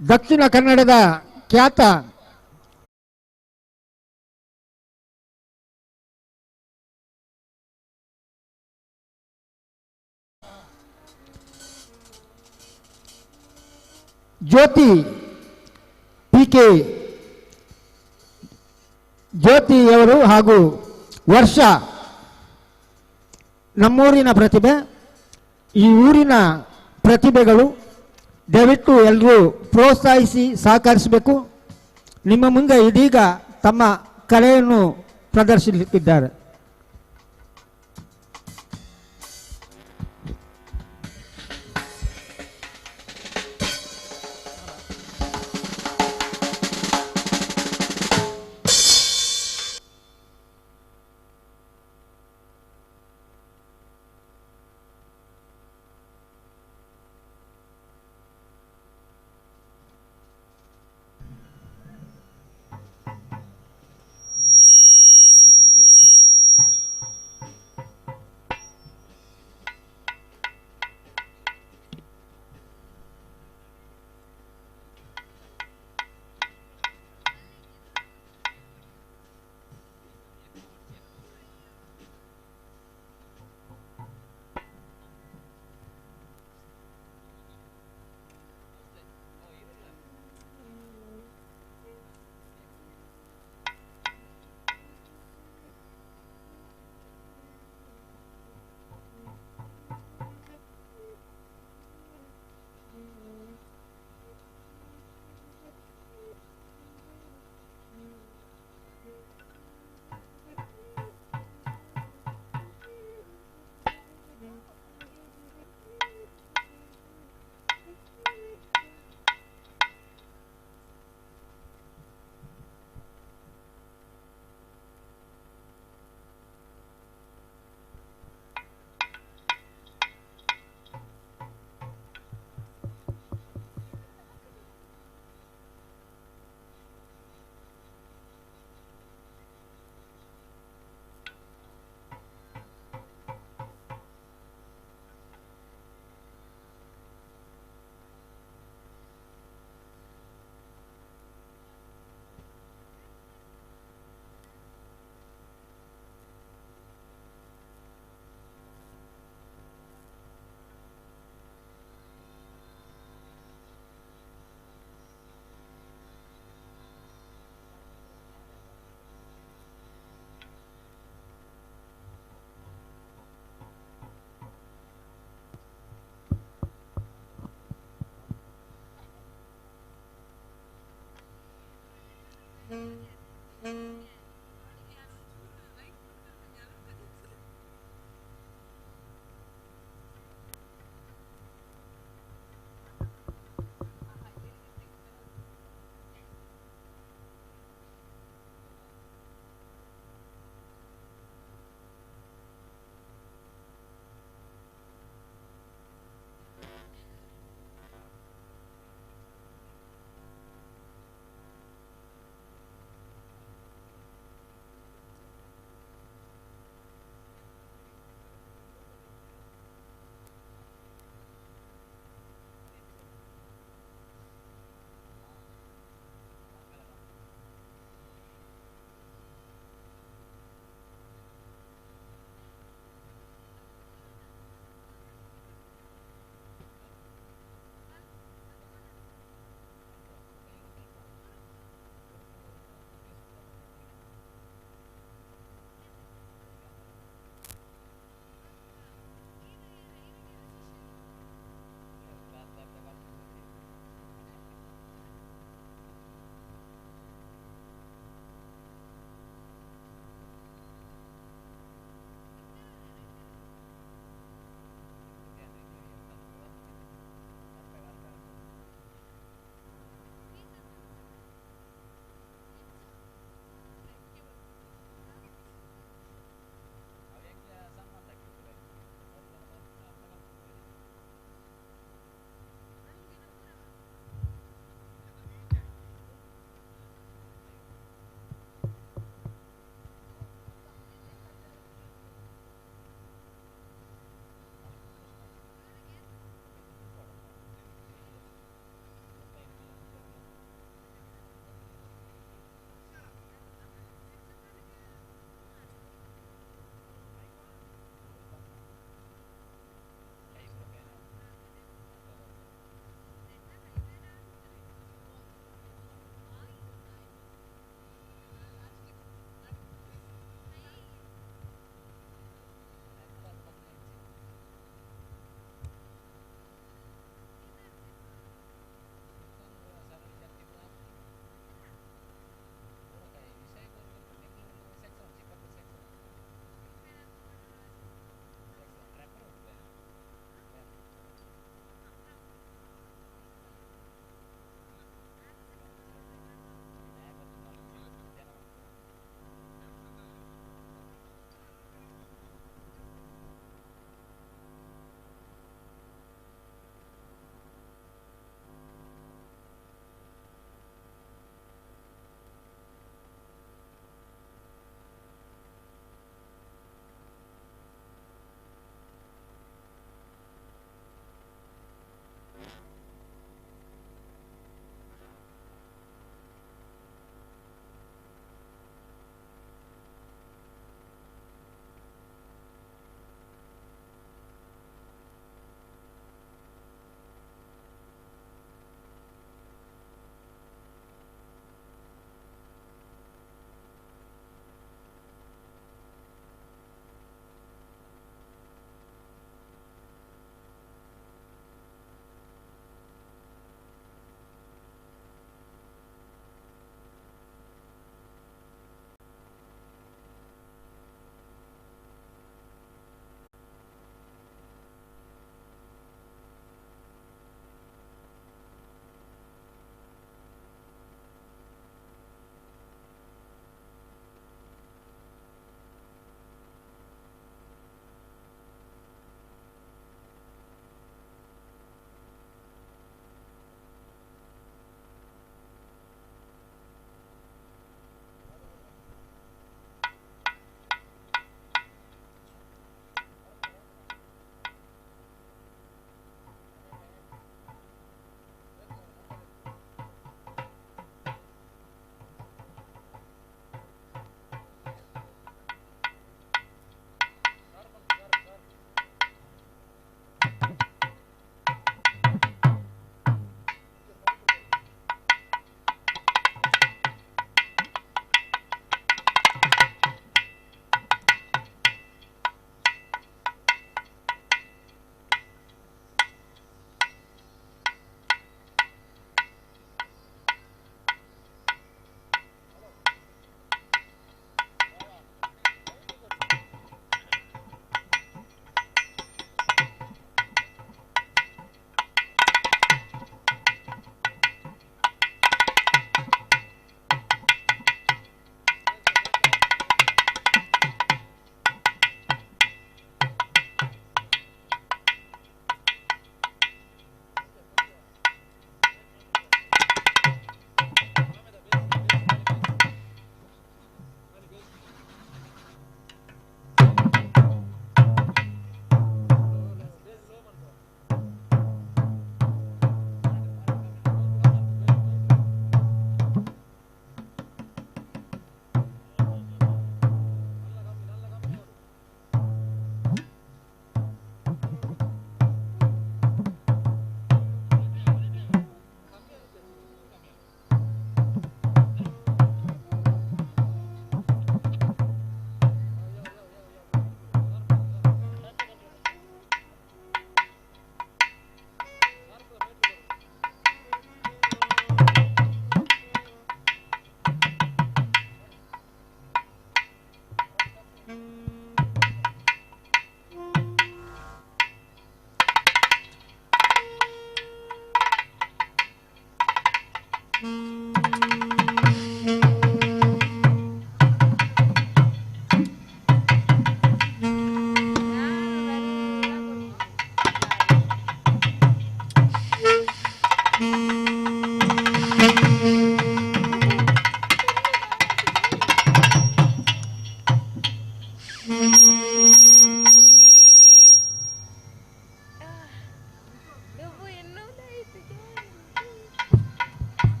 ದಕ್ಷಿಣ ಕನ್ನಡದ ಖ್ಯಾತ ಜ್ಯೋತಿ ಪಿಕೆ ಜ್ಯೋತಿಯವರು ಹಾಗೂ ವರ್ಷ ನಮ್ಮೂರಿನ ಪ್ರತಿಭೆ. ಈ ಊರಿನ ಪ್ರತಿಭೆಗಳು ದಯವಿಟ್ಟು ಎಲ್ಲರೂ ಪ್ರೋತ್ಸಾಹಿಸಿ ಸಹಕರಿಸಬೇಕು. ನಿಮ್ಮ ಮುಂದೆ ಇದೀಗ ತಮ್ಮ ಕಲೆಯನ್ನು ಪ್ರದರ್ಶಿಸಲಿದ್ದಾರೆ.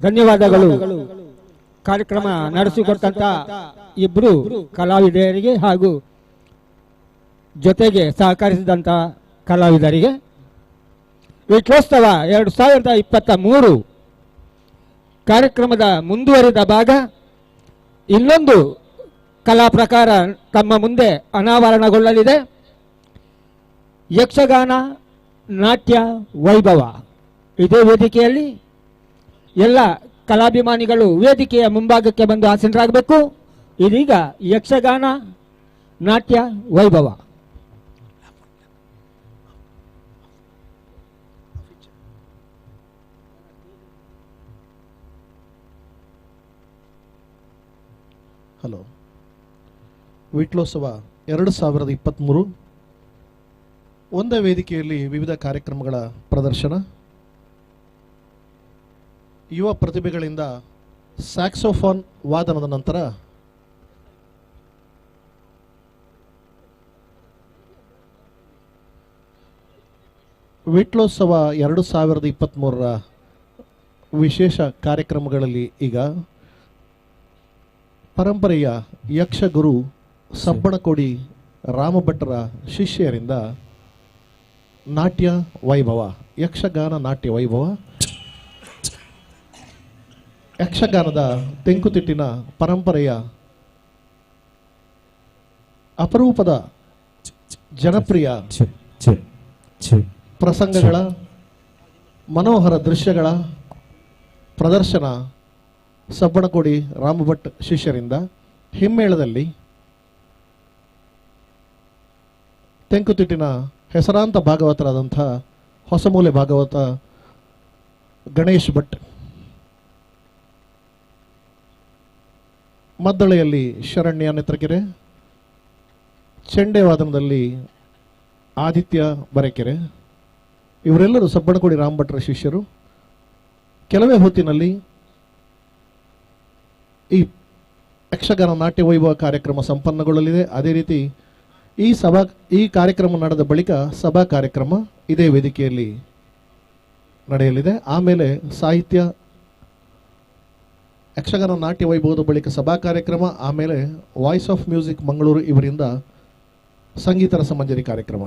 ಧನ್ಯವಾದಗಳು. ಕಾರ್ಯಕ್ರಮ ನಡೆಸಿಕೊಟ್ಟಂತ ಇಬ್ರು ಕಲಾವಿದರಿಗೆ ಹಾಗೂ ಜೊತೆಗೆ ಸಹಕರಿಸಿದಂತ ಕಲಾವಿದರಿಗೆ ವಿಟ್ಲೋತ್ಸವ 2023 ಕಾರ್ಯಕ್ರಮದ ಮುಂದುವರಿದ ಭಾಗ ಇನ್ನೊಂದು ಕಲಾ ಪ್ರಕಾರ ತಮ್ಮ ಮುಂದೆ ಅನಾವರಣಗೊಳ್ಳಲಿದೆ. ಯಕ್ಷಗಾನ ನಾಟ್ಯ ವೈಭವ. ಇದೇ ವೇದಿಕೆಯಲ್ಲಿ ಎಲ್ಲ ಕಲಾಭಿಮಾನಿಗಳು ವೇದಿಕೆಯ ಮುಂಭಾಗಕ್ಕೆ ಬಂದು ಆಸೀನರಾಗಬೇಕು. ಇದೀಗ ಯಕ್ಷಗಾನ ನಾಟ್ಯ ವೈಭವ. ಹಲೋ. ವಿಟ್ಲೋತ್ಸವ 2023 ಒಂದೇ ವೇದಿಕೆಯಲ್ಲಿ ವಿವಿಧ ಕಾರ್ಯಕ್ರಮಗಳ ಪ್ರದರ್ಶನ. ಯುವ ಪ್ರತಿಭೆಗಳಿಂದ ಸ್ಯಾಕ್ಸೋಫೋನ್ ವಾದನದ ನಂತರ ವಿಟ್ಲೋತ್ಸವ 2023 ವಿಶೇಷ ಕಾರ್ಯಕ್ರಮಗಳಲ್ಲಿ ಈಗ ಪರಂಪರೆಯ ಯಕ್ಷಗುರು ಸಬ್ಬಣಕೋಡಿ ರಾಮಭಟ್ಟರ ಶಿಷ್ಯರಿಂದ ನಾಟ್ಯ ವೈಭವ ಯಕ್ಷಗಾನ ನಾಟ್ಯ ವೈಭವ. ಯಕ್ಷಗಾನದ ತೆಂಕುತಿಟ್ಟಿನ ಪರಂಪರೆಯ ಅಪರೂಪದ ಜನಪ್ರಿಯ ಪ್ರಸಂಗಗಳ ಮನೋಹರ ದೃಶ್ಯಗಳ ಪ್ರದರ್ಶನ ಸಬ್ಬಣಕೋಡಿ ರಾಮಭಟ್ ಶಿಷ್ಯರಿಂದ ಹಿಮ್ಮೇಳದಲ್ಲಿ ತೆಂಕುತಿಟ್ಟಿನ ಹೆಸರಾಂತ ಭಾಗವತರಾದಂಥ ಹೊಸಮೂಲೆ ಭಾಗವತ ಗಣೇಶ್ ಭಟ್, ಮದ್ದಳೆಯಲ್ಲಿ ಶರಣ್ಯ ನೆತ್ರಕೆರೆ, ಚೆಂಡೆ ವಾದನದಲ್ಲಿ ಆದಿತ್ಯ ಬರೆಕೆರೆ, ಇವರೆಲ್ಲರೂ ಸಬ್ಬಣಕೋಡಿ ರಾಮಭಟ್ರ ಶಿಷ್ಯರು. ಕೆಲವೇ ಹೊತ್ತಿನಲ್ಲಿ ಈ ಯಕ್ಷಗಾನ ನಾಟ್ಯ ವೈಭವ ಕಾರ್ಯಕ್ರಮ ಸಂಪನ್ನಗೊಳ್ಳಲಿದೆ. ಅದೇ ರೀತಿ ಈ ಕಾರ್ಯಕ್ರಮ ನಡೆದ ಬಳಿಕ ಸಭಾ ಕಾರ್ಯಕ್ರಮ ಇದೇ ವೇದಿಕೆಯಲ್ಲಿ ನಡೆಯಲಿದೆ. ಆಮೇಲೆ ಸಾಹಿತ್ಯ ಯಕ್ಷಗಾನ ನಾಟ್ಯ ವೈಭವದ ಬಳಿಕ ಸಭಾ ಕಾರ್ಯಕ್ರಮ, ಆಮೇಲೆ ವಾಯ್ಸ್ ಆಫ್ ಮ್ಯೂಸಿಕ್ ಮಂಗಳೂರು ಇವರಿಂದ ಸಂಗೀತ ರಸಮಂಜರಿ ಕಾರ್ಯಕ್ರಮ.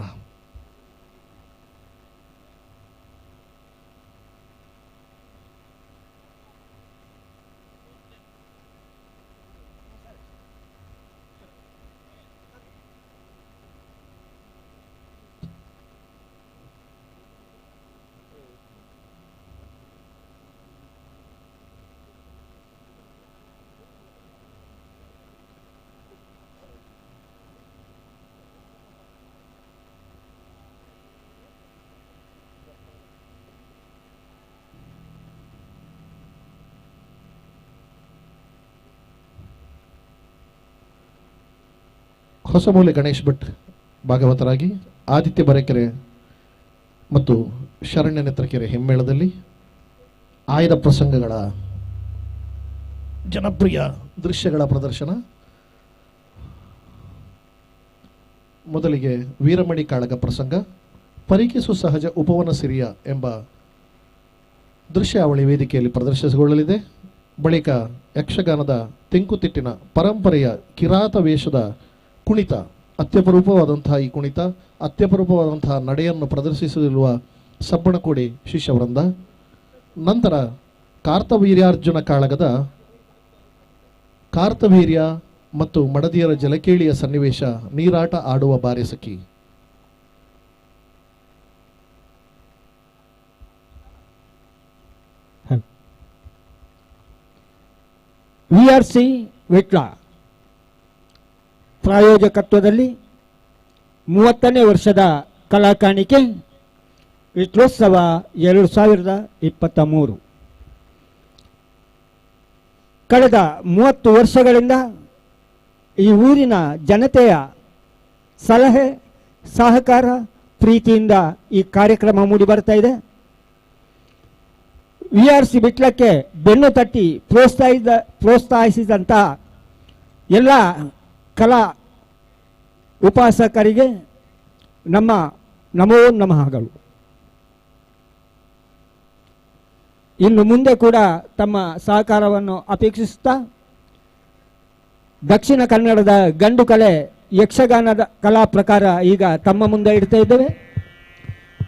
ಹೊಸಮೂಲೆ ಗಣೇಶ್ ಭಟ್ ಭಾಗವತರಾಗಿ, ಆದಿತ್ಯ ಬರೆಕೆರೆ ಮತ್ತು ಶರಣ್ಯ ನೆತ್ರಕೆರೆ ಹಿಮ್ಮೇಳದಲ್ಲಿ ಆಯ್ದ ಪ್ರಸಂಗಗಳ ಜನಪ್ರಿಯ ದೃಶ್ಯಗಳ ಪ್ರದರ್ಶನ. ಮೊದಲಿಗೆ ವೀರಮಣಿ ಕಾಳಗ ಪ್ರಸಂಗ, ಪರಿಕಿಸು ಸಹಜ ಉಪವನ ಸಿರಿಯ ಎಂಬ ದೃಶ್ಯಾವಳಿ ವೇದಿಕೆಯಲ್ಲಿ ಪ್ರದರ್ಶಿಸಿಕೊಳ್ಳಲಿದೆ. ಬಳಿಕ ಯಕ್ಷಗಾನದ ತೆಂಕುತಿಟ್ಟಿನ ಪರಂಪರೆಯ ಕಿರಾತ ವೇಷದ ಕುಣಿತ, ಅತ್ಯಪರೂಪವಾದಂತಹ ಈ ಕುಣಿತ, ಅತ್ಯಪರೂಪವಾದಂತಹ ನಡೆಯನ್ನು ಪ್ರದರ್ಶಿಸಲಿರುವ ಸಬ್ಬಣಕೋಡಿ ಶಿಷ್ಯವೃಂದ. ನಂತರ ಕಾರ್ತವೀರ್ಯಾರ್ಜುನ ಕಾಳಗದ ಕಾರ್ತವೀರ್ಯ ಮತ್ತು ಮಡದಿಯರ ಜಲಕೇಳಿಯ ಸನ್ನಿವೇಶ, ನೀರಾಟ ಆಡುವ ಬಾರೆಸಖಿ. VRC ವಿಟ್ಲ ಪ್ರಾಯೋಜಕತ್ವದಲ್ಲಿ 30ನೇ ವರ್ಷದ ಕಲಾಕಾಣಿಕೆ ವಿಟ್ಲೋತ್ಸವ 2023. ಕಳೆದ 30 ವರ್ಷಗಳಿಂದ ಈ ಊರಿನ ಜನತೆಯ ಸಲಹೆ, ಸಹಕಾರ, ಪ್ರೀತಿಯಿಂದ ಈ ಕಾರ್ಯಕ್ರಮ ಮೂಡಿ ಬರ್ತಾ ಇದೆ. VRC ಬಿಟ್ಲಕ್ಕೆ ಬೆನ್ನು ತಟ್ಟಿ ಪ್ರೋತ್ಸಾಹಿಸಿದಂಥ ಎಲ್ಲ ಕಲಾ ಉಪಾಸಕರಿಗೆ ನಮ್ಮ ನಮೋ ನಮಃಗಳು. ಇನ್ನು ಮುಂದೆ ಕೂಡ ತಮ್ಮ ಸಹಕಾರವನ್ನು ಅಪೇಕ್ಷಿಸುತ್ತಾ ದಕ್ಷಿಣ ಕನ್ನಡದ ಗಂಡು ಕಲೆ ಯಕ್ಷಗಾನದ ಕಲಾ ಪ್ರಕಾರ ಈಗ ತಮ್ಮ ಮುಂದೆ ಇಡ್ತಾ ಇದ್ದೇವೆ.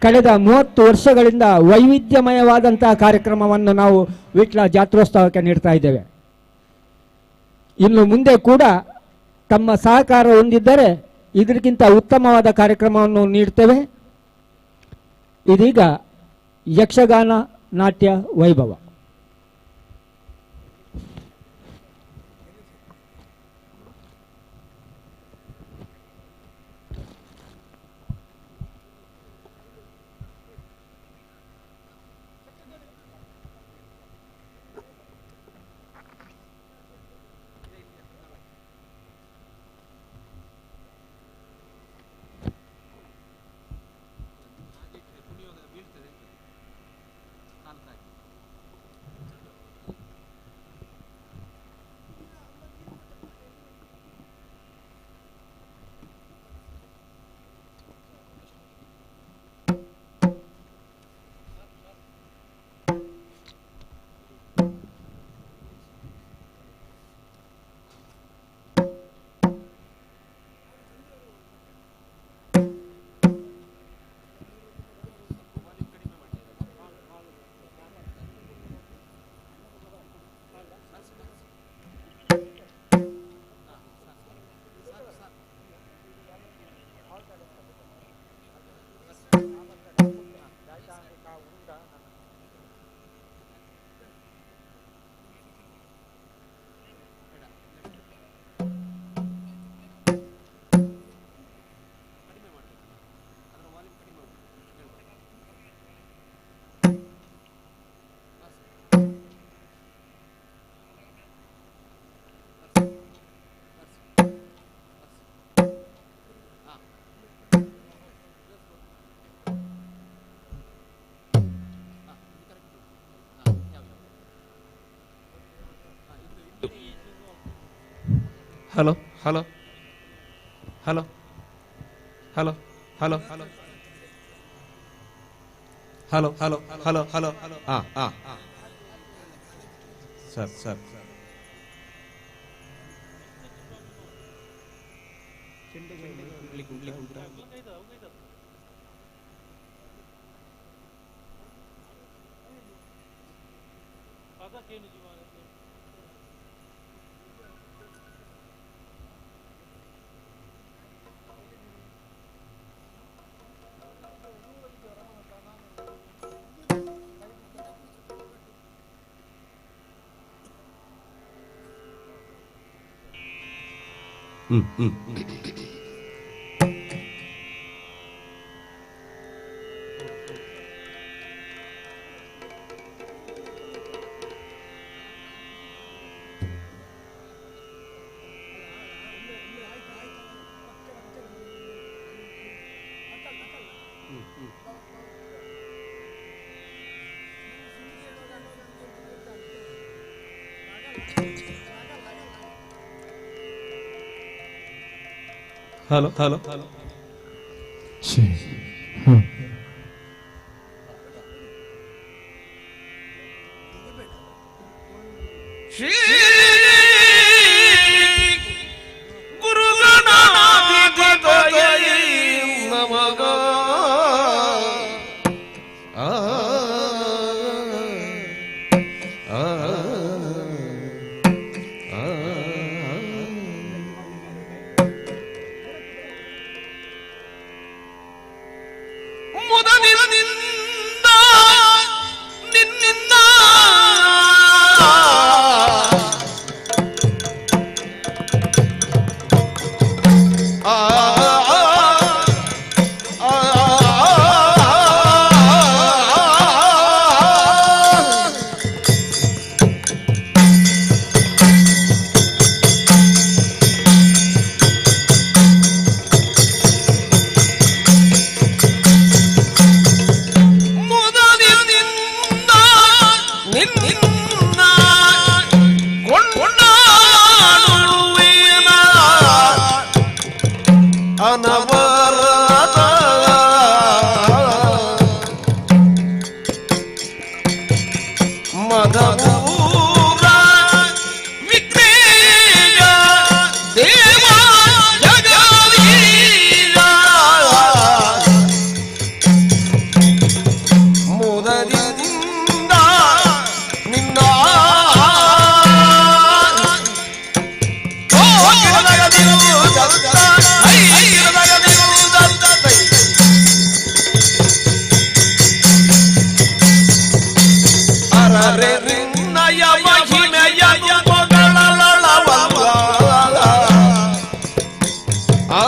ಕಳೆದ 30 ವರ್ಷಗಳಿಂದ ವೈವಿಧ್ಯಮಯವಾದಂತಹ ಕಾರ್ಯಕ್ರಮವನ್ನು ನಾವು ವಿಟ್ಲ ಜಾತ್ರೋತ್ಸವಕ್ಕೆ ನೀಡ್ತಾ ಇದ್ದೇವೆ. ಇನ್ನು ಮುಂದೆ ಕೂಡ ತಮ್ಮ ಸಹಕಾರ ಹೊಂದಿದ್ದರೆ ಇದಕ್ಕಿಂತ ಉತ್ತಮವಾದ ಕಾರ್ಯಕ್ರಮವನ್ನು ನೀಡ್ತೇವೆ. ಇದೀಗ ಯಕ್ಷಗಾನ ನಾಟ್ಯ ವೈಭವ. Hello hello hello hello hello hello hello hello hello hello sir sir hello hello hello ಶ್ರೀ ಗುರುಗಣಾಧಿಪತಯೇ ನಮಃ. ಆ ಆ ಮುದನಿಂದ ನಿನ್ನಿಂದ ನಿನ್ನ ಕೊಂಡಾಡುವೇನ ಅನವರತ ಮದಪೂರ ವಿಕ್ರೇಯ ದೇವ ಜಗವೀರ ಮುದದಿಂದ ನಿನ್ನ ಅರರೆ ನಿನ್ನಯ ಮಹಿಮೆಯನು ಪೊಗಳಲಳವಲ್ಲ. ಆ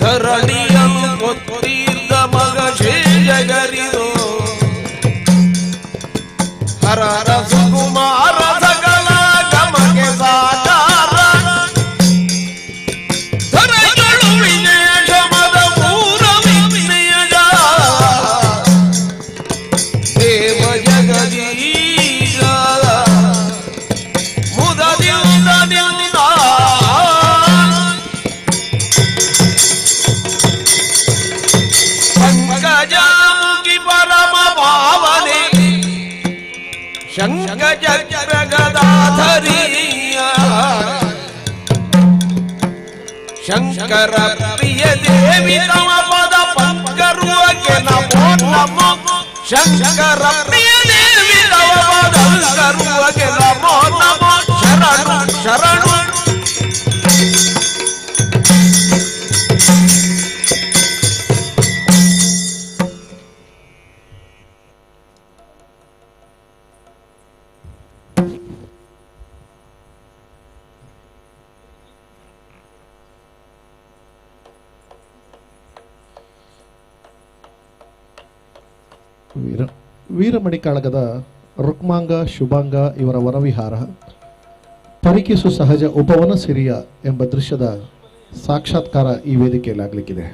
ಧರಣಿಯನು ಗೊತ್ತಿದ್ದ ಮಗ ಜಗರಿದು ಹರರ ಸುಕುಮಾರ ಸಕಲ ಗಮಗೆ ಸಾಕಾರ ಧರೆಗಳು ವಿಜಯ ಮದ ಮೂರ ವಿನಯಜ ದೇವ ಜಗದೀಶ ಮುದದಿಂದ ನಿನ್ನ ಪಂಕಜಾಮುಖಿ ಪರಮ ಭಾವನೆ ಶಂಕಜ ಗದಾಧರಿಯ ಶಂಕರ ಪ್ರಿಯ ದೇವಿ ತಮ ಪದ ಪಂಕರುವಗೆ ನಮೋ ನಮೋ. ಶಂಕರ ಪ್ರಿಯ ದೇವಿ ತಮ ಪದ ಪಂಕರುವಗೆ ನಮೋ ನಮೋ. ಶರಣು ಶರಣು ವೀರಮಣಿಕಾಳಗದ ರುಕ್ಮಾಂಗ ಶುಭಾಂಗ ಇವರ ವನವಿಹಾರ ಪರಿಕಿಸು ಸಹಜ ಉಪವನ ಸಿರಿಯ ಎಂಬ ದೃಶ್ಯದ ಸಾಕ್ಷಾತ್ಕಾರ ಈ ವೇದಿಕೆಯಲ್ಲಿ ಆಗಲಿಕ್ಕಿದೆ.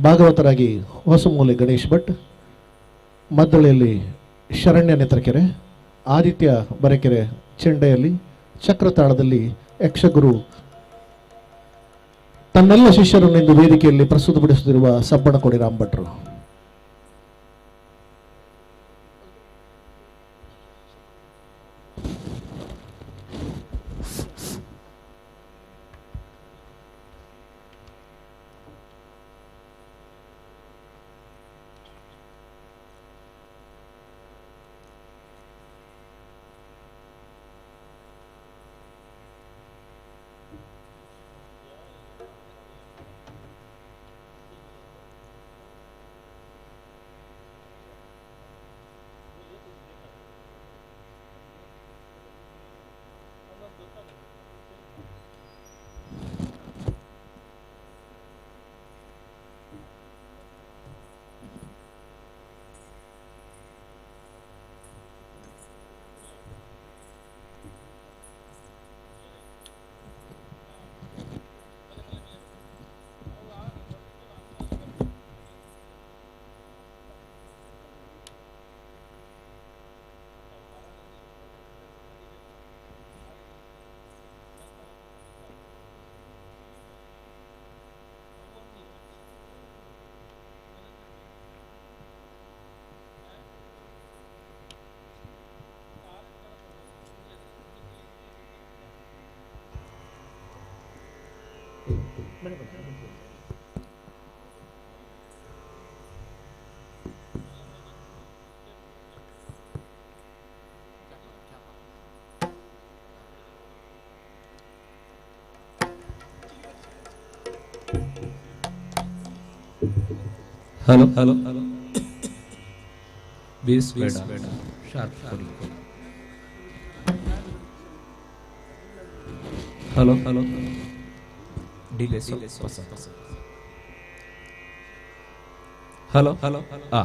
ಭಾಗವತರಾಗಿ ಹೊಸಮೂಲೆ ಗಣೇಶ್ ಭಟ್, ಮದ್ದಳೆಯಲ್ಲಿ ಶರಣ್ಯ ನೇತ್ರಕೆರೆ, ಆದಿತ್ಯ ಬರೆಕೆರೆ ಚೆಂಡೆಯಲ್ಲಿ, ಚಕ್ರತಾಳದಲ್ಲಿ ಯಕ್ಷಗುರು ತನ್ನೆಲ್ಲ ಶಿಷ್ಯರನ್ನು ಇಂದು ವೇದಿಕೆಯಲ್ಲಿ ಪ್ರಸ್ತುತಪಡಿಸುತ್ತಿರುವ ಸಬ್ಬಣಕೋಡಿ ರಾಮ್ ಭಟ್ರು. ಹಲೋ ಹಲೋ ಬೇಸ್ ಬೇಡ ಶಾರ್ಪ್ ಕೊಡಿ. Hello hello delay hello hello ಆ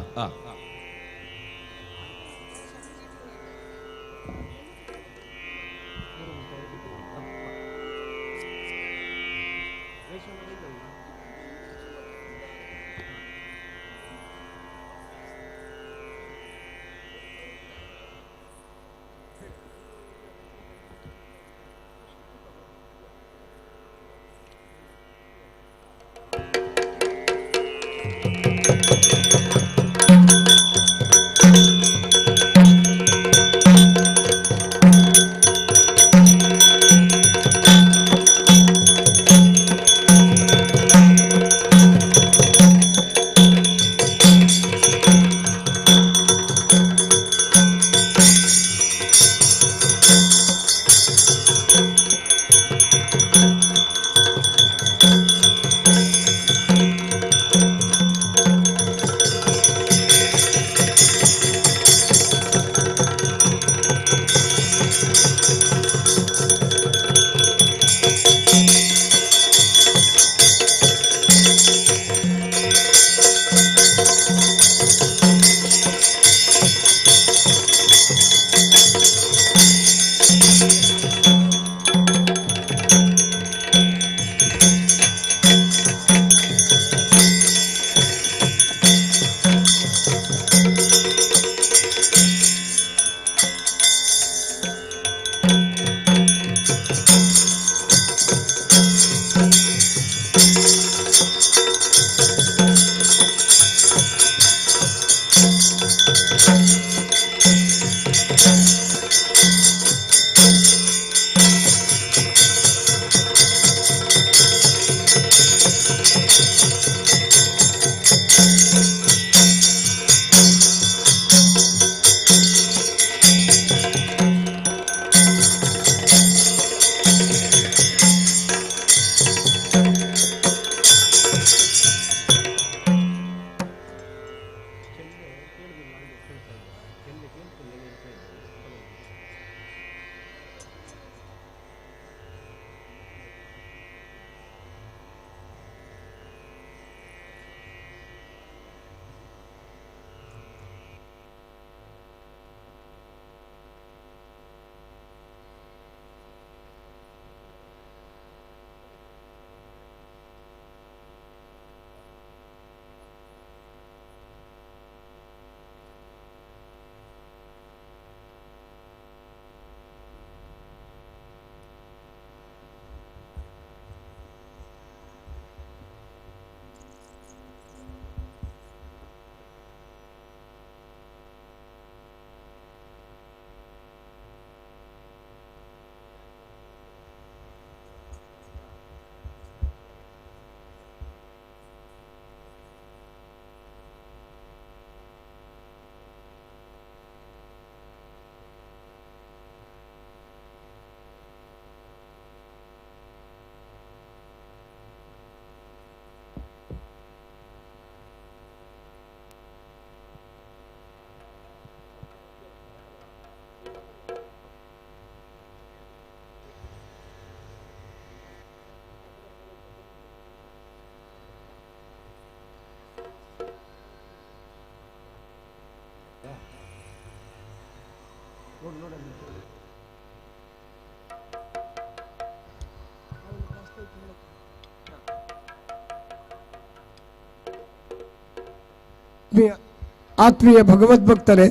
ಆತ್ಮೀಯ ಭಗವದ್ಭಕ್ತರೇ,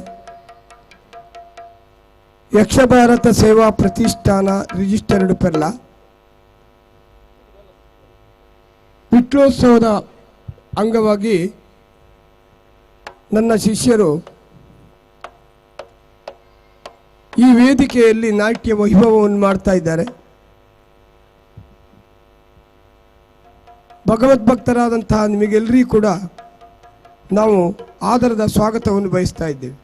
ಯಕ್ಷ ಭಾರತ ಸೇವಾ ಪ್ರತಿಷ್ಠಾನ ರಿಜಿಸ್ಟರ್ಡ್ ಪೆರ್ಲ ವಿಟ್ಲೋತ್ಸವದ ಅಂಗವಾಗಿ ನನ್ನ ಶಿಷ್ಯರು ಈ ವೇದಿಕೆಯಲ್ಲಿ ನಾಟ್ಯ ವೈಭವವನ್ನು ಮಾಡ್ತಾ ಇದ್ದಾರೆ. ಭಗವದ್ಭಕ್ತರಾದಂತಹ ನಿಮಗೆಲ್ಲರಿಗೂ ಕೂಡ ನಾವು ಆದರದ ಸ್ವಾಗತವನ್ನು ಬಯಸ್ತಾ ಇದ್ದೇವೆ.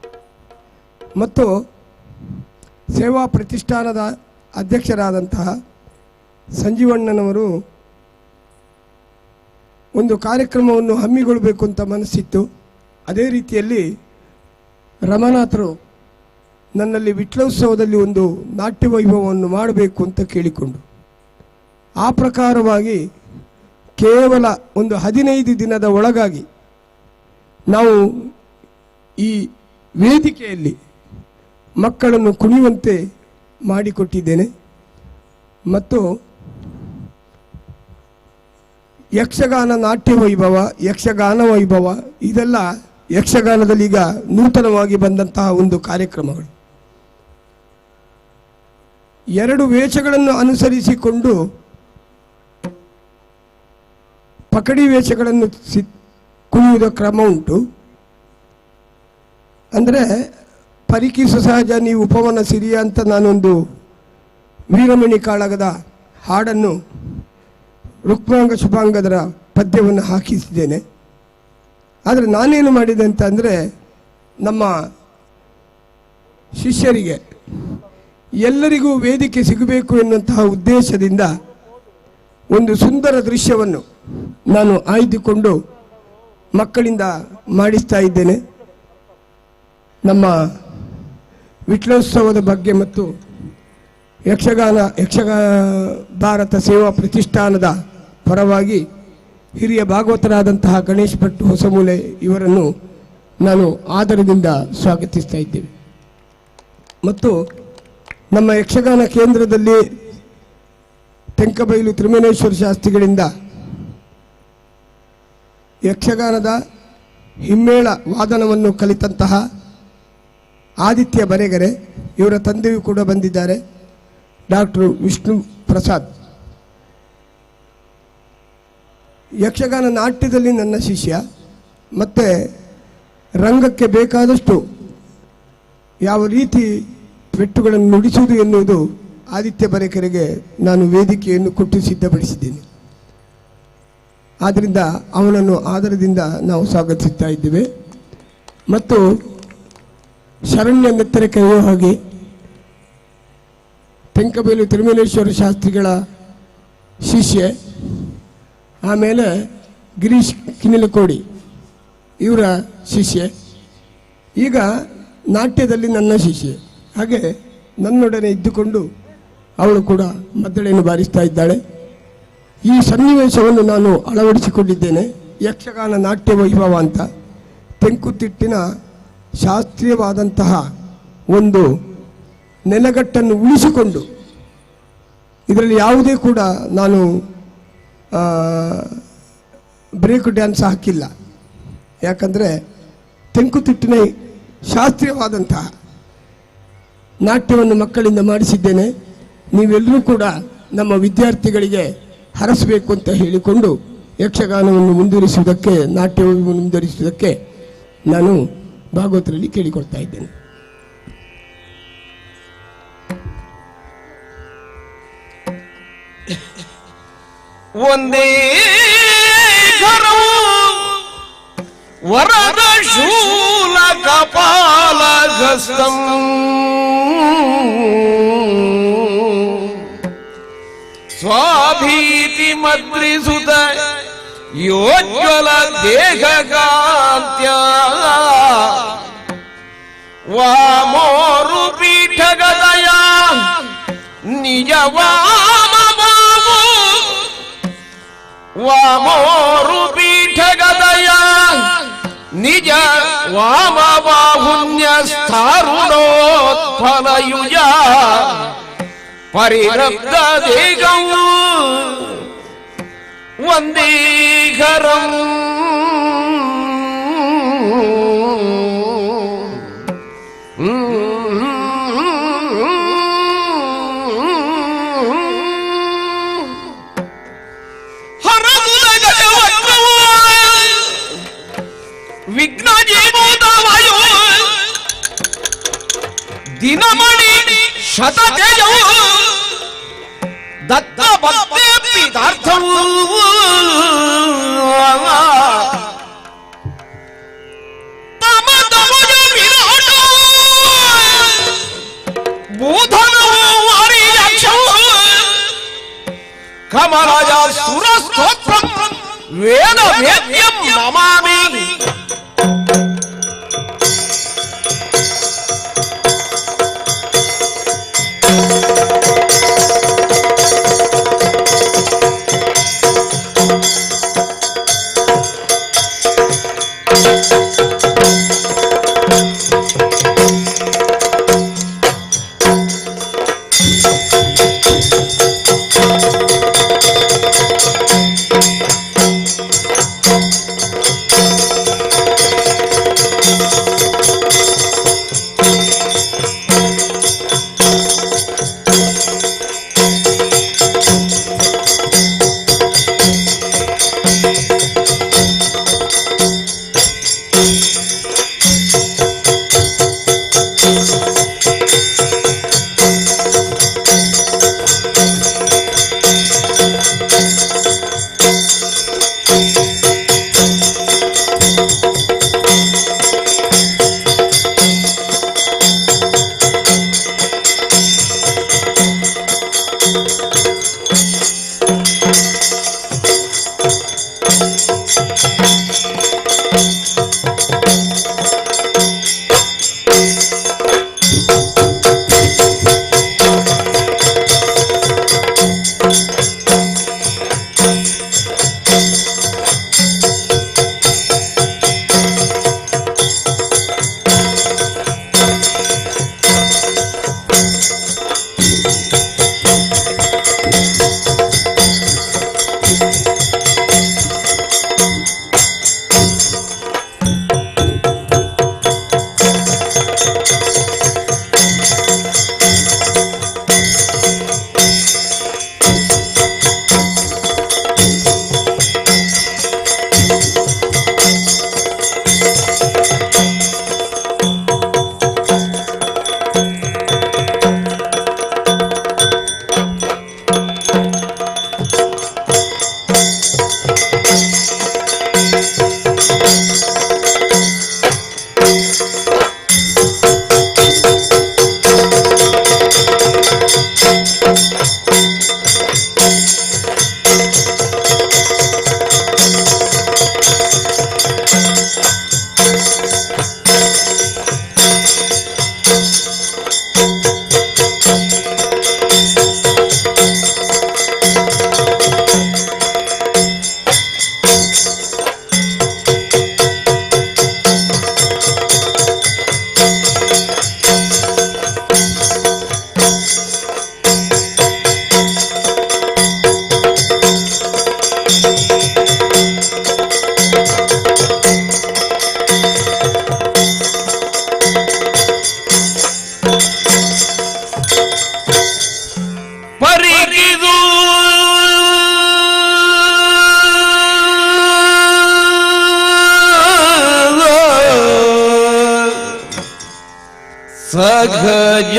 ಮತ್ತು ಸೇವಾ ಪ್ರತಿಷ್ಠಾನದ ಅಧ್ಯಕ್ಷರಾದಂತಹ ಸಂಜೀವಣ್ಣನವರು ಒಂದು ಕಾರ್ಯಕ್ರಮವನ್ನು ಹಮ್ಮಿಗೊಳ್ಳಬೇಕು ಅಂತ ಮನಸ್ಸಿತ್ತು. ಅದೇ ರೀತಿಯಲ್ಲಿ ರಮನಾಥರು ನನ್ನಲ್ಲಿ ವಿಟ್ಲೋತ್ಸವದಲ್ಲಿ ಒಂದು ನಾಟ್ಯ ವೈಭವವನ್ನು ಮಾಡಬೇಕು ಅಂತ ಕೇಳಿಕೊಂಡು ಆ ಪ್ರಕಾರವಾಗಿ ಕೇವಲ ಒಂದು 15 ದಿನದ ಒಳಗಾಗಿ ನಾವು ಈ ವೇದಿಕೆಯಲ್ಲಿ ಮಕ್ಕಳನ್ನು ಕುಣಿಯುವಂತೆ ಮಾಡಿಕೊಟ್ಟಿದ್ದೇನೆ. ಮತ್ತು ಯಕ್ಷಗಾನ ನಾಟ್ಯ ವೈಭವ, ಯಕ್ಷಗಾನ ವೈಭವ ಇದೆಲ್ಲ ಯಕ್ಷಗಾನದಲ್ಲಿ ಈಗ ನೂತನವಾಗಿ ಬಂದಂತಹ ಒಂದು ಕಾರ್ಯಕ್ರಮಗಳು. 2 ವೇಷಗಳನ್ನು ಅನುಸರಿಸಿಕೊಂಡು ಪಕಡಿ ವೇಷಗಳನ್ನು ಕುಣಿಯುವ ಕ್ರಮ ಉಂಟು. ಅಂದರೆ ಪರಿಕಿಸು ಸಹಜ ನೀವು ಉಪವನ ಸಿರಿಯ ಅಂತ ನಾನೊಂದು ವೀರಮಣಿ ಕಾಳಗದ ಹಾಡನ್ನು ರುಕ್ಮಾಂಗ ಶುಭಾಂಗದರ ಪದ್ಯವನ್ನು ಹಾಕಿಸಿದ್ದೇನೆ. ಆದರೆ ನಾನೇನು ಮಾಡಿದೆ ಅಂತ ಅಂದರೆ, ನಮ್ಮ ಶಿಷ್ಯರಿಗೆ ಎಲ್ಲರಿಗೂ ವೇದಿಕೆ ಸಿಗಬೇಕು ಎನ್ನುವಂತಹ ಉದ್ದೇಶದಿಂದ ಒಂದು ಸುಂದರ ದೃಶ್ಯವನ್ನು ನಾನು ಆಯ್ದುಕೊಂಡು ಮಕ್ಕಳಿಂದ ಮಾಡಿಸ್ತಾ ಇದ್ದೇನೆ. ನಮ್ಮ ವಿಟ್ಲೋತ್ಸವದ ಬಗ್ಗೆ ಮತ್ತು ಯಕ್ಷ ಭಾರತ ಸೇವಾ ಪ್ರತಿಷ್ಠಾನದ ಪರವಾಗಿ ಹಿರಿಯ ಭಾಗವತರಾದಂತಹ ಗಣೇಶ್ ಭಟ್ ಹೊಸಮೂಲೆ ಇವರನ್ನು ನಾನು ಆದರದಿಂದ ಸ್ವಾಗತಿಸ್ತಾ ಇದ್ದೇವೆ. ಮತ್ತು ನಮ್ಮ ಯಕ್ಷಗಾನ ಕೇಂದ್ರದಲ್ಲಿ ತೆಂಕಬೈಲು ತಿರುಮಲೇಶ್ವರ ಶಾಸ್ತ್ರಿಗಳಿಂದ ಯಕ್ಷಗಾನದ ಹಿಮ್ಮೇಳ ವಾದನವನ್ನು ಕಲಿತಂತಹ ಆದಿತ್ಯ ಬರೆಗೆರೆ ಇವರ ತಂದೆಯೂ ಕೂಡ ಬಂದಿದ್ದಾರೆ, ಡಾಕ್ಟರ್ ವಿಷ್ಣು ಪ್ರಸಾದ್. ಯಕ್ಷಗಾನ ನಾಟ್ಯದಲ್ಲಿ ನನ್ನ ಶಿಷ್ಯ. ಮತ್ತು ರಂಗಕ್ಕೆ ಬೇಕಾದಷ್ಟು ಯಾವ ರೀತಿ ಪೆಟ್ಟುಗಳನ್ನು ನುಡಿಸುವುದು ಎನ್ನುವುದು ಆದಿತ್ಯ ಬರೆಕೆರೆಗೆ ನಾನು ವೇದಿಕೆಯನ್ನು ಕೊಟ್ಟು ಸಿದ್ಧಪಡಿಸಿದ್ದೇನೆ. ಆದ್ದರಿಂದ ಅವನನ್ನು ಆದರದಿಂದ ನಾವು ಸ್ವಾಗತಿಸ್ತಾ ಇದ್ದೇವೆ. ಮತ್ತು ಶರಣ್ಯ ನೆತ್ತರೆ ಕರೆಯುವ ಹಾಗೆ ತೆಂಕಬೇಲು ತಿರುಮಲೇಶ್ವರ ಶಾಸ್ತ್ರಿಗಳ ಶಿಷ್ಯೆ, ಆಮೇಲೆ ಗಿರೀಶ್ ಕಿನಿಲಕೋಡಿ ಇವರ ಶಿಷ್ಯೆ, ಈಗ ನಾಟ್ಯದಲ್ಲಿ ನನ್ನ ಶಿಷ್ಯೆ. ಹಾಗೆ ನನ್ನೊಡನೆ ಇದ್ದುಕೊಂಡು ಅವಳು ಕೂಡ ಮದ್ದಳೆಯನ್ನು ಬಾರಿಸ್ತಾ ಇದ್ದಾಳೆ. ಈ ಸನ್ನಿವೇಶವನ್ನು ನಾನು ಅಳವಡಿಸಿಕೊಂಡಿದ್ದೇನೆ. ಯಕ್ಷಗಾನ ನಾಟ್ಯ ವೈಭವ ಅಂತ ತೆಂಕುತಿಟ್ಟಿನ ಶಾಸ್ತ್ರೀಯವಾದಂತಹ ಒಂದು ನೆಲಗಟ್ಟನ್ನು ಉಳಿಸಿಕೊಂಡು, ಇದರಲ್ಲಿ ಯಾವುದೇ ಕೂಡ ನಾನು ಬ್ರೇಕ್ ಡ್ಯಾನ್ಸ್ ಹಾಕಿಲ್ಲ. ಯಾಕಂದರೆ ತೆಂಕುತಿಟ್ಟಿನ ಶಾಸ್ತ್ರೀಯವಾದಂತಹ ನಾಟ್ಯವನ್ನು ಮಕ್ಕಳಿಂದ ಮಾಡಿಸಿದ್ದೇನೆ. ನೀವೆಲ್ಲರೂ ಕೂಡ ನಮ್ಮ ವಿದ್ಯಾರ್ಥಿಗಳಿಗೆ ಹರಸಬೇಕು ಅಂತ ಹೇಳಿಕೊಂಡು ಯಕ್ಷಗಾನವನ್ನು ಮುಂದುವರಿಸುವುದಕ್ಕೆ, ನಾಟ್ಯವನ್ನು ಮುಂದುವರಿಸುವುದಕ್ಕೆ ನಾನು ಭಾಗವತರಲ್ಲಿ ಕೇಳಿಕೊಳ್ತಾ ಇದ್ದೇನೆ. ಒಂದೇ ವರದ ಶೂಲ ಕಪಾಲ ಗಸ್ತಂ ಸ್ವಾಭೀತಿ ಮದ್ರಿಸುತ ಯೋಜ್ವಲ ದೇಹಕಾಂತ್ಯ ವಾಮೋರು ಪೀಠಗದಯ ನಿಜ ವಾಮಬಾವು ವಾಮೋರು ಪೀಠಗದಯ ನಿಜ ವಾಮಬಾಹುನ್ಯ ಸ್ಥಾರುಣೋತ್ಫಲಯುಜ ಪರಿರಬ್ಧ ದೇಗಂ ವಂದೇಘರಂ ಶತತೇಜವು ದತ್ತ ಭಕ್ತಿ ಪಿತಾರ್ಥವು ತಮ ತಮಜ ವಿರಾಟ ಬೋಧನವು ವಾರಿಯಕ್ಷವು ಕಮರಾಜ ಸುರಸ್ತೋತ್ರಂ ವೇದ ವೇದ್ಯಂ ನಮಾಮಿ. ಸಗಜ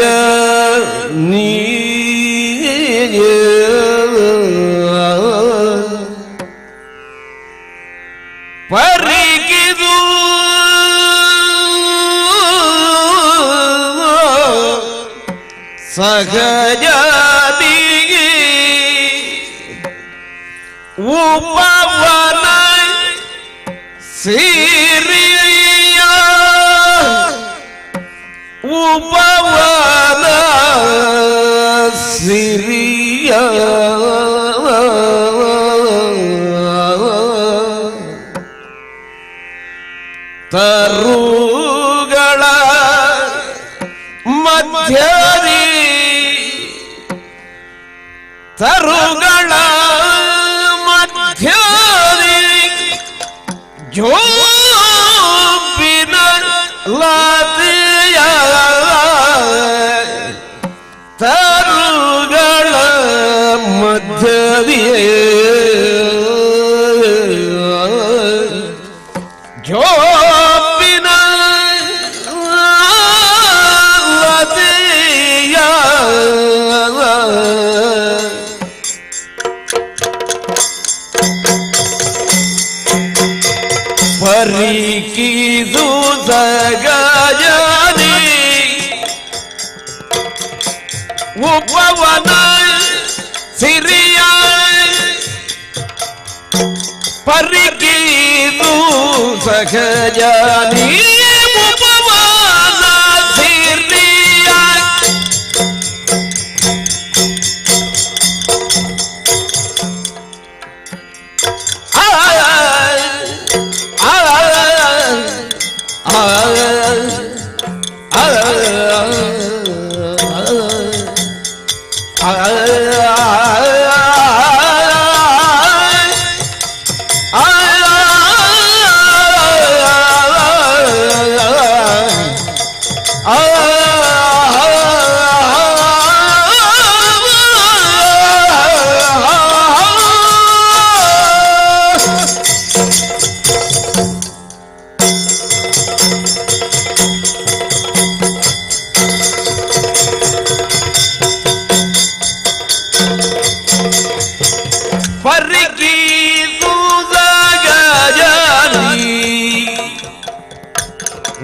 ಪರಿಗಿದು ಸಗಜದಿ ಉಪವನ ಸಿರಿಯ ಉಪವನ ಸಿರಿಯ ತರುಗಳ ಮಧ್ಯದಿ ತರುಗಳ ಮಧ್ಯದಿ ಜೋಪಿನ ಲಾತಿಯ ತರುಗಳ ಮಧ್ಯದಿ ಜೋಪಿನ ಲತೆಯ ಪರಿಕಿದು ಸಗಜನಿ ಉಪವನ ಸಿರಿಯ ಪರಿಕಿದು ಸಗಜನಿ ಉಪವನ ಸಿರಿಯ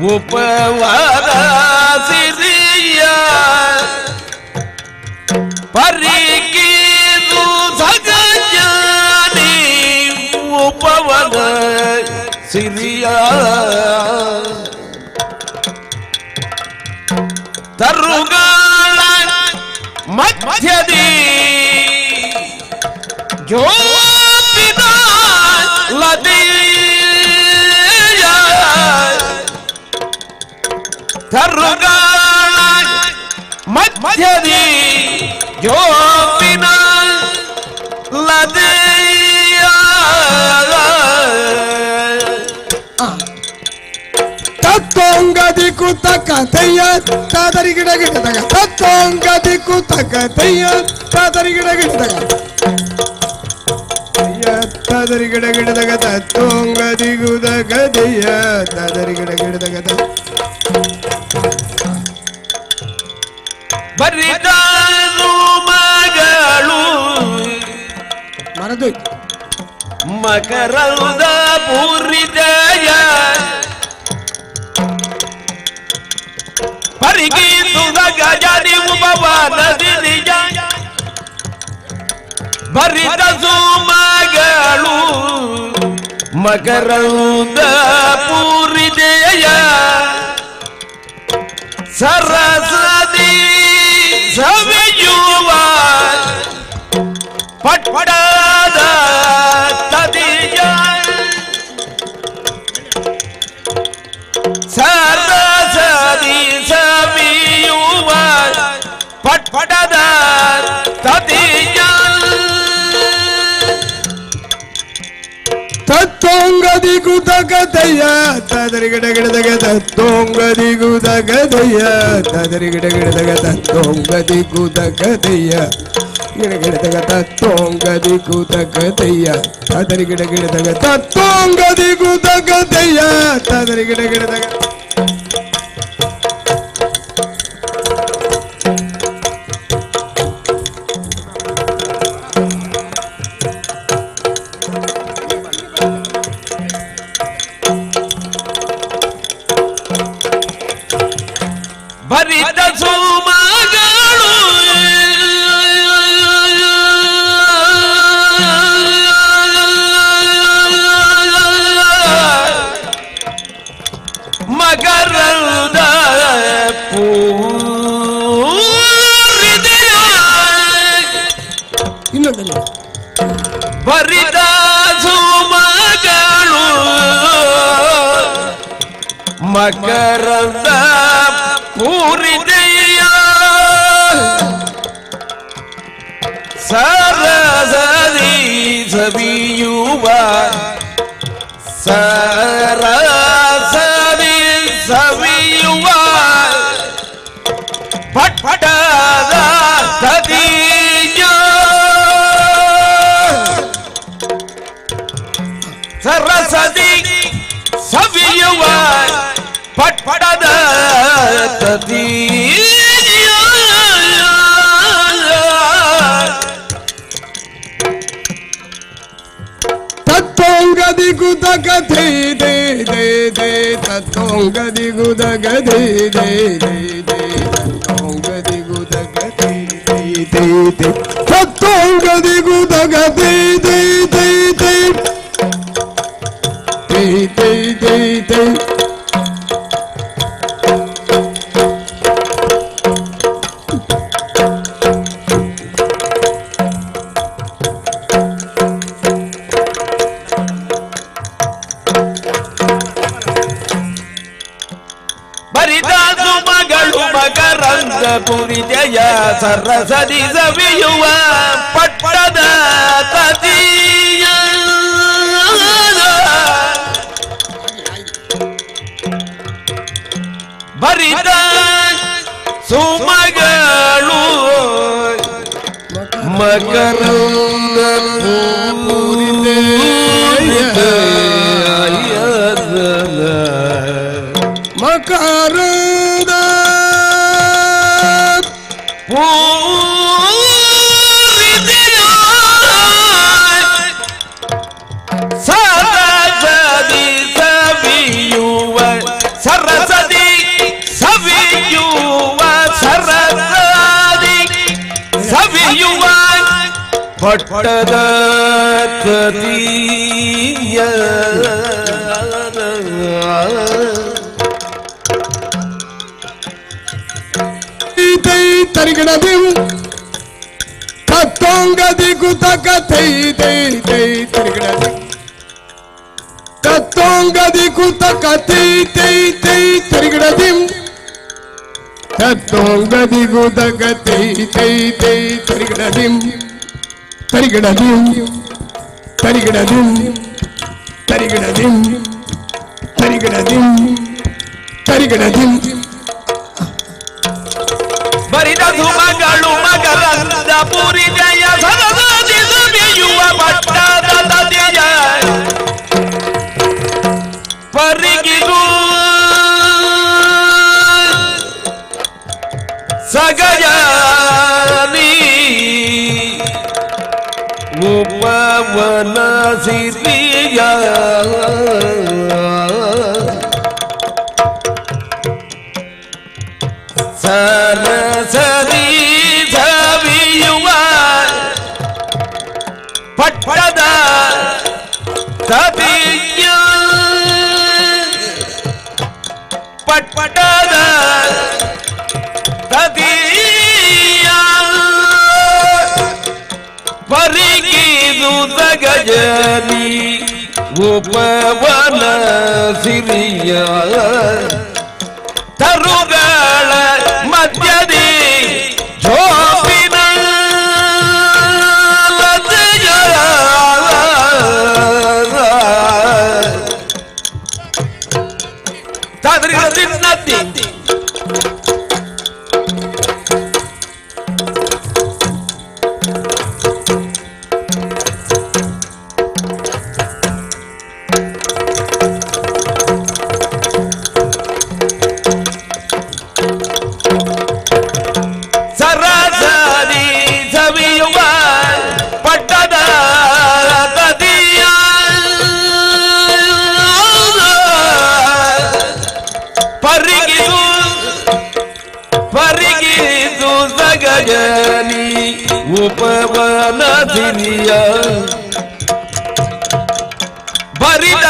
ಉಪವನ ಸಿರಿಯ ಪರಿಕಿದು ಸಗಜನಿ ಉಪವನ ಸಿರಿಯ ತರುಗಳ ಮಧ್ಯದಿ ಜೋಪಿನ ಲದಿಯ ತರುಗಳ ಮಧ್ಯದಿ ಜೋಪಿನ ಲದಿಯ ತತ್ತೋಂಗದಿ ಕುತಕ ತೆಯ್ಯ ತಾದರಿ ಗಿಡ ಗಿಡದಾಗ ತತ್ತೋಂಗದಿ ಕುತಕ ತೆಯ್ಯ ತಾದರಿ ಗಿಡ ಗಿಡದಾಗ ತಾದರಿ ಗಿಡ ಗಿಡದಾಗ ತತ್ತೋಂಗದಿ ಗುದಕ ತೆಯ್ಯ ತಾದರಿ ಗಿಡ ಗಿಡದಾಗ ಬರಿದಾನು ಮಗಳು ಮರದು ಮಕರದ ಪೂರಿದಯ ಪರಿಗೀಸುದ ಗಜನಿ ಉಪವನ ಸಿರಿಯ ಬರಿದ ಸುಮಗಳು ಮಕರದ ಪೂರಿದಯ ಸರಸದಿ ಸವಿಯುವ ಪಟ್ಪಡದ ತದಿಯ ಸರಸದಿ ಸವಿಯುವ ಪಟ್ಪಡದ ತದಿಯ ತತ್ತೋಂಗದಿ ಕುತಕತೆಯ ತಾದರಿ ಗಿಡ ಗಿಡದಾಗ ತತ್ತೋಂಗದಿ ಕುತಕತೆಯ ತಾದರಿ ಗಿಡ ಗಿಡದಾಗ ತತ್ತೋಂಗದಿ ಕುತಕತೆಯ ಗಿಡ ಗಿಡದಾಗ ತತ್ತೋಂಗದಿ ಕುತಕತೆಯ ತಾದರಿ ಗಿಡ ಗಿಡದಾಗ ತತ್ತೋಂಗದಿ ಕುತಕತೆಯ ತಾದರಿ ಗಿಡ ಗಿಡದಾಗ ಭರಿತ ಸುಮಗಳು ಮಕರದ ಪೂರಿದಯ ಇನ್ನೊಂದು ಭರಿತ ಸುಮಗಳು ಮಕರದ ಪೂರಿದಯ ಸರಸದಿ ಸವಿಯುವ ಸರಸದಿ ಸವಿಯುವ ಪಟ್ಪಟದ ತದಿಯ ಸರಸದಿ ಸವಿಯುವ ಪಟ್ಪಟದ ತದಿಯ ತತ್ತೋಂಗ ತತ್ತೋಂಗದಿ ಕುತಕ ಥೈ ದೇ ದೇ ದೇ ತತ್ತೋಂಗದಿ ಕುತಕ ಥೈ ದೇ ದೇ ದೇ ತತ್ತೋಂಗದಿ ಕುತಕ ಥೈ ದೇ ದೇ ದೇ ತತ್ತೋಂಗದಿ ಕುತಕ ಥೈ ದೇ ದೇ ದೇ ದೇ ದೇ ದೇ ದೇ ಬರಿದಾಸು ಮಗಳು ಮಕರಂದ ಪುರಿ ಜಯ ಸರಸದಿ ಸವಿಯುವ ಪಟ್ಟದ ತದಿಯ ಬರಿದ ಸುಮಗಳು ಮಕರಂದ ಪುರಿ ಮಕರಂದ ಸರಸದಿ ಸವಿಯುವ ಸರಸದಿ ಸವಿಯುವ ಸರಸದಿ ಸವಿಯುವ ಪಟ್ಟದ ಕದಿಯ ತರಿಗಣದಿಂ ತತ್ತೋಂಗದಿ ಕುತಕ ಥೈ ದೇ ದೇ ತರಿಗಣದಿ ತತ್ತೋಂಗದಿ ಕುತಕ ಥೈ ದೇ ದೇ ತರಿಗಣದಿಂ ತತ್ತೋಂಗದಿ ಕುತಕ ಥೈ ದೇ ದೇ ತರಿಗಣದಿಂ ತರಿಗಣದಿಂ ತರಿಗಣದಿಂ ತರಿಗಣದಿಂ ತರಿಗಣದಿಂ ತರಿಗಣದಿಂ ಬರಿದ ಸುಮಗಳು ಮಕರಂದ ಪುರಿ ಜಯ ಸರಸದಿ ಸವಿಯುವ ಪಟ್ಟದ ತದಿಯ ಪರಿಗಿರು ಸಗಜನಿ ಉಪವನ ಸಿರಿಯ ಸರಸದಿ ಸವಿಯುವ ಪಟ್ಟದ ತದಿಯ ಪಟ್ಟದ ತದಿಯ ಪರಿಗಿದು ಸಗಜನಿ ಉಪವನ ಸಿರಿಯ ತರುಗಳ ಮಧ್ಯದಿ ಜೋಪಿನ ಲತೆಯ ತದ್ರಿನತಿ ಸರಸದಿ ಸವಿಯುವ ಪಟ್ಟದ ತದಿಯ ಪರಿಗಿದು ಪರಿಗಿದು ಸಗಜನಿ ಉಪವನ ಸಿರಿಯ ಬರಿದ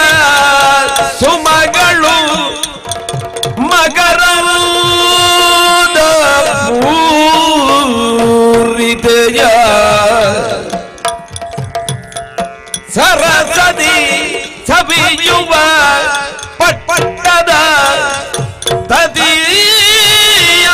ಸುಮಗಳು ಮಕರಂದ ಪೂರಿತೆಯ ಸರಸದಿ ಸವಿಯುವ ಪಟ್ಟದ ತದಿಯ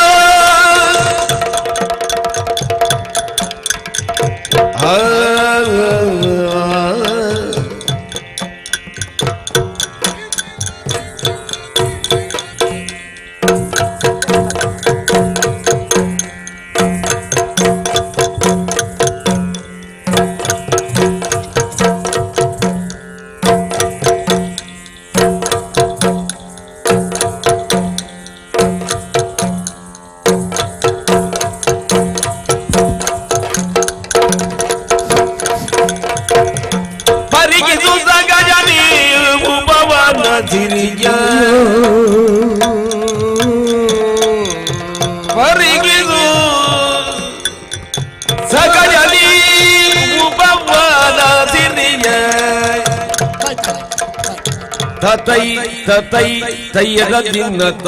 ತತೈ ತತೈ ತಯ್ಯದ ದಿನ್ನತ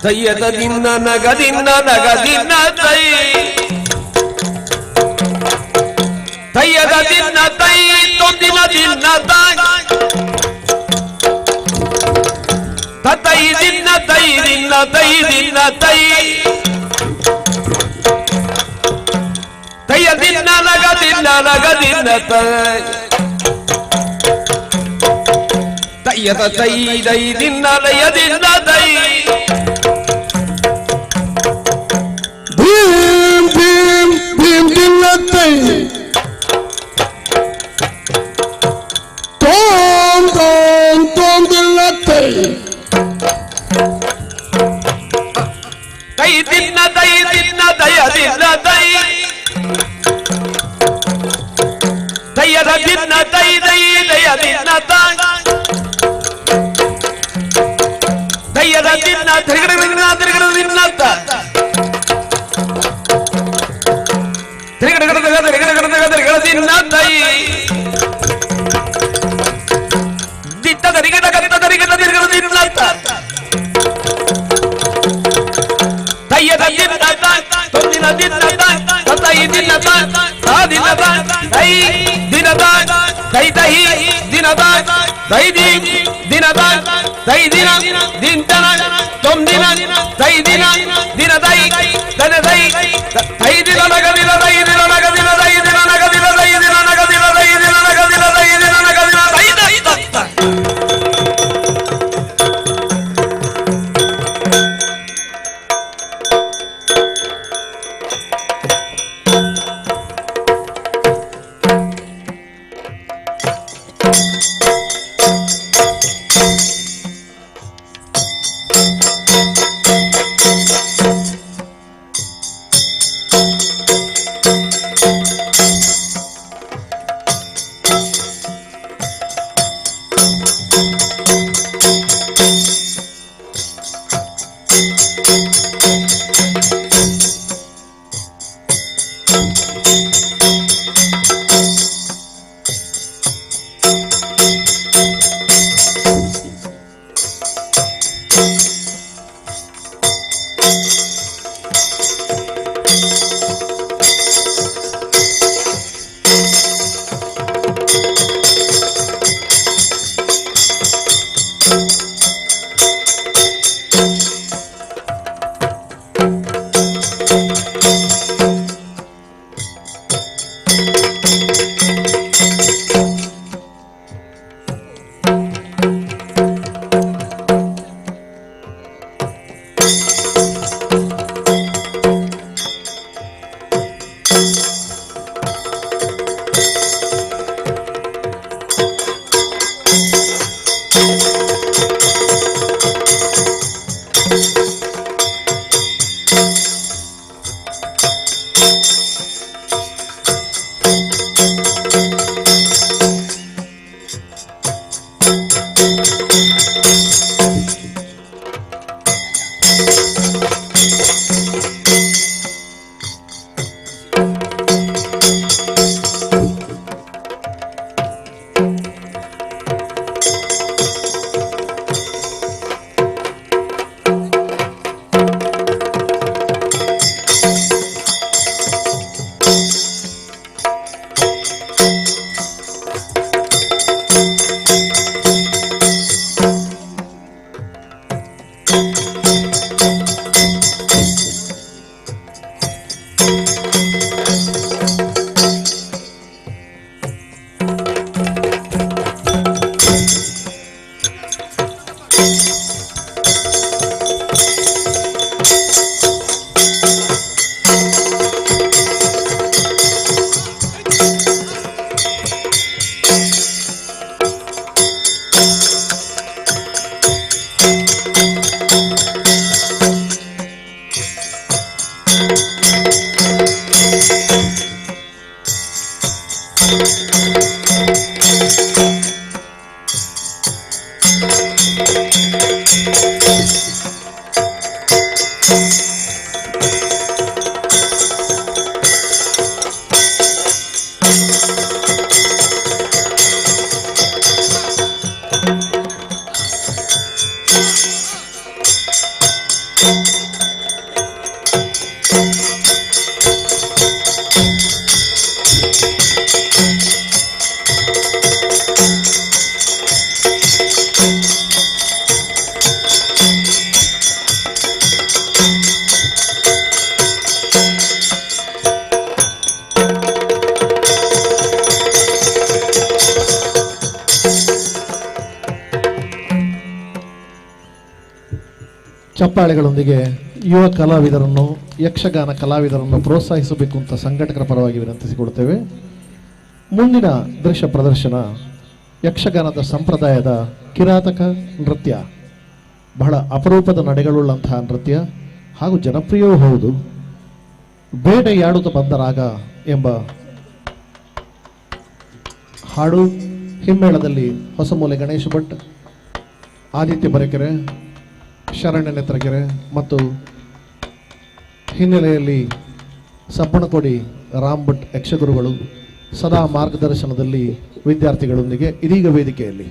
ತಯ್ಯದ ದಿನ್ನ ನಗದಿನ್ನ ನಗದಿನ್ನ ತೈ ತಯ್ಯದ ದಿನ್ನ ತೈ ತೊಂದಿನ ದಿನ್ನ ತೈ ತತೈ ದಿನ್ನ ತೈ ದಿನ್ನ ತೈ ದಿನ್ನ ತೈ ತಯ್ಯ ದಿನ್ನ ನಗದಿನ್ನ ನಗದಿನ್ನ ತೈ ತಯ್ಯದ ತೈ ದೈ ದಿನ್ನ ಲಯ ದಿನ್ನ ತೈ ಭೀಮ್ ಭೀಮ್ ಭೀಮ್ ದಿನ್ನತ್ತೈ ತೋಂ ತೋಂ ತೋಂ ದಿನ್ನತ್ತೈ ತೈ ದಿನ್ನ ದಯ ದಿನ್ನ ತೈ ತಯ್ಯದ ದಿನ್ನ ತೈ ದೈ ದಯ ದಿನ್ನ ತೈ ತಯ್ಯದ ದಿನ್ನ ತಿರುಗಡ ದಿನ್ನ ತಿರುಗಡ ದಿನ್ನ ತಿರುಗಡ ದಿನ್ನ ತೈ ದಿತ್ತ ದರಿಗಡ ಗತ್ತ ದರಿಗಡ ತಿರುಗಡ ದಿನ್ನ ತಯ್ಯದ ದಿನ್ನ ತೊಂದಿನ ದಿನ್ನ ತೈ ದಿನ್ನ ತಾ ದಿನ ತೈ ದಿನ ತೈ ತೈ ದಿನ ತೈ ದಿನ ತೈ ದಿನ ದಿನ ತೊಂದಿನ ತೈ ದಿನ ದಿನ ತೈ ತನ ತೈ ತೈ ದಿನ ನಗದಿನ ತೈ ದಿನ ನಗದಿನ ತೈ ದಿನ ನಗದಿನ ತೈ ದಿನ ನಗದಿನ ತೈ ದಿನ ನಗದಿನ ತೈ ದಿನ ನಗದಿನ ತೈ ತೈ ತತ್ತ ಚಪ್ಪಾಳೆಗಳೊಂದಿಗೆ ಯುವ ಕಲಾವಿದರನ್ನು, ಯಕ್ಷಗಾನ ಕಲಾವಿದರನ್ನು ಪ್ರೋತ್ಸಾಹಿಸಬೇಕು ಅಂತ ಸಂಘಟಕರ ಪರವಾಗಿ ವಿನಂತಿಸಿಕೊಡುತ್ತೇವೆ. ಮುಂದಿನ ದೃಶ್ಯ ಪ್ರದರ್ಶನ ಯಕ್ಷಗಾನದ ಸಂಪ್ರದಾಯದ ಕಿರಾತಕ ನೃತ್ಯ. ಬಹಳ ಅಪರೂಪದ ನಡೆಗಳುಳ್ಳಂತಹ ನೃತ್ಯ ಹಾಗೂ ಜನಪ್ರಿಯವೂ ಹೌದು. ಬೇಟೆಯಾಡುತ್ತ ಬಂದ ರಾಗ ಎಂಬ ಹಾಡು ಹಿಮ್ಮೇಳದಲ್ಲಿ ಹೊಸಮೂಲೆ ಗಣೇಶ ಭಟ್, ಆದಿತ್ಯ ಬರೆಕೆರೆ, ಶರಣ್ಯ ನೇತ್ರಗೆರೆ ಮತ್ತು ಹಿನ್ನೆಲೆಯಲ್ಲಿ ಸಬ್ಬಣಕೋಡಿ ರಾಮ್ ಭಟ್ ಯಕ್ಷಗುರುಗಳು ಸದಾ ಮಾರ್ಗದರ್ಶನದಲ್ಲಿ ವಿದ್ಯಾರ್ಥಿಗಳೊಂದಿಗೆ ಇದೀಗ ವೇದಿಕೆಯಲ್ಲಿ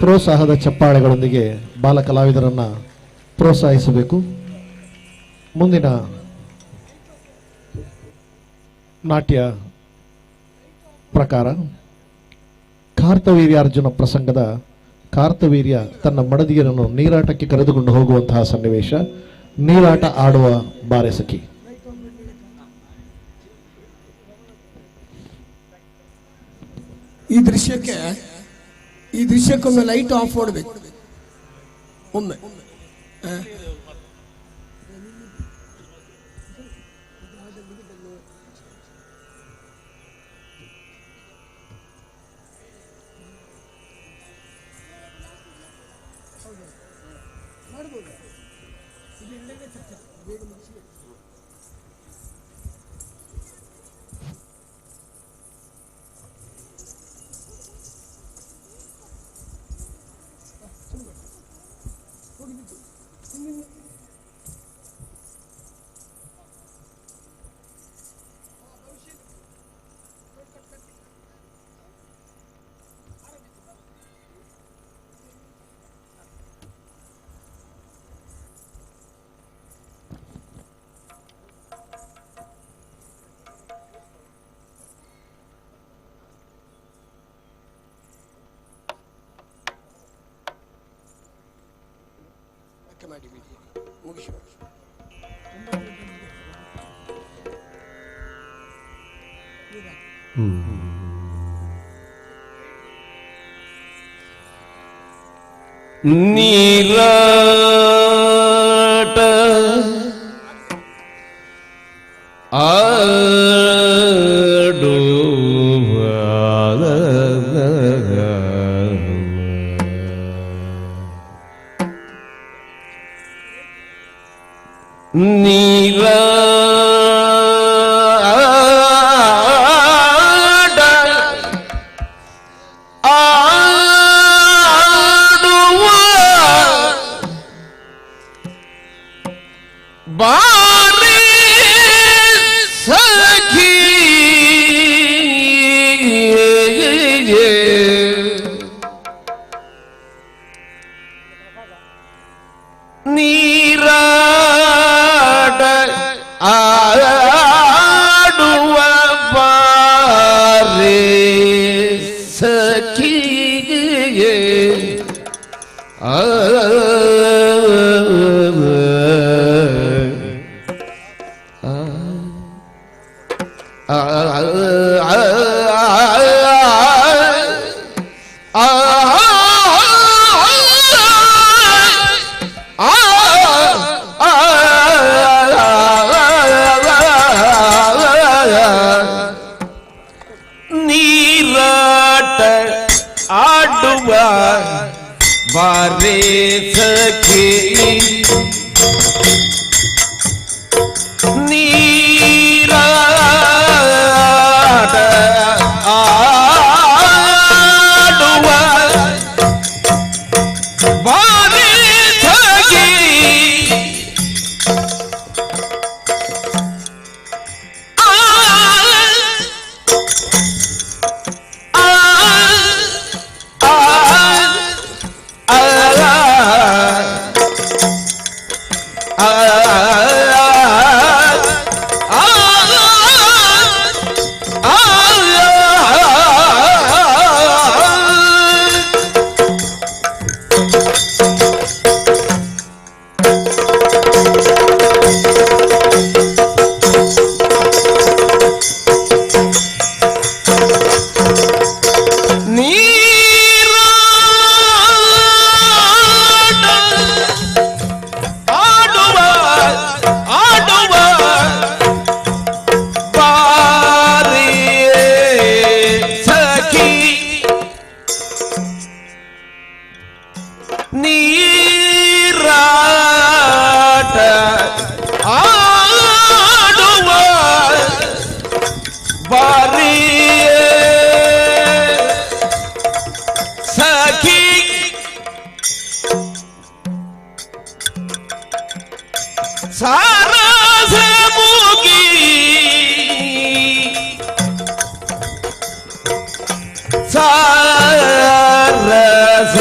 ಪ್ರೋತ್ಸಾಹದ ಚಪ್ಪಾಳೆಗಳೊಂದಿಗೆ ಬಾಲ ಕಲಾವಿದರನ್ನು ಪ್ರೋತ್ಸಾಹಿಸಬೇಕು. ಮುಂದಿನ ನಾಟ್ಯ ಪ್ರಕಾರ ಕಾರ್ತವೀರ್ಯಾರ್ಜುನ ಪ್ರಸಂಗದ ಕಾರ್ತವೀರ್ಯ ತನ್ನ ಮಡದಿಯರನ್ನು ನೀರಾಟಕ್ಕೆ ಕರೆದುಕೊಂಡು ಹೋಗುವಂತಹ ಸನ್ನಿವೇಶ. ನೀರಾಟ ಆಡುವ ಬಾರೆ ಸಖಿ. ಈ ದೃಶ್ಯಕ್ಕೊಮ್ಮೆ ಲೈಟ್ ಆಫ್ ಮಾಡಬೇಕು. ಒಮ್ಮೆ ಮಾಡಿ ಮುಗಿಸುವ. ನೀರಾಟ ಆಡುವ ನೀರಾಟ ಆಡುವ ಬಾರಿ ಸಖಿ ನೀರಾಟ ಆಡುವ ಬಾರಿ ಸಖಿ ನೀರಾಟ ಆಡುವ ಬಾರೆ ಸಖಿ ನೀರಾಟ ಆಡುವ ಬಾರೆ ಸಖಿ ನೀರಾಟ ಆಡುವ ಬಾರಿ ಸಖಿ ಸಾರಸ ಮುಗಿ ಸಾರಸ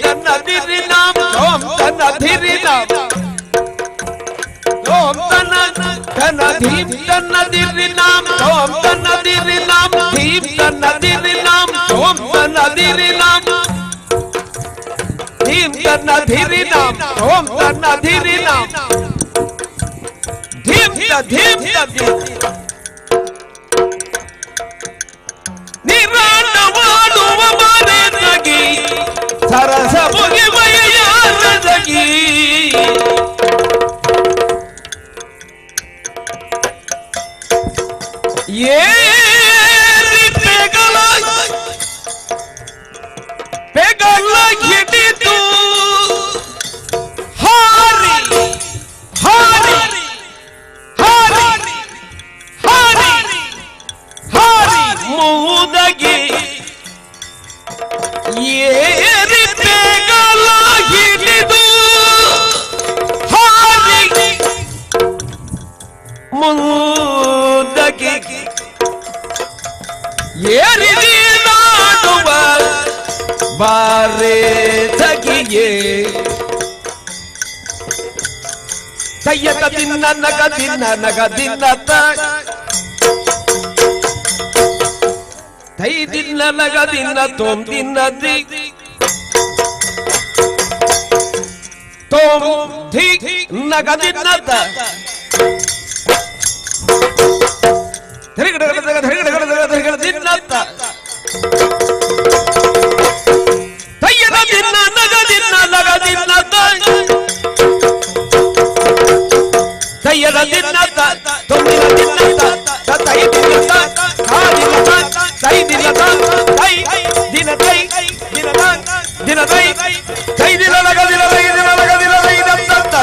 ತನ್ನ ದಿರಿ ನಾಮ ಓಂ ತನ್ನ ದಿರಿ ನಾಮ ಓಂ ತನ್ನ ತನ್ನ ದೀಪ್ ತನ್ನ ದಿರಿ ನಾಮ ಓಂ ತನ್ನ ದಿರಿ ನಾಮ ದೀಪ್ ತನ್ನ ದಿರಿ ನಾಮ ಓಂ ತನ್ನ ದಿರಿ ನಾಮ ದೀಪ್ ತನ್ನ ದಿರಿ ನಾಮ ಓಂ ತನ್ನ ದಿರಿ ನಾಮ ದೀಪ್ ದೀಪ್ ದೀಪ್ ನಿರಾಟ ಮಾಡುವ ಮನೆತಗಿ ಸರಸ ಮುಗಿಮಯ್ಯಾರದಗಿ ಏರಿ ಪೆಗಲ ಹಿಡಿದು ಹಾರಿ ಹಾರಿ ಹಾರಿ ಹಾರಿ ಹಾರಿ ಮೂದಗಿ ಏರಿ ಪೆಗಲ ಹಿಡಿದು ಹಾರಿ ಮೂದಗಿ ಏರಿದಿ ನಾಡುವ ಬಾರೆ ತಗಿಯೇ ಕಯ್ಯಕ ದಿನ್ನ ನಗ ದಿನ್ನ ತೈ ದಿನ್ನ ನಗ ದಿನ್ನ ತೋಮ್ ದಿನ್ನ ದಿ ತೋಮ್ ಧಿ ನಗ ದಿನ್ನ ತ ತಯ್ಯದ ದಿನ್ನ ನಗ ದಿನ್ನ ನಗ ದಿನ್ನ ತಯ್ಯದ ದಿನ್ನ ತೊಂದಿನ ದಿನ್ನ ತೈ ದಿನ್ನ ತೈ ದಿನ್ನ ತೈ ದಿನ ತೈ ದಿನ ದಿನ ತೈ ತೈ ದಿನ ನಗ ದಿನ ತೈ ದಿನ ನಗ ದಿನ ತೈ ದತ್ತ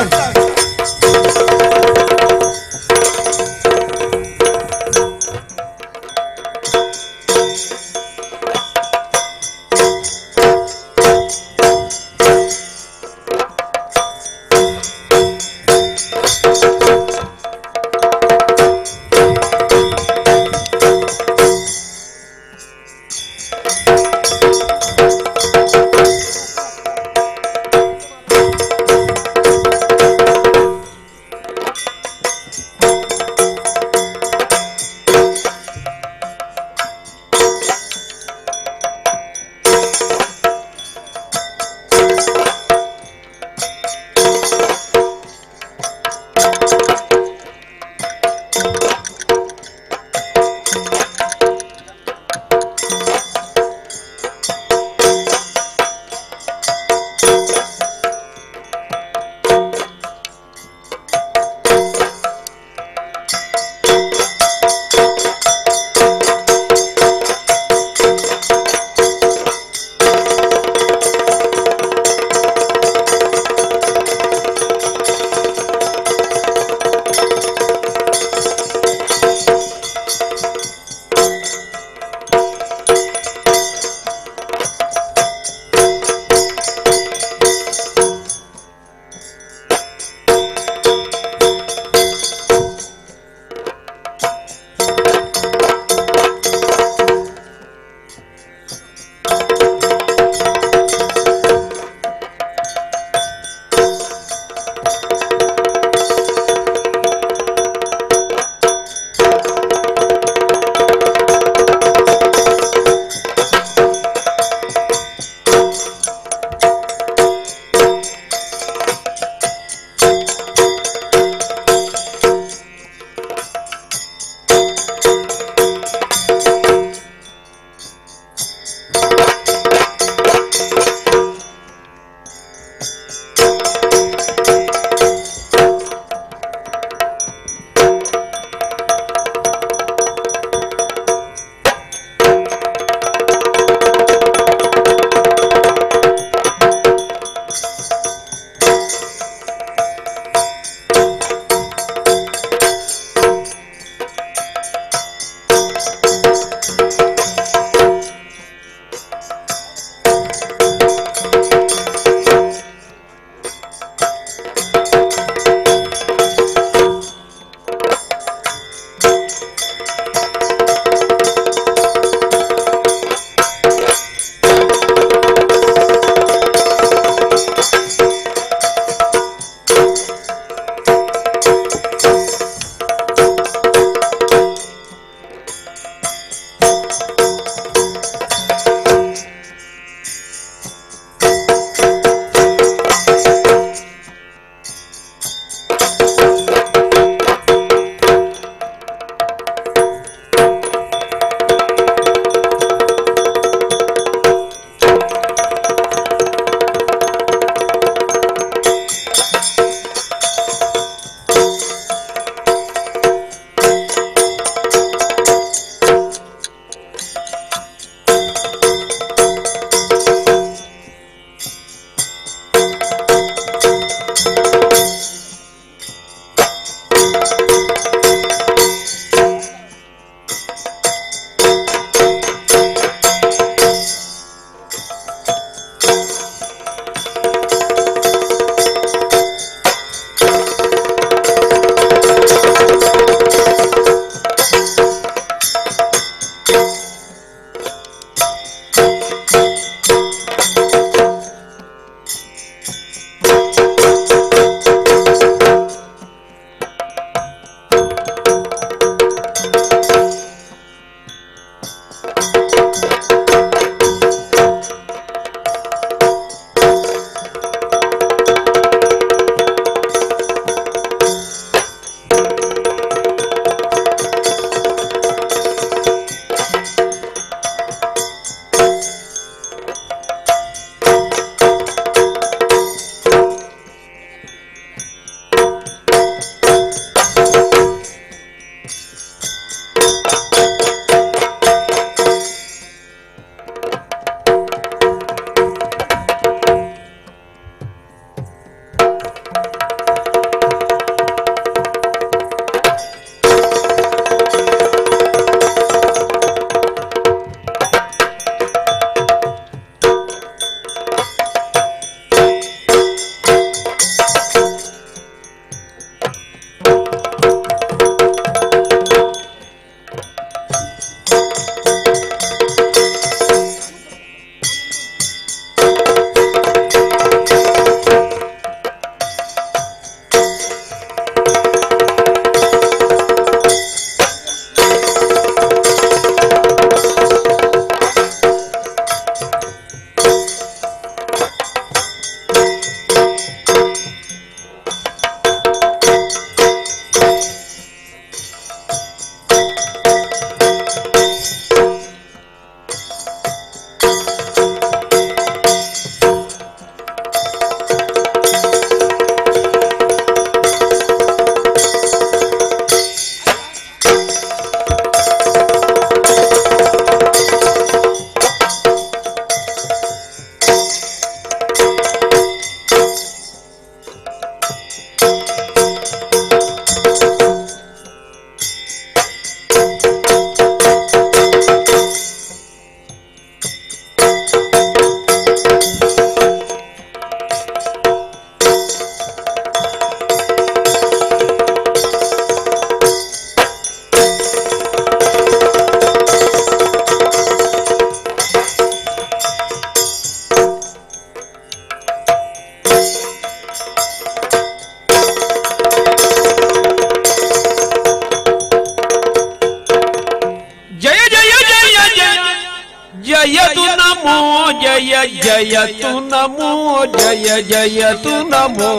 ಜಯತು ನಮೋ ಜಯ ಜಯತು ನಮೋ ಜಯ ಜಯತು ನಮೋ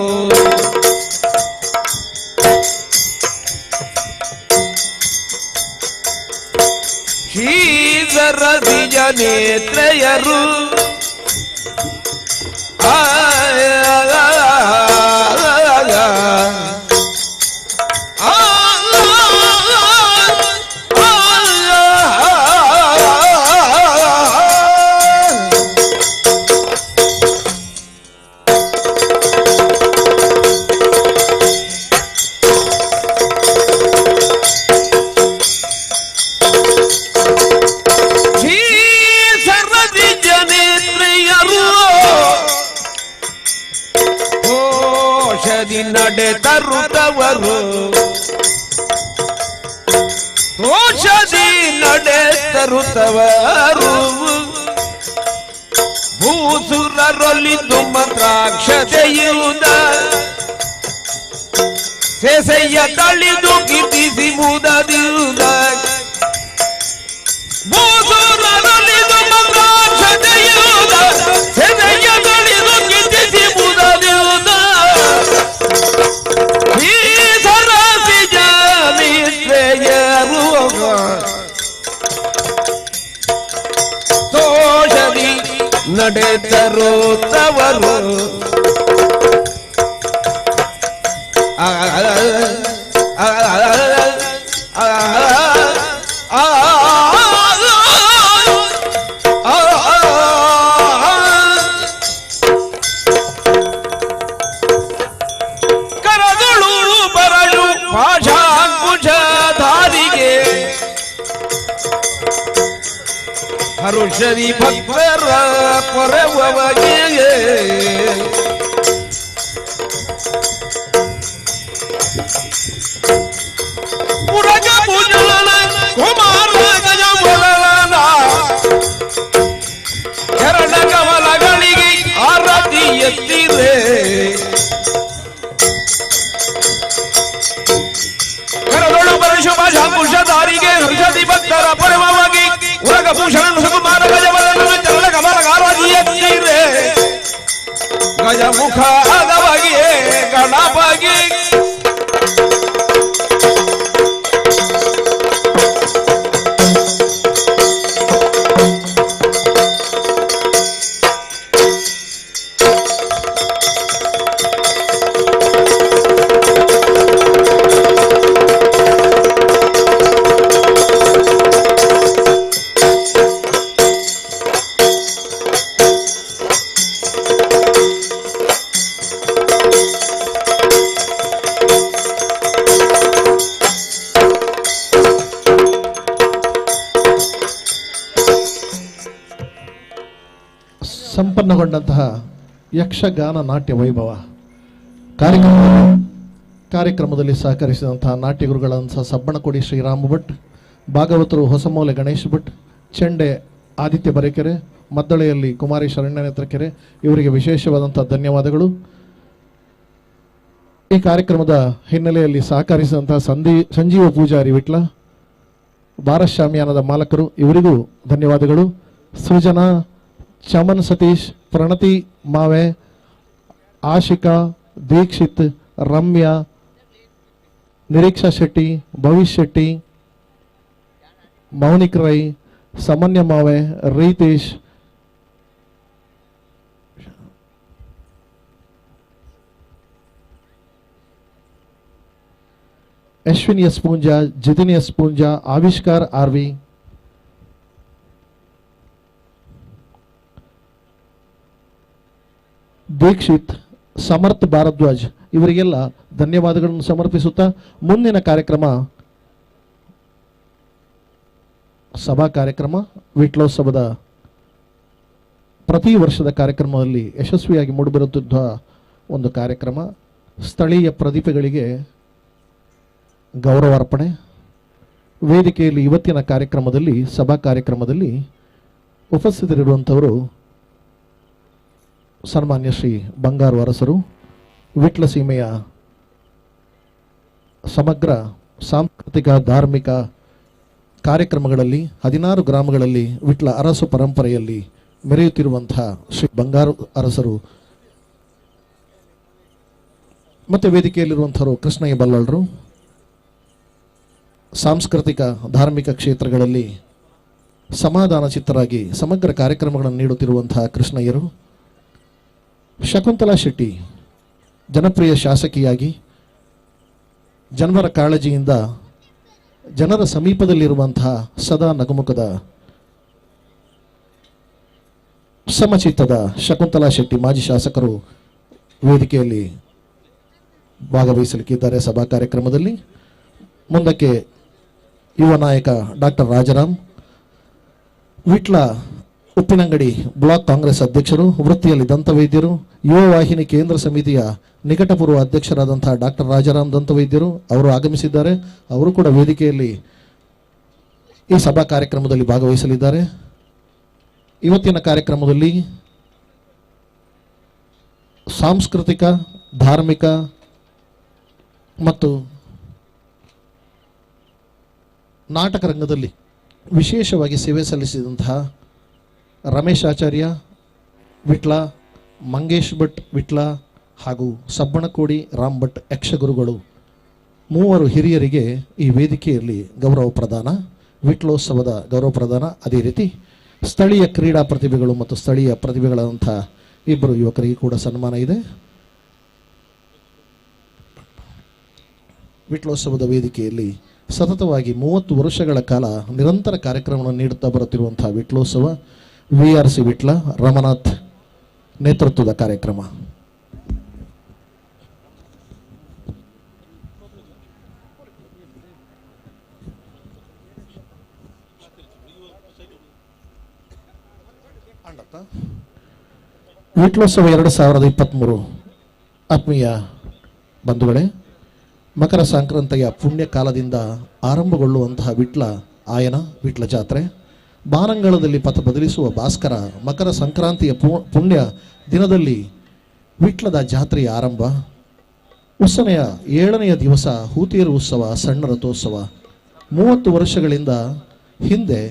ಶ್ರೀಧರ ನಿಜ ನೇತ್ರಯರು ನಡೆ ತರುತ್ತವರು ದೋಷದಿ ನಡೆ ತರುತ್ತವರು ಭೂಸುರರೊಲಿದು ಮಂತ್ರಾಕ್ಷತೆಯುದ ಸೆಸೆಯ ತಳಿದು ಕಿತ್ತಿಸಿ ಮುದದಿರುದ ಭೂಸುರರೊಲಿದು ಮಂತ್ರಾಕ್ಷತೆಯುದ ಸೆಸೆಯ ತಳಿದು ಕಿತ್ತಿಸಿ ಮುದದಿರುದ ದೋಷದಿ ನಡೆ ತರುತ್ತವರು ಕರಗಳು ಬರಲು ಭಾಷಾಂಕುಶಧಾರಿಗೆ ಹರುಷದಿ ಭಕ್ತರ ಪರವಗೆ ಪುರಗ ಪೂಜನ ಕುಮಾರ ಗಜ ಮೊದಲನ ಚರಣ ಕಮಲಗಳಿಗೆ ಆರತಿ ಎತ್ತಿದೆ ಕರದೊಳು ಪರಶುಭ ಶಾಂಕುಶಧಾರಿಗೆ ಹರ್ಷದಿ ಭಕ್ತರ ಪರಮವಾಗಿ ಉರಗಭೂಷಣ ಸುಕುಮಾರ ಗಜವದನ ಚರಣ ಕಮಲಗಾರತಿ ಎತ್ತಿದೆ ಗಜಮುಖ ಆಗವಾಗಿ ಗಣಪಗಿ ಸಂಪನ್ನಗೊಂಡಂತಹ ಯಕ್ಷಗಾನ ನಾಟ್ಯ ವೈಭವ ಕಾರ್ಯಕ್ರಮದಲ್ಲಿ ಸಹಕರಿಸಿದಂತಹ ನಾಟ್ಯ ಗುರುಗಳಂತಹ ಸಬ್ಬಣಕೊಡಿ ಶ್ರೀರಾಮ ಭಟ್, ಭಾಗವತರು ಹೊಸಮೌಲೆ ಗಣೇಶ್ ಭಟ್, ಚೆಂಡೆ ಆದಿತ್ಯ ಬರೇಕೆರೆ, ಮದ್ದಳೆಯಲ್ಲಿ ಕುಮಾರಿ ಶರಣ್ಯ ನೇತ್ರಕೆರೆ, ಇವರಿಗೆ ವಿಶೇಷವಾದಂತಹ ಧನ್ಯವಾದಗಳು. ಈ ಕಾರ್ಯಕ್ರಮದ ಹಿನ್ನೆಲೆಯಲ್ಲಿ ಸಹಕರಿಸಿದಂತಹ ಸಂಜೀವ ಪೂಜಾರಿ ವಿಟ್ಲ, ಭಾರತ್ ಶಾಮಿಯಾನದ ಮಾಲಕರು, ಇವರಿಗೂ ಧನ್ಯವಾದಗಳು. ಸೃಜನಾ, ಚಮನ್ ಸತೀಶ್, ಪ್ರಣತಿ ಮಾವೆ, ಆಶಿಕಾ, ದೀಕ್ಷಿತ್, ರಮ್ಯಾ, ನಿರೀಕ್ಷಾ ಶೆಟ್ಟಿ, ಭವಿಷ್ ಶೆಟ್ಟಿ, ಮೌನಿಕ್ ರೈ, ಸಮನ್ಯ ಮಾವೆ, ರೀತೇಶ್, ಅಶ್ವಿನಿ ಎಸ್ ಪೂಂಜಾ, ಜಿತಿನ್ ಎಸ್ ಪೂಂಜಾ, ಆವಿಷ್ಕಾರ್ ಆರ್ವಿ, ದೀಕ್ಷಿತ್, ಸಮರ್ಥ್ ಭಾರದ್ವಾಜ್ ಇವರಿಗೆಲ್ಲ ಧನ್ಯವಾದಗಳನ್ನು ಸಮರ್ಪಿಸುತ್ತಾ ಮುಂದಿನ ಕಾರ್ಯಕ್ರಮ ಸಭಾ ಕಾರ್ಯಕ್ರಮ, ವಿಟ್ಲೋತ್ಸವದ ಪ್ರತಿ ವರ್ಷದ ಕಾರ್ಯಕ್ರಮದಲ್ಲಿ ಯಶಸ್ವಿಯಾಗಿ ಮೂಡಿಬರುತ್ತಿದ್ದ ಒಂದು ಕಾರ್ಯಕ್ರಮ. ಸ್ಥಳೀಯ ಪ್ರತಿಭೆಗಳಿಗೆ ಗೌರವಾರ್ಪಣೆ. ವೇದಿಕೆಯಲ್ಲಿ ಇವತ್ತಿನ ಕಾರ್ಯಕ್ರಮದಲ್ಲಿ ಸಭಾ ಕಾರ್ಯಕ್ರಮದಲ್ಲಿ ಉಪಸ್ಥಿತರಿರುವಂಥವರು ಸನ್ಮಾನ್ಯ ಶ್ರೀ ಬಂಗಾರು ಅರಸರು, ವಿಟ್ಲ ಸೀಮೆಯ ಸಮಗ್ರ ಸಾಂಸ್ಕೃತಿಕ ಧಾರ್ಮಿಕ ಕಾರ್ಯಕ್ರಮಗಳಲ್ಲಿ 16 ಗ್ರಾಮಗಳಲ್ಲಿ ವಿಟ್ಲ ಅರಸು ಪರಂಪರೆಯಲ್ಲಿ ಮೆರೆಯುತ್ತಿರುವಂತಹ ಶ್ರೀ ಬಂಗಾರು ಅರಸರು ಮತ್ತೆ ವೇದಿಕೆಯಲ್ಲಿರುವಂಥವರು ಕೃಷ್ಣಯ್ಯ ಬಲ್ಲಳರು, ಸಾಂಸ್ಕೃತಿಕ ಧಾರ್ಮಿಕ ಕ್ಷೇತ್ರಗಳಲ್ಲಿ ಸಮಾಧಾನ ಚಿತ್ತರಾಗಿ ಸಮಗ್ರ ಕಾರ್ಯಕ್ರಮಗಳನ್ನು ನೀಡುತ್ತಿರುವಂತಹ ಕೃಷ್ಣಯ್ಯರು, ಶಕುಂತಲಾ ಶೆಟ್ಟಿ ಜನಪ್ರಿಯ ಶಾಸಕಿಯಾಗಿ ಜನರ ಕಾಳಜಿಯಿಂದ ಜನರ ಸಮೀಪದಲ್ಲಿರುವಂತಹ ಸದಾ ನಗುಮುಖದ ಸಮಚಿತ್ತದ ಶಕುಂತಲಾ ಶೆಟ್ಟಿ ಮಾಜಿ ಶಾಸಕರು ವೇದಿಕೆಯಲ್ಲಿ ಭಾಗವಹಿಸಲಿಕ್ಕಿದ್ದಾರೆ ಸಭಾ ಕಾರ್ಯಕ್ರಮದಲ್ಲಿ. ಮುಂದಕ್ಕೆ ಯುವ ನಾಯಕ ಡಾಕ್ಟರ್ ರಾಜಾರಾಮ್, ವಿಟ್ಲ ಉಪ್ಪಿನಂಗಡಿ ಬ್ಲಾಕ್ ಕಾಂಗ್ರೆಸ್ ಅಧ್ಯಕ್ಷರು, ವೃತ್ತಿಯಲ್ಲಿ ದಂತವೈದ್ಯರು, ಯುವ ವಾಹಿನಿ ಕೇಂದ್ರ ಸಮಿತಿಯ ನಿಕಟಪೂರ್ವ ಅಧ್ಯಕ್ಷರಾದಂತಹ ಡಾಕ್ಟರ್ ರಾಜಾರಾಮ್ ದಂತವೈದ್ಯರು ಅವರು ಆಗಮಿಸಿದ್ದಾರೆ. ಅವರು ಕೂಡ ವೇದಿಕೆಯಲ್ಲಿ ಈ ಸಭಾ ಕಾರ್ಯಕ್ರಮದಲ್ಲಿ ಭಾಗವಹಿಸಲಿದ್ದಾರೆ. ಇವತ್ತಿನ ಕಾರ್ಯಕ್ರಮದಲ್ಲಿ ಸಾಂಸ್ಕೃತಿಕ, ಧಾರ್ಮಿಕ ಮತ್ತು ನಾಟಕ ರಂಗದಲ್ಲಿ ವಿಶೇಷವಾಗಿ ಸೇವೆ ಸಲ್ಲಿಸಿದಂತಹ ರಮೇಶ್ ಆಚಾರ್ಯ ವಿಟ್ಲ, ಮಂಗೇಶ್ ಭಟ್ ವಿಟ್ಲ ಹಾಗೂ ಸಬ್ಬಣಕೋಡಿ ರಾಮ್ ಭಟ್ ಯಕ್ಷಗುರುಗಳು ಮೂವರು ಹಿರಿಯರಿಗೆ ಈ ವೇದಿಕೆಯಲ್ಲಿ ಗೌರವ ಪ್ರದಾನ, ವಿಟ್ಲೋತ್ಸವದ ಗೌರವ ಪ್ರದಾನ. ಅದೇ ರೀತಿ ಸ್ಥಳೀಯ ಕ್ರೀಡಾ ಪ್ರತಿಭೆಗಳು ಮತ್ತು ಸ್ಥಳೀಯ ಪ್ರತಿಭೆಗಳಂಥ ಇಬ್ಬರು ಯುವಕರಿಗೆ ಕೂಡ ಸನ್ಮಾನ ಇದೆ. ವಿಟ್ಲೋತ್ಸವದ ವೇದಿಕೆಯಲ್ಲಿ ಸತತವಾಗಿ 30 ವರ್ಷಗಳ ಕಾಲ ನಿರಂತರ ಕಾರ್ಯಕ್ರಮವನ್ನು ನೀಡುತ್ತಾ ಬರುತ್ತಿರುವಂತಹ ವಿಟ್ಲೋತ್ಸವ VRC ವಿಟ್ಲ ರಮನಾಥ್ ನೇತೃತ್ವದ ಕಾರ್ಯಕ್ರಮ. ವಿಟ್ಲೋತ್ಸವ 2023 ಆತ್ಮೀಯ ಬಂಧುಗಳೇ, ಮಕರ ಸಂಕ್ರಾಂತಿಯ ಪುಣ್ಯ ಕಾಲದಿಂದ ಆರಂಭಗೊಳ್ಳುವಂತಹ ವಿಟ್ಲ ಆಯನ ವಿಟ್ಲ ಜಾತ್ರೆ, ಬಾನಂಗಳದಲ್ಲಿ ಪಥ ಬದಲಿಸುವ ಭಾಸ್ಕರ, ಮಕರ ಸಂಕ್ರಾಂತಿಯ ಪುಣ್ಯ ದಿನದಲ್ಲಿ ವಿಟ್ಲದ ಜಾತ್ರೆಯ ಆರಂಭ, ಉತ್ಸನೆಯ 7ನೆಯ ದಿವಸ ಹೂತೇರು ಉತ್ಸವ, ಸಣ್ಣ ರಥೋತ್ಸವ. 30 ವರ್ಷಗಳಿಂದ ಹಿಂದೆ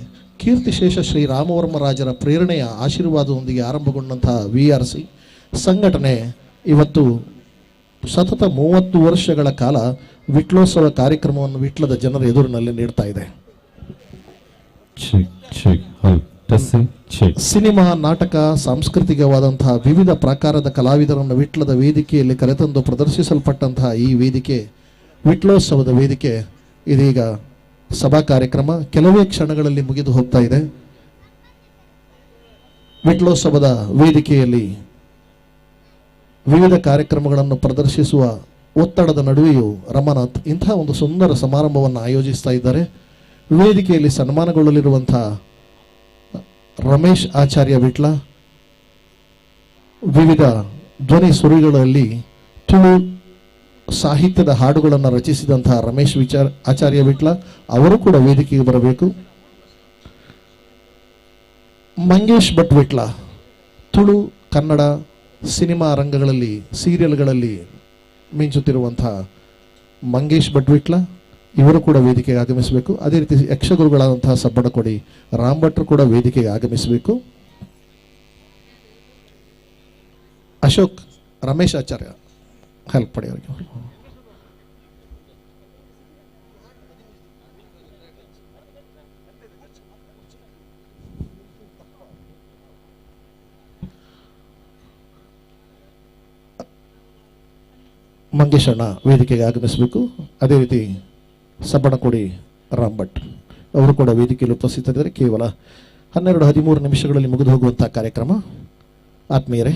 ಕೀರ್ತಿಶೇಷ ಶ್ರೀ ರಾಮವರ್ಮರಾಜರ ಪ್ರೇರಣೆಯ ಆಶೀರ್ವಾದದೊಂದಿಗೆ ಆರಂಭಗೊಂಡಂತಹ VRC ಸಂಘಟನೆ ಇವತ್ತು ಸತತ 30 ವರ್ಷಗಳ ಕಾಲ ವಿಟ್ಲೋತ್ಸವ ಕಾರ್ಯಕ್ರಮವನ್ನು ವಿಟ್ಲದ ಜನರ ಎದುರಿನಲ್ಲಿ ನೀಡ್ತಾ ಇದೆ. ಸಿನಿಮಾ, ನಾಟಕ, ಸಾಂಸ್ಕೃತಿಕವಾದಂತಹ ವಿವಿಧ ಪ್ರಕಾರದ ಕಲಾವಿದರನ್ನು ವಿಟ್ಲದ ವೇದಿಕೆಯಲ್ಲಿ ಕರೆತಂದು ಪ್ರದರ್ಶಿಸಲ್ಪಟ್ಟಂತಹ ಈ ವೇದಿಕೆ, ವಿಟ್ಲೋತ್ಸವದ ವೇದಿಕೆ, ಇದೀಗ ಸಭಾ ಕಾರ್ಯಕ್ರಮ ಕೆಲವೇ ಕ್ಷಣಗಳಲ್ಲಿ ಮುಗಿದು ಹೋಗ್ತಾ ಇದೆ. ವಿಟ್ಲೋತ್ಸವದ ವೇದಿಕೆಯಲ್ಲಿ ವಿವಿಧ ಕಾರ್ಯಕ್ರಮಗಳನ್ನು ಪ್ರದರ್ಶಿಸುವ ಒತ್ತಡದ ನಡುವೆಯೂ ರಮನಾಥ್ ಇಂತಹ ಒಂದು ಸುಂದರ ಸಮಾರಂಭವನ್ನು ಆಯೋಜಿಸ್ತಾ ಇದ್ದಾರೆ. ವೇದಿಕೆಯಲ್ಲಿ ಸನ್ಮಾನಗೊಳ್ಳಲಿರುವಂತಹ ರಮೇಶ್ ಆಚಾರ್ಯ ವಿಟ್ಲ, ವಿವಿಧ ಧ್ವನಿ ಸುರಿಗಳಲ್ಲಿ ತುಳು ಸಾಹಿತ್ಯದ ಹಾಡುಗಳನ್ನು ರಚಿಸಿದಂತಹ ರಮೇಶ್ ಆಚಾರ್ಯ ವಿಟ್ಲ ಅವರು ಕೂಡ ವೇದಿಕೆಗೆ ಬರಬೇಕು. ಮಂಗೇಶ್ ಭಟ್ ವಿಟ್ಲ, ತುಳು, ಕನ್ನಡ ಸಿನಿಮಾ ರಂಗಗಳಲ್ಲಿ, ಸೀರಿಯಲ್ಗಳಲ್ಲಿ ಮಿಂಚುತ್ತಿರುವಂತಹ ಮಂಗೇಶ್ ಭಟ್ ವಿಟ್ಲ ಇವರು ಕೂಡ ವೇದಿಕೆಗೆ ಆಗಮಿಸಬೇಕು. ಅದೇ ರೀತಿ ಯಕ್ಷಗುರುಗಳಾದಂತಹ ಸಬ್ಬಣಕೋಡಿ ರಾಮ್ ಭಟ್ರು ಕೂಡ ವೇದಿಕೆಗೆ ಆಗಮಿಸಬೇಕು. ಅಶೋಕ್, ರಮೇಶ್ ಆಚಾರ್ಯ ಹೆಲ್ಪ್ ಪಡೆಯವರಿಗೆ. ಮಂಗೇಶ್ ಅಣ್ಣ ವೇದಿಕೆಗೆ ಆಗಮಿಸಬೇಕು. ಅದೇ ರೀತಿ ಸಬ್ಬಣಕೋಡಿ ರಾಮ್ ಭಟ್ ಅವರು ಕೂಡ ವೇದಿಕೆಯಲ್ಲಿ ಉಪಸ್ಥಿತರಿದ್ದಾರೆ. ಕೇವಲ 12-13 ನಿಮಿಷಗಳಲ್ಲಿ ಮುಗಿದು ಹೋಗುವಂತಹ ಕಾರ್ಯಕ್ರಮ. ಆತ್ಮೀಯರೇ,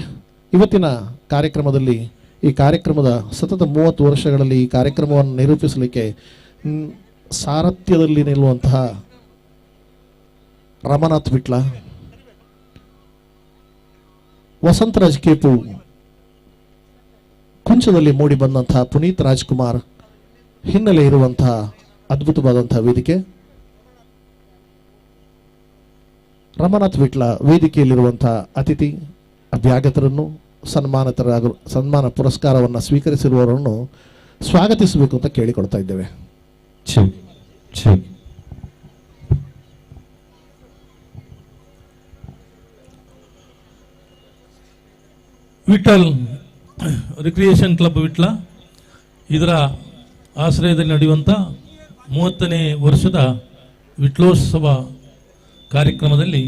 ಇವತ್ತಿನ ಕಾರ್ಯಕ್ರಮದಲ್ಲಿ ಈ ಕಾರ್ಯಕ್ರಮದ ಸತತ 30 ವರ್ಷಗಳಲ್ಲಿ ಈ ಕಾರ್ಯಕ್ರಮವನ್ನು ನಿರೂಪಿಸಲಿಕ್ಕೆ ಸಾರಥ್ಯದಲ್ಲಿ ನಿಲ್ಲುವಂತಹ ರಮನಾಥ್ ವಿಟ್ಲ, ವಸಂತರಾಜ್ ಕೇಪು, ಕುಂಚದಲ್ಲಿ ಮೂಡಿ ಬಂದಂತಹ ಪುನೀತ್ ರಾಜ್ಕುಮಾರ್ ಹಿನ್ನೆಲೆ ಇರುವಂತಹ ಅದ್ಭುತವಾದಂತಹ ವೇದಿಕೆ. ರಮನಾಥ್ ವಿಟ್ಲ ವೇದಿಕೆಯಲ್ಲಿರುವಂತಹ ಅತಿಥಿ ಅಭ್ಯಾಗತರನ್ನು ಸನ್ಮಾನ ಪುರಸ್ಕಾರವನ್ನು ಸ್ವೀಕರಿಸಿರುವವರನ್ನು ಸ್ವಾಗತಿಸಬೇಕು ಅಂತ ಕೇಳಿಕೊಳ್ತಾ ಇದ್ದೇವೆ. ವಿಠಲ್ ರಿಕ್ರಿಯೇಷನ್ ಕ್ಲಬ್ ವಿಟ್ಲ ಇದರ ಆಶ್ರಯದಲ್ಲಿ ನಡೆಯುವಂಥ 30ನೇ ವರ್ಷದ ವಿಟ್ಲೋತ್ಸವ ಕಾರ್ಯಕ್ರಮದಲ್ಲಿ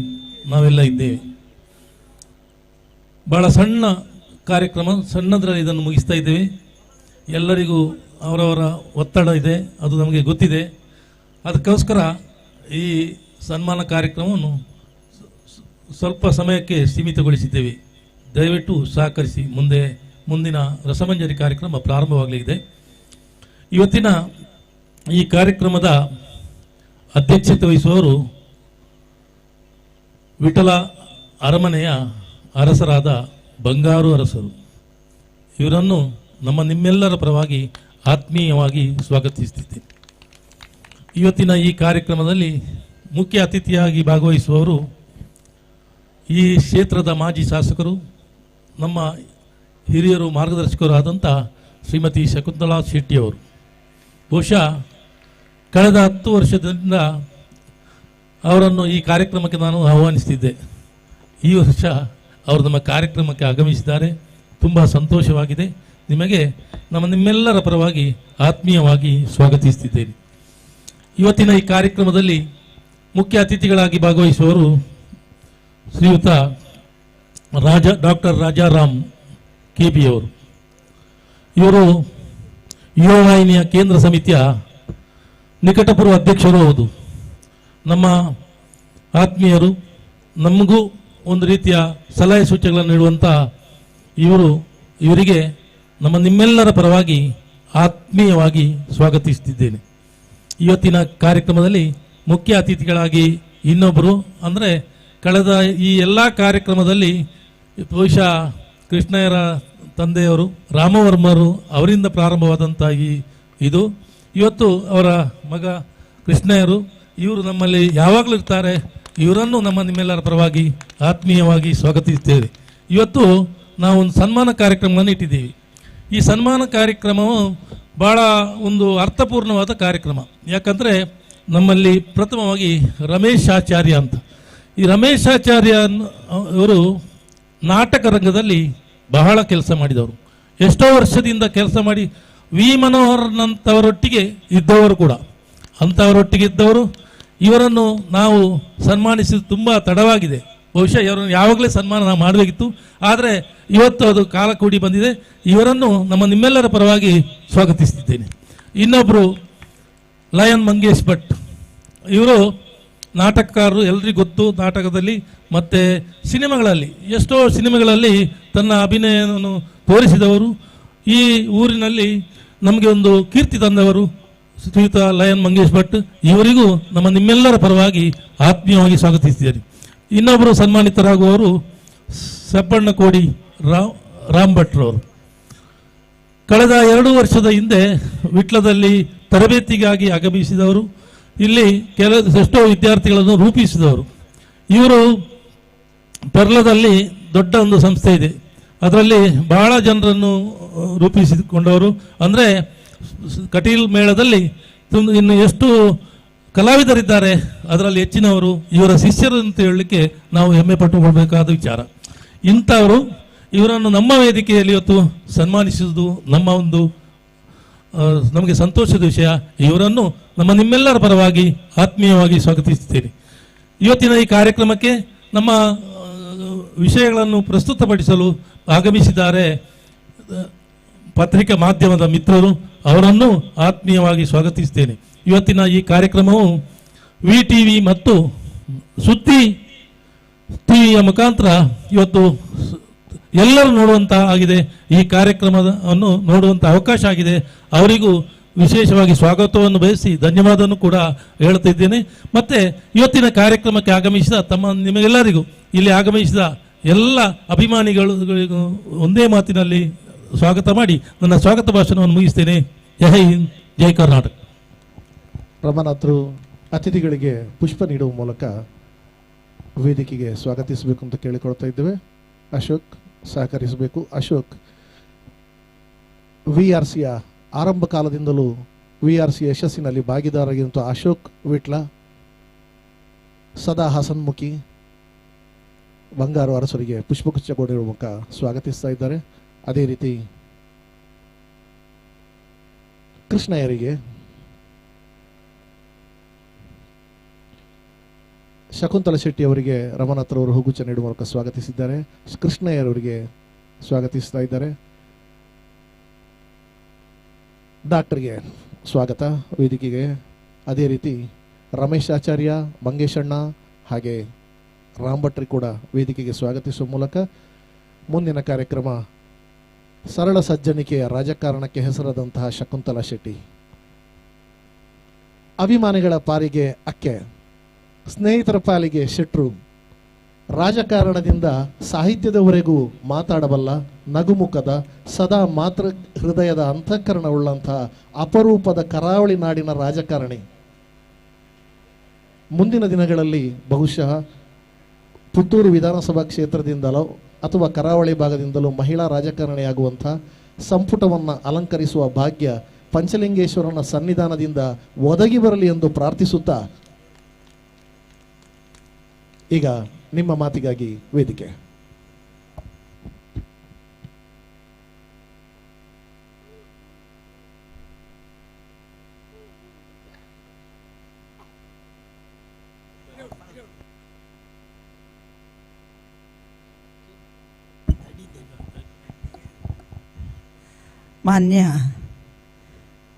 ನಾವೆಲ್ಲ ಇದ್ದೇವೆ. ಬಹಳ ಸಣ್ಣ ಕಾರ್ಯಕ್ರಮ, ಸಣ್ಣದರಲ್ಲಿ ಇದನ್ನು ಮುಗಿಸ್ತಾ ಇದ್ದೇವೆ. ಎಲ್ಲರಿಗೂ ಅವರವರ ಒತ್ತಡ ಇದೆ, ಅದು ನಮಗೆ ಗೊತ್ತಿದೆ. ಅದಕ್ಕೋಸ್ಕರ ಈ ಸನ್ಮಾನ ಕಾರ್ಯಕ್ರಮವನ್ನು ಸ್ವಲ್ಪ ಸಮಯಕ್ಕೆ ಸೀಮಿತಗೊಳಿಸಿದ್ದೇವೆ. ದಯವಿಟ್ಟು ಸಹಕರಿಸಿ. ಮುಂದಿನ ರಸಮಂಜರಿ ಕಾರ್ಯಕ್ರಮ ಪ್ರಾರಂಭವಾಗಲಿದೆ. ಇವತ್ತಿನ ಈ ಕಾರ್ಯಕ್ರಮದ ಅಧ್ಯಕ್ಷತೆ ವಹಿಸುವವರು ವಿಠಲ ಅರಮನೆಯ ಅರಸರಾದ ಬಂಗಾರು ಅರಸರು. ಇವರನ್ನು ನಿಮ್ಮೆಲ್ಲರ ಪರವಾಗಿ ಆತ್ಮೀಯವಾಗಿ ಸ್ವಾಗತಿಸುತ್ತಿದ್ದೇನೆ. ಇವತ್ತಿನ ಈ ಕಾರ್ಯಕ್ರಮದಲ್ಲಿ ಮುಖ್ಯ ಅತಿಥಿಯಾಗಿ ಭಾಗವಹಿಸುವವರು ಈ ಕ್ಷೇತ್ರದ ಮಾಜಿ ಶಾಸಕರು, ನಮ್ಮ ಹಿರಿಯರು, ಮಾರ್ಗದರ್ಶಕರು ಆದಂಥ ಶ್ರೀಮತಿ ಶಕುಂತಲಾ ಶೆಟ್ಟಿಯವರು. ಬಹುಶಃ ಕಳೆದ 10 ವರ್ಷದಿಂದ ಅವರನ್ನು ಈ ಕಾರ್ಯಕ್ರಮಕ್ಕೆ ನಾನು ಆಹ್ವಾನಿಸ್ತಿದ್ದೆ. ಈ ವರ್ಷ ಅವರು ನಮ್ಮ ಕಾರ್ಯಕ್ರಮಕ್ಕೆ ಆಗಮಿಸಿದ್ದಾರೆ. ತುಂಬ ಸಂತೋಷವಾಗಿದೆ. ನಿಮಗೆ ನಿಮ್ಮೆಲ್ಲರ ಪರವಾಗಿ ಆತ್ಮೀಯವಾಗಿ ಸ್ವಾಗತಿಸುತ್ತಿದ್ದೇನೆ. ಇವತ್ತಿನ ಈ ಕಾರ್ಯಕ್ರಮದಲ್ಲಿ ಮುಖ್ಯ ಅತಿಥಿಗಳಾಗಿ ಭಾಗವಹಿಸುವವರು ಶ್ರೀಯುತ ಡಾಕ್ಟರ್ ರಾಜಾರಾಮ್ KP ಅವರು. ಇವರು ಯುವ ವಾಹಿನಿಯ ಕೇಂದ್ರ ಸಮಿತಿಯ ನಿಕಟಪೂರ್ವ ಅಧ್ಯಕ್ಷರು ಹೌದು. ನಮ್ಮ ಆತ್ಮೀಯರು, ನಮಗೂ ಒಂದು ರೀತಿಯ ಸಲಹೆ ಸೂಚನೆಗಳನ್ನು ನೀಡುವಂಥ ಇವರಿಗೆ ನಿಮ್ಮೆಲ್ಲರ ಪರವಾಗಿ ಆತ್ಮೀಯವಾಗಿ ಸ್ವಾಗತಿಸುತ್ತಿದ್ದೇನೆ. ಇವತ್ತಿನ ಕಾರ್ಯಕ್ರಮದಲ್ಲಿ ಮುಖ್ಯ ಅತಿಥಿಗಳಾಗಿ ಇನ್ನೊಬ್ಬರು ಅಂದರೆ ಕಳೆದ ಈ ಎಲ್ಲ ಕಾರ್ಯಕ್ರಮದಲ್ಲಿ ಬಹುಶಃ ಕೃಷ್ಣಯ್ಯರ ತಂದೆಯವರು ರಾಮವರ್ಮರು ಅವರಿಂದ ಪ್ರಾರಂಭವಾದಂಥ ಇದು ಇವತ್ತು ಅವರ ಮಗ ಕೃಷ್ಣಯ್ಯರು ಇವರು ನಮ್ಮಲ್ಲಿ ಯಾವಾಗಲೂ ಇರ್ತಾರೆ. ಇವರನ್ನು ನಿಮ್ಮೆಲ್ಲರ ಪರವಾಗಿ ಆತ್ಮೀಯವಾಗಿ ಸ್ವಾಗತಿಸುತ್ತೇವೆ. ಇವತ್ತು ನಾವು ಒಂದು ಸನ್ಮಾನ ಕಾರ್ಯಕ್ರಮವನ್ನು ಇಟ್ಟಿದ್ದೀವಿ. ಈ ಸನ್ಮಾನ ಕಾರ್ಯಕ್ರಮವು ಭಾಳ ಒಂದು ಅರ್ಥಪೂರ್ಣವಾದ ಕಾರ್ಯಕ್ರಮ. ಯಾಕಂದರೆ ನಮ್ಮಲ್ಲಿ ಪ್ರಥಮವಾಗಿ ರಮೇಶ್ ಆಚಾರ್ಯ ಅಂತ, ಈ ರಮೇಶ್ ಆಚಾರ್ಯ ಅವರು ನಾಟಕ ರಂಗದಲ್ಲಿ ಬಹಳ ಕೆಲಸ ಮಾಡಿದವರು. ಎಷ್ಟೋ ವರ್ಷದಿಂದ ಕೆಲಸ ಮಾಡಿ ವಿ ಮನೋಹರ್ನಂಥವರೊಟ್ಟಿಗೆ ಇದ್ದವರು ಕೂಡ, ಅಂಥವರೊಟ್ಟಿಗೆ ಇದ್ದವರು. ಇವರನ್ನು ನಾವು ಸನ್ಮಾನಿಸಿದ ತುಂಬ ತಡವಾಗಿದೆ. ಬಹುಶಃ ಇವರನ್ನು ಯಾವಾಗಲೇ ಸನ್ಮಾನ ನಾವು ಮಾಡಬೇಕಿತ್ತು, ಆದರೆ ಇವತ್ತು ಅದು ಕಾಲ ಕೂಡಿ ಬಂದಿದೆ. ಇವರನ್ನು ನಿಮ್ಮೆಲ್ಲರ ಪರವಾಗಿ ಸ್ವಾಗತಿಸ್ತಿದ್ದೇನೆ. ಇನ್ನೊಬ್ಬರು ಲಯನ್ ಮಂಗೇಶ್ ಭಟ್. ಇವರು ನಾಟಕಕಾರರು, ಎಲ್ರಿಗೂ ಗೊತ್ತು. ನಾಟಕದಲ್ಲಿ ಮತ್ತು ಸಿನಿಮಾಗಳಲ್ಲಿ, ಎಷ್ಟೋ ಸಿನಿಮಾಗಳಲ್ಲಿ ತನ್ನ ಅಭಿನಯವನ್ನು ತೋರಿಸಿದವರು. ಈ ಊರಿನಲ್ಲಿ ನಮಗೆ ಒಂದು ಕೀರ್ತಿ ತಂದವರು ಶ್ರೀಯುತ ಲಯನ್ ಮಂಗೇಶ್ ಭಟ್. ಇವರಿಗೂ ನಿಮ್ಮೆಲ್ಲರ ಪರವಾಗಿ ಆತ್ಮೀಯವಾಗಿ ಸ್ವಾಗತಿಸಿದ್ದಾರೆ. ಇನ್ನೊಬ್ಬರು ಸನ್ಮಾನಿತರಾಗುವವರು ಸಬ್ಬಣ್ಣಕೋಡಿ ರಾಮ್ ಭಟ್ರವರು. ಕಳೆದ 2 ವರ್ಷದ ಹಿಂದೆ ವಿಟ್ಲದಲ್ಲಿ ತರಬೇತಿಗಾಗಿ ಆಗಮಿಸಿದವರು. ಇಲ್ಲಿ ಎಷ್ಟೋ ವಿದ್ಯಾರ್ಥಿಗಳನ್ನು ರೂಪಿಸಿದವರು. ಇವರು ಪೆರ್ಲದಲ್ಲಿ ದೊಡ್ಡ ಒಂದು ಸಂಸ್ಥೆ ಇದೆ, ಅದರಲ್ಲಿ ಬಹಳ ಜನರನ್ನು ರೂಪಿಸಿಕೊಂಡವರು. ಅಂದರೆ ಕಟೀಲ್ ಮೇಳದಲ್ಲಿ ಇನ್ನು ಎಷ್ಟು ಕಲಾವಿದರಿದ್ದಾರೆ ಅದರಲ್ಲಿ ಹೆಚ್ಚಿನವರು ಇವರ ಶಿಷ್ಯರು ಅಂತ ಹೇಳಲಿಕ್ಕೆ ನಾವು ಹೆಮ್ಮೆ ಪಟ್ಟುಕೊಳ್ಬೇಕಾದ ವಿಚಾರ. ಇಂಥವರು ಇವರನ್ನು ನಮ್ಮ ವೇದಿಕೆಯಲ್ಲಿ ಇವತ್ತು ಸನ್ಮಾನಿಸುವುದು ನಮಗೆ ಸಂತೋಷದ ವಿಷಯ. ಇವರನ್ನು ನಿಮ್ಮೆಲ್ಲರ ಪರವಾಗಿ ಆತ್ಮೀಯವಾಗಿ ಸ್ವಾಗತಿಸುತ್ತೇನೆ. ಇವತ್ತಿನ ಈ ಕಾರ್ಯಕ್ರಮಕ್ಕೆ ನಮ್ಮ ವಿಷಯಗಳನ್ನು ಪ್ರಸ್ತುತಪಡಿಸಲು ಆಗಮಿಸಿದ್ದಾರೆ ಪತ್ರಿಕಾ ಮಾಧ್ಯಮದ ಮಿತ್ರರು. ಅವರನ್ನು ಆತ್ಮೀಯವಾಗಿ ಸ್ವಾಗತಿಸುತ್ತೇನೆ. ಇವತ್ತಿನ ಈ ಕಾರ್ಯಕ್ರಮವು VTV ಮತ್ತು ಸುದ್ದಿ ಟಿವಿಯ ಮುಖಾಂತರ ಇವತ್ತು ಎಲ್ಲರೂ ನೋಡುವಂತ ಆಗಿದೆ. ಈ ಕಾರ್ಯಕ್ರಮವನ್ನು ನೋಡುವಂಥ ಅವಕಾಶ ಆಗಿದೆ. ಅವರಿಗೂ ವಿಶೇಷವಾಗಿ ಸ್ವಾಗತವನ್ನು ಬಯಸಿ ಧನ್ಯವಾದವನ್ನು ಕೂಡ ಹೇಳುತ್ತಿದ್ದೇನೆ. ಮತ್ತೆ ಇವತ್ತಿನ ಕಾರ್ಯಕ್ರಮಕ್ಕೆ ಆಗಮಿಸಿದ ನಿಮಗೆಲ್ಲರಿಗೂ, ಇಲ್ಲಿ ಆಗಮಿಸಿದ ಎಲ್ಲ ಅಭಿಮಾನಿಗಳಿಗೂ ಒಂದೇ ಮಾತಿನಲ್ಲಿ ಸ್ವಾಗತ ಮಾಡಿ ನನ್ನ ಸ್ವಾಗತ ಭಾಷಣವನ್ನು ಮುಗಿಸ್ತೇನೆ. ಜೈ ಹಿಂದ್, ಜೈ ಕರ್ನಾಟಕ. ರಮನಾಥರು ಅತಿಥಿಗಳಿಗೆ ಪುಷ್ಪ ನೀಡುವ ಮೂಲಕ ವೇದಿಕೆಗೆ ಸ್ವಾಗತಿಸಬೇಕು ಅಂತ ಕೇಳಿಕೊಳ್ತಾ ಇದ್ದೇವೆ. ಅಶೋಕ್ ಸಹಕರಿಸಬೇಕು. ಅಶೋಕ್ VRCಯ ಆರಂಭ ಕಾಲದಿಂದಲೂ VRC ಯಶಸ್ಸಿನಲ್ಲಿ ಭಾಗಿದಾರರಾಗಿರುವಂಥ ಅಶೋಕ್ ವಿಟ್ಲ ಸದಾ ಹಸನ್ಮುಖಿ, ಬಂಗಾರು ಅರಸರಿಗೆ ಪುಷ್ಪಗುಚ್ಛ ಕೊಡಿರುವ ಮುಖ ಸ್ವಾಗತಿಸ್ತಾ ಇದ್ದಾರೆ. ಅದೇ ರೀತಿ ಕೃಷ್ಣಯ್ಯರಿಗೆ ಶಕುಂತಲ ಶೆಟ್ಟಿ ಅವರಿಗೆ ರಮನಾಥರವರು ಹೂಗುಚ್ಛ ನೀಡುವ ಮೂಲಕ ಸ್ವಾಗತಿಸಿದ್ದಾರೆ. ಕೃಷ್ಣಯ್ಯರವರಿಗೆ ಸ್ವಾಗತಿಸ್ತಾ ಇದ್ದಾರೆ. ಡಾಕ್ಟರ್ಗೆ ಸ್ವಾಗತ ವೇದಿಕೆಗೆ. ಅದೇ ರೀತಿ ರಮೇಶ್ ಆಚಾರ್ಯ, ಮಂಗೇಶಣ್ಣ ಹಾಗೆ ರಾಂಭಟ್ರಿ ಕೂಡ ವೇದಿಕೆಗೆ ಸ್ವಾಗತಿಸುವ ಮೂಲಕ ಮುಂದಿನ ಕಾರ್ಯಕ್ರಮ ಸರಳ ಸಜ್ಜನಿಕೆಯ ರಾಜಕಾರಣಕ್ಕೆ ಹೆಸರಾದಂತಹ ಶಕುಂತಲಾ ಶೆಟ್ಟಿ. ಅಭಿಮಾನಿಗಳ ಪಾಲಿಗೆ ಅಕ್ಕೆ, ಸ್ನೇಹಿತರ ಪಾಲಿಗೆ ಶೆಟ್ರು, ರಾಜಕಾರಣದಿಂದ ಸಾಹಿತ್ಯದವರೆಗೂ ಮಾತಾಡಬಲ್ಲ, ನಗುಮುಖದ, ಸದಾ ಮಾತೃ ಹೃದಯದ ಅಂತಃಕರಣವುಳ್ಳಂತಹ ಅಪರೂಪದ ಕರಾವಳಿ ನಾಡಿನ ರಾಜಕಾರಣಿ. ಮುಂದಿನ ದಿನಗಳಲ್ಲಿ ಬಹುಶಃ ಪುತ್ತೂರು ವಿಧಾನಸಭಾ ಕ್ಷೇತ್ರದಿಂದಲೋ ಅಥವಾ ಕರಾವಳಿ ಭಾಗದಿಂದಲೂ ಮಹಿಳಾ ರಾಜಕಾರಣಿಯಾಗುವಂಥ ಸಂಪುಟವನ್ನು ಅಲಂಕರಿಸುವ ಭಾಗ್ಯ ಪಂಚಲಿಂಗೇಶ್ವರನ ಸನ್ನಿಧಾನದಿಂದ ಒದಗಿ ಬರಲಿ ಎಂದು ಪ್ರಾರ್ಥಿಸುತ್ತಾ ಈಗ ನಿಮ್ಮ ಮಾತಿಗಾಗಿ ವೇದಿಕೆ. ಮಾನ್ಯ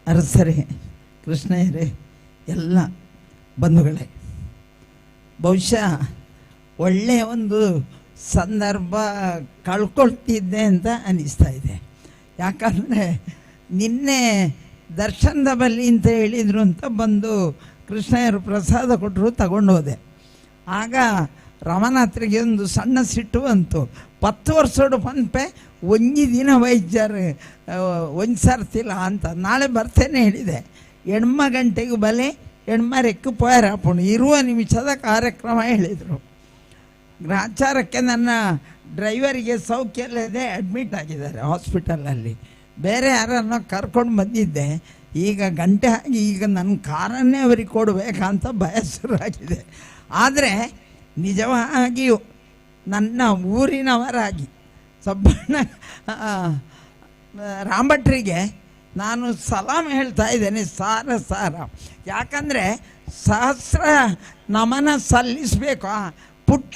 ಅರಸರೇ, ಕೃಷ್ಣಯ್ಯರೇ, ಎಲ್ಲ ಬಂಧುಗಳೇ, ಬಹುಶಃ ಒಳ್ಳೆಯ ಒಂದು ಸಂದರ್ಭ ಕಳ್ಕೊಳ್ತಿದ್ದೆ ಅಂತ ಅನ್ನಿಸ್ತಾ ಇದೆ. ಯಾಕಂದರೆ ನಿನ್ನೆ ದರ್ಶನದ ಬಲ್ಲಿ ಅಂತ ಹೇಳಿದರು ಅಂತ ಬಂದು ಕೃಷ್ಣಯ್ಯರು ಪ್ರಸಾದ ಕೊಟ್ಟರು, ತಗೊಂಡು ಹೋದೆ. ಆಗ ರಮನಾಥರಿಗೆ ಒಂದು ಸಣ್ಣ ಸಿಟ್ಟು ಬಂತು. 10 ವರ್ಷೋಡು ಪಂಪೆ ಒಂಜಿ ದಿನ ವೈದ್ಯರು ಒಂದು ಸರ್ತಿಲ್ಲ ಅಂತ. ನಾಳೆ ಬರ್ತೇನೆ ಹೇಳಿದೆ. ಎಣ್ಮ ಗಂಟೆಗೆ ಬಲೆ ಎಣ್ಮರೆಕ್ಕೆ ಪೋಯರಾಪುಣು 20 ನಿಮಿಷದ ಕಾರ್ಯಕ್ರಮ ಹೇಳಿದರು. ಗ್ರಾಚಾರಕ್ಕೆ ನನ್ನ ಡ್ರೈವರಿಗೆ ಸೌಖ್ಯ ಇಲ್ಲದೆ ಅಡ್ಮಿಟ್ ಆಗಿದ್ದಾರೆ ಹಾಸ್ಪಿಟಲಲ್ಲಿ. ಬೇರೆ ಯಾರನ್ನು ಕರ್ಕೊಂಡು ಬಂದಿದ್ದೆ. ಈಗ ಗಂಟೆ ಆಗಿ ಈಗ ನನ್ನ ಕಾರನ್ನೇ ಅವರಿಗೆ ಕೊಡಬೇಕಂತ ಭಯ ಶುರುವಾಗಿದೆ. ಆದರೆ ನಿಜವಾಗಿಯೂ ನನ್ನ ಊರಿನವರಾಗಿ ಸಬ್ಬಣ್ಣ ರಾಂಭಟ್ರಿಗೆ ನಾನು ಸಲಾಮ್ ಹೇಳ್ತಾ ಇದ್ದೇನೆ, ಸಾರ. ಯಾಕಂದರೆ ಸಹಸ್ರ ನಮನ ಸಲ್ಲಿಸಬೇಕು ಆ ಪುಟ್ಟ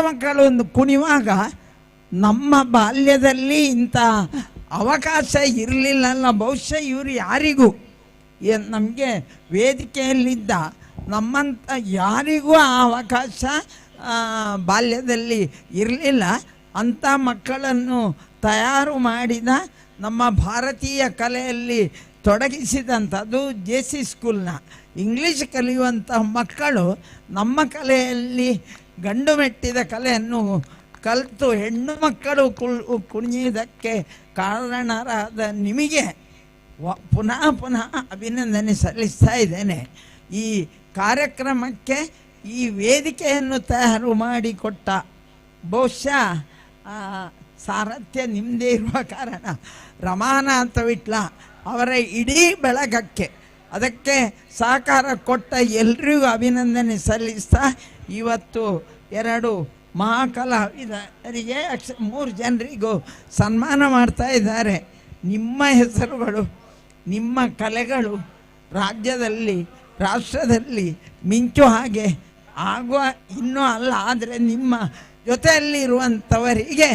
ಮಕ್ಕಳು ಒಂದು ಕುಣಿವಾಗ ನಮ್ಮ ಬಾಲ್ಯದಲ್ಲಿ ಇಂಥ ಅವಕಾಶ ಇರಲಿಲ್ಲ. ಬಹುಶಃ ಇವರು ಯಾರಿಗೂ ನಮಗೆ ವೇದಿಕೆಯಲ್ಲಿದ್ದ ನಮ್ಮಂಥ ಯಾರಿಗೂ ಆ ಅವಕಾಶ ಬಾಲ್ಯದಲ್ಲಿ ಇರಲಿಲ್ಲ. ಅಂಥ ಮಕ್ಕಳನ್ನು ತಯಾರು ಮಾಡಿದ, ನಮ್ಮ ಭಾರತೀಯ ಕಲೆಯಲ್ಲಿ ತೊಡಗಿಸಿದಂಥದ್ದು JC ಸ್ಕೂಲ್ನ ಇಂಗ್ಲೀಷ್ ಕಲಿಯುವಂಥ ಮಕ್ಕಳು ನಮ್ಮ ಕಲೆಯಲ್ಲಿ ಗಂಡು ಮೆಟ್ಟಿದ ಕಲೆಯನ್ನು ಕಲಿತು ಹೆಣ್ಣು ಮಕ್ಕಳು ಕುಣಿಯುವುದಕ್ಕೆ ಕಾರಣರಾದ ನಿಮಗೆ ಪುನಃ ಅಭಿನಂದನೆ ಸಲ್ಲಿಸ್ತಾ ಇದ್ದೇನೆ. ಈ ಕಾರ್ಯಕ್ರಮಕ್ಕೆ ಈ ವೇದಿಕೆಯನ್ನು ತಯಾರು ಮಾಡಿಕೊಟ್ಟ ಬಹುಶಃ ಸಾರಥ್ಯ ನಿಮ್ಮದೇ ಇರುವ ಕಾರಣ ರಮಾನಾಥ ವಿಟ್ಲ ಅವರ ಇಡೀ ಬೆಳಗಕ್ಕೆ ಅದಕ್ಕೆ ಸಹಕಾರ ಕೊಟ್ಟ ಎಲ್ರಿಗೂ ಅಭಿನಂದನೆ ಸಲ್ಲಿಸ್ತಾ ಇವತ್ತು 2 ಮಹಾಕಲಾವಿದರಿಗೆ 3 ಜನರಿಗೂ ಸನ್ಮಾನ ಮಾಡ್ತಾ ಇದ್ದಾರೆ. ನಿಮ್ಮ ಹೆಸರುಗಳು, ನಿಮ್ಮ ಕಲೆಗಳು ರಾಜ್ಯದಲ್ಲಿ, ರಾಷ್ಟ್ರದಲ್ಲಿ ಮಿಂಚು ಹಾಗೆ ಆಗುವ ಇನ್ನೂ ಅಲ್ಲ. ಆದರೆ ನಿಮ್ಮ ಜೊತೆಯಲ್ಲಿರುವಂಥವರಿಗೆ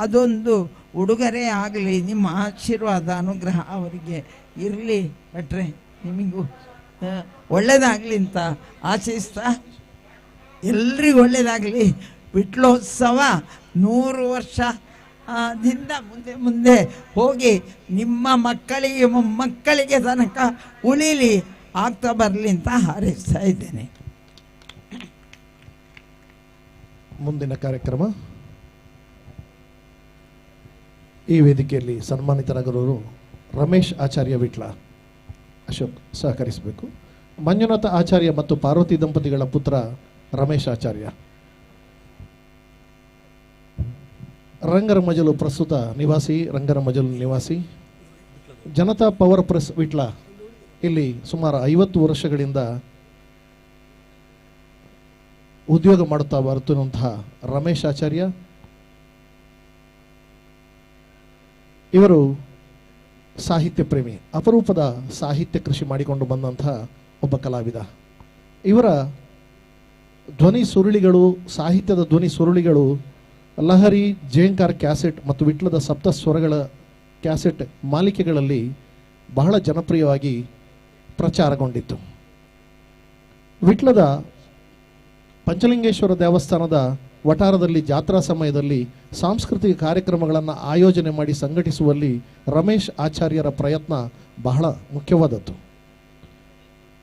ಅದೊಂದು ಉಡುಗೊರೆ ಆಗಲಿ. ನಿಮ್ಮ ಆಶೀರ್ವಾದ, ಅನುಗ್ರಹ ಅವರಿಗೆ ಇರಲಿ. ಭಟ್ರೆ, ನಿಮಗೂ ಒಳ್ಳೆಯದಾಗಲಿ ಅಂತ ಆಶಿಸ್ತಾ, ಎಲ್ರಿಗೂ ಒಳ್ಳೆಯದಾಗಲಿ. ವಿಟ್ಲೋತ್ಸವ 100 ವರ್ಷದಿಂದ ಮುಂದೆ ಹೋಗಿ ನಿಮ್ಮ ಮಕ್ಕಳಿಗೆ ಮೊಮ್ಮಕ್ಕಳಿಗೆ ತನಕ ಉಳಿಲಿ, ಆಗ್ತಾ ಬರಲಿ ಅಂತ ಹಾರೈಸ್ತಾ ಇದ್ದೇನೆ. ಮುಂದಿನ ಕಾರ್ಯಕ್ರಮ ಈ ವೇದಿಕೆಯಲ್ಲಿ ಸನ್ಮಾನಿತರಾಗಿರೋರು ರಮೇಶ್ ಆಚಾರ್ಯ ವಿಟ್ಲ, ಅಶೋಕ್ ಸಹಕರಿಸಬೇಕು. ಮಂಜುನಾಥ ಆಚಾರ್ಯ ಮತ್ತು ಪಾರ್ವತಿ ದಂಪತಿಗಳ ಪುತ್ರ ರಮೇಶ್ ಆಚಾರ್ಯ. ರಂಗರಮಜಲು ಪ್ರಸ್ತುತ ನಿವಾಸಿ, ರಂಗರಮಜಲು ನಿವಾಸಿ. ಜನತಾ ಪವರ್ ಪ್ರೆಸ್ ವಿಟ್ಲ ಇಲ್ಲಿ ಸುಮಾರು 50 ವರ್ಷಗಳಿಂದ ಉದ್ಯೋಗ ಮಾಡುತ್ತಾ ಬರುತ್ತಿರುವಂತಹ ರಮೇಶ್ ಆಚಾರ್ಯ ಇವರು ಸಾಹಿತ್ಯ ಪ್ರೇಮಿ, ಅಪರೂಪದ ಸಾಹಿತ್ಯ ಕೃಷಿ ಮಾಡಿಕೊಂಡು ಬಂದಂತಹ ಒಬ್ಬ ಕಲಾವಿದ. ಇವರ ಧ್ವನಿ ಸುರುಳಿಗಳು, ಸಾಹಿತ್ಯದ ಧ್ವನಿ ಸುರುಳಿಗಳು ಲಹರಿ, ಜೇಂಕಾರ್ ಕ್ಯಾಸೆಟ್ ಮತ್ತು ವಿಟ್ಲದ ಸಪ್ತ ಸ್ವರಗಳ ಕ್ಯಾಸೆಟ್ ಮಾಲಿಕೆಗಳಲ್ಲಿ ಬಹಳ ಜನಪ್ರಿಯವಾಗಿ ಪ್ರಚಾರಗೊಂಡಿತ್ತು. ವಿಟ್ಲದ ಪಂಚಲಿಂಗೇಶ್ವರ ದೇವಸ್ಥಾನದ ವಠಾರದಲ್ಲಿ ಜಾತ್ರಾ ಸಮಯದಲ್ಲಿ ಸಾಂಸ್ಕೃತಿಕ ಕಾರ್ಯಕ್ರಮಗಳನ್ನು ಆಯೋಜನೆ ಮಾಡಿ ಸಂಘಟಿಸುವಲ್ಲಿ ರಮೇಶ್ ಆಚಾರ್ಯರ ಪ್ರಯತ್ನ ಬಹಳ ಮುಖ್ಯವಾದದ್ದು.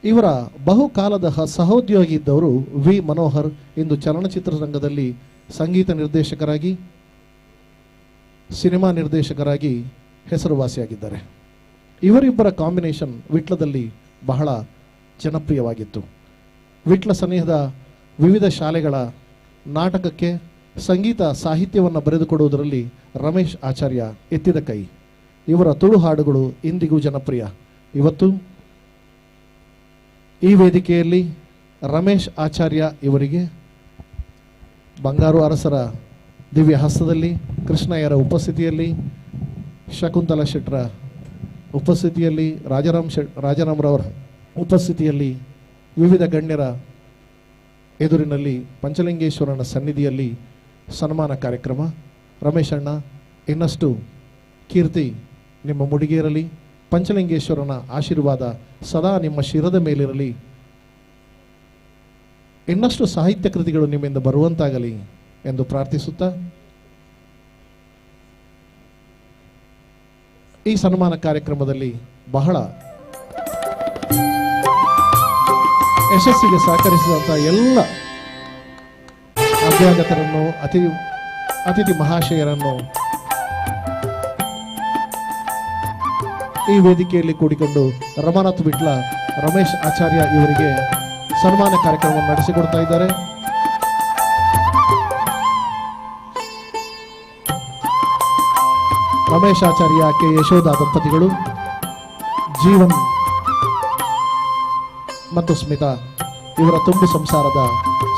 ಇವರ ಬಹುಕಾಲದ ಸಹೋದ್ಯೋಗಿ ಇದ್ದವರು ವಿ ಮನೋಹರ್ ಇಂದು ಚಲನಚಿತ್ರರಂಗದಲ್ಲಿ ಸಂಗೀತ ನಿರ್ದೇಶಕರಾಗಿ, ಸಿನಿಮಾ ನಿರ್ದೇಶಕರಾಗಿ ಹೆಸರುವಾಸಿಯಾಗಿದ್ದಾರೆ. ಇವರಿಬ್ಬರ ಕಾಂಬಿನೇಷನ್ ವಿಟ್ಲದಲ್ಲಿ ಬಹಳ ಜನಪ್ರಿಯವಾಗಿತ್ತು. ವಿಟ್ಲ ಸನಿಹದ ವಿವಿಧ ಶಾಲೆಗಳ ನಾಟಕಕ್ಕೆ ಸಂಗೀತ ಸಾಹಿತ್ಯವನ್ನು ಬರೆದುಕೊಡುವುದರಲ್ಲಿ ರಮೇಶ್ ಆಚಾರ್ಯ ಎತ್ತಿದ ಕೈ. ಇವರ ತುಳು ಹಾಡುಗಳು ಇಂದಿಗೂ ಜನಪ್ರಿಯ. ಇವತ್ತು ಈ ವೇದಿಕೆಯಲ್ಲಿ ರಮೇಶ್ ಆಚಾರ್ಯ ಇವರಿಗೆ ಬಂಗಾರು ಅರಸರ ದಿವ್ಯ ಹಸ್ತದಲ್ಲಿ, ಕೃಷ್ಣಯ್ಯರ ಉಪಸ್ಥಿತಿಯಲ್ಲಿ, ಶಕುಂತಲ ಶೆಟ್ಟರ ಉಪಸ್ಥಿತಿಯಲ್ಲಿ, ರಾಜಾರಾಮ್ರವರ ಉಪಸ್ಥಿತಿಯಲ್ಲಿ, ವಿವಿಧ ಗಣ್ಯರ ಎದುರಿನಲ್ಲಿ, ಪಂಚಲಿಂಗೇಶ್ವರನ ಸನ್ನಿಧಿಯಲ್ಲಿ ಸನ್ಮಾನ ಕಾರ್ಯಕ್ರಮ. ರಮೇಶ್ ಅಣ್ಣ, ಇನ್ನಷ್ಟು ಕೀರ್ತಿ ನಿಮ್ಮ ಮುಡಿಗೇರಲಿ, ಪಂಚಲಿಂಗೇಶ್ವರನ ಆಶೀರ್ವಾದ ಸದಾ ನಿಮ್ಮ ಶಿರದ ಮೇಲಿರಲಿ, ಇನ್ನಷ್ಟು ಸಾಹಿತ್ಯ ಕೃತಿಗಳು ನಿಮ್ಮಿಂದ ಬರುವಂತಾಗಲಿ ಎಂದು ಪ್ರಾರ್ಥಿಸುತ್ತಾ ಈ ಸನ್ಮಾನ ಕಾರ್ಯಕ್ರಮದಲ್ಲಿ ಬಹಳ ಯಶಸ್ಸಿಗೆ ಸಹಕರಿಸಿದಂತಹ ಎಲ್ಲ ಅಭ್ಯಾಗತರನ್ನು, ಅತಿಥಿ ಮಹಾಶಯರನ್ನು ಈ ವೇದಿಕೆಯಲ್ಲಿ ಕೂಡಿಕೊಂಡು ರಮಾನಾಥ್ ವಿಟ್ಲ ರಮೇಶ್ ಆಚಾರ್ಯ ಇವರಿಗೆ ಸನ್ಮಾನ ಕಾರ್ಯಕ್ರಮವನ್ನು ನಡೆಸಿಕೊಡ್ತಾ ಇದ್ದಾರೆ. ರಮೇಶ್ ಆಚಾರ್ಯ ಕೆ ಯಶೋಧ ದಂಪತಿಗಳು, ಜೀವನ್ ಮತ್ತು ಸ್ಮಿತಾ ಇವರ ತುಂಬು ಸಂಸಾರದ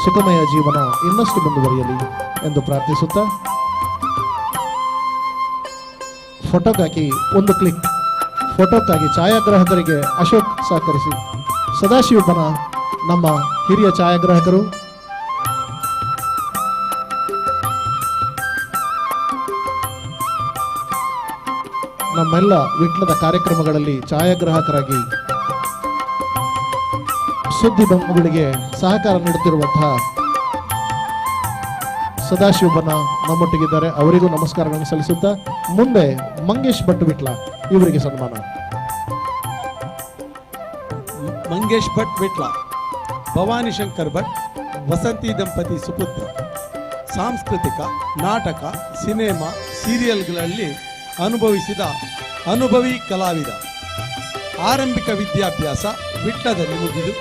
ಸುಖಮಯ ಜೀವನ ಇನ್ನಷ್ಟು ಮುಂದುವರಿಯಲಿ ಎಂದು ಪ್ರಾರ್ಥಿಸುತ್ತಾ ಫೋಟೋಕ್ಕಾಗಿ ಒಂದು ಕ್ಲಿಕ್, ಫೋಟೋಕ್ಕಾಗಿ ಛಾಯಾಗ್ರಾಹಕರಿಗೆ ಅಶೋಕ್ ಸಹಕರಿಸಿ, ಸದಾಶಿವಪ್ಪನ ನಮ್ಮ ಹಿರಿಯ ಛಾಯಾಗ್ರಾಹಕರು, ನಮ್ಮೆಲ್ಲ ವಿಟ್ಲದ ಕಾರ್ಯಕ್ರಮಗಳಲ್ಲಿ ಛಾಯಾಗ್ರಾಹಕರಾಗಿ ಸುದ್ದಿ ಬಂಧುಗಳಿಗೆ ಸಹಕಾರ ನೀಡುತ್ತಿರುವಂತಹ ಸದಾಶಿವಬನ ನಮ್ಮೊಟ್ಟಿಗಿದ್ದಾರೆ. ಅವರಿಗೂ ನಮಸ್ಕಾರಗಳನ್ನು ಸಲ್ಲಿಸುತ್ತಾ ಮುಂದೆ ಮಂಗೇಶ್ ಭಟ್ ವಿಟ್ಲ ಇವರಿಗೆ ಸನ್ಮಾನ. ಮಂಗೇಶ್ ಭಟ್ ವಿಟ್ಲ, ಭವಾನಿ ಶಂಕರ್ ಭಟ್, ವಸಂತಿ ದಂಪತಿ ಸುಪುತ್ರ. ಸಾಂಸ್ಕೃತಿಕ, ನಾಟಕ, ಸಿನಿಮಾ, ಸೀರಿಯಲ್ಗಳಲ್ಲಿ ಅನುಭವಿಸಿದ ಅನುಭವಿ ಕಲಾವಿದ. ಆರಂಭಿಕ ವಿದ್ಯಾಭ್ಯಾಸ ವಿಟ್ಲದಲ್ಲಿ ಮುಗಿದು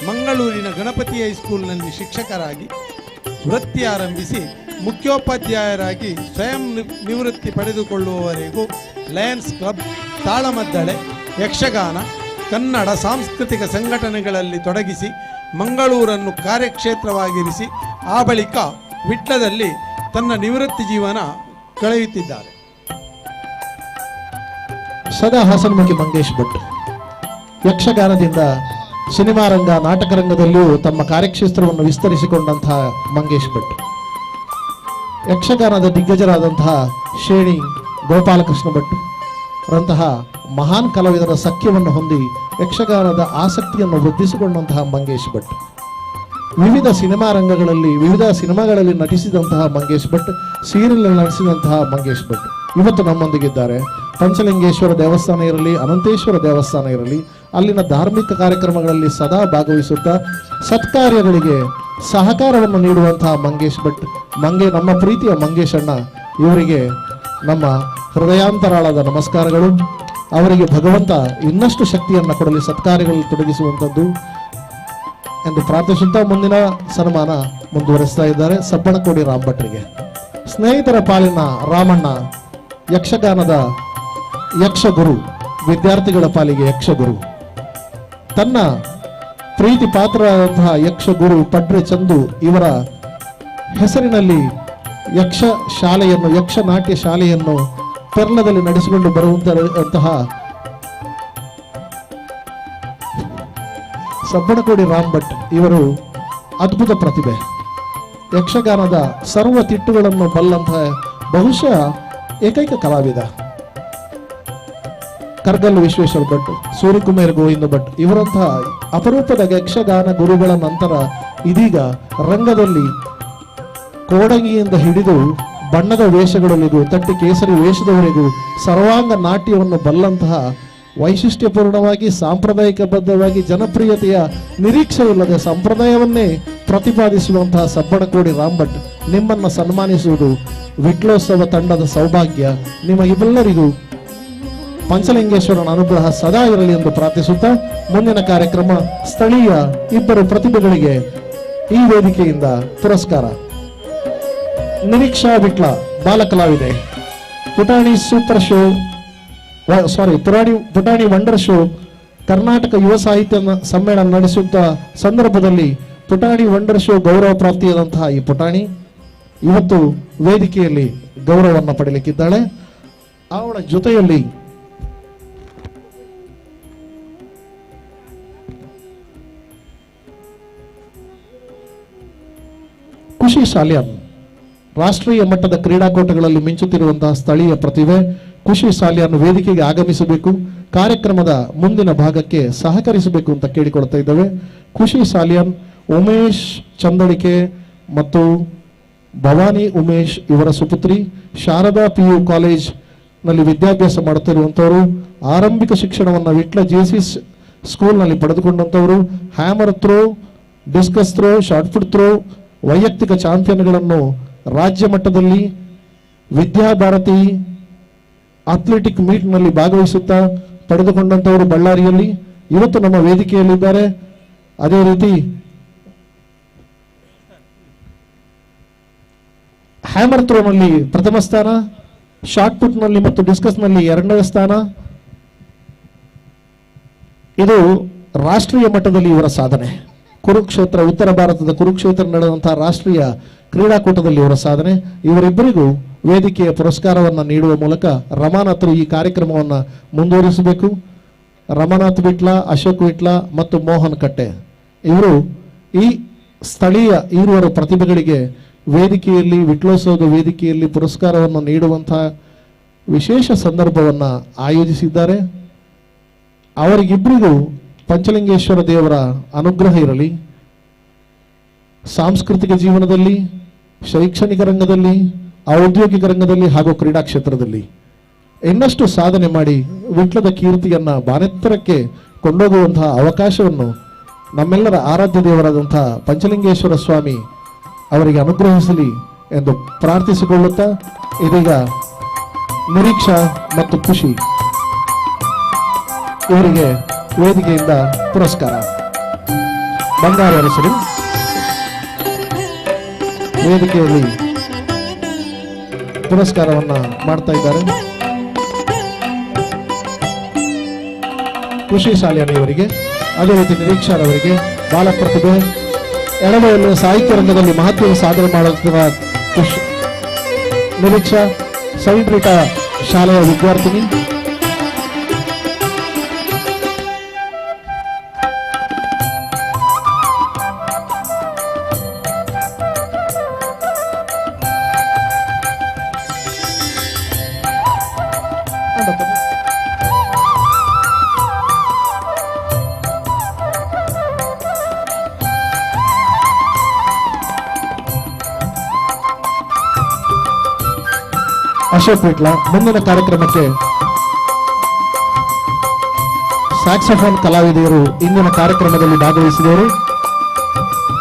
ಮಂಗಳೂರಿನ ಗಣಪತಿ ಹೈಸ್ಕೂಲ್ನಲ್ಲಿ ಶಿಕ್ಷಕರಾಗಿ ವೃತ್ತಿ ಆರಂಭಿಸಿ ಮುಖ್ಯೋಪಾಧ್ಯಾಯರಾಗಿ ಸ್ವಯಂ ನಿವೃತ್ತಿ ಪಡೆದುಕೊಳ್ಳುವವರೆಗೂ ಲಯನ್ಸ್ ಕ್ಲಬ್, ತಾಳಮದ್ದಳೆ, ಯಕ್ಷಗಾನ, ಕನ್ನಡ ಸಾಂಸ್ಕೃತಿಕ ಸಂಘಟನೆಗಳಲ್ಲಿ ತೊಡಗಿಸಿ ಮಂಗಳೂರನ್ನು ಕಾರ್ಯಕ್ಷೇತ್ರವಾಗಿರಿಸಿ ಆ ಬಳಿಕ ವಿಟ್ಲದಲ್ಲಿ ತನ್ನ ನಿವೃತ್ತಿ ಜೀವನ ಕಳೆಯುತ್ತಿದ್ದಾರೆ. ಸದಾ ಹಾಸನಮುಖಿ ಮಂಗೇಶ್ ಭಟ್ ಯಕ್ಷಗಾನದಿಂದ ಸಿನಿಮಾ ರಂಗ, ನಾಟಕ ರಂಗದಲ್ಲಿಯೂ ತಮ್ಮ ಕಾರ್ಯಕ್ಷೇತ್ರವನ್ನು ವಿಸ್ತರಿಸಿಕೊಂಡಂತಹ ಮಂಗೇಶ್ ಭಟ್ ಯಕ್ಷಗಾನದ ದಿಗ್ಗಜರಾದಂತಹ ಶೇಣಿ ಗೋಪಾಲಕೃಷ್ಣ ಭಟ್ ರಂತಹ ಮಹಾನ್ ಕಲಾವಿದರ ಸಖ್ಯವನ್ನು ಹೊಂದಿ ಯಕ್ಷಗಾನದ ಆಸಕ್ತಿಯನ್ನು ವೃದ್ಧಿಸಿಕೊಂಡಂತಹ ಮಂಗೇಶ್ ಭಟ್, ವಿವಿಧ ಸಿನಿಮಾ ರಂಗಗಳಲ್ಲಿ, ವಿವಿಧ ಸಿನಿಮಾಗಳಲ್ಲಿ ನಟಿಸಿದಂತಹ ಮಂಗೇಶ್ ಭಟ್, ಸೀರಿಯಲ್ ನಡೆಸಿದಂತಹ ಮಂಗೇಶ್ ಭಟ್ ಇವತ್ತು ನಮ್ಮೊಂದಿಗಿದ್ದಾರೆ. ಪಂಚಲಿಂಗೇಶ್ವರ ದೇವಸ್ಥಾನ ಇರಲಿ, ಅನಂತೇಶ್ವರ ದೇವಸ್ಥಾನ ಇರಲಿ, ಅಲ್ಲಿನ ಧಾರ್ಮಿಕ ಕಾರ್ಯಕ್ರಮಗಳಲ್ಲಿ ಸದಾ ಭಾಗವಹಿಸುತ್ತಾ ಸತ್ಕಾರ್ಯಗಳಿಗೆ ಸಹಕಾರವನ್ನು ನೀಡುವಂತಹ ಮಂಗೇಶ್ ಭಟ್, ನಮ್ಮ ಪ್ರೀತಿಯ ಮಂಗೇಶ್ ಅಣ್ಣ ಇವರಿಗೆ ನಮ್ಮ ಹೃದಯಾಂತರಾಳದ ನಮಸ್ಕಾರಗಳು. ಅವರಿಗೆ ಭಗವಂತ ಇನ್ನಷ್ಟು ಶಕ್ತಿಯನ್ನು ಕೊಡಲಿ ಸತ್ಕಾರ್ಯಗಳಲ್ಲಿ ತೊಡಗಿಸುವಂಥದ್ದು ಎಂದು ಪ್ರಾರ್ಥಿಸುತ್ತಾ ಮುಂದಿನ ಸನ್ಮಾನ ಮುಂದುವರಿಸ್ತಾ ಇದ್ದಾರೆ. ಸಬ್ಬಣಕೋಡಿ ರಾಮ್ ಭಟ್ರಿಗೆ, ಸ್ನೇಹಿತರ ಪಾಲಿನ ರಾಮಣ್ಣ, ಯಕ್ಷಗಾನದ ಯಕ್ಷಗುರು, ವಿದ್ಯಾರ್ಥಿಗಳ ಪಾಲಿಗೆ ಯಕ್ಷಗುರು. ತನ್ನ ಪ್ರೀತಿ ಪಾತ್ರರಾದಂತಹ ಯಕ್ಷ ಗುರು ಪಡ್ರೆ ಚಂದು ಇವರ ಹೆಸರಿನಲ್ಲಿ ಯಕ್ಷ ನಾಟ್ಯ ಶಾಲೆಯನ್ನು ಪೆರ್ಲದಲ್ಲಿ ನಡೆಸಿಕೊಂಡು ಬರುವಂತಹ ಸಬ್ಬಣಕೋಡಿ ರಾಮ್ ಭಟ್ ಇವರು ಅದ್ಭುತ ಪ್ರತಿಭೆ. ಯಕ್ಷಗಾನದ ಸರ್ವ ತಿಟ್ಟುಗಳನ್ನು ಬಲ್ಲಂತಹ ಬಹುಶಃ ಏಕೈಕ ಕಲಾವಿದ. ಕರ್ಗಲ್ ವಿಶ್ವೇಶ್ವರ ಭಟ್, ಸೂರ್ಯಕುಮಾರ್ ಗೋವಿಂದ ಭಟ್ ಇವರಂತಹ ಅಪರೂಪದ ಯಕ್ಷಗಾನ ಗುರುಗಳ ನಂತರ ಇದೀಗ ರಂಗದಲ್ಲಿ ಕೋಡಂಗಿಯಿಂದ ಹಿಡಿದು ಬಣ್ಣದ ವೇಷಗಳಲ್ಲಿಗೂ ತಟ್ಟಿ ಕೇಸರಿ ವೇಷದವರೆಗೂ ಸರ್ವಾಂಗ ನಾಟ್ಯವನ್ನು ಬಲ್ಲಂತಹ ವೈಶಿಷ್ಟ್ಯಪೂರ್ಣವಾಗಿ ಸಾಂಪ್ರದಾಯಿಕಬದ್ಧವಾಗಿ ಜನಪ್ರಿಯತೆಯ ನಿರೀಕ್ಷೆ ಇಲ್ಲದೆ ಸಂಪ್ರದಾಯವನ್ನೇ ಪ್ರತಿಪಾದಿಸುವಂತಹ ಸಬ್ಬಣಕೋಡಿ ರಾಮ್ ಭಟ್ ನಿಮ್ಮನ್ನ ಸನ್ಮಾನಿಸುವುದು ವಿಟ್ಲೋತ್ಸವ ತಂಡದ ಸೌಭಾಗ್ಯ. ನಿಮಗೆಲ್ಲರಿಗೂ ಪಂಚಲಿಂಗೇಶ್ವರನ ಅನುಗ್ರಹ ಸದಾ ಇರಲಿ ಎಂದು ಪ್ರಾರ್ಥಿಸುತ್ತಾ ಮುಂದಿನ ಕಾರ್ಯಕ್ರಮ ಸ್ಥಳೀಯ ಇಬ್ಬರು ಪ್ರತಿಭೆಗಳಿಗೆ ಈ ವೇದಿಕೆಯಿಂದ ಪುರಸ್ಕಾರ. ನಿರೀಕ್ಷಾ ವಿಟ್ಲ ಬಾಲಕಲಾವಿದೆ, ಪುಟಾಣಿ ಸೂಪರ್ ಶೋ ಪುಟಾಣಿ ವಂಡರ್ ಶೋ ಕರ್ನಾಟಕ ಯುವ ಸಾಹಿತ್ಯ ಸಮ್ಮೇಳನ ನಡೆಸುತ್ತಾ ಸಂದರ್ಭದಲ್ಲಿ ಪುಟಾಣಿ ವಂಡರ್ ಶೋ ಗೌರವ ಪ್ರಾಪ್ತಿಯಾದಂತಹ ಈ ಪುಟಾಣಿ ಇವತ್ತು ವೇದಿಕೆಯಲ್ಲಿ ಗೌರವವನ್ನು ಪಡೆಯಲಿಕ್ಕಿದ್ದಾಳೆ. ಅವಳ ಜೊತೆಯಲ್ಲಿ ಖುಷಿ ಸಾಲ್ಯಾನ್ ರಾಷ್ಟ್ರೀಯ ಮಟ್ಟದ ಕ್ರೀಡಾಕೂಟಗಳಲ್ಲಿ ಮಿಂಚುತ್ತಿರುವಂತಹ ಸ್ಥಳೀಯ ಪ್ರತಿಭೆ ಖುಷಿ ಸಾಲ್ಯಾನ್ ವೇದಿಕೆಗೆ ಆಗಮಿಸಬೇಕು, ಕಾರ್ಯಕ್ರಮದ ಮುಂದಿನ ಭಾಗಕ್ಕೆ ಸಹಕರಿಸಬೇಕು ಅಂತ ಕೇಳಿಕೊಳ್ತಾ ಇದ್ದೇವೆ. ಖುಷಿ ಸಾಲ್ಯಾನ್ ಉಮೇಶ್ ಚಂದಳಿಕೆ ಮತ್ತು ಭವಾನಿ ಉಮೇಶ್ ಇವರ ಸುಪುತ್ರಿ, ಶಾರದಾ PU ಕಾಲೇಜ್ ನಲ್ಲಿ ವಿದ್ಯಾಭ್ಯಾಸ ಮಾಡುತ್ತಿರುವಂತವರು, ಆರಂಭಿಕ ಶಿಕ್ಷಣವನ್ನು ವಿಟ್ಲ JC ಸ್ಕೂಲ್ನಲ್ಲಿ ಪಡೆದುಕೊಂಡಂತವರು, hammer throw, discus throw, shot put throw ವೈಯಕ್ತಿಕ ಚಾಂಪಿಯನ್ಗಳನ್ನು ರಾಜ್ಯ ಮಟ್ಟದಲ್ಲಿ ವಿದ್ಯಾಭಾರತಿ ಅಥ್ಲೆಟಿಕ್ ಮೀಟ್ ನಲ್ಲಿ ಭಾಗವಹಿಸುತ್ತಾ ಪಡೆದುಕೊಂಡಂತವರು ಬಳ್ಳಾರಿಯಲ್ಲಿ ಇವತ್ತು ನಮ್ಮ ವೇದಿಕೆಯಲ್ಲಿದ್ದಾರೆ. ಅದೇ ರೀತಿ ಹ್ಯಾಮರ್ ಥ್ರೋನಲ್ಲಿ ಪ್ರಥಮ ಸ್ಥಾನ, ಶಾರ್ಟ್ ಪುಟ್ ನಲ್ಲಿ ಮತ್ತು ಡಿಸ್ಕಸ್ ನಲ್ಲಿ 2ನೇ ಸ್ಥಾನ. ಇದು ರಾಷ್ಟ್ರೀಯ ಮಟ್ಟದಲ್ಲಿ ಇವರ ಸಾಧನೆ. ಕುರುಕ್ಷೇತ್ರ, ಉತ್ತರ ಭಾರತದ ಕುರುಕ್ಷೇತ್ರ ನಡೆದಂತಹ ರಾಷ್ಟ್ರೀಯ ಕ್ರೀಡಾಕೂಟದಲ್ಲಿ ಇವರ ಸಾಧನೆ. ಇವರಿಬ್ಬರಿಗೂ ವೇದಿಕೆಯ ಪುರಸ್ಕಾರವನ್ನು ನೀಡುವ ಮೂಲಕ ರಮಾನಾಥರು ಈ ಕಾರ್ಯಕ್ರಮವನ್ನು ಮುಂದುವರಿಸಬೇಕು. ರಮಾನಾಥ್ ವಿಟ್ಲ, ಅಶೋಕ್ ವಿಟ್ಲ ಮತ್ತು ಮೋಹನ್ ಕಟ್ಟೆ ಇವರು ಈ ಸ್ಥಳೀಯ ಈರುವರ ಪ್ರತಿಭೆಗಳಿಗೆ ವೇದಿಕೆಯಲ್ಲಿ ವಿಟ್ಲೋತ್ಸವದ ವೇದಿಕೆಯಲ್ಲಿ ಪುರಸ್ಕಾರವನ್ನು ನೀಡುವಂತಹ ವಿಶೇಷ ಸಂದರ್ಭವನ್ನು ಆಯೋಜಿಸಿದ್ದಾರೆ. ಅವರಿಗಿಬ್ಬರಿಗೂ ಪಂಚಲಿಂಗೇಶ್ವರ ದೇವರ ಅನುಗ್ರಹ ಇರಲಿ. ಸಾಂಸ್ಕೃತಿಕ ಜೀವನದಲ್ಲಿ, ಶೈಕ್ಷಣಿಕ ರಂಗದಲ್ಲಿ, ಔದ್ಯೋಗಿಕ ರಂಗದಲ್ಲಿ ಹಾಗೂ ಕ್ರೀಡಾ ಕ್ಷೇತ್ರದಲ್ಲಿ ಇನ್ನಷ್ಟು ಸಾಧನೆ ಮಾಡಿ ವಿಟ್ಲದ ಕೀರ್ತಿಯನ್ನ ಬಾನೆತ್ತರಕ್ಕೆ ಕೊಂಡೋಗುವಂತಹ ಅವಕಾಶವನ್ನು ನಮ್ಮೆಲ್ಲರ ಆರಾಧ್ಯ ದೇವರಾದಂತಹ ಪಂಚಲಿಂಗೇಶ್ವರ ಸ್ವಾಮಿ ಅವರಿಗೆ ಅನುಗ್ರಹಿಸಲಿ ಎಂದು ಪ್ರಾರ್ಥಿಸಿಕೊಳ್ಳುತ್ತಾ ಇದೀಗ ನಿರೀಕ್ಷಾ ಮತ್ತು ಖುಷಿ ಇವರಿಗೆ ವೇದಿಕೆಯಿಂದ ಪುರಸ್ಕಾರ. ಬಂಗಾರ ಅರಸರು ವೇದಿಕೆಯಲ್ಲಿ ಪುರಸ್ಕಾರವನ್ನ ಮಾಡ್ತಾ ಇದ್ದಾರೆ. ಖುಷಿ ಸಾಲ್ಯಾನ್ ಇವರಿಗೆ, ಅದೇ ರೀತಿ ನಿರೀಕ್ಷಾರವರಿಗೆ ಬಾಲ ಪ್ರತಿಭೆ, ಎಳವೆಯಲ್ಲಿ ಸಾಹಿತ್ಯ ರಂಗದಲ್ಲಿ ಮಹತ್ವದ ಸಾಧನೆ ಮಾಡುತ್ತಿರುವ ನಿರೀಕ್ಷಾ ಸೈಂಟ್ ರೀಟಾ ಶಾಲೆಯ ವಿದ್ಯಾರ್ಥಿನಿ. ಅಶೋಕ್ ವಿಟ್ಲ ಮುಂದಿನ ಕಾರ್ಯಕ್ರಮಕ್ಕೆ ಸ್ಯಾಕ್ಸೋಫೋನ್ ಕಲಾವಿದೆಯರು ಇಂದಿನ ಕಾರ್ಯಕ್ರಮದಲ್ಲಿ ಭಾಗವಹಿಸಿದವರು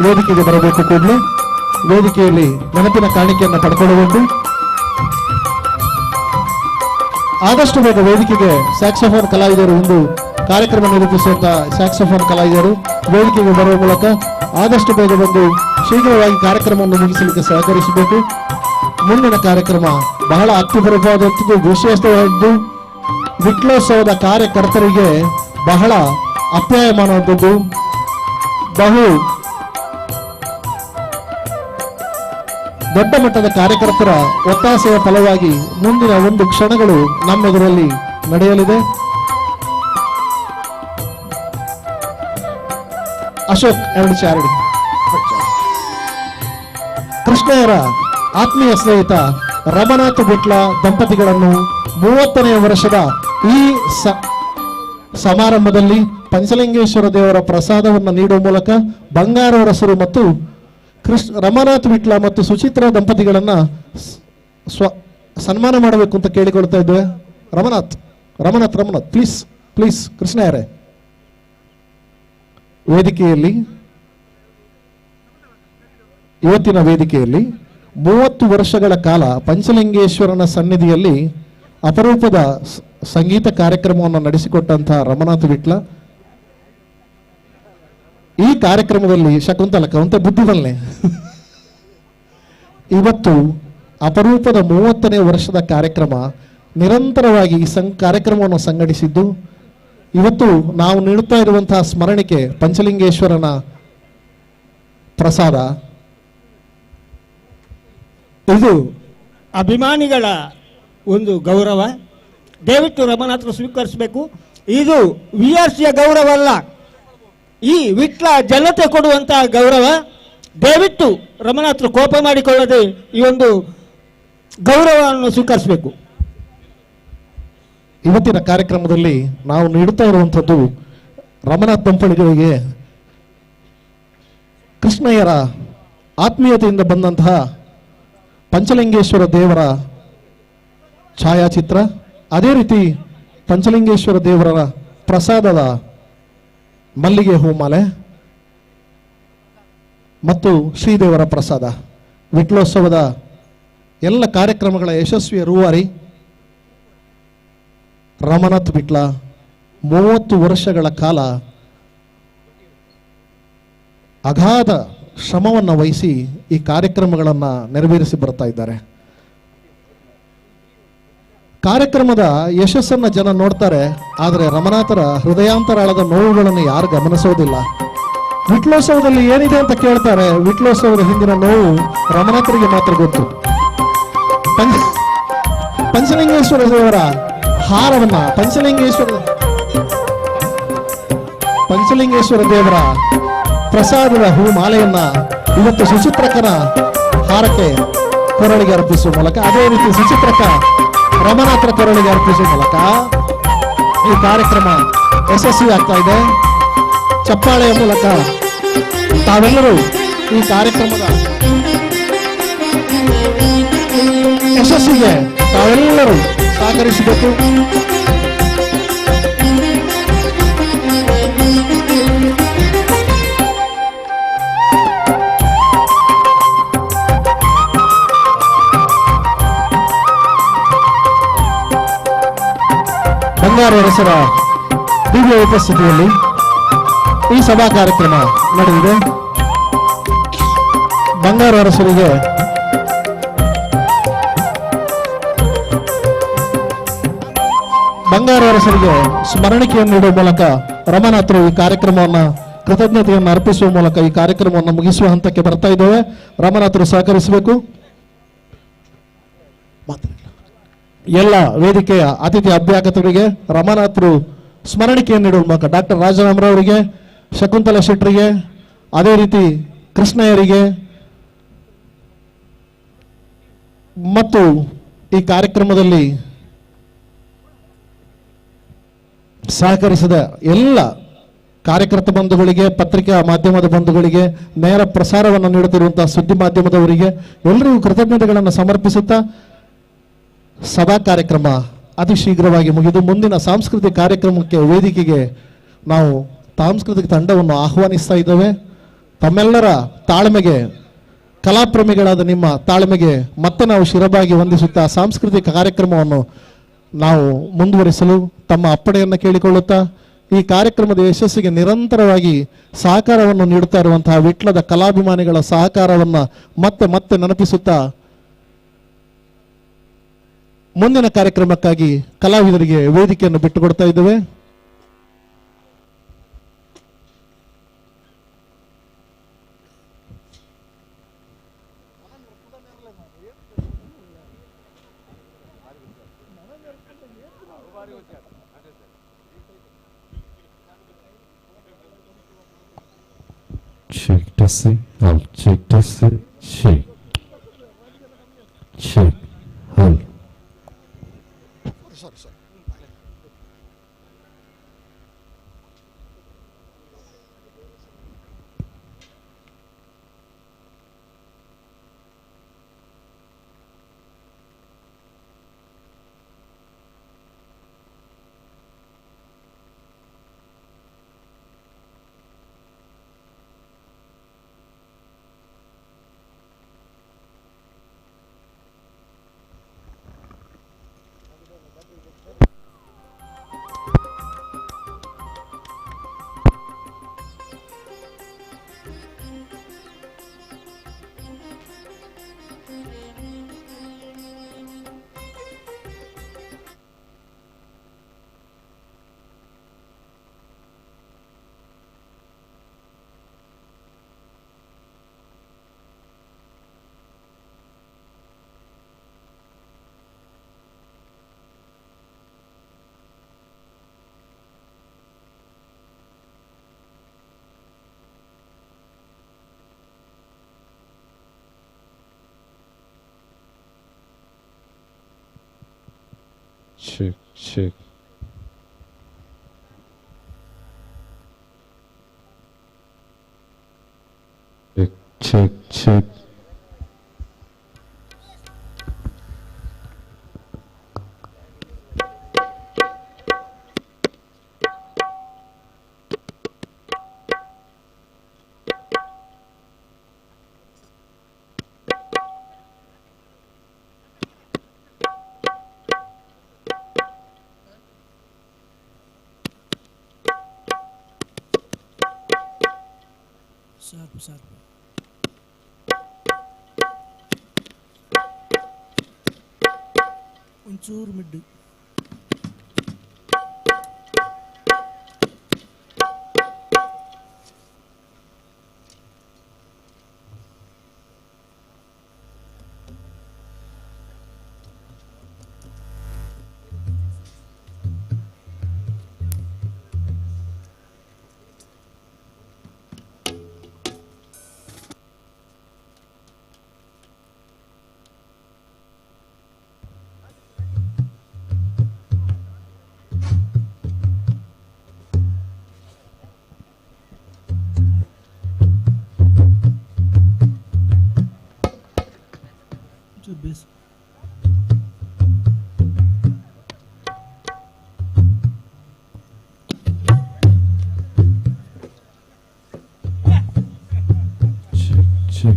ವೇದಿಕೆಗೆ ಬರಬೇಕು. ಕೂಡಲೇ ವೇದಿಕೆಯಲ್ಲಿ ನೆನಪಿನ ಕಾಣಿಕೆಯನ್ನು ಪಡ್ಕೊಳ್ಳಬಹುದು. ಆದಷ್ಟು ಬೇಗ ವೇದಿಕೆಗೆ ಸ್ಯಾಕ್ಸೋಫೋನ್ ಕಲಾವಿದರು ಒಂದು ಕಾರ್ಯಕ್ರಮ ನಿರೂಪಿಸುವಂತಹ ಸ್ಯಾಕ್ಸೋಫೋನ್ ಕಲಾವಿದರು ವೇದಿಕೆಗೆ ಬರುವ ಮೂಲಕ ಆದಷ್ಟು ಬೇಗ ಬಂದು ಶೀಘ್ರವಾಗಿ ಕಾರ್ಯಕ್ರಮವನ್ನು ಮುಗಿಸಲಿಕ್ಕೆ ಸಹಕರಿಸಬೇಕು. ಮುಂದಿನ ಕಾರ್ಯಕ್ರಮ ಬಹಳ ಅತ್ಯುಪರವಾದದ್ದು, ವಿಶೇಷವಾದದ್ದು, ವಿಟ್ಲೋತ್ಸವದ ಕಾರ್ಯಕರ್ತರಿಗೆ ಬಹಳ ಅಪ್ಯಾಯಮಾನವಾದದ್ದು. ಬಹು ದೊಡ್ಡ ಮಟ್ಟದ ಕಾರ್ಯಕರ್ತರ ಒತ್ತಾಸೆಯ ಫಲವಾಗಿ ಮುಂದಿನ ಒಂದು ಕ್ಷಣಗಳು ನಮ್ಮೆದುರಲ್ಲಿ ನಡೆಯಲಿದೆ. ಅಶೋಕ್ ಎರಡು ಚಾರಡಿ ಕೃಷ್ಣಯ್ಯರ ಆತ್ಮೀಯ ಸ್ನೇಹಿತ ರಮನಾಥ್ ಬಿಟ್ಲ ದಂಪತಿಗಳನ್ನು 30ನೇ ವರ್ಷದ ಈ ಸಮಾರಂಭದಲ್ಲಿ ಪಂಚಲಿಂಗೇಶ್ವರ ದೇವರ ಪ್ರಸಾದವನ್ನು ನೀಡುವ ಮೂಲಕ ಬಂಗಾರ ಅರಸರು ಮತ್ತು ರಮನಾಥ್ ವಿಟ್ಲ ಮತ್ತು ಸುಚಿತ್ರಾ ದಂಪತಿಗಳನ್ನ ಸನ್ಮಾನ ಮಾಡಬೇಕು ಅಂತ ಕೇಳಿಕೊಳ್ತಾ ಇದ್ದೇವೆ. Ramanath Ramanath Ramanath please please. ಕೃಷ್ಣಯ್ಯರೇ, ವೇದಿಕೆಯಲ್ಲಿ ಇವತ್ತಿನ ವೇದಿಕೆಯಲ್ಲಿ 30 ವರ್ಷಗಳ ಕಾಲ ಪಂಚಲಿಂಗೇಶ್ವರನ ಸನ್ನಿಧಿಯಲ್ಲಿ ಅಪರೂಪದ ಸಂಗೀತ ಕಾರ್ಯಕ್ರಮವನ್ನು ನಡೆಸಿಕೊಟ್ಟಂತಹ ರಮನಾಥ್ ವಿಟ್ಲ ಈ ಕಾರ್ಯಕ್ರಮದಲ್ಲಿ ಶಕುಂತಲ ಕವಂತ ಬುದ್ಧಿವಲ್ಲೆ ಇವತ್ತು ಅಪರೂಪದ 30ನೇ ವರ್ಷದ ಕಾರ್ಯಕ್ರಮ ನಿರಂತರವಾಗಿ ಈ ಕಾರ್ಯಕ್ರಮವನ್ನು ಸಂಘಟಿಸಿದ್ದು ಇವತ್ತು ನಾವು ನೀಡುತ್ತಾ ಇರುವಂತಹ ಸ್ಮರಣಿಕೆ ಪಂಚಲಿಂಗೇಶ್ವರನ ಪ್ರಸಾದ. ಇದು ಅಭಿಮಾನಿಗಳ ಒಂದು ಗೌರವ. ದಯವಿಟ್ಟು ರಮನಾಥರು ಸ್ವೀಕರಿಸಬೇಕು. ಇದು ವಿಆರ್ಸಿಯ ಗೌರವ ಅಲ್ಲ, ಈ ವಿಟ್ಲ ಜನತೆ ಕೊಡುವಂತಹ ಗೌರವ. ದಯವಿಟ್ಟು ರಮನಾಥರು ಕೋಪ ಮಾಡಿಕೊಳ್ಳದೆ ಈ ಒಂದು ಗೌರವವನ್ನು ಸ್ವೀಕರಿಸಬೇಕು. ಇವತ್ತಿನ ಕಾರ್ಯಕ್ರಮದಲ್ಲಿ ನಾವು ನೀಡುತ್ತಾ ಇರುವಂಥದ್ದು ರಮನಾಥ್ ದಂಪತಿಗಳಿಗೆ ಕೃಷ್ಣಯ್ಯರ ಆತ್ಮೀಯತೆಯಿಂದ ಬಂದಂತಹ ಪಂಚಲಿಂಗೇಶ್ವರ ದೇವರ ಛಾಯಾಚಿತ್ರ, ಅದೇ ರೀತಿ ಪಂಚಲಿಂಗೇಶ್ವರ ದೇವರ ಪ್ರಸಾದದ ಮಲ್ಲಿಗೆ ಹೂಮಾಲೆ ಮತ್ತು ಶ್ರೀದೇವರ ಪ್ರಸಾದ, ವಿಟ್ಲೋತ್ಸವದ ಎಲ್ಲ ಕಾರ್ಯಕ್ರಮಗಳ ಯಶಸ್ವಿಯ ರೂವಾರಿ ರಮನಾಥ್ ವಿಟ್ಲ 30 ವರ್ಷಗಳ ಕಾಲ ಅಗಾಧ ಶ್ರಮವನ್ನು ವಹಿಸಿ ಈ ಕಾರ್ಯಕ್ರಮಗಳನ್ನು ನೆರವೇರಿಸಿ ಬರ್ತಾ ಇದ್ದಾರೆ. ಕಾರ್ಯಕ್ರಮದ ಯಶಸ್ಸನ್ನ ಜನ ನೋಡ್ತಾರೆ, ಆದರೆ ರಮನಾಥರ ಹೃದಯಾಂತರಾಳದ ನೋವುಗಳನ್ನು ಯಾರು ಗಮನಿಸೋದಿಲ್ಲ. ವಿಟ್ಲೋತ್ಸವದಲ್ಲಿ ಏನಿದೆ ಅಂತ ಕೇಳ್ತಾರೆ, ವಿಟ್ಲೋತ್ಸವದ ಹಿಂದಿನ ನೋವು ರಮನಾಥರಿಗೆ ಮಾತ್ರ ಗೊತ್ತು. ಪಂಚಲಿಂಗೇಶ್ವರ ದೇವರ ಹಾರವನ್ನ ಪಂಚಲಿಂಗೇಶ್ವರ ದೇವರ ಪ್ರಸಾದದ ಹೂ ಮಾಲೆಯನ್ನ ಇವತ್ತು ಸುಚಿತ್ರಕನ ಹಾರಕ್ಕೆ ಕೊರಳಿಗೆ ಅರ್ಪಿಸುವ ಮೂಲಕ, ಅದೇ ರೀತಿ ಸುಚಿತ್ರಕ ರಮನಾಥರ ಕೊರಳಿಗೆ ಅರ್ಪಿಸುವ ಮೂಲಕ ಈ ಕಾರ್ಯಕ್ರಮ ಯಶಸ್ವಿ ಆಗ್ತಾ ಇದೆ. ಚಪ್ಪಾಳೆಯ ಮೂಲಕ ತಾವೆಲ್ಲರೂ ಈ ಕಾರ್ಯಕ್ರಮದ ಯಶಸ್ಸಿಗೆ ತಾವೆಲ್ಲರೂ ಸಹಕರಿಸಬೇಕು. ಬಂಗಾರ ಅರಸರ ದಿವ್ಯ ಉಪಸ್ಥಿತಿಯಲ್ಲಿ ಈ ಸಭಾ ಕಾರ್ಯಕ್ರಮ ನಡೆದಿದೆ. ಬಂಗಾರ ಅರಸರಿಗೆ ಸ್ಮರಣಿಕೆಯನ್ನು ನೀಡುವ ಮೂಲಕ ರಮನಾಥರು ಈ ಕಾರ್ಯಕ್ರಮವನ್ನು ಕೃತಜ್ಞತೆಯನ್ನು ಅರ್ಪಿಸುವ ಮೂಲಕ ಈ ಕಾರ್ಯಕ್ರಮವನ್ನು ಮುಗಿಸುವ ಹಂತಕ್ಕೆ ಬರ್ತಾ ಇದ್ದೇವೆ. ರಮನಾಥರು ಸಹಕರಿಸಬೇಕು. ಎಲ್ಲ ವೇದಿಕೆಯ ಅತಿಥಿ ಅಭ್ಯಾಗತರಿಗೆ ರಮನಾಥರು ಸ್ಮರಣಿಕೆಯನ್ನು ನೀಡುವ ಮೂಲಕ ಡಾಕ್ಟರ್ ರಾಜರಾಮರವರಿಗೆ, ಶಕುಂತಲ ಶೆಟ್ಟರಿಗೆ, ಅದೇ ರೀತಿ ಕೃಷ್ಣಯ್ಯರಿಗೆ ಮತ್ತು ಈ ಕಾರ್ಯಕ್ರಮದಲ್ಲಿ ಸಹಕರಿಸಿದ ಎಲ್ಲ ಕಾರ್ಯಕರ್ತ ಬಂಧುಗಳಿಗೆ, ಪತ್ರಿಕಾ ಮಾಧ್ಯಮದ ಬಂಧುಗಳಿಗೆ, ನೇರ ಪ್ರಸಾರವನ್ನು ನೀಡುತ್ತಿರುವಂತಹ ಸುದ್ದಿ ಮಾಧ್ಯಮದವರಿಗೆ ಎಲ್ಲರಿಗೂ ಕೃತಜ್ಞತೆಗಳನ್ನು ಸಮರ್ಪಿಸುತ್ತಾ ಸಭಾ ಕಾರ್ಯಕ್ರಮ ಅತಿ ಶೀಘ್ರವಾಗಿ ಮುಗಿದು ಮುಂದಿನ ಸಾಂಸ್ಕೃತಿಕ ಕಾರ್ಯಕ್ರಮಕ್ಕೆ ವೇದಿಕೆಗೆ ನಾವು ಸಾಂಸ್ಕೃತಿಕ ತಂಡವನ್ನು ಆಹ್ವಾನಿಸ್ತಾ ಇದ್ದೇವೆ. ತಮ್ಮೆಲ್ಲರ ತಾಳ್ಮೆಗೆ, ಕಲಾಪ್ರೇಮಿಗಳಾದ ನಿಮ್ಮ ತಾಳ್ಮೆಗೆ ಮತ್ತೆ ನಾವು ಶಿರಬಾಗಿ ವಂದಿಸುತ್ತಾ ಸಾಂಸ್ಕೃತಿಕ ಕಾರ್ಯಕ್ರಮವನ್ನು ನಾವು ಮುಂದುವರಿಸಲು ತಮ್ಮ ಅಪ್ಪಣೆಯನ್ನು ಕೇಳಿಕೊಳ್ಳುತ್ತಾ ಈ ಕಾರ್ಯಕ್ರಮದ ಯಶಸ್ಸಿಗೆ ನಿರಂತರವಾಗಿ ಸಹಕಾರವನ್ನು ನೀಡುತ್ತಾ ಇರುವಂತಹ ವಿಟ್ಲದ ಕಲಾಭಿಮಾನಿಗಳ ಸಹಕಾರವನ್ನು ಮತ್ತೆ ಮತ್ತೆ ನೆನಪಿಸುತ್ತಾ ಮುಂದಿನ ಕಾರ್ಯಕ್ರಮಕ್ಕಾಗಿ ಕಲಾವಿದರಿಗೆ ವೇದಿಕೆಯನ್ನು ಬಿಟ್ಟುಕೊಡ್ತಾ ಇದ್ದೇವೆ. testing. Hold. Check. Test. Shake. Check. Hold. Check. Check. Check. Check. Check. ಒಂಚೂರು mid. Base. Check. Check.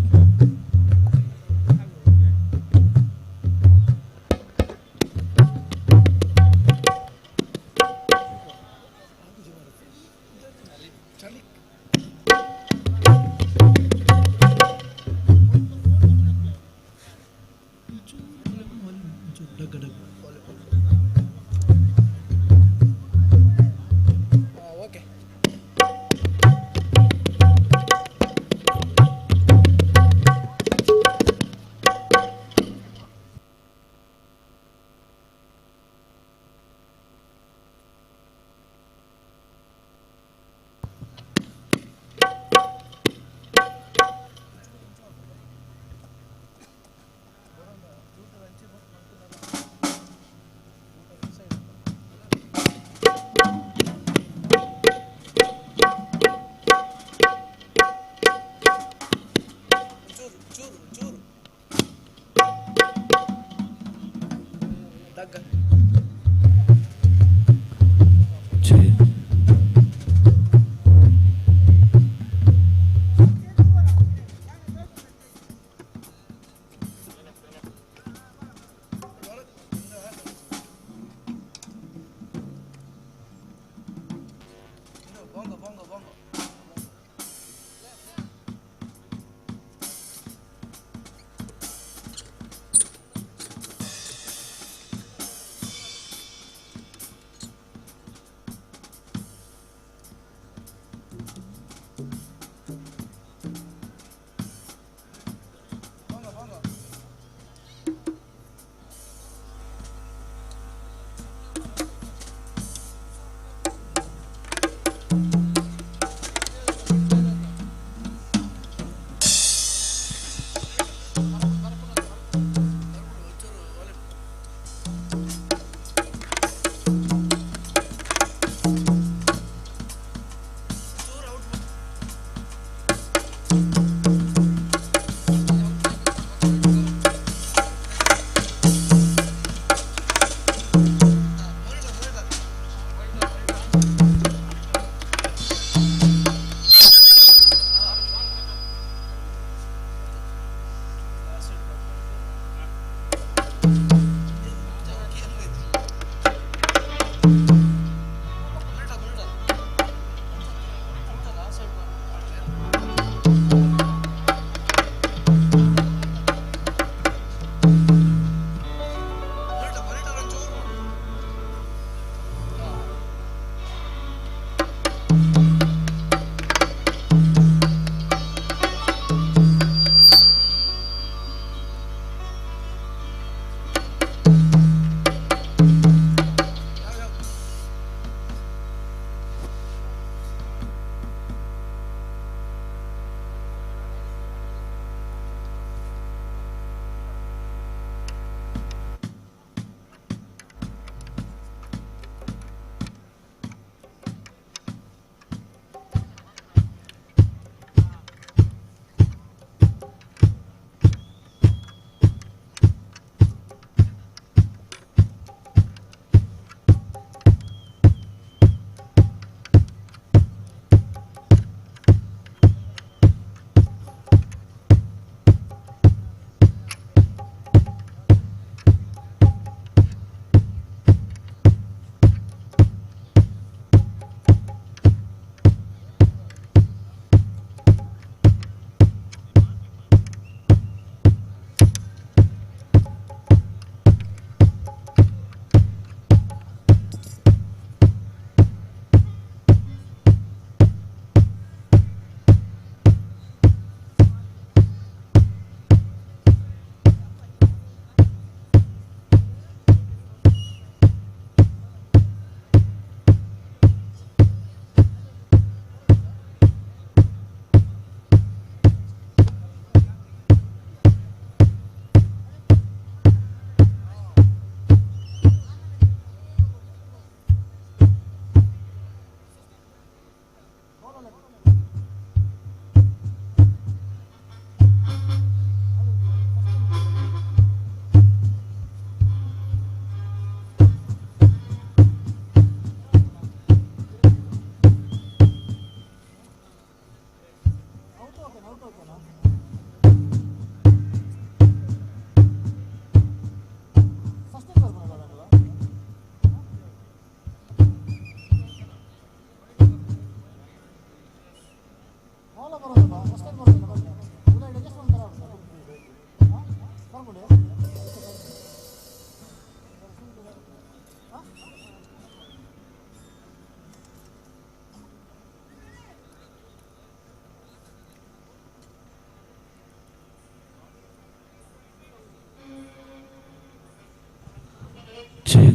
Check.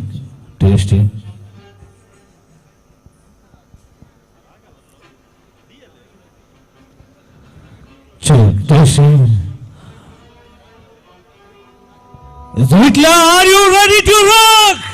Tasting. Check. Tasting. Vitla, are you ready to rock?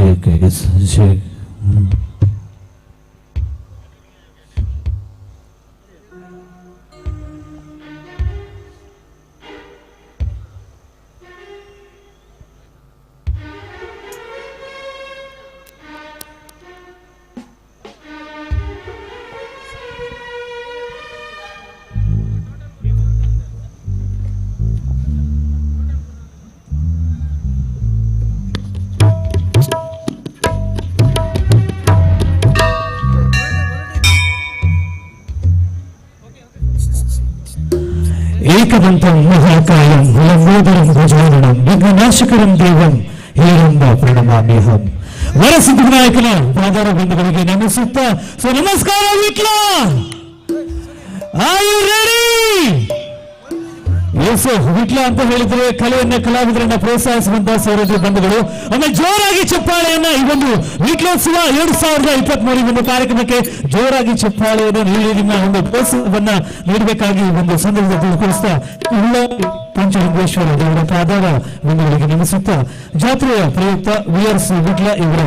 check, yes, check. ಏಕದಂತಂ ಮಹಾಕಾಯಂ ಲಂಬೋದರಂ ಭುಜಾನನಂ ವಿಘ್ನನಾಶಕರಂ ದೇವಂ ಹೇರಂಬ ಪ್ರಣಮಾಮ್ಯಹಂ. ವರಸಿದ್ಧ ವಿನಾಯಕನ ಪಾದಾರ ಬಂಧುಗಳಿಗೆ ನಮಿಸುತ್ತಾ ಸೊ ನಮಸ್ಕಾರ Vitla. Are you ready? Yes Vitla ಅಂತ ಹೇಳಿದ್ರೆ ಕಲೆಯನ್ನ ಕಲಾವಿದರನ್ನ ಪ್ರೋತ್ಸಾಹಿಸುವಂತಹ ಸೌರಭ್ಯ ಬಂಧುಗಳು ಒಮ್ಮೆ ಜೋರಾಗಿ ಚಪ್ಪಾಳೆಯನ್ನ ಈ ಒಂದು ವಿಟ್ಲೋತ್ಸವ 2023 ಒಂದು ಕಾರ್ಯಕ್ರಮಕ್ಕೆ ಜೋರಾಗಿ ಚಪ್ಪಾಳೆಯನ್ನು ನೀಡಿ ನಿಮ್ಮ ಒಂದು ಪ್ರೋತ್ಸಾಹವನ್ನ ನೀಡಬೇಕಾಗಿ ಒಂದು ಸಂದರ್ಭದಲ್ಲಿ ತಿಳಿಸ್ತಾ ಪಂಚಲಿಂಗೇಶ್ವರ ದೇವರ ಪಾದಾರ ಬಂಧುಗಳಿಗೆ ನಮಿಸುತ್ತಾ ಜಾತ್ರೆಯ ಪ್ರಯುಕ್ತ ವಿಆರ್ಸ್ ವಿಟ್ಲ ಇವರ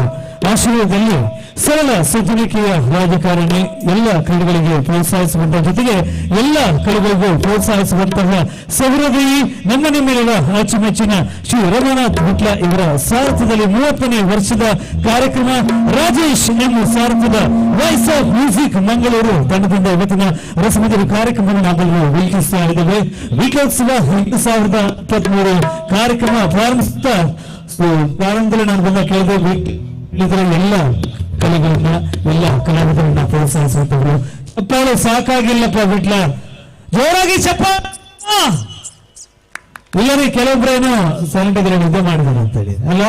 ಆಶೀರ್ವಾದದಲ್ಲಿ ಸರಳ ಸಜ್ಜನಿಕೆಯ ರಾಜಕಾರಣಿ ಎಲ್ಲ ಕ್ರೀಡೆಗಳಿಗೆ ಪ್ರೋತ್ಸಾಹಿಸುವಂತಹ ಜೊತೆಗೆ ಎಲ್ಲ ಕಲೆಗಳಿಗೂ ಪ್ರೋತ್ಸಾಹಿಸುವಂತಹ ಸೌರದೇವಿ ನಮ್ಮ ನಿಮ್ಮೆಲ್ಲರ ಅಚ್ಚುಮೆಚ್ಚಿನ ಶ್ರೀ ರಘುನಾಥ್ ವಿಟ್ಲ ಇವರ ಸಾರಥ್ಯದಲ್ಲಿ 30ನೇ ವರ್ಷದ ಕಾರ್ಯಕ್ರಮ. ರಾಜೇಶ್ ಎಂ ಸಾರಥ್ಯದ ವಾಯ್ಸ್ ಆಫ್ ಮ್ಯೂಸಿಕ್ ಮಂಗಳೂರು ತಂಡದಿಂದ ಇವತ್ತಿನ ರಸಮಂಜರಿ ಕಾರ್ಯಕ್ರಮವನ್ನು ನಾವೆಲ್ಲರೂ ವೀಕ್ಷಿಸ್ತಾ ಇದ್ದೇವೆ. ವಿಟ್ಲೋತ್ಸವ 2023 ಕಾರ್ಯಕ್ರಮ ಪ್ರಾರಂಭಿಸುತ್ತಾ ಪ್ರಾರಂಭದಲ್ಲಿ ನಾನು ಬಂದ ಕೇಳಿದೆ ಎಲ್ಲ ಕಲೆಗಳನ್ನ ಎಲ್ಲ ಕಲಾವಿದರನ್ನ ಪ್ರೋತ್ಸಾಹಿಸುವಂತವರು. ಚಪ್ಪಾಳೆ ಸಾಕಾಗಿಲ್ಲಪ್ಪ ವಿಟ್ಲ, ಜೋರಾಗಿ ಚಪ್ಪಾಳೆ. ಇಲ್ಲರಿ ಕೆಲವೊಬ್ಬರೇನು ಸೈಲೆಂಟ್ ಆಗಿರೋ ನಿದ್ದೆ ಮಾಡಿದ್ದಾರೆ ಅಂತ ಹೇಳಿ ಅಲ್ಲ.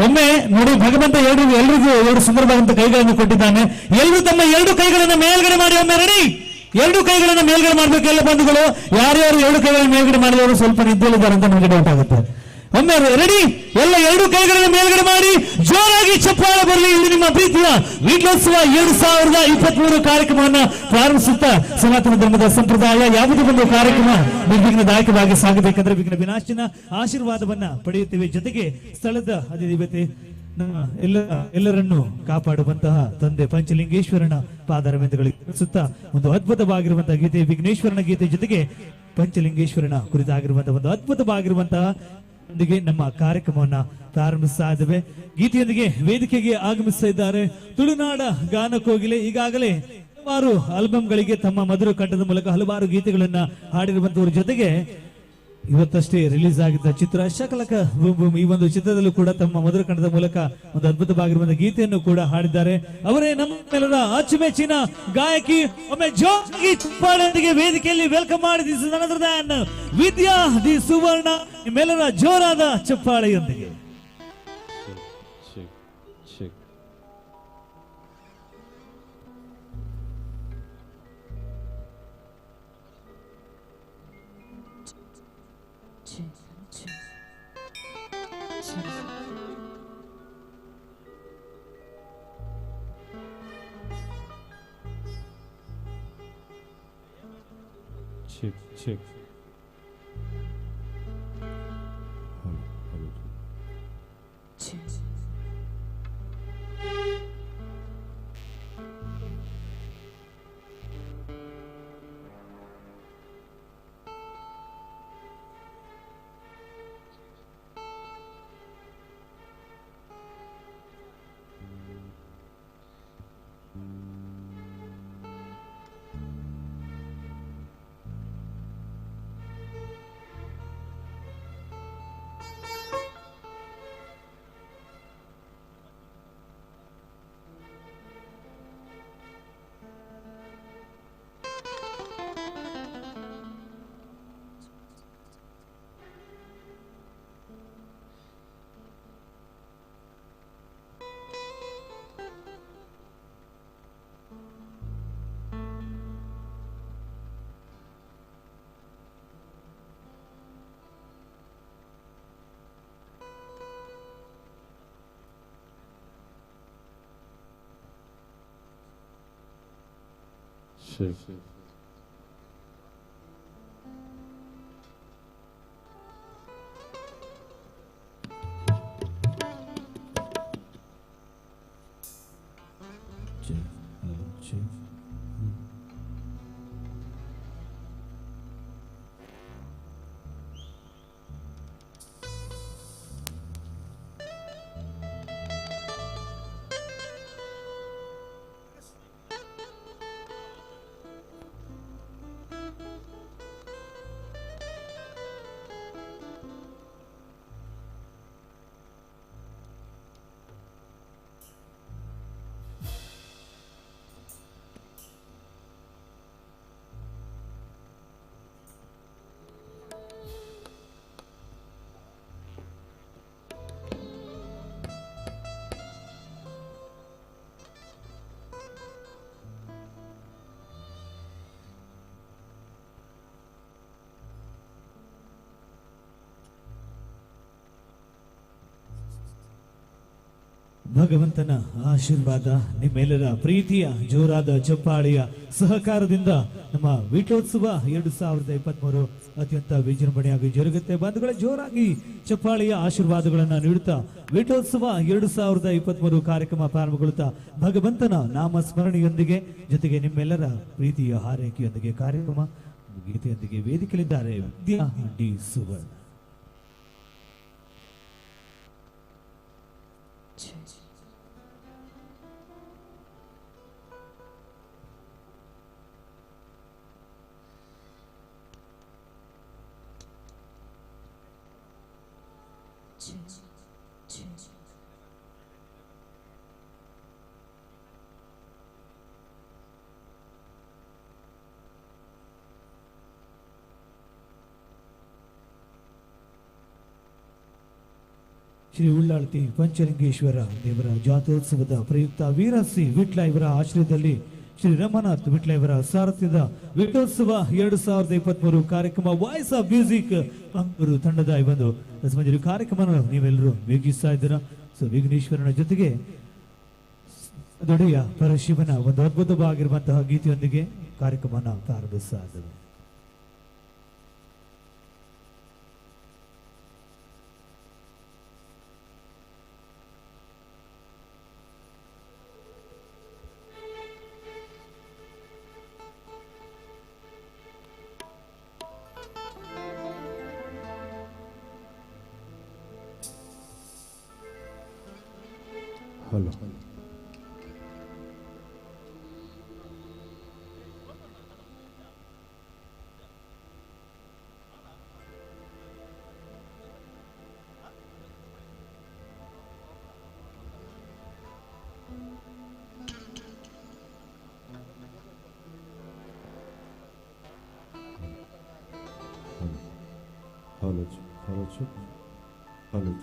ಒಮ್ಮೆ ನೋಡಿ ಭಗವಂತ ಎಲ್ರಿಗೂ 2 ಸುಂದರವಾದಂತ ಕೈಗಳನ್ನು ಕೊಟ್ಟಿದ್ದಾನೆ. ಎಲ್ಲರೂ ತಮ್ಮ 2 ಕೈಗಳನ್ನ ಮೇಲ್ಗಡೆ ಮಾಡಿ ಒಮ್ಮೆ ರೆಡಿ. 2 ಕೈಗಳನ್ನ ಮೇಲ್ಗಡೆ ಮಾಡ್ಬೇಕು ಎಲ್ಲ ಬಂಧುಗಳು. ಯಾರ್ಯಾರು 2 ಕೈಗಳನ್ನ ಮೇಲ್ಗಡೆ ಮಾಡಿದವರು ಸ್ವಲ್ಪ ನಿದ್ದೆಲಿದ್ದಾರೆ ಅಂತ ನಮಗೆ ಡೌಟ್ ಆಗುತ್ತೆ. ಒಮ್ಮೆ ರೆಡಿ, ಎಲ್ಲ 2 ಕೈಗಳನ್ನು ಮೇಲ್ಗಡೆ ಮಾಡಿ ಜೋರಾಗಿ ಚಪ್ಪಾಳೆ ಬರಲಿ. ಇದು ನಿಮ್ಮ ಪ್ರೀತಿಯ ವಿಟ್ಲೋತ್ಸವ 2023 ಕಾರ್ಯಕ್ರಮವನ್ನು ಪ್ರಾರಂಭಿಸುತ್ತಾ ಸನಾತನ ಧರ್ಮದ ಸಂಪ್ರದಾಯ ಯಾವುದೇ ಒಂದು ಕಾರ್ಯಕ್ರಮ ನಿರ್ವಿಘ್ನದಾಯಕವಾಗಿ ಸಾಗಬೇಕಂದ್ರೆ ವಿಘ್ನ ವಿನಾಶನ ಆಶೀರ್ವಾದವನ್ನ ಪಡೆಯುತ್ತೇವೆ. ಜೊತೆಗೆ ಸ್ಥಳದ ಅಧಿದೇವತೆ ಎಲ್ಲರನ್ನು ಕಾಪಾಡುವಂತಹ ತಂದೆ ಪಂಚಲಿಂಗೇಶ್ವರನ ಪಾದಾರವಿಂದಗಳಿಗೆ ಸುತ್ತಾ ಒಂದು ಅದ್ಭುತವಾಗಿರುವಂತಹ ಗೀತೆ, ವಿಘ್ನೇಶ್ವರನ ಗೀತೆ ಜೊತೆಗೆ ಪಂಚಲಿಂಗೇಶ್ವರನ ಕುರಿತಾಗಿರುವಂತಹ ಒಂದು ಅದ್ಭುತವಾಗಿರುವಂತಹ ನಮ್ಮ ಕಾರ್ಯಕ್ರಮವನ್ನ ಪ್ರಾರಂಭಿಸ್ತಾ ಇದ್ದೇವೆ. ಗೀತೆಯೊಂದಿಗೆ ವೇದಿಕೆಗೆ ಆಗಮಿಸ್ತಾ ಇದ್ದಾರೆ ತುಳುನಾಡ ಗಾನಕೋಗಿಲೆ. ಈಗಾಗಲೇ ಹಲವಾರು ಆಲ್ಬಂಗಳಿಗೆ ತಮ್ಮ ಮಧುರ ಕಂಠದ ಮೂಲಕ ಹಲವಾರು ಗೀತೆಗಳನ್ನ ಹಾಡಿರುವಂತವ್ರ ಜೊತೆಗೆ ಇವತ್ತಷ್ಟೇ ರಿಲೀಸ್ ಆಗಿದ್ದ ಚಿತ್ರ ಶಕಲಕ ಬೂಮ್ ಬೂಮ್, ಈ ಒಂದು ಚಿತ್ರದಲ್ಲೂ ಕೂಡ ತಮ್ಮ ಮಧುರ ಕಂಠದ ಮೂಲಕ ಒಂದು ಅದ್ಭುತವಾಗಿರುವಂತಹ ಗೀತೆಯನ್ನು ಕೂಡ ಹಾಡಿದ್ದಾರೆ. ಅವರೇ ನಮ್ಮೆಲ್ಲರ ಅಚ್ಚುಮೆಚ್ಚಿನ ಗಾಯಕಿ. ಒಮ್ಮೆ ಜೋಗಿ ಚಪ್ಪಾಳೆಯೊಂದಿಗೆ ವೇದಿಕೆಯಲ್ಲಿ ವೆಲ್ಕಮ್ ಮಾಡಿ ವಿದ್ಯಾ ದಿ ಸುವರ್ಣ. ನಿಮ್ಮೆಲ್ಲರ ಜೋರಾದ ಚಪ್ಪಾಳೆಯೊಂದಿಗೆ check. check. ಭಗವಂತನ ಆಶೀರ್ವಾದ ನಿಮ್ಮೆಲ್ಲರ ಪ್ರೀತಿಯ ಜೋರಾದ ಚಪ್ಪಾಳೆಯ ಸಹಕಾರದಿಂದ ನಮ್ಮ ವೀಟೋತ್ಸವ 2023 ಅತ್ಯಂತ ವಿಜೃಂಭಣೆಯಾಗಿ ಜರುಗುತ್ತೆ. ಬಂಧುಗಳ ಜೋರಾಗಿ ಚಪ್ಪಾಳೆಯ ಆಶೀರ್ವಾದಗಳನ್ನ ನೀಡುತ್ತಾ ವೀಟೋತ್ಸವ 2023 ಕಾರ್ಯಕ್ರಮ ಪ್ರಾರಂಭಗೊಳ್ಳುತ್ತಾ ಭಗವಂತನ ನಾಮ ಸ್ಮರಣೆಯೊಂದಿಗೆ ಜೊತೆಗೆ ನಿಮ್ಮೆಲ್ಲರ ಪ್ರೀತಿಯ ಹಾರೈಕೆಯೊಂದಿಗೆ ಕಾರ್ಯಕ್ರಮ ಗೀತೆಯೊಂದಿಗೆ ವೇದಿಕೆಯಲ್ಲಿದ್ದಾರೆ ವಿದ್ಯಾ ಡಿ ಸುವರ್ಣ. ಶ್ರೀ ಉಳ್ಳಾಳ್ತಿ ಪಂಚಲಿಂಗೇಶ್ವರ ದೇವರ ಜಾತೋತ್ಸವದ ಪ್ರಯುಕ್ತ ವೀರಶ್ರೀ ವಿಟ್ಲ ಇವರ ಆಶ್ರಯದಲ್ಲಿ ಶ್ರೀ ರಮನಾಥ್ ವಿಟ್ಲ ಇವರ ಸಾರಥ್ಯದ ವೀಟೋತ್ಸವ 2023 ಕಾರ್ಯಕ್ರಮ ವಾಯ್ಸ್ ಆಫ್ ಮ್ಯೂಸಿಕ್ ಮಂಗಳೂರು ತಂಡದ ಈ ಒಂದು ರಸಮಂಜರಿ ಕಾರ್ಯಕ್ರಮವನ್ನು ನೀವೆಲ್ಲರೂ ವೀಕ್ಷಿಸ್ತಾ ಇದ್ದೀರಾ. ಸೊ ವಿಘ್ನೇಶ್ವರನ ಜೊತೆಗೆ ದೊಡೆಯ ಪರಶಿವನ ಒಂದು ಅದ್ಭುತವಾಗಿರುವಂತಹ ಗೀತೆಯೊಂದಿಗೆ ಕಾರ್ಯಕ್ರಮವನ್ನು ಪ್ರಾರಂಭಿಸ್ತಾ ಇದ್ದೇವೆ. Hello. Hello. Hello.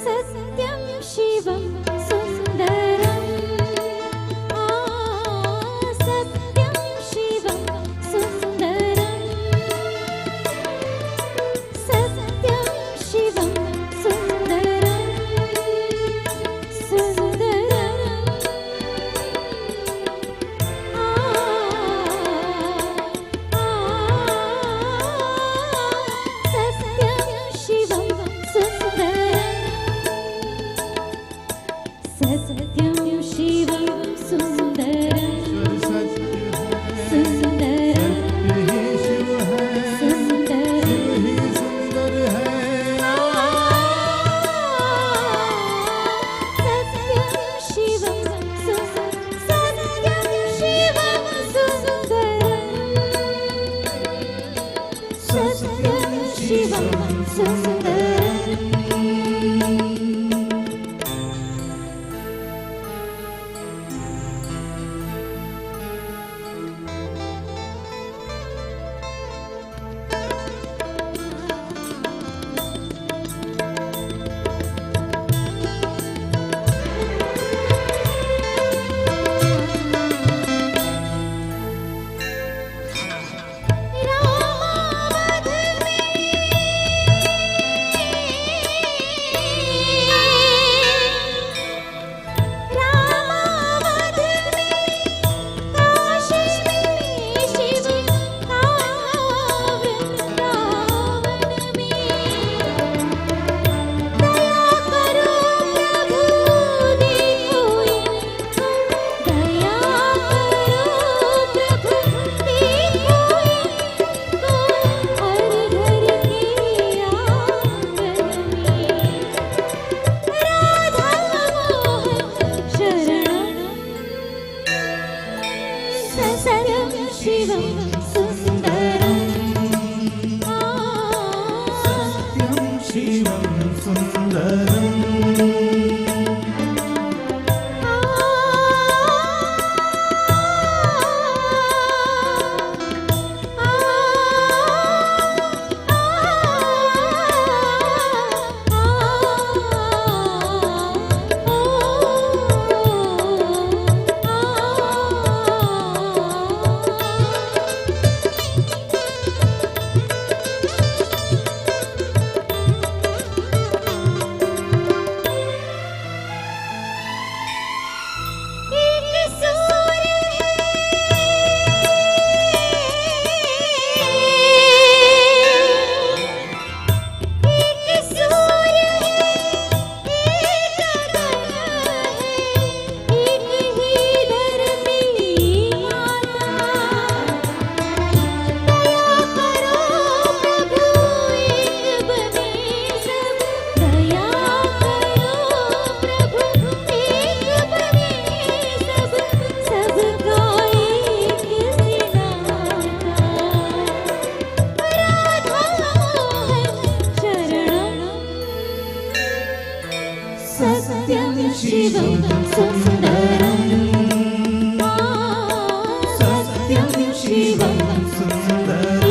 सत्यं शिवं सुन्दरम् सत्यं शिवं सुन्दरम् सत्यं शिवं सुन्दरम् सुन्दरम् सत्यं शिवं सुन्दरम् सत्यं शिवं सुन्दरम् सुन्दरम् सत्यं शिवं सुन्दरम् सत्यं शिवं सुन्दरम् सत्यं शिवं सुन्दरम्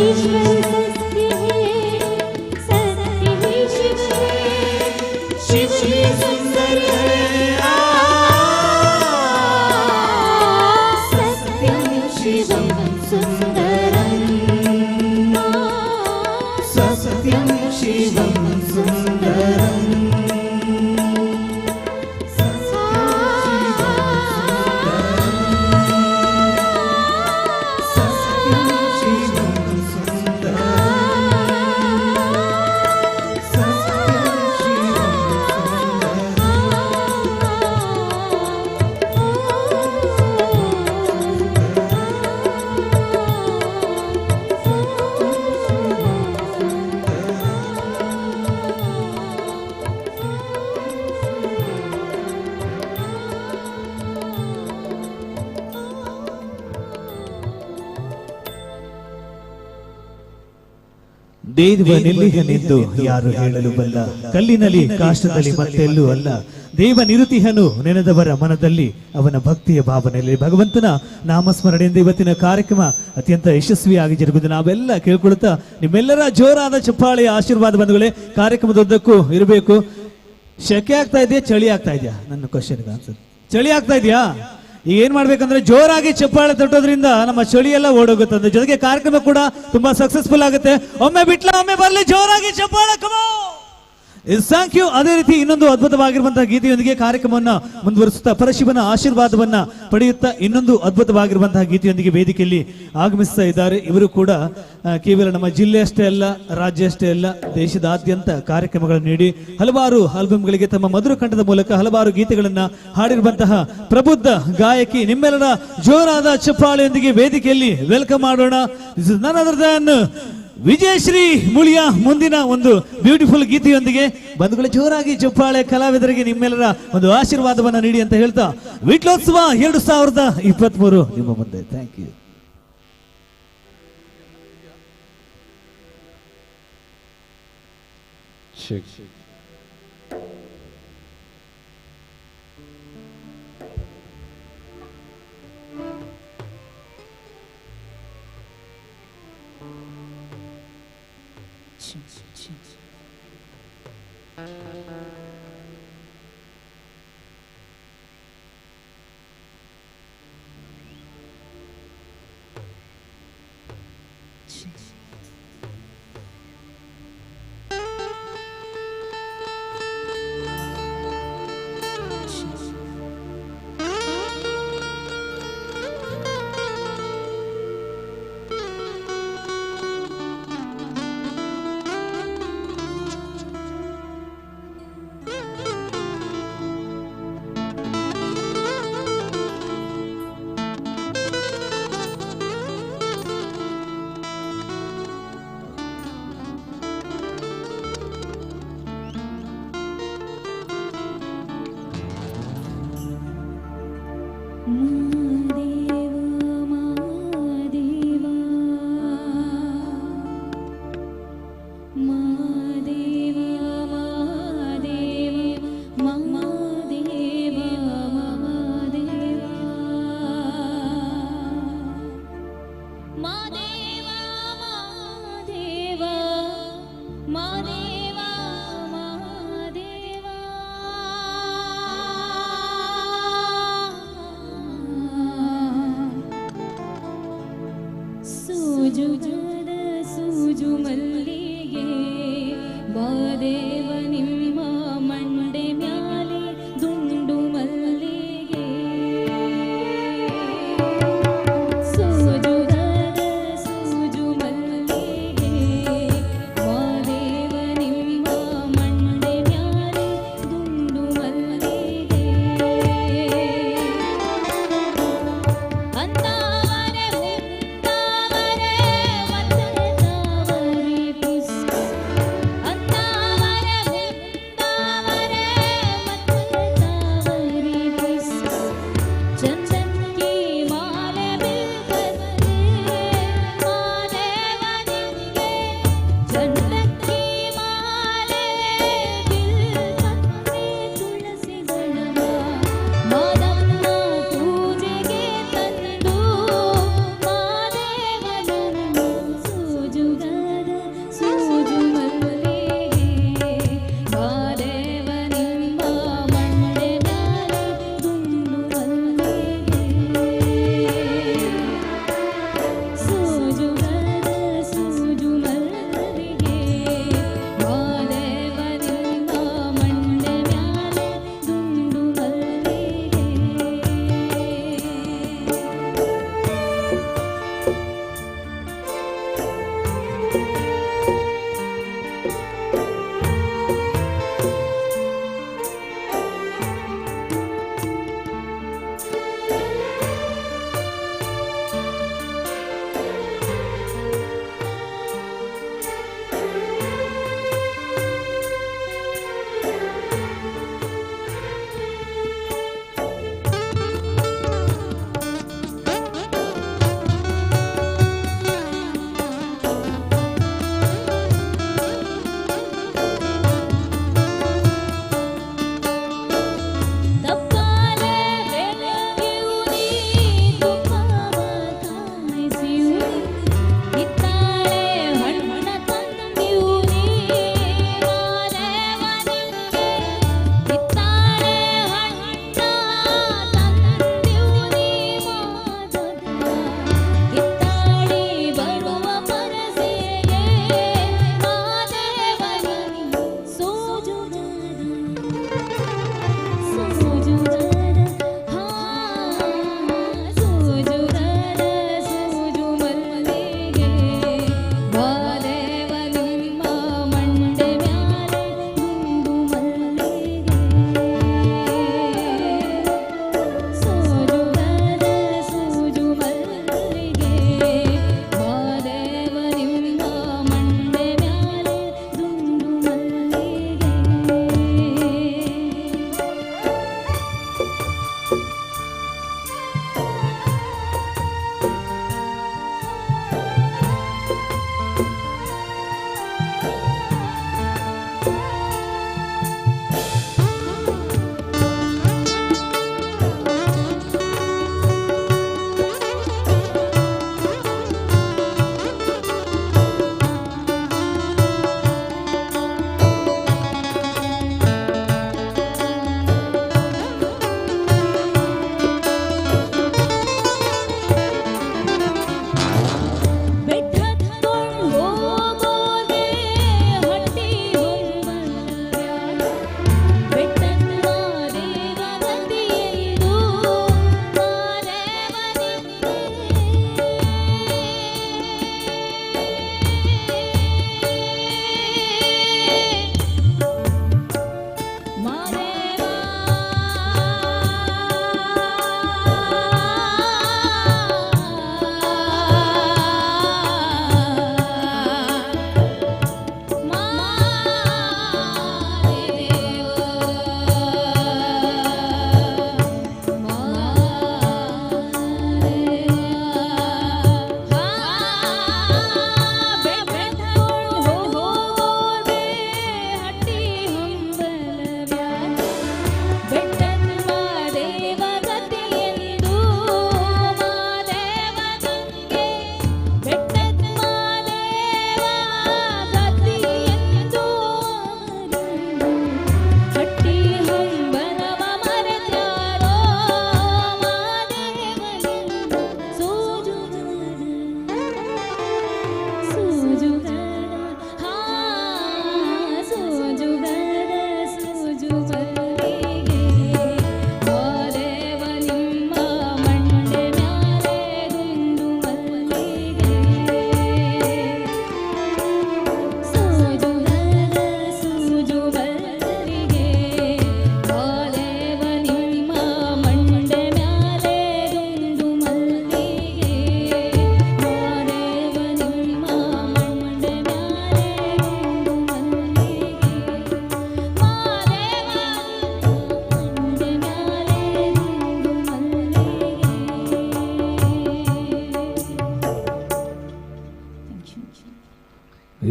शिव सुन्दर सत्यं शिवं सुन्दरम् सत्यं शिवं सुन्दरम् ದೇವನೆಲ್ಲಿಹನೆಂದು ಯಾರು ಹೇಳಲು ಬಲ್ಲ, ಕಲ್ಲಿನಲ್ಲಿ ಕಾಷ್ಟದಲ್ಲಿ ಮತ್ತೆಲ್ಲೂ ಅಲ್ಲ. ದೇವನಿರುತಿಹನು ನೆನೆದವರ ಮನದಲ್ಲಿ ಅವನ ಭಕ್ತಿಯ ಭಾವನೆಯಲ್ಲಿ ಭಗವಂತನ ನಾಮಸ್ಮರಣೆಯಿಂದ ಇವತ್ತಿನ ಕಾರ್ಯಕ್ರಮ ಅತ್ಯಂತ ಯಶಸ್ವಿಯಾಗಿ ಜರುಗುವುದು ನಾವೆಲ್ಲ ಕೇಳ್ಕೊಳ್ತಾ ನಿಮ್ಮೆಲ್ಲರ ಜೋರಾದ ಚಪ್ಪಾಳೆಯ ಆಶೀರ್ವಾದ ಬಂಧುಗಳೇ ಕಾರ್ಯಕ್ರಮದುದ್ದಕ್ಕೂ ಇರಬೇಕು. ಶೆಕೆ ಆಗ್ತಾ ಇದೆಯಾ ಚಳಿ ಆಗ್ತಾ ಇದೆಯಾ? ನನ್ನ ಕ್ವಶನ್ಗೆ ಆನ್ಸರ್. ಚಳಿ ಆಗ್ತಾ ಇದೆಯಾ? ಈಗ ಏನ್ ಮಾಡ್ಬೇಕಂದ್ರೆ ಜೋರಾಗಿ ಚಪ್ಪಾಳೆ ತಟ್ಟೋದ್ರಿಂದ ನಮ್ಮ ಚಳಿ ಎಲ್ಲ ಓಡೋಗುತ್ತೆ. ಜೊತೆಗೆ ಕಾರ್ಯಕ್ರಮ ಕೂಡ ತುಂಬಾ ಸಕ್ಸಸ್ಫುಲ್ ಆಗುತ್ತೆ. ಒಮ್ಮೆ ಬಿಟ್ಲ ಒಮ್ಮೆ ಬರ್ಲಿ ಜೋರಾಗಿ ಚಪ್ಪಾಳೆ. Thank you. ಅದೇ ರೀತಿ ಇನ್ನೊಂದು ಅದ್ಭುತವಾಗಿರುವಂತಹ ಗೀತೆಯೊಂದಿಗೆ ಕಾರ್ಯಕ್ರಮವನ್ನ ಮುಂದುವರಿಸುತ್ತಾ ಪರಶಿವನ ಆಶೀರ್ವಾದವನ್ನ ಪಡೆಯುತ್ತಾ ಇನ್ನೊಂದು ಅದ್ಭುತವಾಗಿರುವಂತಹ ಗೀತೆಯೊಂದಿಗೆ ವೇದಿಕೆಯಲ್ಲಿ ಆಗಮಿಸ್ತಾ ಇದ್ದಾರೆ. ಇವರು ಕೂಡ ಕೇವಲ ನಮ್ಮ ಜಿಲ್ಲೆ ಅಷ್ಟೇ ಅಲ್ಲ, ರಾಜ್ಯ ಅಷ್ಟೇ ಅಲ್ಲ, ದೇಶದಾದ್ಯಂತ ಕಾರ್ಯಕ್ರಮಗಳನ್ನು ನೀಡಿ ಹಲವಾರು ಆಲ್ಬಮ್ಗಳಿಗೆ ತಮ್ಮ ಮಧುರ ಕಂಠದ ಮೂಲಕ ಹಲವಾರು ಗೀತೆಗಳನ್ನ ಹಾಡಿರುವಂತಹ ಪ್ರಬುದ್ಧ ಗಾಯಕಿ. ನಿಮ್ಮೆಲ್ಲರ ಜೋರಾದ ಚಪ್ಪಾಳೆಯೊಂದಿಗೆ ವೇದಿಕೆಯಲ್ಲಿ ವೆಲ್ಕಮ್ ಮಾಡೋಣ. ದಿಸ್ ಇಸ್ ನನ್ ಅದರ್ ದನ್ ವಿಜಯಶ್ರೀ ಮುಳಿಯ ಮುಂದಿನ ಒಂದು ಬ್ಯೂಟಿಫುಲ್ ಗೀತೆಯೊಂದಿಗೆ ಬಂಧುಗಳ ಜೋರಾಗಿ ಚಪ್ಪಾಳೆ. ಕಲಾವಿದರಿಗೆ ನಿಮ್ಮೆಲ್ಲರ ಒಂದು ಆಶೀರ್ವಾದವನ್ನ ನೀಡಿ ಅಂತ ಹೇಳ್ತಾ ವಿಟ್ಲೋತ್ಸವ 2023 ನಿಮ್ಮ ಮುಂದೆ. Thank you.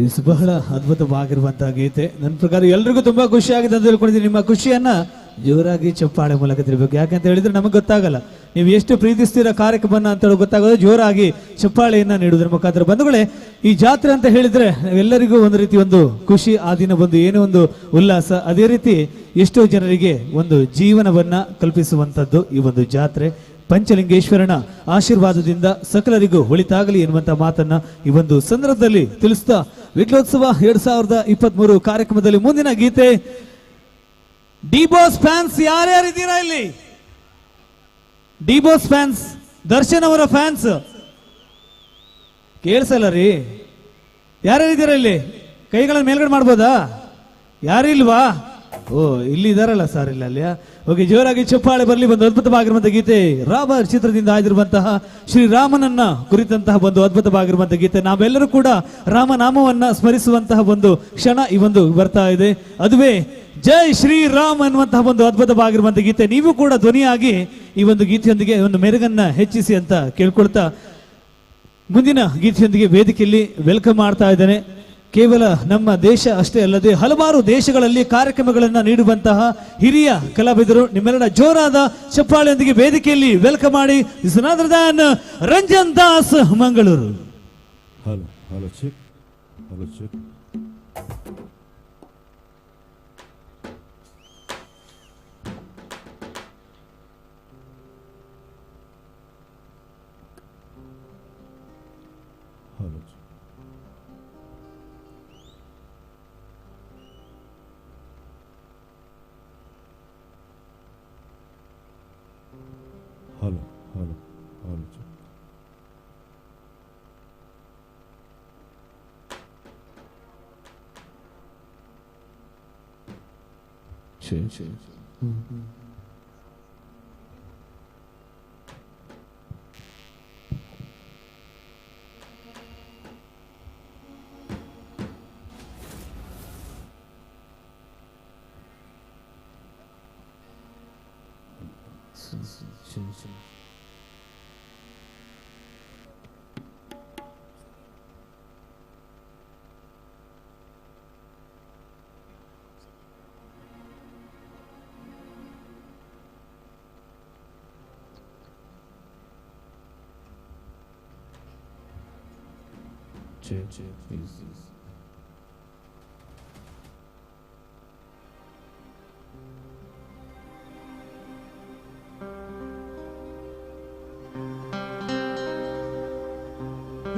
ಇದು ಬಹಳ ಅದ್ಭುತವಾಗಿರುವಂತಹ ಗೀತೆ. ನನ್ನ ಪ್ರಕಾರ ಎಲ್ರಿಗೂ ತುಂಬಾ ಖುಷಿ ಆಗಿದೆ ಅಂತ ಹೇಳ್ಕೊಂಡಿದ್ದೀನಿ. ನಿಮ್ಮ ಖುಷಿಯನ್ನ ಜೋರಾಗಿ ಚಪ್ಪಾಳೆ ಮೂಲಕ ತಿಳ್ಬೇಕು. ಯಾಕಂತ ಹೇಳಿದ್ರೆ ನಮಗೆ ಗೊತ್ತಾಗಲ್ಲ ನೀವು ಎಷ್ಟು ಪ್ರೀತಿಸ್ತೀರಾ ಕಾರ್ಯಕ್ರಮನ ಅಂತ ಹೇಳಿ ಗೊತ್ತಾಗೋದು ಜೋರಾಗಿ ಚಪ್ಪಾಳೆಯನ್ನ ನೀಡುವುದರ ಮುಖಾಂತರ. ಬಂಧುಗಳೇ, ಈ ಜಾತ್ರೆ ಅಂತ ಹೇಳಿದ್ರೆ ಎಲ್ಲರಿಗೂ ಒಂದು ರೀತಿ ಒಂದು ಖುಷಿ, ಆ ದಿನ ಒಂದು ಏನೋ ಒಂದು ಉಲ್ಲಾಸ, ಅದೇ ರೀತಿ ಎಷ್ಟೋ ಜನರಿಗೆ ಒಂದು ಜೀವನವನ್ನ ಕಲ್ಪಿಸುವಂತದ್ದು ಈ ಒಂದು ಜಾತ್ರೆ. ಪಂಚಲಿಂಗೇಶ್ವರನ ಆಶೀರ್ವಾದದಿಂದ ಸಕಲರಿಗೂ ಒಳಿತಾಗಲಿ ಎನ್ನುವಂತ ಮಾತನ್ನ ಈ ಒಂದು ಸಂದರ್ಭದಲ್ಲಿ ತಿಳಿಸ್ತಾ ವಿಟ್ಲೋತ್ಸವ 2023 ಕಾರ್ಯಕ್ರಮದಲ್ಲಿ ಮುಂದಿನ ಗೀತೆ. ಡಿ ಬಾಸ್ ಫ್ಯಾನ್ಸ್ ಯಾರ್ಯಾರಿದ್ದೀರಾ ಇಲ್ಲಿ? ಡಿ ಬಾಸ್ ಫ್ಯಾನ್ಸ್, ದರ್ಶನ್ ಅವರ ಫ್ಯಾನ್ಸ್ ಕೇಳಿಸಲ್ಲ ರೀ. ಯಾರ್ಯಾರಿದ್ದೀರಾ ಇಲ್ಲಿ? ಕೈಗಳನ್ನು ಮೇಲ್ಗಡೆ ಮಾಡ್ಬೋದಾ? ಯಾರಿಲ್ವಾ? ಓ, ಇಲ್ಲಿ ಇದಾರಲ್ಲ ಸರ್, ಇಲ್ಲ ಅಲ್ಲಿಯ. ಓಕೆ, ಜೋರಾಗಿ ಚಪ್ಪಾಳೆ ಬರಲಿ. ಒಂದು ಅದ್ಭುತವಾಗಿರುವಂತಹ ಗೀತೆ ರಾಮ ಚಿತ್ರದಿಂದ ಆಗಿರುವಂತಹ ಶ್ರೀರಾಮನನ್ನ ಕುರಿತಂತಹ ಒಂದು ಅದ್ಭುತವಾಗಿರುವಂತಹ ಗೀತೆ. ನಾವೆಲ್ಲರೂ ಕೂಡ ರಾಮನಾಮವನ್ನ ಸ್ಮರಿಸುವಂತಹ ಒಂದು ಕ್ಷಣ ಈ ಒಂದು ಬರ್ತಾ ಇದೆ. ಅದುವೇ ಜೈ ಶ್ರೀರಾಮ್ ಅನ್ನುವಂತಹ ಒಂದು ಅದ್ಭುತವಾಗಿರುವಂತಹ ಗೀತೆ. ನೀವು ಕೂಡ ಧ್ವನಿಯಾಗಿ ಈ ಒಂದು ಗೀತೆಯೊಂದಿಗೆ ಒಂದು ಮೆರುಗನ್ನ ಹೆಚ್ಚಿಸಿ ಅಂತ ಕೇಳ್ಕೊಳ್ತಾ ಮುಂದಿನ ಗೀತೆಯೊಂದಿಗೆ ವೇದಿಕೆಯಲ್ಲಿ ವೆಲ್ಕಮ್ ಮಾಡ್ತಾ ಇದ್ದೇನೆ. ಕೇವಲ ನಮ್ಮ ದೇಶ ಅಷ್ಟೇ ಅಲ್ಲದೆ ಹಲವಾರು ದೇಶಗಳಲ್ಲಿ ಕಾರ್ಯಕ್ರಮಗಳನ್ನು ನೀಡುವಂತಹ ಹಿರಿಯ ಕಲಾವಿದರು. ನಿಮ್ಮೆಲ್ಲರ ಜೋರಾದ ಚಪ್ಪಾಳೆಯೊಂದಿಗೆ ವೇದಿಕೆಯಲ್ಲಿ ವೆಲ್ಕಮ್ ಮಾಡಿ Ranjan Das Mangaluru. Hello hello check, hello check. Hello hello hello hello check.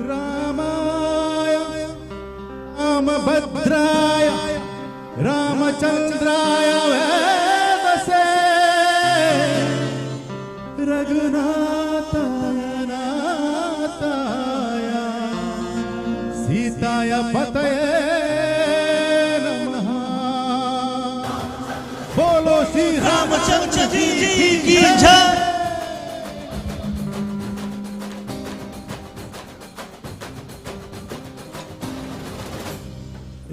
ರಾಮಾಯ ರಾಮಭದ್ರಾಯ ರಾಮಚಂದ್ರಾಯ ವೇದಸೇ ರಘುನಾಥಾಯ ನಾಥಾಯ ಸೀತಾಯ ಪತಯೇ ನಮಃ. बोलो श्री रामचंद्र जी की जय.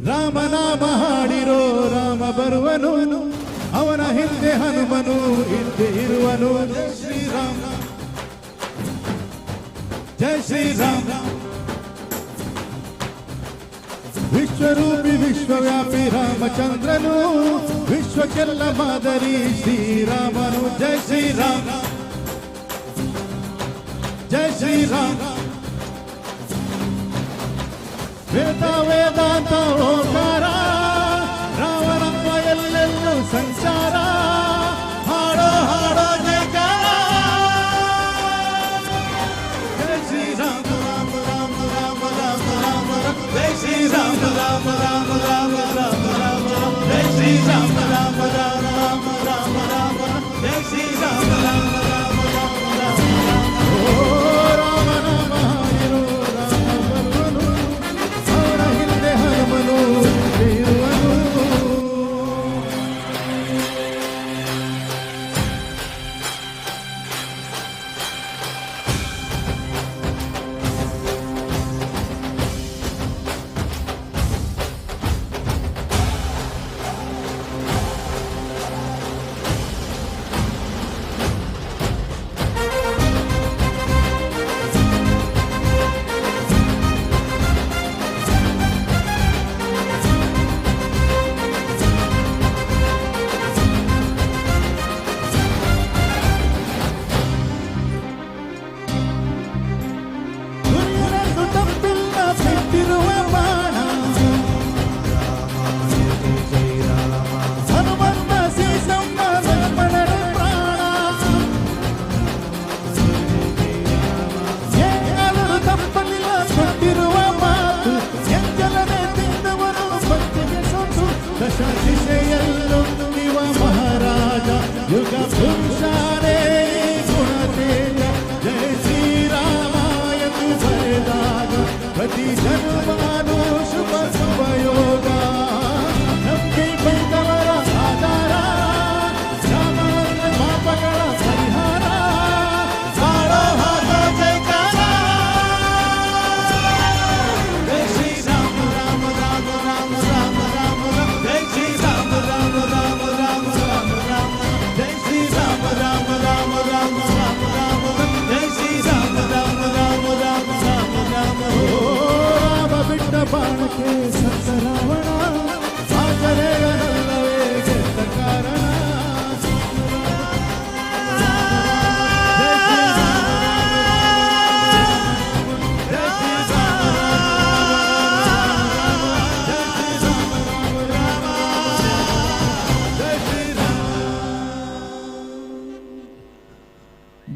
ರಾಮನಾಮ ಹಾಡಿರೋ ರಾಮ ಬರುವನು, ಅವನ ಹಿಂದೆ ಹನುಮನು ಹಿಂದೆ ಇರುವನು. ಜೈ ಶ್ರೀರಾಮ, ಜೈ ಶ್ರೀರಾಮ. ವಿಶ್ವರೂಪಿ ವಿಶ್ವವ್ಯಾಪಿ ರಾಮಚಂದ್ರನು, ವಿಶ್ವಕ್ಕೆಲ್ಲ ಮಾದರಿ ಶ್ರೀರಾಮನು. ಜೈ ಶ್ರೀರಾಮ, ಜೈ ಶ್ರೀರಾಮ. ವೇದ ವೇದಾಂತ ಓಂಕಾರ, ರಾವಣಪ್ಪ ಎಲ್ಲೆಲ್ಲೂ ಸಂಚಾರ. ಹಾಡೋ ಹಾಡೋ ಜಯಕಾರ. ಜೈ ಶ್ರೀರಾಮ ರಾಮ ರಾಮ ರಾಮ ರಾಮ ರಾಮ ರಾಮ. ಜೈ ಶ್ರೀರಾಮ ರಾಮ ರಾಮ ರಾಮ ರಾಮ ರಾಮ ರಾಮ. ಜೈ ಶ್ರೀರಾಮ ರಾಮ ರಾಮ ರಾಮ ರಾಮ ರಾಮ ರಾಮ. ಜೈ ಶ್ರೀರಾಮ ರಾಮ ರಾಮ ರಾಮ ರಾಮ ರಾಮ. ಓ ರಾಮನಾಮ ಹಾಡಿರೋ ರಾಮ ಬರುವನು, ಅವನ ಹಿಂದೆ ಹನುಮನು ಇರುವನು.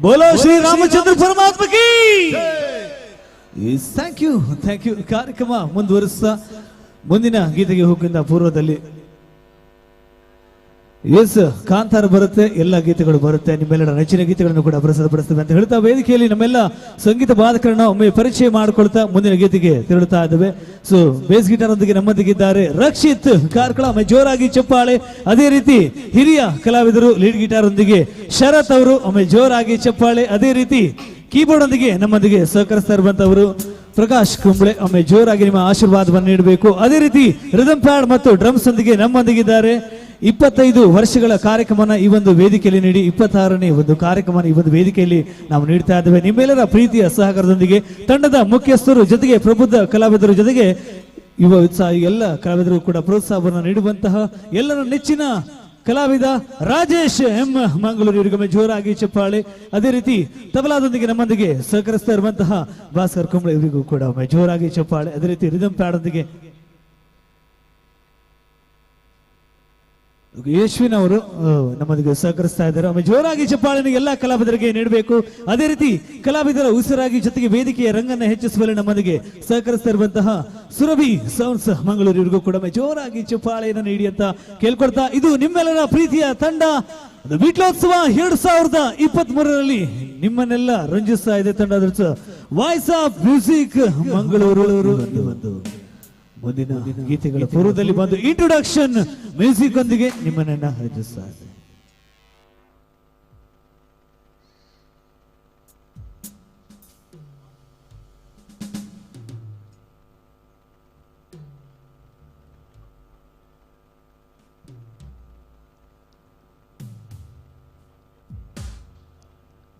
बोलो श्री रामचंद्र परमात्मा की ಥ್ಯಾಂಕ್ ಯು ಕಾರ್ಯಕ್ರಮ ಮುಂದುವರಿಸ್ತಾ ಮುಂದಿನ ಗೀತೆಗೆ ಹೋಗಿಂದ ಪೂರ್ವದಲ್ಲಿ ಎಸ್ ಕಾಂತಾರ ಬರುತ್ತೆ, ಎಲ್ಲ ಗೀತೆಗಳು ಬರುತ್ತೆ, ನಿಮ್ಮೆಲ್ಲರ ನೆಚ್ಚಿನ ಗೀತೆಗಳನ್ನು ಕೂಡ ಪ್ರಸಾರಪಡಿಸ್ತೇವೆ ಅಂತ ಹೇಳ್ತಾ ವೇದಿಕೆಯಲ್ಲಿ ನಮ್ಮೆಲ್ಲ ಸಂಗೀತ ಬಾಧಕರನ್ನ ಒಮ್ಮೆ ಪರಿಚಯ ಮಾಡಿಕೊಳ್ತಾ ಮುಂದಿನ ಗೀತೆಗೆ ತೆರಳುತ್ತಾ ಇದ್ದೇವೆ. ಸೊ ಬೇಸ್ ಗಿಟಾರ್ ಒಂದಿಗೆ ನಮ್ಮೊಂದಿಗಿದ್ದಾರೆ ರಕ್ಷಿತ್ ಕಾರ್ಕಳ, ಒಮ್ಮೆ ಜೋರಾಗಿ ಚಪ್ಪಾಳೆ. ಅದೇ ರೀತಿ ಹಿರಿಯ ಕಲಾವಿದರು ಲೀಡ್ ಗಿಟಾರ್ ಒಂದಿಗೆ ಶರತ್ ಅವರು, ಒಮ್ಮೆ ಜೋರಾಗಿ ಚಪ್ಪಾಳೆ. ಅದೇ ರೀತಿ ಕೀಬೋರ್ಡ್ ಒಂದಿಗೆ ನಮ್ಮೊಂದಿಗೆ ಸಹಕರಿಸ್ತಾ ಇರುವಂತವರು ಪ್ರಕಾಶ್ ಕುಂಬ್ಳೆ, ಒಮ್ಮೆ ಜೋರಾಗಿ ನಿಮ್ಮ ಆಶೀರ್ವಾದವನ್ನು ನೀಡಬೇಕು. ಅದೇ ರೀತಿ ರಿದಮ್ ಪ್ಯಾಡ್ ಮತ್ತು ಡ್ರಮ್ಸ್ ಒಂದಿಗೆ ನಮ್ಮೊಂದಿಗಿದ್ದಾರೆ. 25 ವರ್ಷಗಳ ಕಾರ್ಯಕ್ರಮನ ಈ ಒಂದು ವೇದಿಕೆಯಲ್ಲಿ ನೀಡಿ 26ನೇ ಒಂದು ಕಾರ್ಯಕ್ರಮ ಈ ಒಂದು ವೇದಿಕೆಯಲ್ಲಿ ನಾವು ನೀಡ್ತಾ ಇದ್ದೇವೆ. ನಿಮ್ಮೆಲ್ಲರ ಪ್ರೀತಿಯ ಸಹಕಾರದೊಂದಿಗೆ ತಂಡದ ಮುಖ್ಯಸ್ಥರು ಜೊತೆಗೆ ಪ್ರಬುದ್ಧ ಕಲಾವಿದರ ಜೊತೆಗೆ ಯುವ ಉತ್ಸಾಹ ಎಲ್ಲ ಕಲಾವಿದರು ಕೂಡ ಪ್ರೋತ್ಸಾಹವನ್ನು ನೀಡುವಂತಹ ಎಲ್ಲರ ನೆಚ್ಚಿನ ಕಲಾವಿದ ರಾಜೇಶ್ ಎಂ ಮಂಗಳೂರು, ಇವರಿಗೊಮ್ಮೆ ಜೋರಾಗಿ ಚಪ್ಪಾಳೆ. ಅದೇ ರೀತಿ ತಬಲಾದೊಂದಿಗೆ ನಮ್ಮೊಂದಿಗೆ ಸಹಕರಿಸ್ತಾ ಇರುವಂತಹ ಭಾಸ್ಕರ್ ಕುಂಬ್ಳೆ, ಇವರಿಗೂ ಕೂಡ ಒಮ್ಮೆ ಜೋರಾಗಿ ಚಪ್ಪಾಳೆ. ಅದೇ ರೀತಿ ರಿದಮ್ ಪ್ಯಾಡ್ ಒಂದಿಗೆ ಯಶ್ವಿನ್ ಅವರು ನಮ್ಮೊಂದಿಗೆ ಸಹಕರಿಸ್ತಾ ಇದ್ದಾರೆ. ಒಮ್ಮೆ ಜೋರಾಗಿ ಚಪ್ಪಾಳೆಯನ್ನು ಎಲ್ಲ ಕಲಾವಿದರಿಗೆ ನೀಡಬೇಕು. ಅದೇ ರೀತಿ ಕಲಾವಿದರ ಉಸಿರಾಗಿ ಜೊತೆಗೆ ವೇದಿಕೆಯ ರಂಗನ್ನ ಹೆಚ್ಚಿಸುವಲ್ಲಿ ನಮ್ಮೊಂದಿಗೆ ಸಹಕರಿಸ್ತಾ ಇರುವಂತಹ ಸುರಭಿ ಸೌಂಡ್ಸ್ ಮಂಗಳೂರು, ಇವರಿಗೂ ಕೂಡ ಜೋರಾಗಿ ಚಪ್ಪಾಳೆಯನ್ನು ನೀಡಿ ಅಂತ ಕೇಳ್ಕೊಳ್ತಾ, ಇದು ನಿಮ್ಮೆಲ್ಲರ ಪ್ರೀತಿಯ ತಂಡ ವಿಟ್ಲೋತ್ಸವ 2023ರಲ್ಲಿ ನಿಮ್ಮನ್ನೆಲ್ಲ ರಂಜಿಸ್ತಾ ಇದೆ ತಂಡ. Voice of music Mangaluru. ಮುಂದಿನ ಗೀತೆಗಳ ಪೂರ್ವದಲ್ಲಿ ಬಂದು ಇಂಟ್ರೊಡಕ್ಷನ್ ಮ್ಯೂಸಿಕ್ ಒಂದಿಗೆ ನಿಮ್ಮನ್ನ ರಂಜಿಸ್ತಾ ಇದೆ.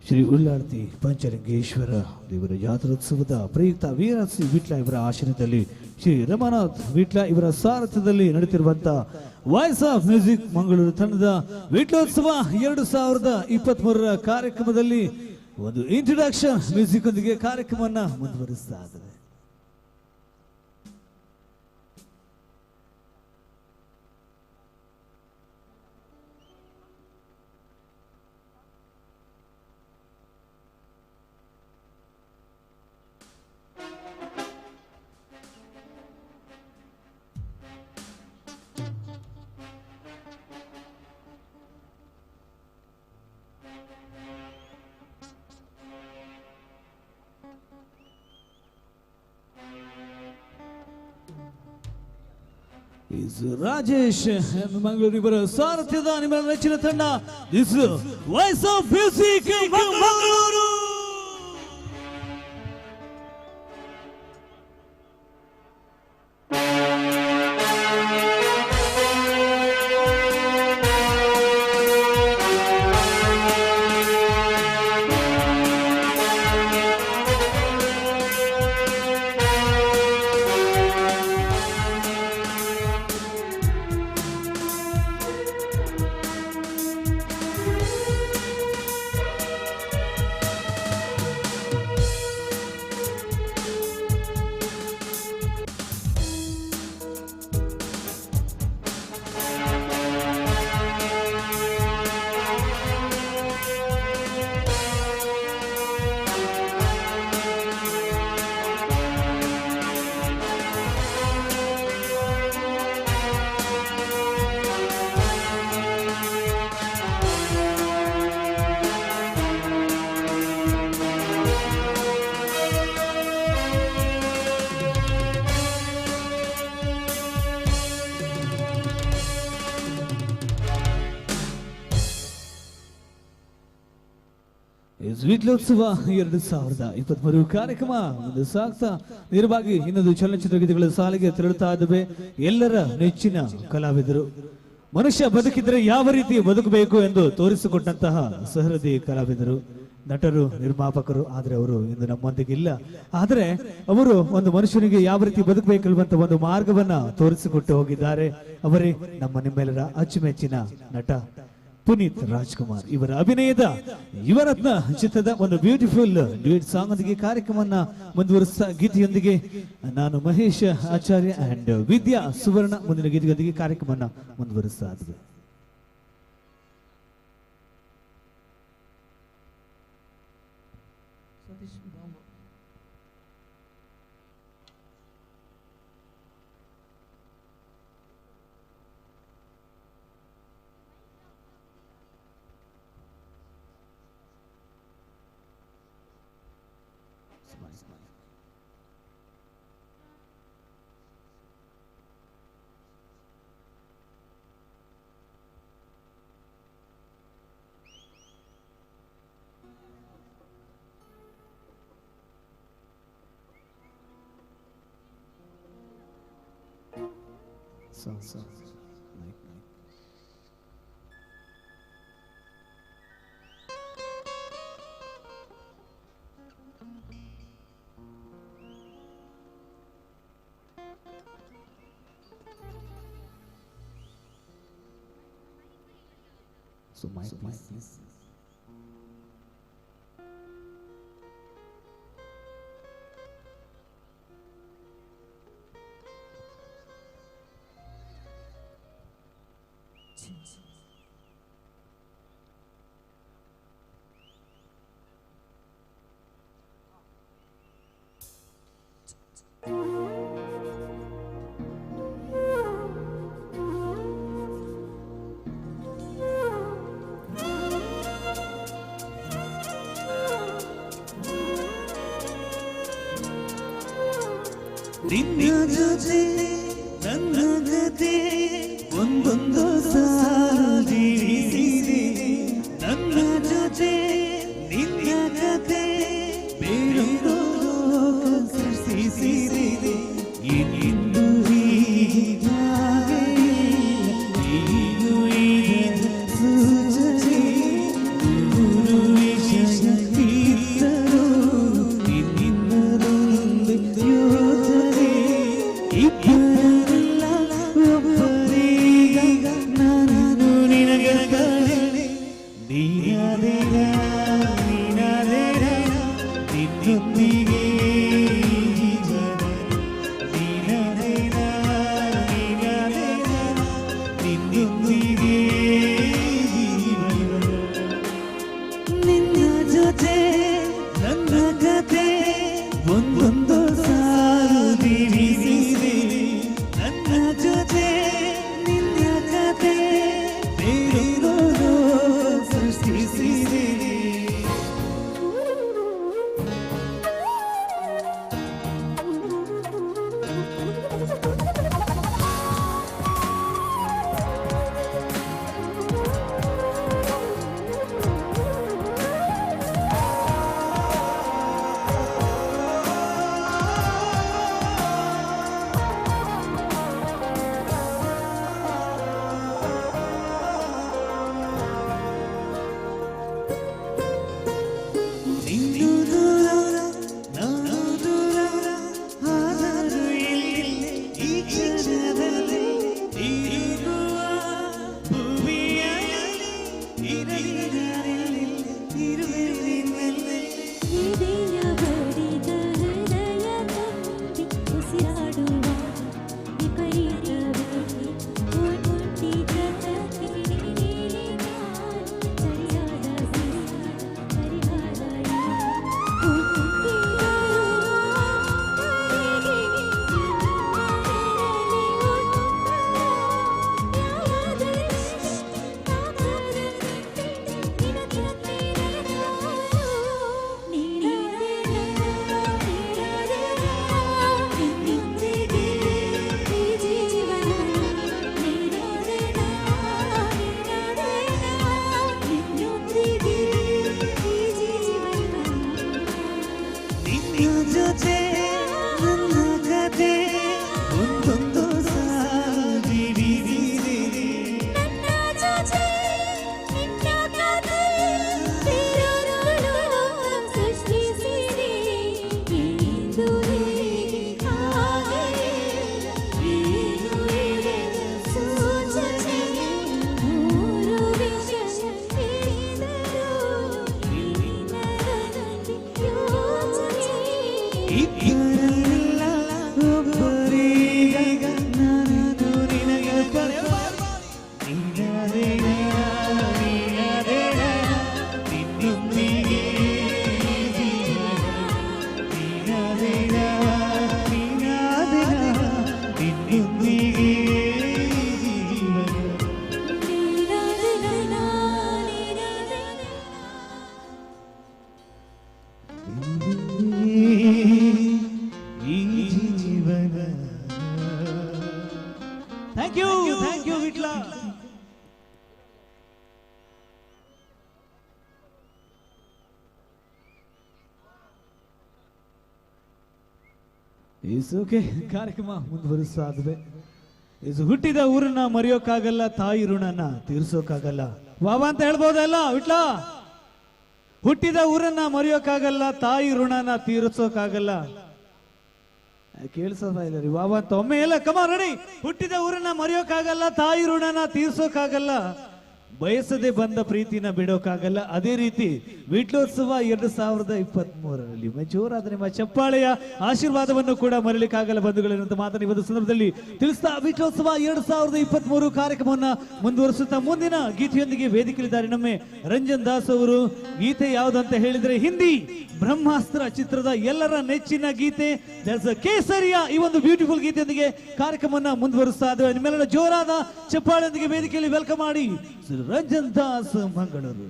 ಶ್ರೀ ಉಳ್ಳಾರ್ತಿ ಪಂಚಲಿಂಗೇಶ್ವರ ದೇವರ ಜಾತ್ರೋತ್ಸವದ ಪ್ರಯುಕ್ತ ವೀರಶ್ರೀ ವಿಟ್ಲ ಇವರ ಆಶ್ರಯದಲ್ಲಿ ಶ್ರೀ ರಮನಾಥ್ ವಿಟ್ಲ ಇವರ ಸಾರಥ್ಯದಲ್ಲಿ ನಡೆಯುತ್ತಿರುವಂತಹ ವಾಯ್ಸ್ ಆಫ್ ಮ್ಯೂಸಿಕ್ ಮಂಗಳೂರು ತಂಡದ ವಿಟ್ಲೋತ್ಸವ 2023ರ ಕಾರ್ಯಕ್ರಮದಲ್ಲಿ ಒಂದು ಇಂಟ್ರೊಡಕ್ಷನ್ ಮ್ಯೂಸಿಕ್ ಒಂದಿಗೆ ಕಾರ್ಯಕ್ರಮವನ್ನ ಮುಂದುವರಿಸ್ತಾ ಇದ್ದಾರೆ. ರಾಜೇಶ್ ಮಂಗಳೂರು ಇವರ ಸಾರಥ್ಯದ ನಿಮ್ಮ ನೆಚ್ಚಿನ ತಂಡ this voice of music Mangaluru. Vitlotsava 2023 ಕಾರ್ಯಕ್ರಮ ಒಂದು ಸಾಗ್ತಾ ನೇರವಾಗಿ ಇನ್ನೊಂದು ಚಲನಚಿತ್ರ ಗೀತೆಗಳ ಸಾಲಿಗೆ ತೆರಳುತ್ತಾ ಇದ್ದೇವೆ. ಎಲ್ಲರ ನೆಚ್ಚಿನ ಕಲಾವಿದರು, ಮನುಷ್ಯ ಬದುಕಿದ್ರೆ ಯಾವ ರೀತಿ ಬದುಕಬೇಕು ಎಂದು ತೋರಿಸಿಕೊಟ್ಟಂತಹ ಸಹೃದಯ ಕಲಾವಿದರು, ನಟರು, ನಿರ್ಮಾಪಕರು. ಆದ್ರೆ ಅವರು ಇಂದು ನಮ್ಮೊಂದಿಗೆ ಇಲ್ಲ. ಆದ್ರೆ ಅವರು ಒಂದು ಮನುಷ್ಯನಿಗೆ ಯಾವ ರೀತಿ ಬದುಕಬೇಕೆನ್ನುವಂತ ಒಂದು ಮಾರ್ಗವನ್ನ ತೋರಿಸಿಕೊಟ್ಟು ಹೋಗಿದ್ದಾರೆ. ಅವರೇ ನಮ್ಮ ನಿಮ್ಮೆಲ್ಲರ ಅಚ್ಚುಮೆಚ್ಚಿನ ನಟ ಪುನೀತ್ ರಾಜ್ಕುಮಾರ್. ಇವರ ಅಭಿನಯದ ಯುವರತ್ನ ಚಿತ್ರದ ಒಂದು ಬ್ಯೂಟಿಫುಲ್ ಡ್ಯೂಯೆಟ್ ಸಾಂಗ್ ಒಂದಿಗೆ ಕಾರ್ಯಕ್ರಮವನ್ನ ಮುಂದುವರಿಸ್ತಾ ಗೀತೆಯೊಂದಿಗೆ ನಾನು ಮಹೇಶ್ ಆಚಾರ್ಯ ಅಂಡ್ ವಿದ್ಯಾ ಸುವರ್ಣ ಮುಂದಿನ ಗೀತೆಯೊಂದಿಗೆ ಕಾರ್ಯಕ್ರಮವನ್ನ ಮುಂದುವರಿಸ್ತಾ ಇದ್ವಿ. So mic please. ನಿನ್ನ ಜೊತೆ ನನ್ನ ಕತೆ ಒಂದೊಂದು ಸಾಲು ಜೀವಿಸಿದೆ ನನ್ನ ಜೊತೆ ನಿನ್ನ ಕತೆ ಬೇರೊಂದು ಲೋಕ ಸೃಷ್ಟಿಸಿದೆ ಇನ್ನಿಂದು ಹೀಗಾಗೆ ನೀನು ಈಗ ಸೂಚನೆ ನೂರು ವಿಷಯ ತೀರ್ಥರು ನಿನ್ನಿಂದಲೊಂದು ಯೋಚನೆ ಇಬ್ಬರಲ್ಲ ಒಬ್ಬರೀಗ ನಾನು ನಿನಗೆ ಕಳೆ ನೀನಾದೇನ ನೀನಾದೇನ ನಿನ್ನೊಂದಿಗೆ ಜೀವನ ನೀನಾದೇನ ನೀನಾದೇನ ನಿನ್ನೊಂದಿಗೆ ಜೀವನ ನಿನ್ನ ಜೊತೆ ನನ್ನ ಕತೆ ಒಂದೊಂದು ಸಾಲು ಜೀವಿಸಿದೆ ನನ್ನ ಜೊತೆ ನಿನ್ನ ಕತೆ ಬೇರೊಂದು ಸೃಷ್ಟಿಸಿದೆ ನೀನು ದೂರ ನಾನು ದೂರ ಆದರೂ ಇಲ್ಲಿ ಈ ಕ್ಷಣದಲ್ಲಿ ಇರುವ ಭೂಮಿಯಲ್ಲಿ ಇರಲಿರಲಿ ಇರುವೆ ನಿನ್ನಲ್ಲಿ ಇದೆಯ ಬಡಿದ ಹೃದಯ ತುಂಬಿ ಉಸಿರಾಡುವ ವಿಪರೀತವಾಗಿ ಒಂಟಿ ಜಗಕ್ಕೆ ಸರಿಯಾದ ಪರಿಹಾರ ನಿನ್ನ ಜೊತೆ ನನ್ನ ಕತೆ ಒಂದೊಂದು ಸಾಲು ಜೀವಿಸಿದೆ ನನ್ನ ಜೊತೆ ನಿನ್ನ ಕತೆ ಬೇರೊಂದು ಸೃಷ್ಟಿಸಿದೆ ಇಂದು ಹಾಗೆ ನೀನು ಇದೆ ಸೂಚನೆ ಮೂರು ವಿಷಯ ಹೇಳಿದರು ನಿನ್ನದೊಂದು ಯೋಚನೆ ಇಬ್ಬರಲ್ಲ ಒಬ್ಬರೀಗ ನಾನು ನಿನಗೆ ಕಳೆ ನೀನಾದೇನ ನೀನಾದೇನ ನಿನ್ನೊಂದಿಗೆ ಜೀವನ ನೀನಾದೇನ ನೀನಾದೇನ ನಿನ್ನೊಂದಿಗೆ ಜೀವನ ಈ ಜೀವನ ಥ್ಯಾಂಕ್ ಯು ವಿಟ್ಲ ಓಕೆ ಕಾರ್ಯಕ್ರಮ ಮುಂದುವರಿಸಾದ್ವೆ ಇದು ಹುಟ್ಟಿದ ಊರನ್ನ ಮರೆಯೋಕ್ಕಾಗಲ್ಲ, ತಾಯಿ ಋಣನ ತೀರ್ಸೋಕ್ಕಾಗಲ್ಲ. ವಾವ ಅಂತ ಹೇಳ್ಬೋದಲ್ಲ ವಿಟ್ಲ? ಹುಟ್ಟಿದ ಊರನ್ನ ಮರೆಯೋಕ್ಕಾಗಲ್ಲ, ತಾಯಿ ಋಣನ ತೀರ್ಸೋಕ್ಕಾಗಲ್ಲ. ಕೇಳಿಸೋದ ಇಲ್ಲ ರೀ ವಾವ ಅಂತ ಒಮ್ಮೆ ಎಲ್ಲ ಕಮ ರೆಡಿ. ಹುಟ್ಟಿದ ಊರನ್ನ ಮರೆಯೋಕ್ಕಾಗಲ್ಲ, ತಾಯಿ ಋಣನ ತೀರ್ಸೋಕ್ಕಾಗಲ್ಲ, ಬಯಸದೆ ಬಂದ ಪ್ರೀತಿನ ಬಿಡೋಕ್ಕಾಗಲ್ಲ. ಅದೇ ರೀತಿ ವಿಟ್ಲೋತ್ಸವ 2023ರಲ್ಲಿ ಜೋರಾದ ನಿಮ್ಮ ಚಪ್ಪಾಳೆಯ ಆಶೀರ್ವಾದವನ್ನು ಕೂಡ ಮರಲಿಕ್ಕಾಗಲ್ಲ ಬಂಧುಗಳೇನಂತ ಮಾತನ್ನು ಇವತ್ತು ಸಂದರ್ಭದಲ್ಲಿ ತಿಳಿಸ್ತಾ ವಿಟ್ಲೋತ್ಸವ 2023 ಕಾರ್ಯಕ್ರಮವನ್ನು ಮುಂದುವರಿಸುತ್ತಾ ಮುಂದಿನ ಗೀತೆಯೊಂದಿಗೆ ವೇದಿಕೆಯಲ್ಲಿದ್ದಾರೆ ನಮ್ಮೆ ರಂಜನ್ ದಾಸ್ ಅವರು. ಗೀತೆ ಯಾವುದಂತ ಹೇಳಿದ್ರೆ ಹಿಂದಿ ಬ್ರಹ್ಮಾಸ್ತ್ರ ಚಿತ್ರದ ಎಲ್ಲರ ನೆಚ್ಚಿನ ಗೀತೆ ಕೇಸರಿಯ ಈ ಒಂದು ಬ್ಯೂಟಿಫುಲ್ ಗೀತೆಯೊಂದಿಗೆ ಕಾರ್ಯಕ್ರಮವನ್ನು ಮುಂದುವರಿಸ್ತಾ ಇದ್ದೇವೆ. ನಿಮ್ಮೆಲ್ಲರ ಜೋರಾದ ಚಪ್ಪಾಳೆಯೊಂದಿಗೆ ವೇದಿಕೆಯಲ್ಲಿ ವೆಲ್ಕಮ್ ಮಾಡಿ Ranjan Das Mangaluru.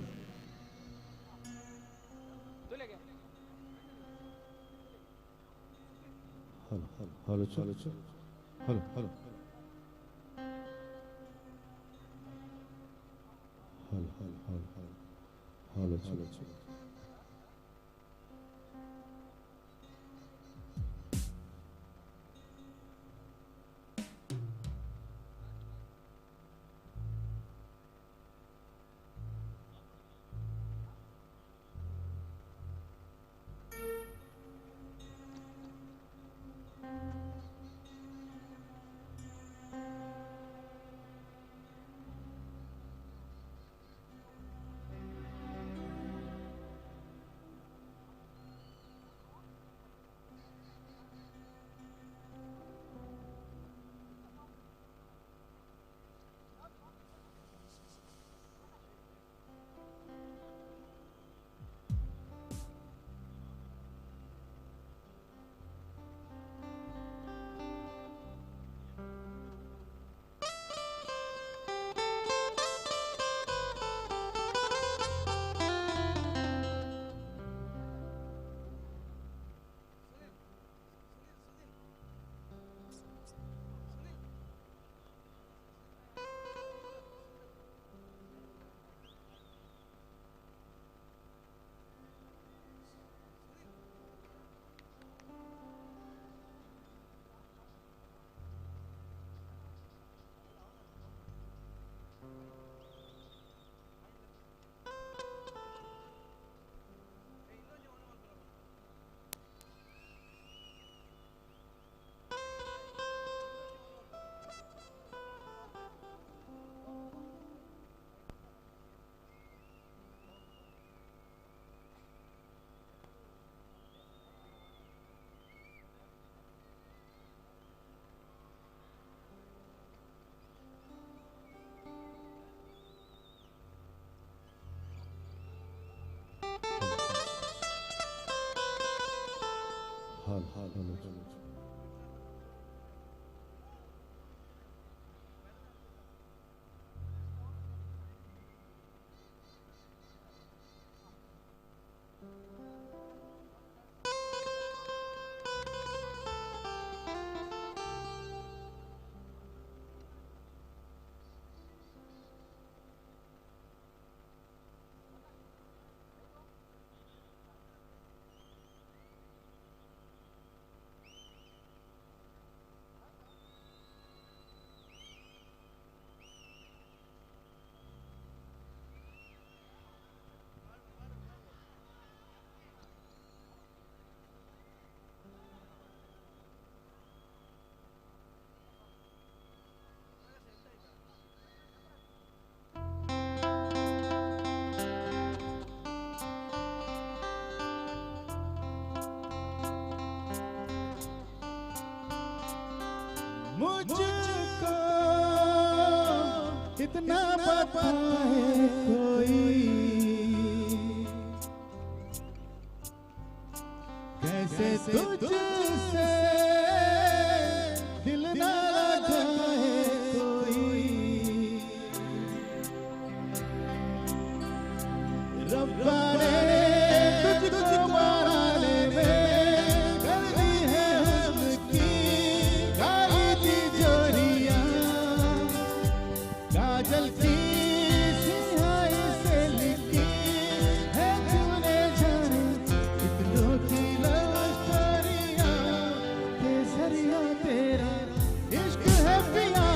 Hello hello hello hello hello hello hello hello मुझको इतना पता है कोई कैसे तुझसे दिल ना लगाए कोई रब्बा ने तुझको मारने में कर दी है उसकी काली तिजोरियां काजल की सिहाई से लिखी है तूने जाने इतनों की लव स्टोरियां केसरिया तेरा इश्क है पिया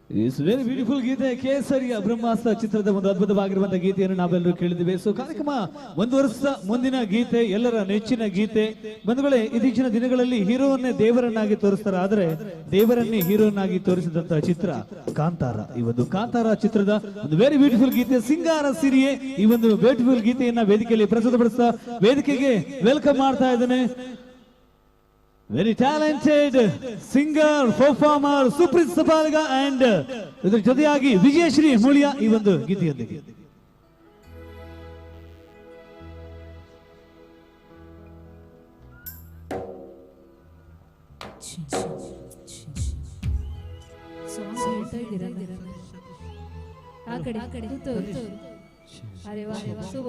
ಇಟ್ಸ್ ವೆರಿ ಬ್ಯೂಟಿಫುಲ್ ಗೀತೆ ಕೇಸರಿಯ ಬ್ರಹ್ಮಾಸ್ತ್ರ ಚಿತ್ರದ ಒಂದು ಅದ್ಭುತವಾಗಿರುವಂತಹ ಗೀತೆಯನ್ನು ನಾವೆಲ್ಲರೂ ಕೇಳಿದ್ದೇವೆ. ಸೊ ಕಾರ್ಯಕ್ರಮ ಮುಂದುವರಿಸ್ತಾ ಮುಂದಿನ ಗೀತೆ ಎಲ್ಲರ ನೆಚ್ಚಿನ ಗೀತೆ. ಬಂಧುಗಳೇ, ಇತ್ತೀಚಿನ ದಿನಗಳಲ್ಲಿ ಹೀರೋವನ್ನೇ ದೇವರನ್ನಾಗಿ ತೋರಿಸ್ತಾರೆ, ಆದರೆ ದೇವರನ್ನೇ ಹೀರೋನಾಗಿ ತೋರಿಸಿದಂತಹ ಚಿತ್ರ ಕಾಂತಾರ. ಈ ಒಂದು ಕಾಂತಾರ ಚಿತ್ರದ ಒಂದು ವೆರಿ ಬ್ಯೂಟಿಫುಲ್ ಗೀತೆ ಸಿಂಗಾರ ಸಿರಿಯೇ. ಈ ಒಂದು ಬ್ಯೂಟಿಫುಲ್ ಗೀತೆಯನ್ನ ವೇದಿಕೆಯಲ್ಲಿ ಪ್ರಸ್ತುತಪಡಿಸ್ತಾ ವೇದಿಕೆಗೆ ವೆಲ್ಕಮ್ ಮಾಡ್ತಾ ಇದ್ದೇನೆ very talented singer performer Supreeth Sapalga and ಇದರ ಜೊತೆಯಾಗಿ ವಿಜಯಶ್ರೀ ಮುಳಿಯಾ ಈ ಒಂದು ಗೀತೆಯೊಂದಿಗೆ. ಅರೆ ವಾ ಶುಭ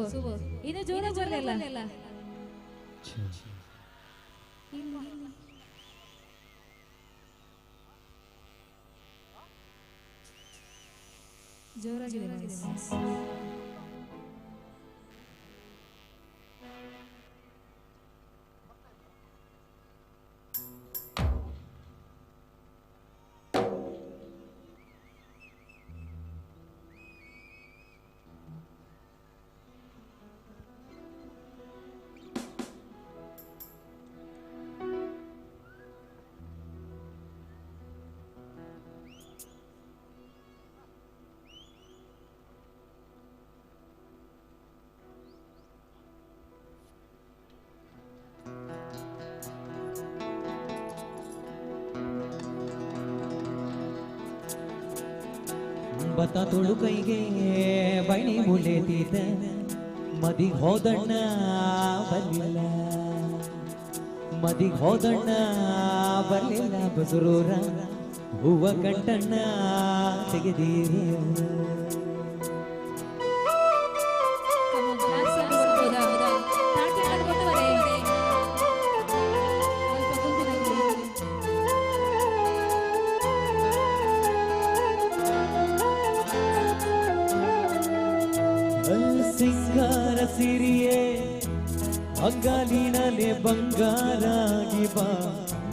ಇನ್ನು ಜೋರ ಬರಲಿಲ್ಲ ಜೋರಾಗಿದೆ. ಬತ್ತ ತೊಳು ಕೈಗೆ ಬೈಣಿ ಮುಳೆತಿದ್ದ ಮದಿಗ್ ಹೋದಣ್ಣ ಬರ್ಲಿಲ್ಲ, ಮದಿಗ್ ಹೋದಣ್ಣ ಬರ್ಲಿಲ್ಲ, ಬಸರೂರ ಹೂವ ಕಟ್ಟಣ್ಣ ತೆಗೆದೀರಿ. ಸಿಂಗಾರ ಸಿರಿಯೇ ಅಂಗಾಲಿನಲೆ ಬಂಗಾರಾಗಿ ಬಾ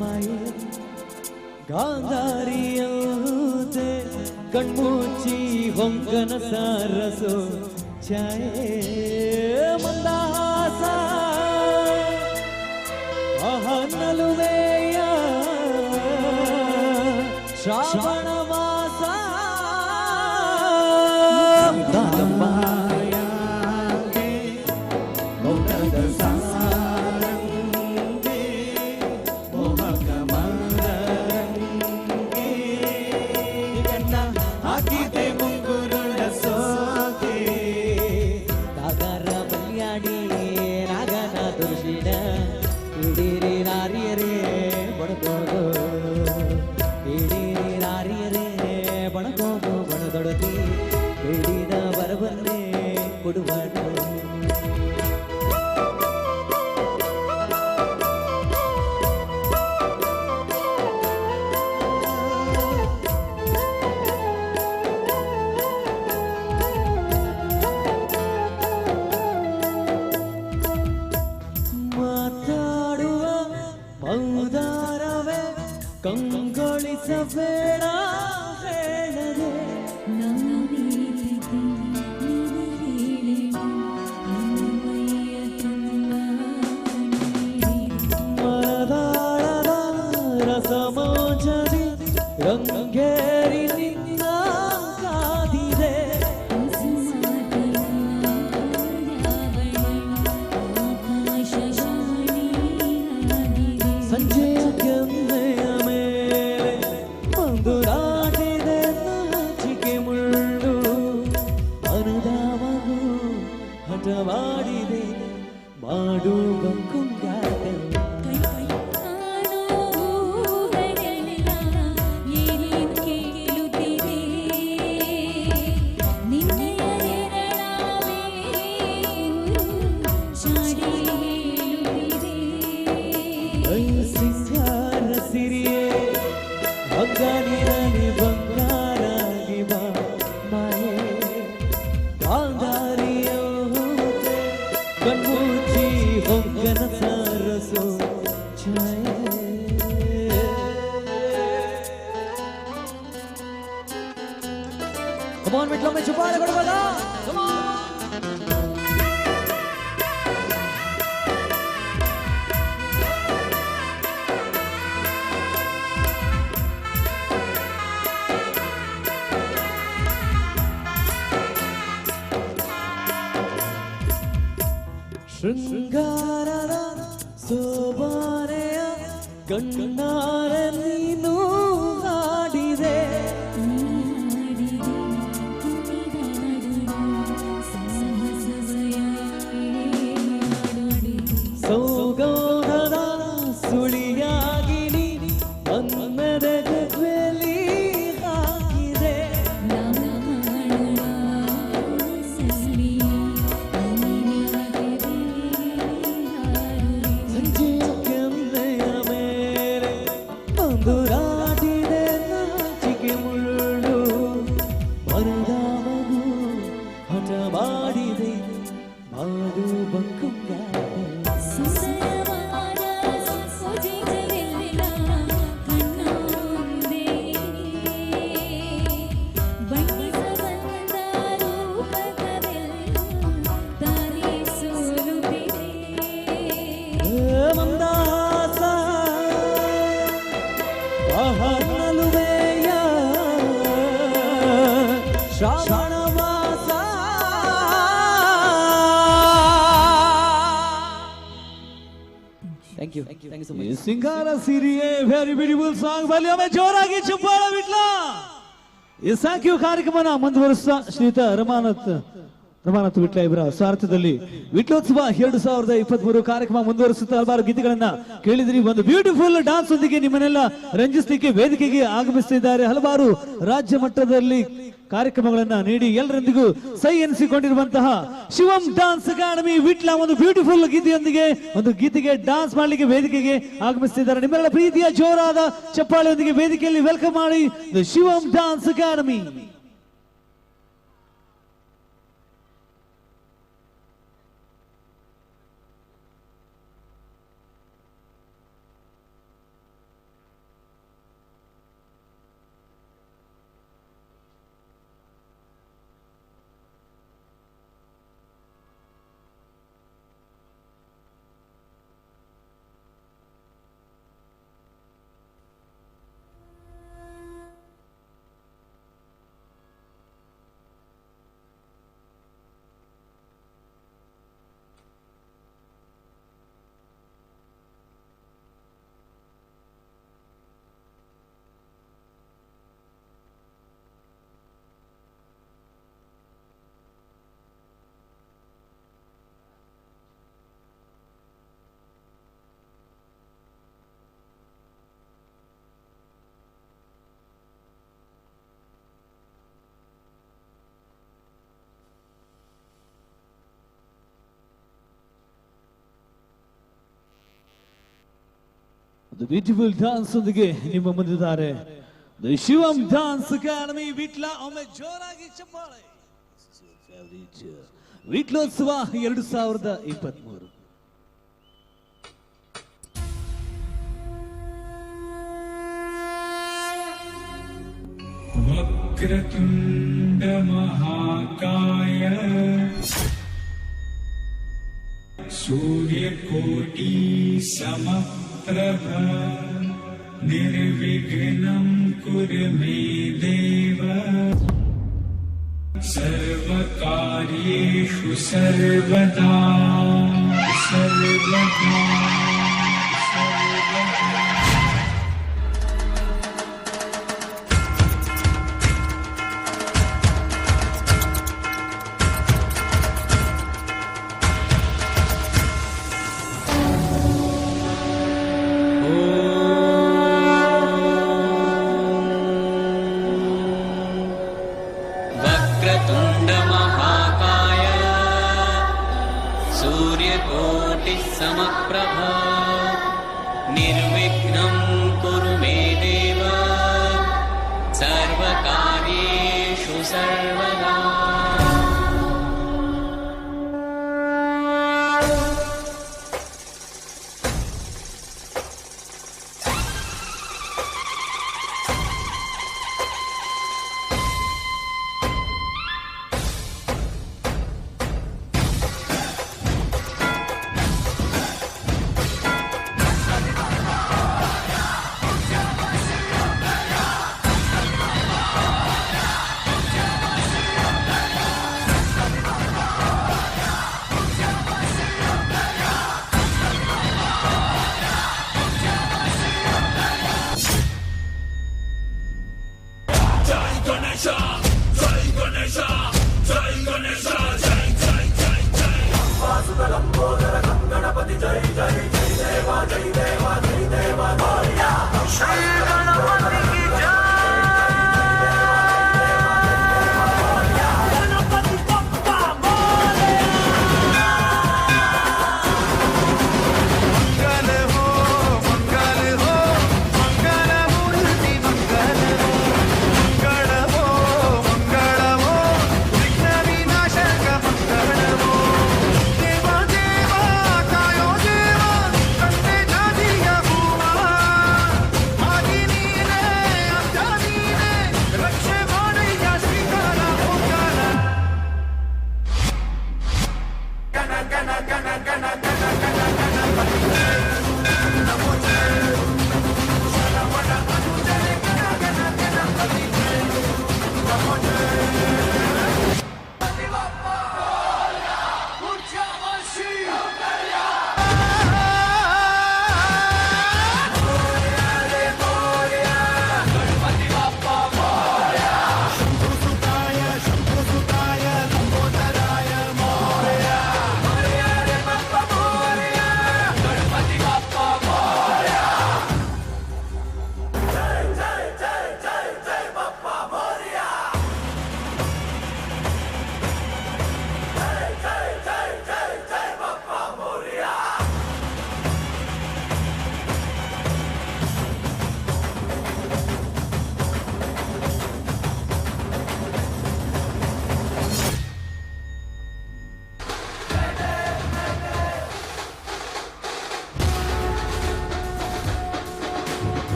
ಮಾಯೆ, ಗಾಂಧಾರಿಯಂತೆ ಕಣ್ಮುಚ್ಚಿ ಹೊಂಗನ ಸಾರಸೋ ಛಾಯೆ ಮಂದಾಸ ನಲುವೆಯ ಶ್ರಾವಣ ಮಾಸ ಬಣಕೋದು ಬಣದೊಡತಿ ಬೇಡಿದ ಬರಬನ್ನೇ ಕೊಡುವಾಡ. ಮಾತಾಡುವ ಮೌದಾರವೇ ಕಂಗೊಳಿಸಬೇಡ ಹೇಳದೆ, ಮರದಾಳದ ರಸಮೋಜದಿ ರಂಗೇರಿ ನಿನ್ನ ಕಾದಿದೆ, ಸಂಜೆಯ ಕೆನ್ನೆಯ ಮೇಲೆ ಒಂದು ನಾಟಿದೆ ನಾಚಿಕೆ ಮುಳ್ಳು, ಅನುದಾವವು ಹಠವಾಡಿದೆ ಮಾಡುವ ಕುಂಗಾಟ. ಸಿಂಗಾರ ಸಿರಿಯೇ ಬಂಗಾರಿರಲಿ ಬಂಗಾರಾಗಿ ಬಾ ಮಾಯೆ, ಗಾಂಧಾರಿಯ ಕಣ್ಮುಚ್ಚಿ ಹೊಂಗನ ಕಮಾನ್ ವಿಟ್ಲೊಮ್ಮೆ ಚುಪಾಳೆ ಕೊಡಬಹುದಾ? ಶೃಂಗಾರದ ಸೋಬಾನೆಯ ಕಣ್ಣಾರ ನೀನು ಹಾಡಿದೆ ಸೌಗೌಧದ ಸುಳಿಯಾಗಿ ನೀ ಮನ್ಮದ ಜಗ್ವೆಲಿ ಹಾಕಿದೆ ಸಂಜೆಯ ಕೆನ್ನೆಯ ಮೇಲೆ ಬಂದುರಾಟಿದೆ ನಾಚಿಕೆ ಮುಳ್ಳು ಮರದ ಮಗು ಹಠ ಮಾಡಿದೆ ಮಾಡು ಬಂಕುಂಗಾಟ ಮಂದಾಸ ನಲುವೆಯ ಶ್ರಾವಣ ಮಾಸ ಥ್ಯಾಂಕ್ ಯು ಸೊ ಮಚ್ ಸಿಂಗಾರ ಸಿರಿಯೇ ವೆರಿ ಬ್ಯೂಟಿಫುಲ್ ಸಾಂಗ್ ಬಲ್ಲಿ ಒಮ್ಮೆ ಜೋರಾಗಿ ಚಪ್ಪಾಳೆ ಬಿಟ್ಲಾ ಈ ಸಾಂಖ್ಯ ಕಾರ್ಯಕ್ರಮನ ಮುಂದುವರಿಸ್ತಾ ಶ್ರೀಯುತ ರಮಾನಾಥ್ ವಿಟ್ಲ ಇವರ ಸಾರಥ್ಯದಲ್ಲಿ ವಿಟ್ಲೋತ್ಸವ 2023 ಕಾರ್ಯಕ್ರಮ ಮುಂದುವರಿಸುತ್ತಾ ಹಲವಾರು ಗೀತೆಗಳನ್ನ ಕೇಳಿದ್ರಿ. ಒಂದು ಬ್ಯೂಟಿಫುಲ್ ಡಾನ್ಸ್ ಒಂದಿಗೆ ನಿಮ್ಮನ್ನೆಲ್ಲ ರಂಜಿಸಲಿಕ್ಕೆ ವೇದಿಕೆಗೆ ಆಗಮಿಸುತ್ತಿದ್ದಾರೆ. ಹಲವಾರು ರಾಜ್ಯ ಮಟ್ಟದಲ್ಲಿ ಕಾರ್ಯಕ್ರಮಗಳನ್ನ ನೀಡಿ ಎಲ್ಲರೊಂದಿಗೂ ಸೈ ಎನಿಸಿಕೊಂಡಿರುವಂತಹ ಶಿವಂ ಡಾನ್ಸ್ ಅಕಾಡೆಮಿ ವಿಟ್ಲ ಒಂದು ಬ್ಯೂಟಿಫುಲ್ ಗೀತೆಯೊಂದಿಗೆ ಒಂದು ಗೀತೆಗೆ ಡಾನ್ಸ್ ಮಾಡಲಿಕ್ಕೆ ವೇದಿಕೆಗೆ ಆಗಮಿಸುತ್ತಿದ್ದಾರೆ. ನಿಮ್ಮೆಲ್ಲ ಪ್ರೀತಿಯ ಜೋರಾದ ಚಪ್ಪಾಳೆಯೊಂದಿಗೆ ವೇದಿಕೆಯಲ್ಲಿ ವೆಲ್ಕಮ್ ಮಾಡಿ ಶಿವಂ ಡಾನ್ಸ್ ಅಕಾಡೆಮಿ. ಬ್ಯೂಟಿಫುಲ್ ಡಾನ್ಸ್ ಒಂದಿಗೆ ನಿಮ್ಮ ಮುಂದಿದ್ದಾರೆ ಶಿವಂ ಡಾನ್ಸ್ ಅಕಾಡೆಮಿ ವಿಟ್ಲ. ಒಮ್ಮೆ ಜೋರಾಗಿ ಚಪ್ಪಾಳೆ. ವಿಟ್ಲೋತ್ಸವ 2023 ವಕ್ರತುಂಡ ಮಹಾಕಾಯ ಸೂರ್ಯಕೋಟಿ ಸಮಪ್ರಭ ನಿರ್ವಿಘ್ನಂ ಕುರು ಮೇ ದೇವ ಸರ್ವಕಾರ್ಯೇಷು ಸರ್ವದಾ ಸರ್ವದಾ समप्रभ निर्विघ्नं कुरु मे देव सर्वकार्येषु सर्वदा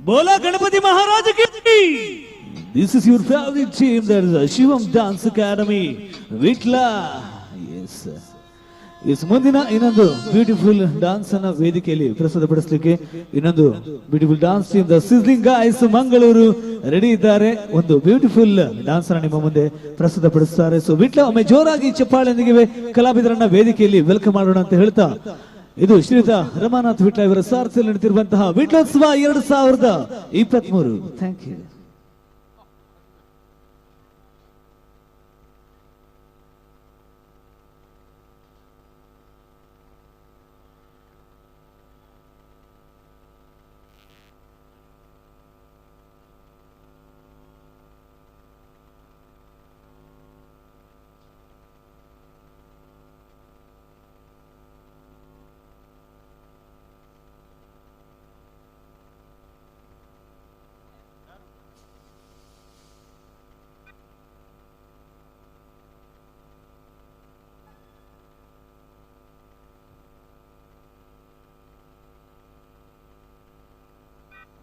बोला गणपति महाराज की this is your favourite team that is Shivam dance academy Vitla ಎಸ್ ಇಸ್ ಮುಂದಿನ ಇನ್ನೊಂದು ಬ್ಯೂಟಿಫುಲ್ ಡಾನ್ಸ್ ಅನ್ನ ವೇದಿಕೆಯಲ್ಲಿ ಪ್ರಸ್ತುತಪಡಿಸಲಿಕ್ಕೆ ಇನ್ನೊಂದು beautiful dance team the sizzling guys Mangaluru ready ಇದ್ದಾರೆ. ಒಂದು ಬ್ಯೂಟಿಫುಲ್ ಡಾನ್ಸ್ ಅನ್ನ ನಿಮ್ಮ ಮುಂದೆ ಪ್ರಸ್ತುತಪಡಿಸುತ್ತಾರೆ. ಸೊ ವಿಟ್ಲ ಒಮ್ಮೆ ಜೋರಾಗಿ ಚಪ್ಪಾಳೆಯೊಂದಿಗೆ ಕಲಾವಿದರನ್ನ ವೇದಿಕೆಯಲ್ಲಿ ವೆಲ್ಕಮ್ ಮಾಡೋಣ ಅಂತ ಹೇಳ್ತಾ ಇದು ಶ್ರೀಯುತ ರಮಾನಾಥ್ ವಿಟ್ಲ ಇವರ ಸಾರಥ್ಯದಲ್ಲಿ ನಡೆದಿರುವಂತಹ ವಿಟ್ಲೋತ್ಸವ 2023. Thank you.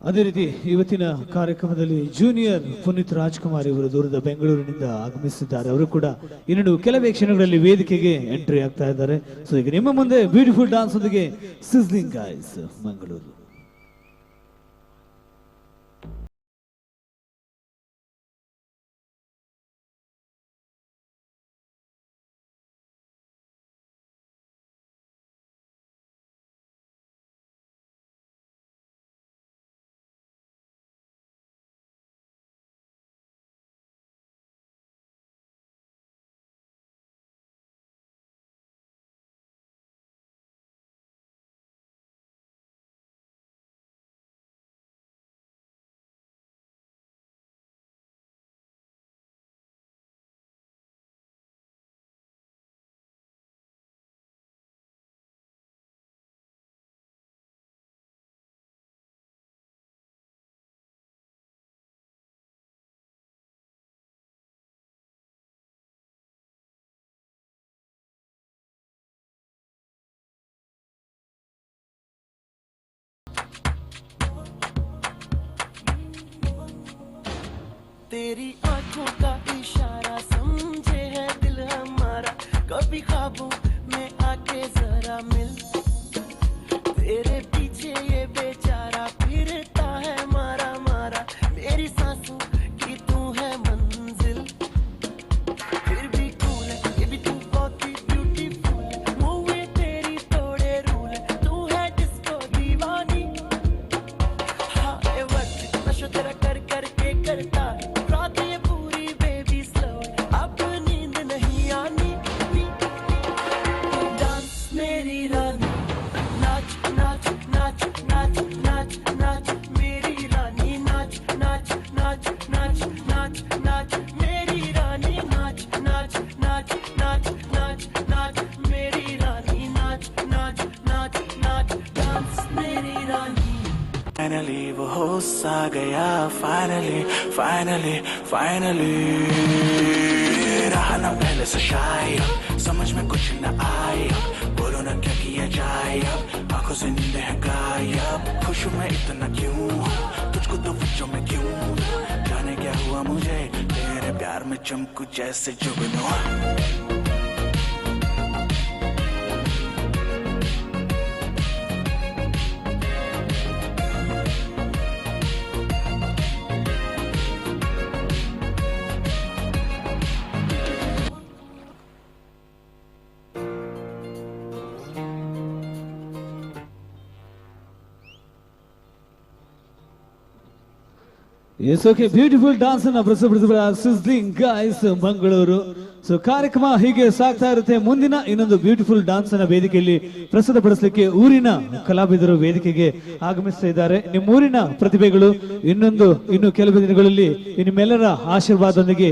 ಅದೇ ರೀತಿ ಇವತ್ತಿನ ಕಾರ್ಯಕ್ರಮದಲ್ಲಿ ಜೂನಿಯರ್ ಪುನೀತ್ ರಾಜ್ಕುಮಾರ್ ಇವರು ದೂರದ ಬೆಂಗಳೂರಿನಿಂದ ಆಗಮಿಸಿದ್ದಾರೆ. ಅವರು ಕೂಡ ಇನ್ನೊಂದು ಕೆಲವೇ ಕ್ಷಣಗಳಲ್ಲಿ ವೇದಿಕೆಗೆ ಎಂಟ್ರಿ ಆಗ್ತಾ ಇದ್ದಾರೆ. ಸೊ ಈಗ ನಿಮ್ಮ ಮುಂದೆ ಬ್ಯೂಟಿಫುಲ್ ಡಾನ್ಸ್ ಒಂದಿಗೆ ಸಿಸ್ಲಿಂಗ್ ಗಾಯ್ಸ್ ಮಂಗಳೂರು. तेरी आंखों का इशारा समझे है दिल हमारा, कभी ख्वाबों में आके जरा मिल। तेरे पीछे ये बेचारा फिरता है मारा मारा, मेरी सांसों की तू है मंजिल। फिर भी कूल है ये भी तू बहुत ही ब्यूटीफुल है, मुँह तेरी तोड़े रूल है, तू है डिस्को दीवानी। हाँ ये वक्त नशा तेरा कर करके करता है, रात ये पूरी बेबी स्लो, अब नींद नहीं आनी। डांस मेरी रानी, नाच नाच नाच नाच नाच नाच मेरी रानी, नाच नाच नाच नाच नाच नाच मेरी रानी, नाच नाच नाच नाच नाच नाच मेरी रानी, नाच नाच नाच नाच डांस मेरी रानी। फाइनली वो होश आ गया, फाइनली फाइनली फाइनली रहा ना पहले से शायद, समझ में कुछ न आया, बोलो ना क्या किया जाए अब, आंखों से नींद है गायब। खुश हूँ मैं इतना क्यों, तुझको तो बच्चों में क्यों, जाने क्या हुआ मुझे तेरे प्यार में चमकू जैसे जुगनू। Yes, okay, beautiful dance and a sizzling guys, Mangaluru. So ಕಾರ್ಯಕ್ರಮ ಹೀಗೆ ಸಾಗ್ತಾ ಇರುತ್ತೆ. ಮುಂದಿನ ಇನ್ನೊಂದು ಬ್ಯೂಟಿಫುಲ್ ಡಾನ್ಸ್ ಅನ್ನ ವೇದಿಕೆಯಲ್ಲಿ ಪ್ರಸ್ತುತಪಡಿಸಲಿಕ್ಕೆ ಊರಿನ ಕಲಾವಿದರು ವೇದಿಕೆಗೆ ಆಗಮಿಸ್ತಾ ಇದ್ದಾರೆ. ನಿಮ್ಮೂರಿನ ಪ್ರತಿಭೆಗಳು ಇನ್ನು ಕೆಲವು ದಿನಗಳಲ್ಲಿ ನಿಮ್ಮೆಲ್ಲರ ಆಶೀರ್ವಾದದೊಂದಿಗೆ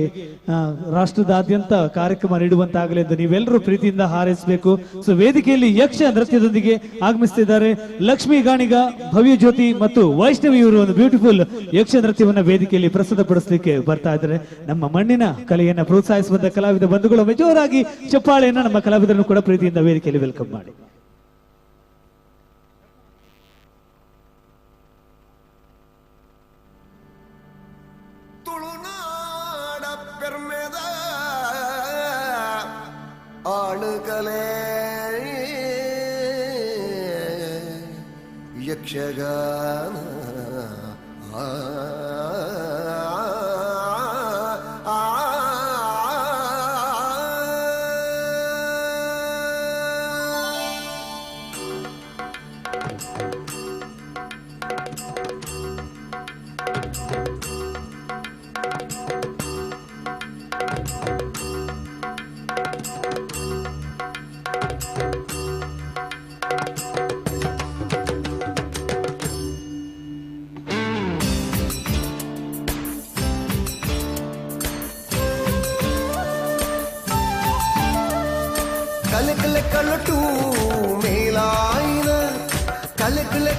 ರಾಷ್ಟ್ರದಾದ್ಯಂತ ಕಾರ್ಯಕ್ರಮ ನೀಡುವಂತಾಗಲಿ ಎಂದು ನೀವೆಲ್ಲರೂ ಪ್ರೀತಿಯಿಂದ ಹಾರೈಸಬೇಕು. ಸೊ ವೇದಿಕೆಯಲ್ಲಿ ಯಕ್ಷ ನೃತ್ಯದೊಂದಿಗೆ ಆಗಮಿಸ್ತಾ ಇದ್ದಾರೆ ಲಕ್ಷ್ಮೀ ಗಾಣಿಗ, ಭವ್ಯ ಜ್ಯೋತಿ ಮತ್ತು ವೈಷ್ಣವಿ ಇವರು ಒಂದು ಬ್ಯೂಟಿಫುಲ್ ಯಕ್ಷ ನೃತ್ಯವನ್ನ ವೇದಿಕೆಯಲ್ಲಿ ಪ್ರಸ್ತುತಪಡಿಸಲಿಕ್ಕೆ ಬರ್ತಾ ಇದ್ದಾರೆ. ನಮ್ಮ ಮಣ್ಣಿನ ಕಲೆಯನ್ನ ಪ್ರೋತ್ಸಾಹಿಸುವಂತ ಕಲಾವಿದ ಬಂಧುಗಳು ಜೋರಾಗಿ ಚಪ್ಪಾಳೆಯನ್ನ ನಮ್ಮ ಕಲಾವಿದರನ್ನು ಕೂಡ ಪ್ರೀತಿಯಿಂದ ವೇದಿಕೆಯಲ್ಲಿ ವೆಲ್ಕಮ್ ಮಾಡಿ. ತುಳುನಾಡ ಪೆರ್ಮೆದ ಆಳುಕಲೆ ಯಕ್ಷಗಾನ ಕಲಟು ಮೇಲಾಯಿನ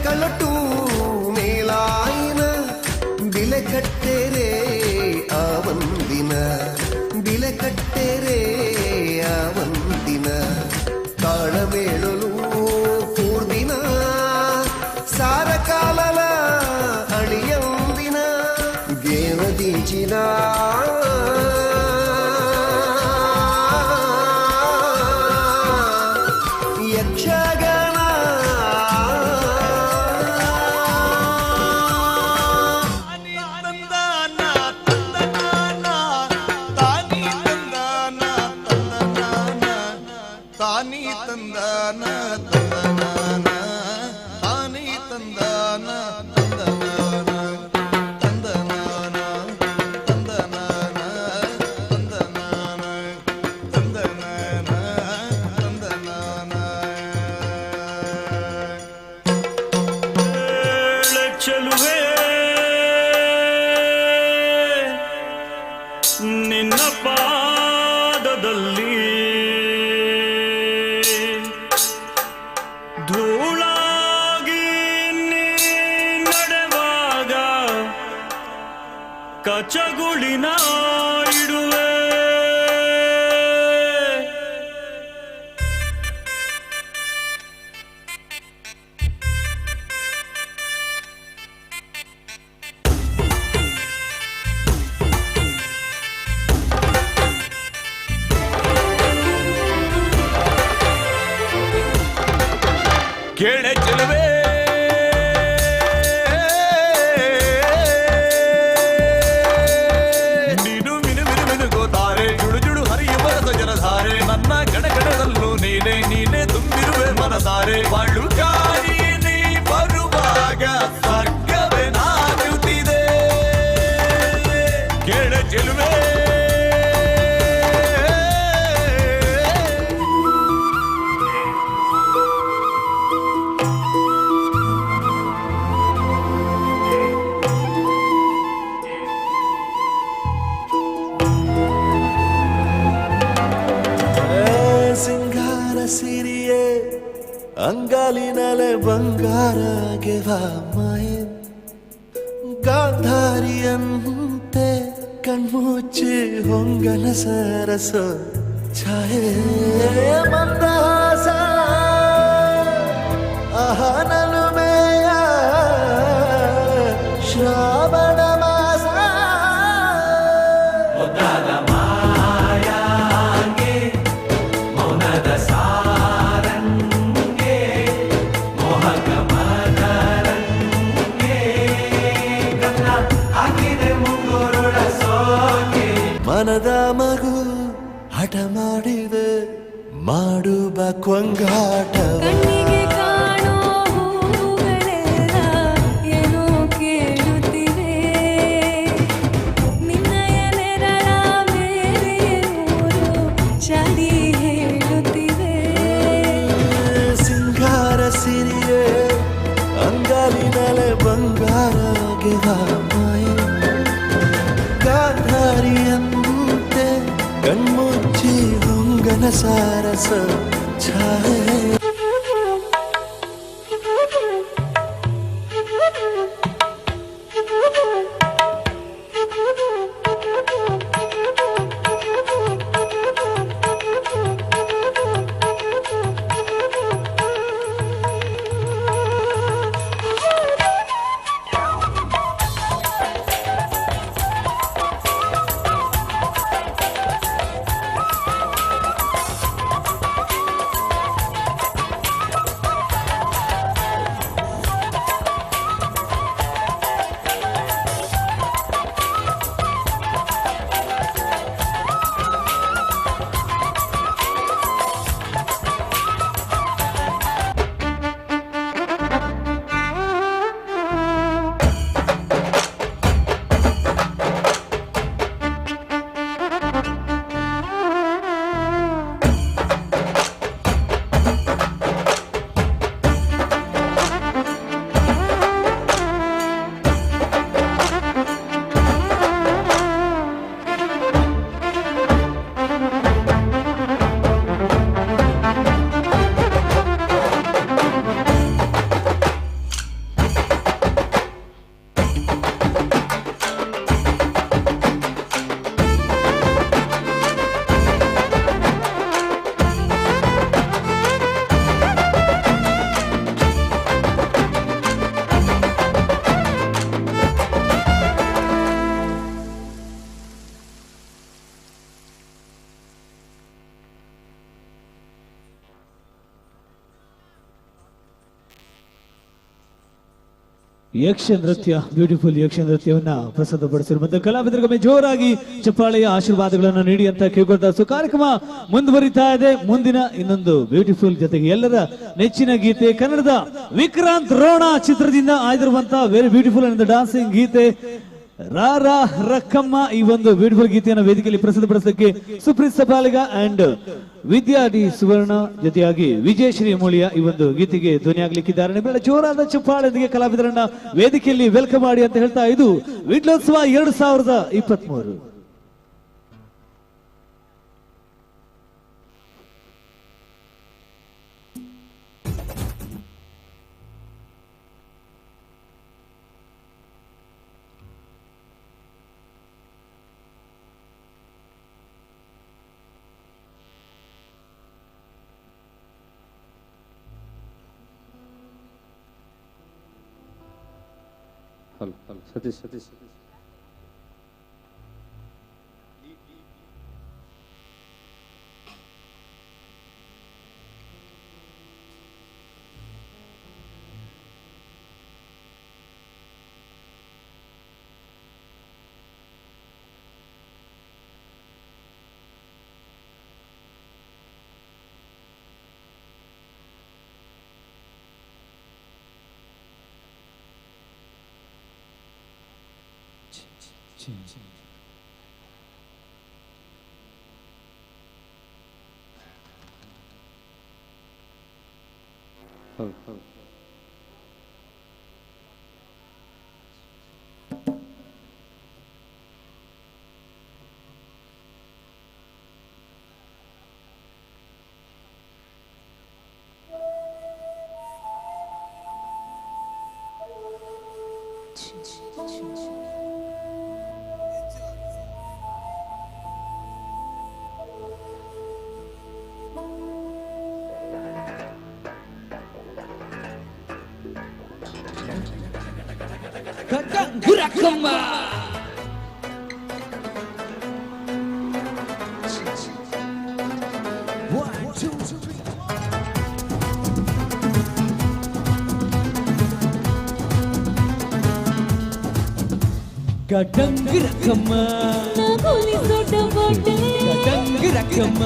ಕಲಟು ಮೇಲಾಯಿನ ಬಿಲೆ ಕಟ್ಟೆರೆ ಆವಂದಿನ ಬಿಲೆ ಕಟ್ಟೆರೆ ಆವಂದಿನ ತಾಳಮೇಳಲು ಕೂರ್ದಿನ ಸಾರ ಕಾಲಲ ಅಳಿಯಂದಿನ ಗೇವದೀಚಿನ ಧೂಳಾಗಿ ನಿನ್ನ ಕೇಳೆ ಚೆಲುವೆ ನೀನು ಮಿನು ಮಿನು ಮಿನುಗೋತಾರೆ ಜುಡು ಜುಡು ಹರಿಯುವ ಜಲಧಾರೆ ನನ್ನ ಗಣಗಣದಲ್ಲೂ ನೀನೆ ನೀನೆ ತುಂಬಿರುವೆ ಮನಸಾರೆ ಬಾಳು ಗಾಳಿ ನೀ ಬರುವಾಗ ಸ್ವರ್ಗವೇ ನಾಚುತ್ತಿದೆ ಕೇಳೆ ಚೆಲುವೆ ಸಿಂಗಾರ ಸಿರಿಯೇ ಅಂಗಾಲಿನಲೆ ಬಂಗಾರ ಮಾಯೆ ಗಾಂಧಾರಿಯಂತೆ ಕಣ್ಮುಚ್ಚಿ ಹೊಂಗನ ಸರಸ ಛಾಯೆ ಮಂದಹಾಸ ಅಹನಲುಮೆಯ ಶ್ರಾವಣ ಮಾಸ ಮನದ ಮಗು ಹಠ ಮಾಡಿದೆ ಮಾಡುವ ಕೊಂಗಾಟವ ಕಣ್ಣಿಗೆ ಕಾಣೋ ಹೂಗಳೆಲ್ಲ ಏನೋ ಕೇಳುತ್ತಿವೆ ನಿನ್ನಯ ನೆರಳ ಮೇಲೆ ನೂರು ಚಾಡಿ ಹೇಳುತ್ತಿವೆ ಸಿಂಗಾರ ಸಿರಿಯೇ ಅಂಗಾಲಿನಲೆ ಬಂಗಾರ ಮಾಯೆ ಗಾಂಧಾರಿಯಂತೆ ಕಣ್ಮುಚ್ಚಿ ಹೊಂಗನ ಸಾರಸ ಛಾಯೆ ಯಕ್ಷ ನೃತ್ಯ ಬ್ಯೂಟಿಫುಲ್ ಯಕ್ಷ ನೃತ್ಯವನ್ನ ಪ್ರಸ್ತುತಪಡಿಸಿರುವಂತಹ ಕಲಾವಿದರಿಗೆ ಜೋರಾಗಿ ಚಪ್ಪಾಳೆಯ ಆಶೀರ್ವಾದಗಳನ್ನು ನೀಡಿ ಅಂತ ಕೇಳ್ಕೊಳ್ತಾ ಕಾರ್ಯಕ್ರಮ ಮುಂದುವರಿತಾ ಇದೆ. ಮುಂದಿನ ಇನ್ನೊಂದು ಬ್ಯೂಟಿಫುಲ್ ಜೊತೆಗೆ ಎಲ್ಲರ ನೆಚ್ಚಿನ ಗೀತೆ ಕನ್ನಡದ ವಿಕ್ರಾಂತ್ ರೋಣ ಚಿತ್ರದಿಂದ ಆಯ್ದಿರುವಂತಹ ವೆರಿ ಬ್ಯೂಟಿಫುಲ್ ಅಂಡ್ ಡಾನ್ಸಿಂಗ್ ಗೀತೆ ರಾರಾ ರಕ್ಕಮ್ಮ. ಈ ಒಂದು ಬ್ಯೂಟಿಫುಲ್ ಗೀತೆಯನ್ನು ವೇದಿಕೆಯಲ್ಲಿ ಪ್ರಸ್ತುತಪಡಿಸಲಿಕ್ಕೆ ಸುಪ್ರೀತ್ ಸಪಾಲಿಗ ಅಂಡ್ ವಿದ್ಯಾ ಡಿ ಸುವರ್ಣ ಜೊತೆಯಾಗಿ ವಿಜಯಶ್ರೀ ಮೂಳಿಯ ಈ ಒಂದು ಗೀತೆಗೆ ಧ್ವನಿಯಾಗಲಿಕ್ಕಿದ್ದಾರೆ. ನಿಮ್ಮೆಲ್ಲ ಜೋರಾದ ಚಪ್ಪಾಳೆಯೊಂದಿಗೆ ಕಲಾವಿದರನ್ನ ವೇದಿಕೆಯಲ್ಲಿ ವೆಲ್ಕಮ್ ಮಾಡಿ ಅಂತ ಹೇಳ್ತಾ ಇದು ವಿಟ್ಲೋತ್ಸವ 2023. ಸತೀಶ್ ಗುರಕಮ್ಮ ಗಡಂಗಿರಕಮ್ಮ ಗಡಂಗಿರಕಮ್ಮ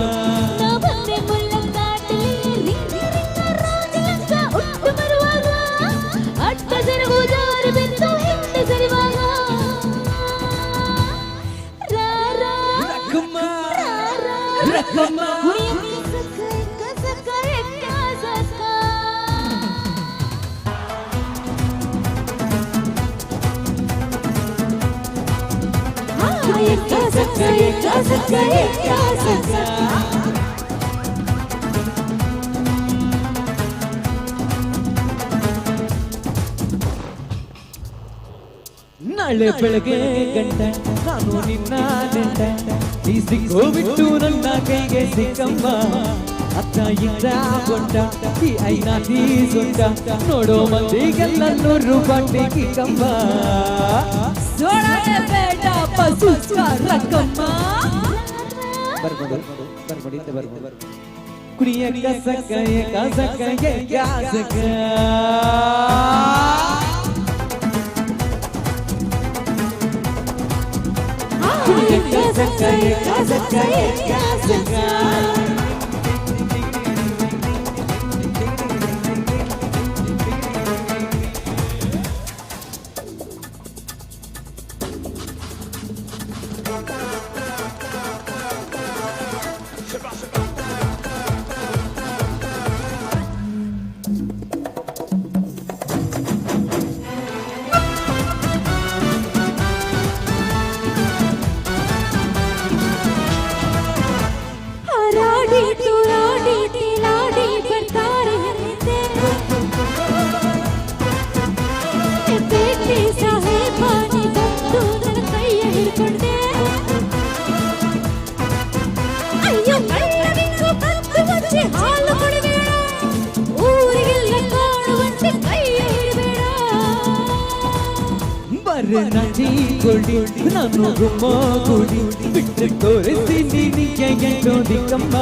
ನಾಳೆ ಬೆಳಗ್ಗೆ ಗಂಟ ನಾನು ನಿನ್ನ ನೆಂಟ ಈ ಸಿಕ್ಕೋಬಿಟ್ಟು ನನ್ನ ಕೈಗೆ ಸಿಕ್ಕಮ್ಮ ಅತ್ತ ಇದ್ದ ಗೊಂಡ ಈ ಐನಾತಿ ಸೊಂಟ ನೋಡೋ ಮಂದಿಗೆಲ್ಲ 100 ರೂಪಾಯಿ ಕಿಕ್ಕಮ್ಮ ಸೋಡಾನೆ ಬೇಡ ಪಸುಸ್ಕಾರಕ್ಕಮ್ಮ ಬರ್ಬೋದು ಕುಡಿಯ ಕಸಕಯ ಗ್ಯಾಸಕ ನಾನು ಗುಮ್ಮಗುಡಿ ಬಿಟ್ಟು ತೋರಿಸ್ತೀನಿ ನಿಕ್ಕಮ್ಮ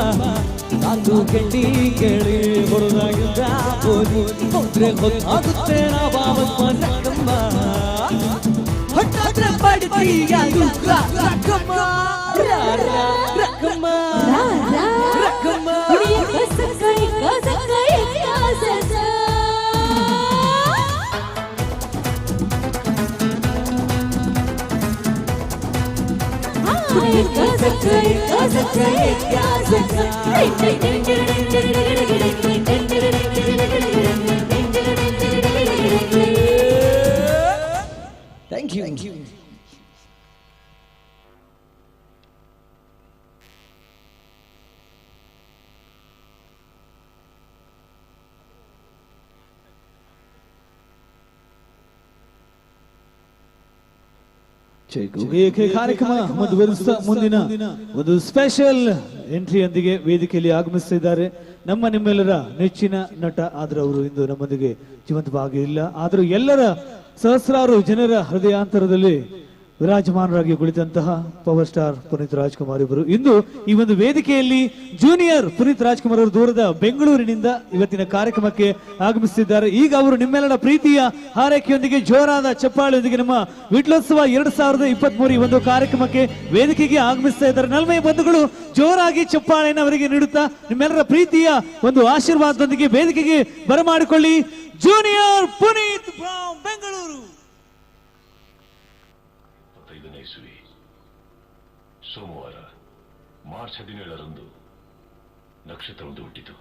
ನಾನು ಗಂಡಿಗಳೇ ಹೊರದಾಗಿದ್ದ ಹೋದ್ರೆ ಹೊತ್ತಾಗುತ್ತೆ ನಾವಮ್ಮ ಹೊಟ್ಟಾದ್ರೆ ಪಡ್ತೀಯ ರಕ್ಕಮ್ಮ ರಕ್ಕಮ್ಮ ರಕ್ಕಮ್ಮ Thank you. ಕಾರ್ಯಕ್ರಮ ಮುಂದುವರಿಸ್ತಾ ಮುಂದಿನ ಒಂದು ಸ್ಪೆಷಲ್ ಎಂಟ್ರಿಯೊಂದಿಗೆ ವೇದಿಕೆಯಲ್ಲಿ ಆಗಮಿಸುತ್ತಿದ್ದಾರೆ ನಿಮ್ಮೆಲ್ಲರ ನೆಚ್ಚಿನ ನಟ ಆದ್ರೆ ಅವರು ಇಂದು ನಮ್ಮೊಂದಿಗೆ ಜೀವಂತವಾಗಿ ಇಲ್ಲ ಆದರೂ ಎಲ್ಲರ ಸಹಸ್ರಾರು ಜನರ ಹೃದಯಾಂತರದಲ್ಲಿ ವಿರಾಜಮಾನರಾಗಿ ಕುಳಿತಂತಹ ಪವರ್ ಸ್ಟಾರ್ ಪುನೀತ್ ರಾಜ್ಕುಮಾರ್ ಇವರು ಇಂದು ಈ ಒಂದು ವೇದಿಕೆಯಲ್ಲಿ ಜೂನಿಯರ್ ಪುನೀತ್ ರಾಜ್ಕುಮಾರ್ ಅವರು ದೂರದ ಬೆಂಗಳೂರಿನಿಂದ ಇವತ್ತಿನ ಕಾರ್ಯಕ್ರಮಕ್ಕೆ ಆಗಮಿಸುತ್ತಿದ್ದಾರೆ. ಈಗ ಅವರು ನಿಮ್ಮೆಲ್ಲರ ಪ್ರೀತಿಯ ಹಾರೈಕೆಯೊಂದಿಗೆ ಜೋರಾದ ಚಪ್ಪಾಳೆಯೊಂದಿಗೆ ನಮ್ಮ ವಿಟ್ಲೋತ್ಸವ 2023 ಈ ಒಂದು ಕಾರ್ಯಕ್ರಮಕ್ಕೆ ವೇದಿಕೆಗೆ ಆಗಮಿಸ್ತಾ ಇದ್ದಾರೆ. ನಲ್ಮೈ ಬಂಧುಗಳು ಜೋರಾಗಿ ಚಪ್ಪಾಳೆಯನ್ನು ಅವರಿಗೆ ನೀಡುತ್ತಾ ನಿಮ್ಮೆಲ್ಲರ ಪ್ರೀತಿಯ ಒಂದು ಆಶೀರ್ವಾದದೊಂದಿಗೆ ವೇದಿಕೆಗೆ ಬರಮಾಡಿಕೊಳ್ಳಿ ಜೂನಿಯರ್ ಪುನೀತ್ ಫ್ರಮ್ ಬೆಂಗಳೂರು. ಇಸುವೆ ಸೋಮವಾರ ಮಾರ್ಚ್ 17ರಂದು ನಕ್ಷತ್ರವೊಂದು ಹುಟ್ಟಿತು.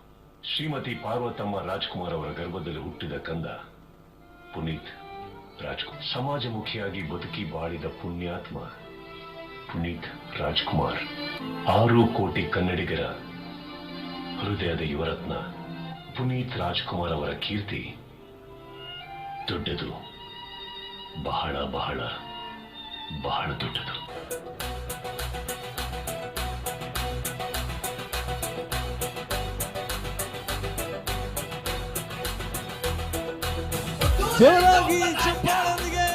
ಶ್ರೀಮತಿ ಪಾರ್ವತಮ್ಮ ರಾಜ್ಕುಮಾರ್ ಅವರ ಗರ್ಭದಲ್ಲಿ ಹುಟ್ಟಿದ ಕಂದ ಪುನೀತ್ ರಾಜ್ಕುಮಾರ್. ಸಮಾಜಮುಖಿಯಾಗಿ ಬದುಕಿ ಬಾಳಿದ ಪುಣ್ಯಾತ್ಮ ಪುನೀತ್ ರಾಜ್ಕುಮಾರ್. 6 ಕೋಟಿ ಕನ್ನಡಿಗರ ಹೃದಯದ ಯುವರತ್ನ ಪುನೀತ್ ರಾಜ್ಕುಮಾರ್ ಅವರ ಕೀರ್ತಿ ದೊಡ್ಡದು, ಬಹಳ ಬಹಳ ಬಹಳ ದೊಡ್ಡದು. ಜೋರಾಗಿ ಚಪ್ಪಾಳೊಂದಿಗೆ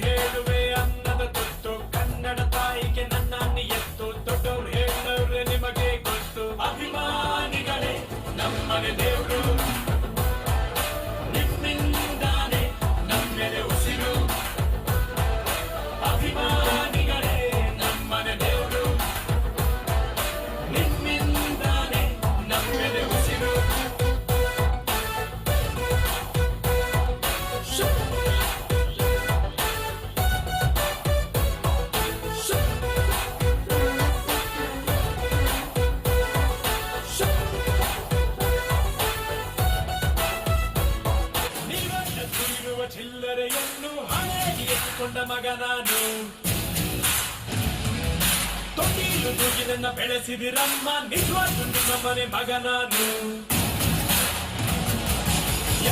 ಹೇಳುವೆ ಅನ್ನದ ತುತ್ತು ಕನ್ನಡ ತಾಯಿಗೆ ನನ್ನ ನಿಯತ್ತು. ದೊಡ್ಡವ್ರು ಹೇಳವ್ರೆ ನಿಮಗೆ ಗೊತ್ತು. ಅಭಿಮಾನಿಗಳೇ ನಮ್ಮನೆ ದೇವ್ರು, ನಿಮ್ಮಿಂದಾನೆ ನಮ್ಮೆಲೆ ಉಸಿರು. ಅಭಿಮಾನಿಗಳೇ ನಮ್ಮನೆ ದೇವ್ರು, ನಿಮ್ಮಿಂದಾನೆ ನಮ್ಮೆಲೆ ಉಸಿರು. ಚಿಲ್ಲರೆಯನ್ನು ಹಣೆಗೆ ಎತ್ತಿಕೊಂಡ ಮಗ ನಾನು. ತೊಟ್ಟಿಲು ತೂಗಿ ನನ್ನ ಬೆಳೆಸಿದಿರಮ್ಮ, ನಿಜವಾಗ್ಲೂ ನಿಮ್ಮ ಮನೆ ಮಗ ನಾನು.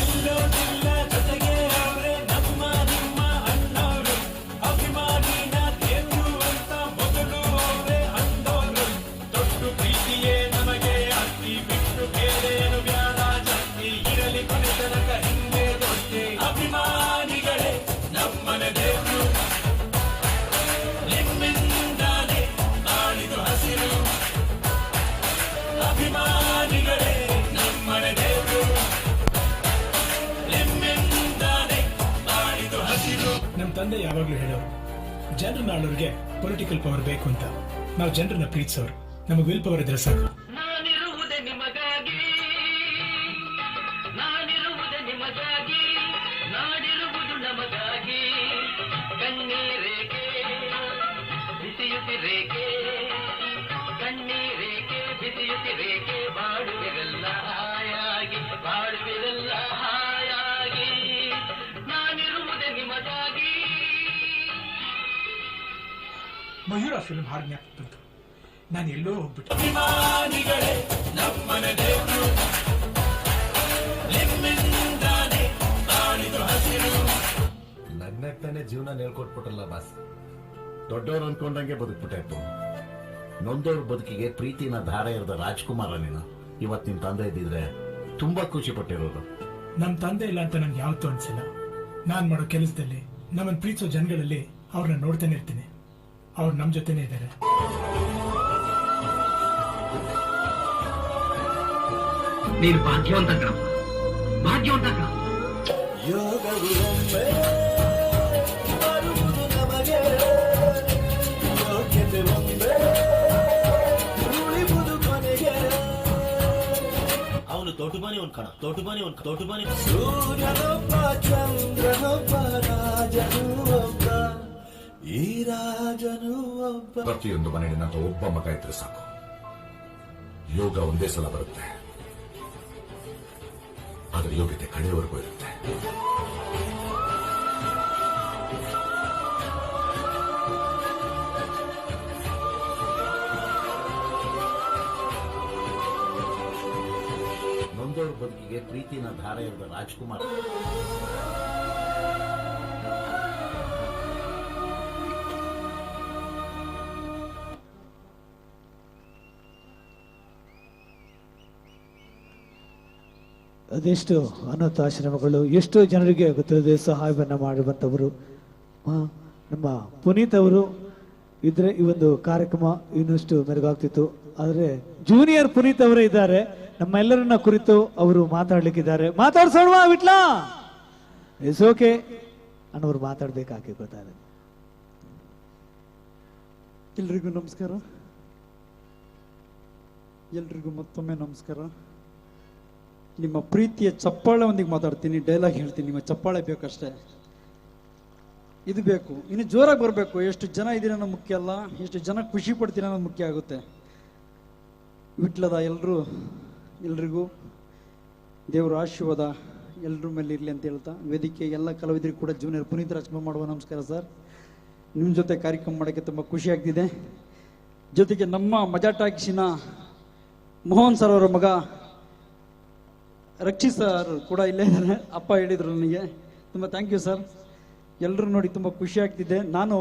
ಎಲ್ಲೋ ಜಿಲ್ಲ ಜೊತೆಗೆ ಅವರೇ ನಮ್ಮ ನಿಮ್ಮ ಅಣ್ಣವರು. ಅಭಿಮಾನಿನ ದೇವ್ರು ಅಂತ ಮೊದಲು ಅವರೇ ಅಂದವರು. ದೊಡ್ಡ ಪ್ರೀತಿಯೇ ನಮಗೆ ಅತ್ತಿ, ಬಿಟ್ಟು ಬೇರೇನು ಬ್ಯಾಡ ಜಾಸ್ತಿ. ಇರಲಿ ಕೊನೆ ತನಕ ಹಿಂದೆ ದೊಡ್ಡೆ. ಅಭಿಮಾನಿಗಳೇ ನಮ್ಮನೆ ದೇವ್ರು, ನಿಮ್ಮಿಂದಾನೆ ನಾಳಿದು ಹಸಿರು. ಅಭಿಮಾನಿಗಳೇ ನಮ್ಮನೆ ದೇವ್ರು, ನಿಮ್ಮಿಂದಾನೆ ನಾಳಿದು ಹಸಿರು. ನಮ್ಮ ತಂದೆ ಯಾವಾಗ್ಲೂ ಹೇಳೋರು, ಜನರು ನಾಳೋರ್ಗೆ ಪೊಲಿಟಿಕಲ್ ಪವರ್ ಬೇಕು ಅಂತ. ನಾವು ಜನರನ್ನ ಪ್ರೀತಿಸೋರು, ನಮಗೆ ವಿಲ್ ಪವರ್ ಇದ್ರೆ ಸಾಕು. ನಾನಿರುವುದೇ ನಿಮಗಾಗಿ, ನಾನಿರುವುದೇ ನಿಮಗಾಗಿ, ನಾಡಿರುವುದು ನಮಗಾಗಿ. ಕಣ್ಣೀರೇಕೆ ಬಿಸಿಯುತ್ತಿರೇಕೆ, ಕಣ್ಣೀರೇಕೆ ಬಿಸಿಯುತ್ತಿರೇಕೆ. ಬಾಳುವಿರಲ್ಲ ಹಾಯಾಗಿ, ಬಾಳುವಿರಲ್ಲ ಹಾಯಾಗಿ. ನಾನಿರುವುದೇ ನಿಮಗಾಗಿ. ಮಯೂರ ಫಿಲ್ಮ್ ಹಾಡು ಜ್ಞಾಪಕ ಬಂತು. ನಾನು ಎಲ್ಲೋ ಹೋಗ್ಬಿಟ್ಟು. ಅಭಿಮಾನಿಗಳೇ ನಮ್ಮನೆ ದೇವ್ರು, ನಿಮ್ಮಿಂದಾನೆ ನಾಳಿದು ಹಸಿರು. ನಗ್ನಗ್ತಾನೆ ಜೀವನ ಹೇಳ್ಕೊಟ್ಬಿಟ್ರಲ್ಲ ಬಾಸ್. ದೊಡ್ಡವ್ರು ಅನ್ಕೊಂಡಂಗೆ ಬದುಕ್ಬಿಟ್ಟಾಯ್ತು. ನೊಂದವ್ರ ಬದುಕಿಗೆ ಪ್ರೀತಿನ ಧಾರ ಇರದ ರಾಜ್ಕುಮಾರ ನೀನು. ಇವತ್ತು ನಿಮ್ ತಂದೆ ಇದ್ದಿದ್ರೆ ತುಂಬಾ ಖುಷಿ ಪಟ್ಟಿರೋದು. ನಮ್ ತಂದೆ ಇಲ್ಲ ಅಂತ ನನ್ಗೆ ಯಾವತ್ತೂ ಅನ್ಸಿಲ್ಲ. ನಾನ್ ಮಾಡೋ ಕೆಲಸದಲ್ಲಿ ನಮ್ಮನ್ ಪ್ರೀತಿಸೋ ಜನಗಳಲ್ಲಿ ಅವ್ರನ್ನ ನೋಡ್ತಾನೆ ಇರ್ತೀನಿ. ಅವ್ರು ನಮ್ ಜೊತೆನೆ ಇದ್ದಾರೆ. ನೀನು ಭಾಗ್ಯವಂತ ಗ್ರಾಮ, ಭಾಗ್ಯವಂತ ಗ್ರಾಮ. ಯೋಗವು ಒಮ್ಮೆ ಬರುವುದು ನಮಗೆ, ಯೋಗ್ಯತೆ ಒಮ್ಮೆ ಉಳಿವುದು ಕೊನೆಗೆ. ಅವನು ದೊಡ್ಡ ಮನೆ ಒಂದು ಕಣ, ದೊಡ್ಡ ಮನೆ ಒಂದು ದೊಡ್ಡ ಮನೆ. ಸೂರ್ಯನೊಬ್ಬ ಚಂದ್ರನೊಬ್ಬ ರಾಜನು ಒಬ್ಬ, ಈ ರಾಜನು ಒಬ್ಬ. ಪ್ರತಿಯೊಂದು ಮನೆಯಲ್ಲಿ ನನ್ನ ಒಬ್ಬ ಮಗ ಇದ್ರೆ ಸಾಕು. ಯೋಗ ಒಂದೇ ಸಲ ಬರುತ್ತೆ, ಆದ್ರೆ ಯೋಗ್ಯತೆ ಕಡೆಯವರೆಗೂ ಇರುತ್ತೆ. ನೊಂದವ್ರ ಬದುಕಿಗೆ ಪ್ರೀತಿನ ಧಾರ ಇರುವ ರಾಜ್ಕುಮಾರ್. ಅದೆಷ್ಟು ಅನಾಥಾಶ್ರಮಗಳು, ಎಷ್ಟೋ ಜನರಿಗೆ ಗೊತ್ತಿಲ್ಲದೆ ಸಹಾಯವನ್ನು ಮಾಡುವಂಥವರು ನಮ್ಮ ಪುನೀತ್ ಅವರು ಇದ್ರೆ ಈ ಒಂದು ಕಾರ್ಯಕ್ರಮ ಇನ್ನಷ್ಟು ಮೆರುಗಾಗ್ತಿತ್ತು. ಆದರೆ ಜೂನಿಯರ್ ಪುನೀತ್ ಅವರೇ ಇದ್ದಾರೆ, ನಮ್ಮೆಲ್ಲರನ್ನ ಕುರಿತು ಅವರು ಮಾತಾಡ್ಲಿಕ್ಕಿದ್ದಾರೆ. ಮಾತಾಡ್ಸೋಣ ವಿಟ್ಲ, ಇಟ್ಸ್ ಓಕೆ ಅನ್ನೋರು ಮಾತಾಡ್ಬೇಕಾಗಿ ಗೊತ್ತಾಗಿದೆ. ಎಲ್ರಿಗೂ ನಮಸ್ಕಾರ. ಎಲ್ರಿಗೂ ಮತ್ತೊಮ್ಮೆ ನಮಸ್ಕಾರ. ನಿಮ್ಮ ಪ್ರೀತಿಯ ಚಪ್ಪಾಳೆ ಒಂದಿಗೆ ಮಾತಾಡ್ತೀನಿ, ಡೈಲಾಗ್ ಹೇಳ್ತೀನಿ. ನಿಮ್ಮ ಚಪ್ಪಾಳೆ ಬೇಕಷ್ಟೇ, ಇದು ಬೇಕು. ಇನ್ನು ಜೋರಾಗಿ ಬರಬೇಕು. ಎಷ್ಟು ಜನ ಇದ್ದೀರ ಅನ್ನೋದು ಮುಖ್ಯ ಅಲ್ಲ, ಎಷ್ಟು ಜನ ಖುಷಿ ಪಡ್ತೀರ ಅನ್ನೋದು ಮುಖ್ಯ ಆಗುತ್ತೆ. ವಿಟ್ಲದ ಎಲ್ರಿಗೂ ದೇವರ ಆಶೀರ್ವಾದ ಎಲ್ಲರ ಮೇಲೆ ಇರಲಿ ಅಂತ ಹೇಳ್ತಾ, ವೇದಿಕೆ ಎಲ್ಲ ಕಲಾವಿದರಿಗೂ ಕೂಡ ಜೂನಿಯರ್ ಪುನೀತ್ ರಾಜ್ಕುಮಾರ್ ಮಾಡುವ ನಮಸ್ಕಾರ ಸರ್. ನಿಮ್ಮ ಜೊತೆ ಕಾರ್ಯಕ್ರಮ ಮಾಡೋಕ್ಕೆ ತುಂಬ ಖುಷಿ ಆಗ್ತಿದೆ. ಜೊತೆಗೆ ನಮ್ಮ ಮಜಾ ಟಾಕೀಸಿನ ಮೋಹನ್ ಸರ್ ಅವರ ಮಗ ರಕ್ಷಿತ್ ಸರ್ ಕೂಡ ಇಲ್ಲೇ ಇದ್ದಾರೆ. ಅಪ್ಪ ಹೇಳಿದರು ನನಗೆ, ತುಂಬ ಥ್ಯಾಂಕ್ ಯು ಸರ್. ಎಲ್ಲರೂ ನೋಡಿ ತುಂಬ ಖುಷಿ ಆಗ್ತಿದೆ. ನಾನು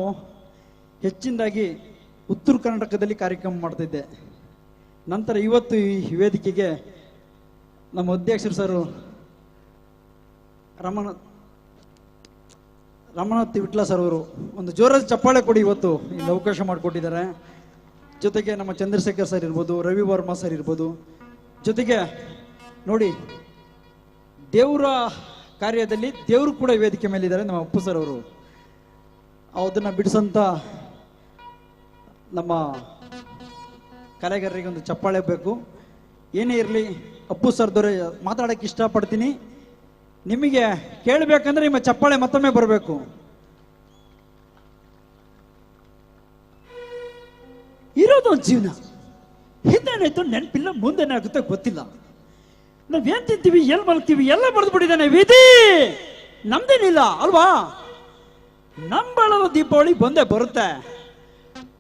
ಹೆಚ್ಚಿನದಾಗಿ ಉತ್ತರ ಕರ್ನಾಟಕದಲ್ಲಿ ಕಾರ್ಯಕ್ರಮ ಮಾಡ್ತಿದ್ದೆ. ನಂತರ ಇವತ್ತು ಈ ವೇದಿಕೆಗೆ ನಮ್ಮ ಅಧ್ಯಕ್ಷರು ಸರ್ ರಮನಾಥ್ ವಿಟ್ಲ ಸರ್ ಅವರು ಒಂದು ಜೋರಾದ ಚಪ್ಪಾಳೆ ಕೊಡಿ, ಇವತ್ತು ಇಲ್ಲಿ ಅವಕಾಶ ಮಾಡಿಕೊಟ್ಟಿದ್ದಾರೆ. ಜೊತೆಗೆ ನಮ್ಮ ಚಂದ್ರಶೇಖರ್ ಸರ್ ಇರ್ಬೋದು, ರವಿ ವರ್ಮಾ ಸರ್ ಇರ್ಬೋದು. ಜೊತೆಗೆ ನೋಡಿ, ದೇವರ ಕಾರ್ಯದಲ್ಲಿ ದೇವರು ಕೂಡ ವೇದಿಕೆ ಮೇಲಿದ್ದಾರೆ. ನಮ್ಮ ಅಪ್ಪು ಸರ್ ಅವರು ಅದನ್ನು ಬಿಡಿಸಂತ ನಮ್ಮ ಕಲೆಗಾರರಿಗೆ ಒಂದು ಚಪ್ಪಾಳೆ ಬೇಕು. ಏನೇ ಇರಲಿ, ಅಪ್ಪು ಸರ್ ದೊರೆ ಮಾತಾಡೋಕ್ಕೆ ಇಷ್ಟಪಡ್ತೀನಿ. ನಿಮಗೆ ಕೇಳಬೇಕಂದ್ರೆ ನಿಮ್ಮ ಚಪ್ಪಾಳೆ ಮತ್ತೊಮ್ಮೆ ಬರಬೇಕು. ಇರೋದೊಂದು ಜೀವನ, ಹಿಂದೇನಾಯ್ತು ನೆನಪಿಲ್ಲ, ಮುಂದೇನಾಗುತ್ತೆ ಗೊತ್ತಿಲ್ಲ. ನಾವೇನ್ ತಿಂತೀವಿ, ಎಲ್ಲಿ ಮಲ್ತೀವಿ ಎಲ್ಲ ಬರೆದು ಬಿಟ್ಟಿದ್ದಾನೆ ವಿಧಿ. ನಮ್ದೇನಿಲ್ಲ ಅಲ್ವಾ? ನಂಬಳದ ದೀಪಾವಳಿ ಬಂದೇ ಬರುತ್ತೆ.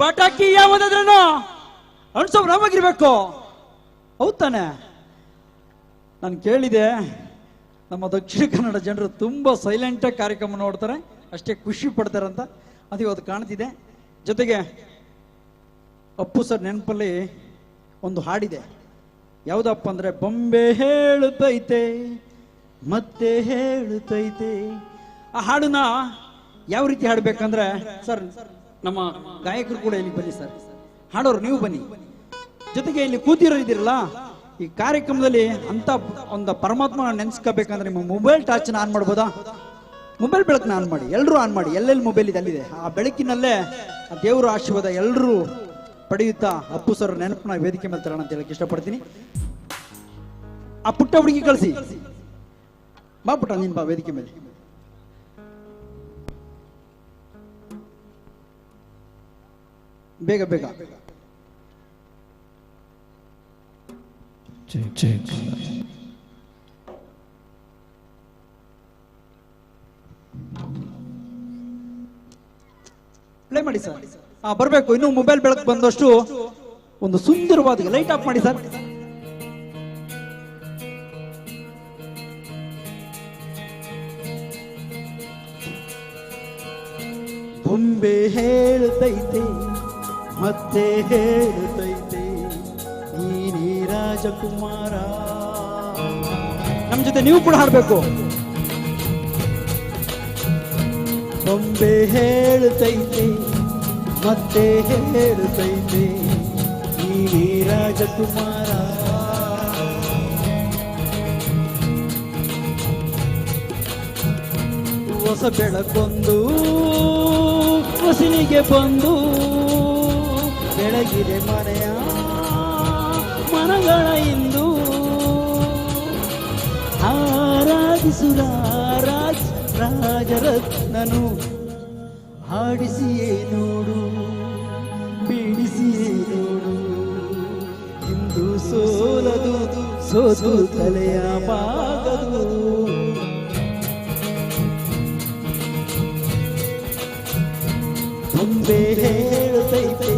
ಪಟಾಕಿ ಯಾವುದಾದ್ರೂ ಅನ್ಸೋ ನಾವಾಗಿರ್ಬೇಕು, ಹೌದ್ ತಾನೆ? ನಾನು ಕೇಳಿದೆ, ನಮ್ಮ ದಕ್ಷಿಣ ಕನ್ನಡ ಜನರು ತುಂಬ ಸೈಲೆಂಟಾಗಿ ಕಾರ್ಯಕ್ರಮ ನೋಡ್ತಾರೆ, ಅಷ್ಟೇ ಖುಷಿ ಪಡ್ತಾರಂತ. ಅದು ಇವತ್ತು ಕಾಣ್ತಿದೆ. ಜೊತೆಗೆ ಅಪ್ಪು ಸರ್ ನೆನಪಲ್ಲಿ ಒಂದು ಹಾಡಿದೆ. ಯಾವುದಪ್ಪ ಅಂದರೆ, ಬೊಂಬೆ ಹೇಳುತ್ತೈತೆ ಮತ್ತೆ ಹೇಳುತ್ತೈತೆ. ಆ ಹಾಡನ್ನ ಯಾವ ರೀತಿ ಹಾಡಬೇಕಂದ್ರೆ, ಸರ್ ನಮ್ಮ ಗಾಯಕರು ಕೂಡ ಇಲ್ಲಿ ಬನ್ನಿ ಸರ್, ಹಾಡೋರು ನೀವು ಬನ್ನಿ. ಜೊತೆಗೆ ಇಲ್ಲಿ ಕೂತಿರೋರು ಇದ್ದೀರಲ್ಲ, ಈ ಕಾರ್ಯಕ್ರಮದಲ್ಲಿ ಅಂತ ಒಂದು ಪರಮಾತ್ಮ ನೆನೆಸ್ಕೋಬೇಕಂದ್ರೆ ನಿಮ್ಮ ಮೊಬೈಲ್ ಟಾರ್ಚ್ನ ಆನ್ ಮಾಡ್ಬೋದಾ? ಮೊಬೈಲ್ ಬೆಳಕನ್ನ ಆನ್ ಮಾಡಿ, ಎಲ್ಲರೂ ಆನ್ ಮಾಡಿ. ಎಲ್ಲೆಲ್ಲಿ ಮೊಬೈಲ್ ಇದೆ ಅಲ್ಲಿದೆ. ಆ ಬೆಳಕಿನಲ್ಲೇ ಆ ದೇವರ ಆಶೀರ್ವಾದ ಎಲ್ಲರೂ ಪಡೆಯುತ್ತಾ ಅಪ್ಪು ಸರ್ ನೆನಪನ್ನ ವೇದಿಕೆ ಮೇಲೆ ತರೋಣ ಅಂತ ಹೇಳಕ್ಕೆ ಇಷ್ಟಪಡ್ತೀನಿ. ಆ ಪುಟ್ಟ ಹುಡುಗಿ ಕಳಿಸಿ, ಬಾ ಪುಟ್ಟ, ನೀನ್ ಬಾ ವೇದಿಕೆ ಮೇಲೆ. ಬೇಗ ಬೇಗ. ಪ್ಲೇ ಮಾಡಿ ಸರ್. ಬರಬೇಕು. ಇನ್ನು ಮೊಬೈಲ್ ಬೆಳಕು ಬಂದಷ್ಟು ಒಂದು ಸುಂದರವಾದ ಲೈಟ್ ಆಫ್ ಮಾಡಿ ಸರ್. ಬೊಂಬೆ ಹೇಳುತ್ತೈತೆ ಮತ್ತೆ ಹೇಳುತ್ತೈತೆ, ನೀನೇ ರಾಜಕುಮಾರ. ನಮ್ಮ ಜೊತೆ ನೀವು ಕೂಡ ಹಾಡಬೇಕು. ಬೊಂಬೆ ಹೇಳುತ್ತೈತೆ ಮತ್ತೆ ಹೇಳುತ್ತೈತೆ, ನೀನೇ ರಾಜಕುಮಾರ. ಹೊಸ ಬೆಳಕೊಂದು ಹೊಸಿನಿಗೆ ಬಂದು ಬೆಳಗಿದೆ ಮನೆಯ ಮನಗಳ ಇಂದು. ಆರಾಧಿಸುರ ರಾಜರತ್ನನು ಹಾಡಿಸಿಯೇ ನೋಡು, ಬೀಡಿಸಿಯೇ ನೋಡು. ಇಂದು ಸೋಲದು ಸೋತು ತಲೆಯ ಬಾಗದು. ಬೊಂಬೆ ಹೇಳುತ್ತೈತೆ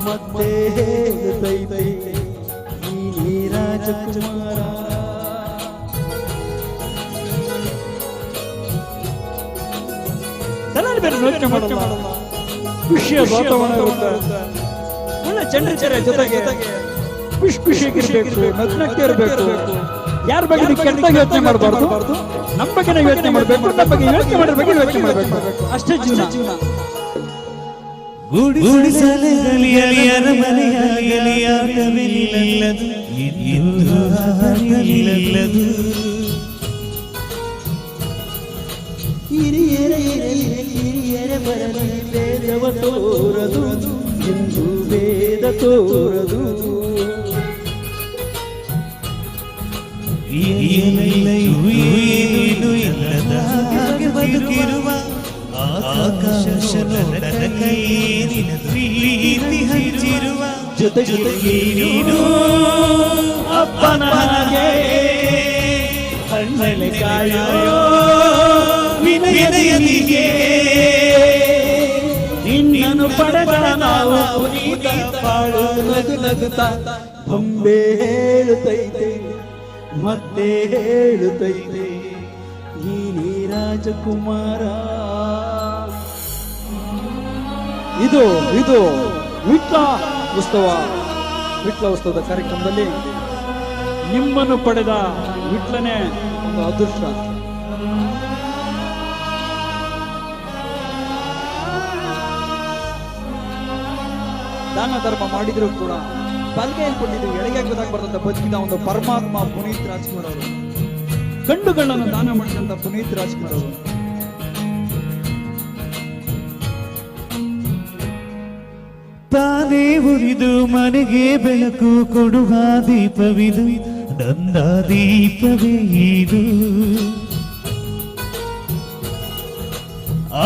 ಮತ್ತೆ ಹೇಳುತ್ತೈತೆ, ನೀನೇ ರಾಜಕುಮಾರ. ಯೋಚನೆ ಮಾಡಲ್ಲ, ಖುಷಿಯ ವಾತಾವರಣ ಇರುತ್ತೆ. ಒಳ್ಳೆ ಜನರ ಜೊತೆಗೆ ಖುಷಿಯಾಗಿರ್ಬೇಕು, ನಗ್ನಗ್ತಾ ಇರಬೇಕು. ಯಾರ ಬಗ್ಗೆ ಕೆಟ್ಟದಾಗಿ ಯೋಚನೆ ಮಾಡಬಾರ್ದು, ನಮ್ಮ ಬಗ್ಗೆ ನಾವು ಯೋಚನೆ ಮಾಡಬೇಕು, ನಮ್ಮ ಬಗ್ಗೆ ಯೋಚನೆ ಮಾಡೋ ಬಗ್ಗೆ ಯೋಚನೆ ಮಾಡಬೇಕು. ಅಷ್ಟೇ ಜೀವನ. ಗುಡಿಸಲಗಲಿ ಅರಮನೆಯಾಗಲಿ ಆಟವಿಲ್ಲದು, ಇಂದು ಹಾಗಲಿಲ್ಲದು. ಹಿರಿಯರೇ ಬರಲಿ ವೇದವ ತೋರದು, ಇಂದು ವೇದ ತೋರದು. ಮಿನುಗಿರುವ ಆಕಾಶ ನೋಡದ ಕೈ ನಿನ್ನ ಪ್ರೀತಿ ಹಂಚಿರುವ ಜೊತೆ ಜೊತೆಗೆ ನೀನು ಅಪ್ಪನ ಹಾಗೆ ಕಣ್ಣಲ್ಲಿ ಕಾಯೋ ವಿನಯನಿಗೆ ನಿನ್ನನ್ನು ಪಡೆದ ನಾವು ಪುನೀತ ಬಾಳು ನಗು ನಗುತ್ತಾ ಬೊಂಬೆ ಹೇಳುತ್ತೈತೆ ಮತ್ತೆ ಹೇಳುತ್ತೈತೆ ನೀನೇ ರಾಜಕುಮಾರ. ಇದು ಇದು ವಿಟ್ಲ ಉತ್ಸವದ ಕಾರ್ಯಕ್ರಮದಲ್ಲಿ ನಿಮ್ಮನ್ನು ಪಡೆದ ವಿಟ್ಲನೇ ಒಂದು ಅದೃಷ್ಟ. ದಾನ ಧರ್ಮ ಮಾಡಿದ್ರು ಕೂಡ ಬಲ್ಗೆಯಲ್ಲಿ ಕೊಟ್ಟಿದ್ದು ಎಳೆಗೆ ಗೊತ್ತಾಗ್ಬಾರ್ದಂತ ಬದುಕಿದ ಒಂದು ಪರಮಾತ್ಮ ಪುನೀತ್ ರಾಜ್ಕುಮಾರ್ ಅವರು, ಕಣ್ಣುಗಳನ್ನು ದಾನ ಮಾಡಿದಂತ ಪುನೀತ್ ರಾಜ್ಕುಮಾರ್ ಅವರು. ತಾನೇ ಉರಿದು ಮನೆಗೆ ಬೆಳಕು ಕೊಡುವ ದೀಪವಿದು ನನ್ನ ದೀಪವೇ ಇದು.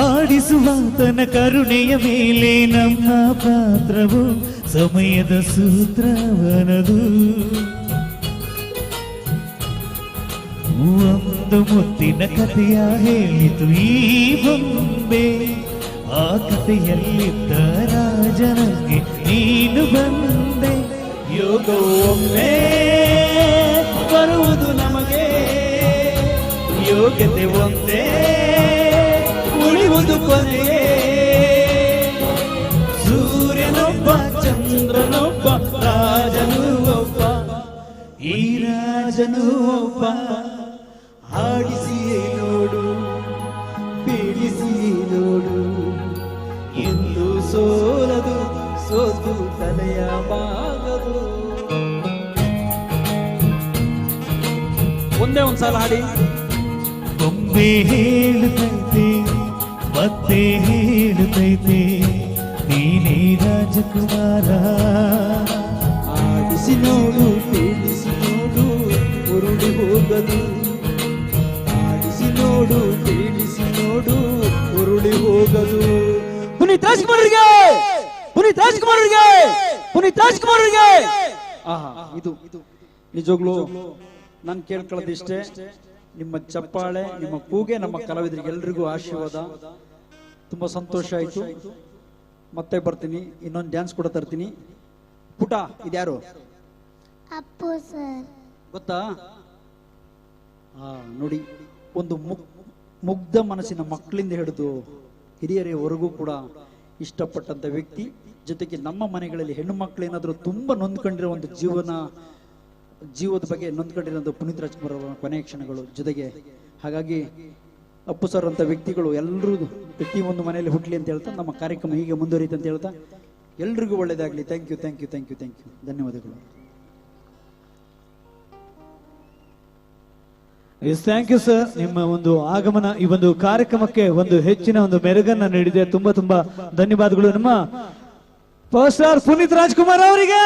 ಆಡಿಸುವ ತನ್ನ ಕರುಣೆಯ ಮೇಲೆ ನಮ್ಮ ಪಾತ್ರವು ಸಮಯದ ಸೂತ್ರವನದು. ಒಂದು ಮುತ್ತಿನ ಕಥೆಯ ಹೇಳಿತು ಈ ಬೊಂಬೆ, ಆ ಕಥೆಯಲ್ಲಿದ್ದ ರಾಜನಿಗೆ ನೀನು ಬಂದೆ. ಯೋಗವೊಮ್ಮೆ ಬರುವುದು ನಮಗೆ, ಯೋಗ್ಯತೆ ಒಂದೇ ಉಳಿಯುವುದು ಕೊನೆಗೆ. ಸೂರ್ಯನೊಬ್ಬ ಚಂದ್ರನೊಬ್ಬ ರಾಜನು ಒಬ್ಬ, ಈ ರಾಜನು ಒಬ್ಬ. ಹಾಡಿಸಿಯೇ ನೋಡು ಬೀಳಿಸಿಯೇ ನೋಡು, ಎಂದು ಸೋಲದು ಸೋತು ತಲೆಯ ಬಾಗದು. ಒಂದೇ ಒಂದ್ಸಲ ಹಾಡಿ. ಬೊಂಬೆ ಹೇಳುತ್ತೈತೆ ಮತ್ತೆ ಹೇಳುತ್ತೈತೆ ನೀನೇ ರಾಜಕುಮಾರ. ಆಡಿಸಿ ನೋಡು ಬೀಳಿಸಿ ನೋಡು ಉರುಳಿ ಹೋಗದು. ಆಡಿಸಿ ನೋಡು ಬೀಳಿಸಿ ನೋಡು ಉರುಳಿ ಹೋಗದು. ಪುನೀತ್ ರಾಜ್ಕುಮಾರ್ಗೆ, ಪುನೀತ್ ರಾಜ್ಕುಮಾರ್ಗೆ, ಪುನೀತ್ ರಾಜ್ಕುಮಾರ್ಗೆ. ಆಹಾ, ಇದು ನಿಜವಾಗ್ಲೂ ನಾನು ಕೇಳ್ಕೊಳ್ಳೋದಿಷ್ಟೇ, ನಿಮ್ಮ ಚಪ್ಪಾಳೆ ನಿಮ್ಮ ಕೂಗೆ ನಮ್ಮ ಕಲಾವಿದರಿಗೆ ಎಲ್ರಿಗೂ ಆಶೀರ್ವಾದ. ತುಂಬಾ ಸಂತೋಷ ಆಯ್ತು. ಮತ್ತೆ ಬರ್ತೀನಿ, ಇನ್ನೊಂದು ಡ್ಯಾನ್ಸ್ ಕೂಡ ತರ್ತೀನಿ. ಪುಟ ಇದ್ಯಾರು? ಅಪ್ಪು ಸರ್. ಗೊತ್ತಾ? ನೋಡಿ, ಒಂದು ಮುಗ್ಧ ಮನಸ್ಸಿನ ಮಕ್ಕಳಿಂದ ಹಿಡಿದು ಹಿರಿಯರವರೆಗೂ ಕೂಡ ಇಷ್ಟಪಟ್ಟಂತ ವ್ಯಕ್ತಿ. ಜೊತೆಗೆ ನಮ್ಮ ಮನೆಗಳಲ್ಲಿ ಹೆಣ್ಣು ಮಕ್ಕಳು ಏನಾದರೂ ತುಂಬಾ ನೊಂದ್ಕೊಂಡಿರೋ ಒಂದು ಜೀವದ ಬಗ್ಗೆ ನೊಂದ್ಕೊಂಡಿರೋ ಪುನೀತ್ ರಾಜ್ಕುಮಾರ್ ಅವರ ಕೊನೆಯ ಕ್ಷಣಗಳು ಜೊತೆಗೆ. ಹಾಗಾಗಿ ಅಪ್ಪು ಸರ್ ಅಂತ ವ್ಯಕ್ತಿಗಳು ಎಲ್ಲರೂ ಪ್ರತಿಯೊಂದು ಮನೆಯಲ್ಲಿ ಹುಟ್ಲಿ ಅಂತ ಹೇಳ್ತಾ ನಮ್ಮ ಕಾರ್ಯಕ್ರಮ ಹೀಗೆ ಮುಂದುವರಿಯುತ್ತೆ ಅಂತ ಹೇಳ್ತಾ ಎಲ್ರಿಗೂ ಒಳ್ಳೇದಾಗ್ಲಿ. Thank you, thank you, thank you, thank you. ಧನ್ಯವಾದಗಳು. Thank you sir. ನಿಮ್ಮ ಒಂದು ಆಗಮನ ಈ ಒಂದು ಕಾರ್ಯಕ್ರಮಕ್ಕೆ ಒಂದು ಹೆಚ್ಚಿನ ಒಂದು ಮೆರುಗನ್ನ ನೀಡಿದೆ. ತುಂಬಾ ತುಂಬಾ ಧನ್ಯವಾದಗಳು ನಮ್ಮ ಪವರ್ ಸ್ಟಾರ್ ಪುನೀತ್ ರಾಜ್ಕುಮಾರ್ ಅವರಿಗೆ.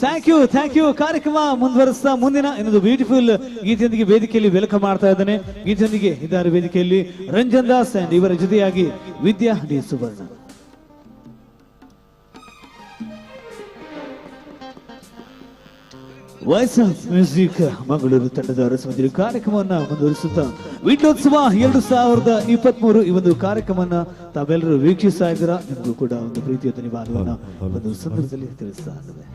Thank you. ಕಾರ್ಯಕ್ರಮ ಮುಂದುವರಿಸ್ತಾ ಮುಂದಿನ ಇನ್ನೊಂದು ಬ್ಯೂಟಿಫುಲ್ ಗೀತೆಯೊಂದಿಗೆ ವೇದಿಕೆಯಲ್ಲಿ ವೆಲ್ಕಮ್ ಮಾಡ್ತಾ ಇದ್ದಾನೆ. ಗೀತೆಯೊಂದಿಗೆ ಇದ್ದಾರೆ ವೇದಿಕೆಯಲ್ಲಿ ರಂಜನ್ ದಾಸ್ ಅಂಡ್ ಇವರ ಜೊತೆಯಾಗಿ Vidya D Suvarna. Voice of music Mangaluru ತಂಡದ ರಸಮಂದಿರ ಕಾರ್ಯಕ್ರಮವನ್ನ ಮುಂದುವರಿಸುತ್ತಾ ವಿಟ್ಲೋತ್ಸವ 2023 ಈ ಒಂದು ಕಾರ್ಯಕ್ರಮವನ್ನ ತಾವೆಲ್ಲರೂ ವೀಕ್ಷಿಸ್ತಾ ಇದ್ದೀರಾ. ನಿಮಗೂ ಕೂಡ ಒಂದು ಪ್ರೀತಿಯ ಧನ್ಯವಾದವನ್ನ ಒಂದು ಸಂದರ್ಭದಲ್ಲಿ ತಿಳಿಸ್ತಾ ಇದ್ದೇವೆ.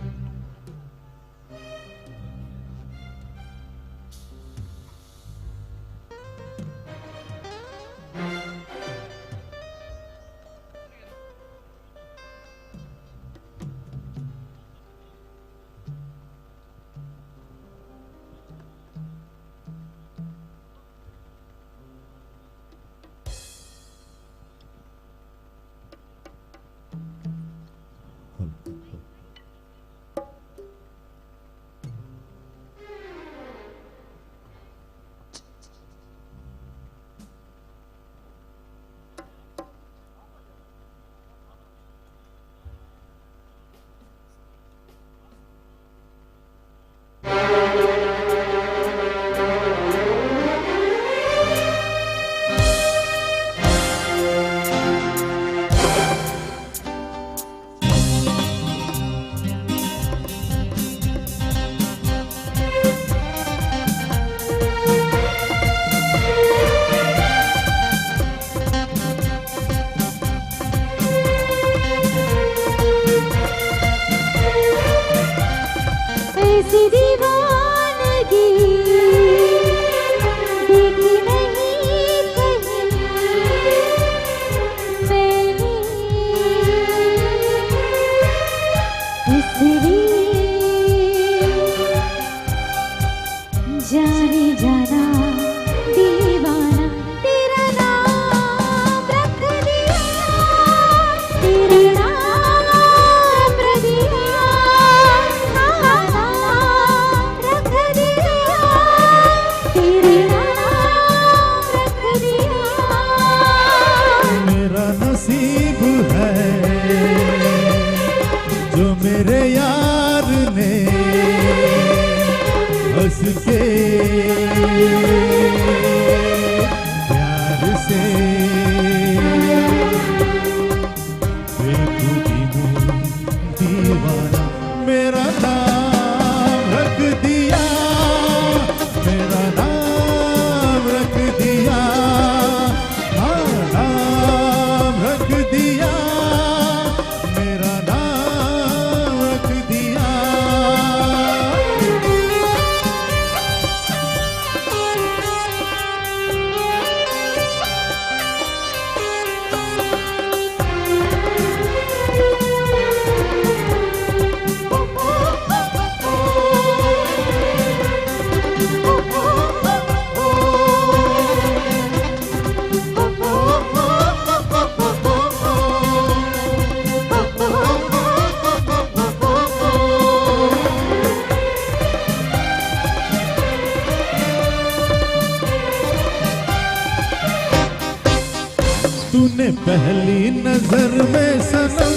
तूने पहली नजर में सनम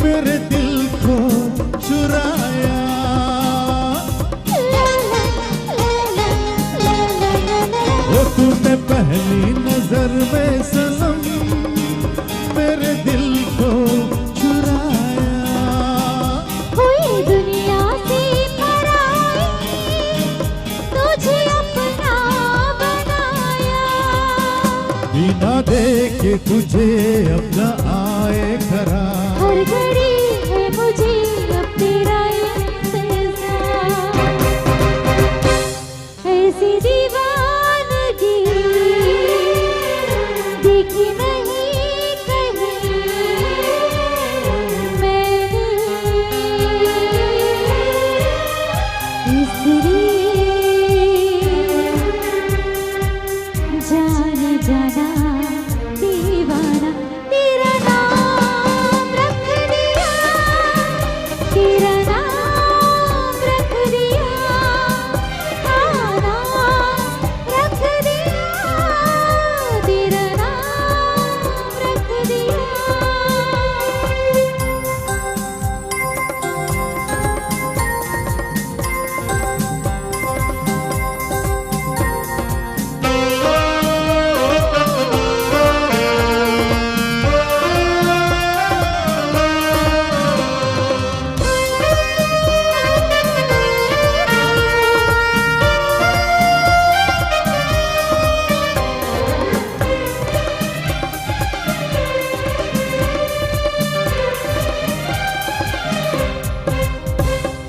मेरे दिल को चुराया। ओ तूने पहली नजर में सनम मेरे दिल को चुराया। हुई दुनिया से पराई तुझे अपना बनाया। बिना देखे तुझे अपना आए खरा। हर घड़ी है मुझे अब तेरा इंतजार। ऐसी दीवानगी देखी नहीं कहीं मैंने, इसलिए जाने जाना दीवाना तेरा नाम रख दिया। तेरा नाम रख दिया। हाँ, नाम रख दिया। तेरा नाम रख दिया।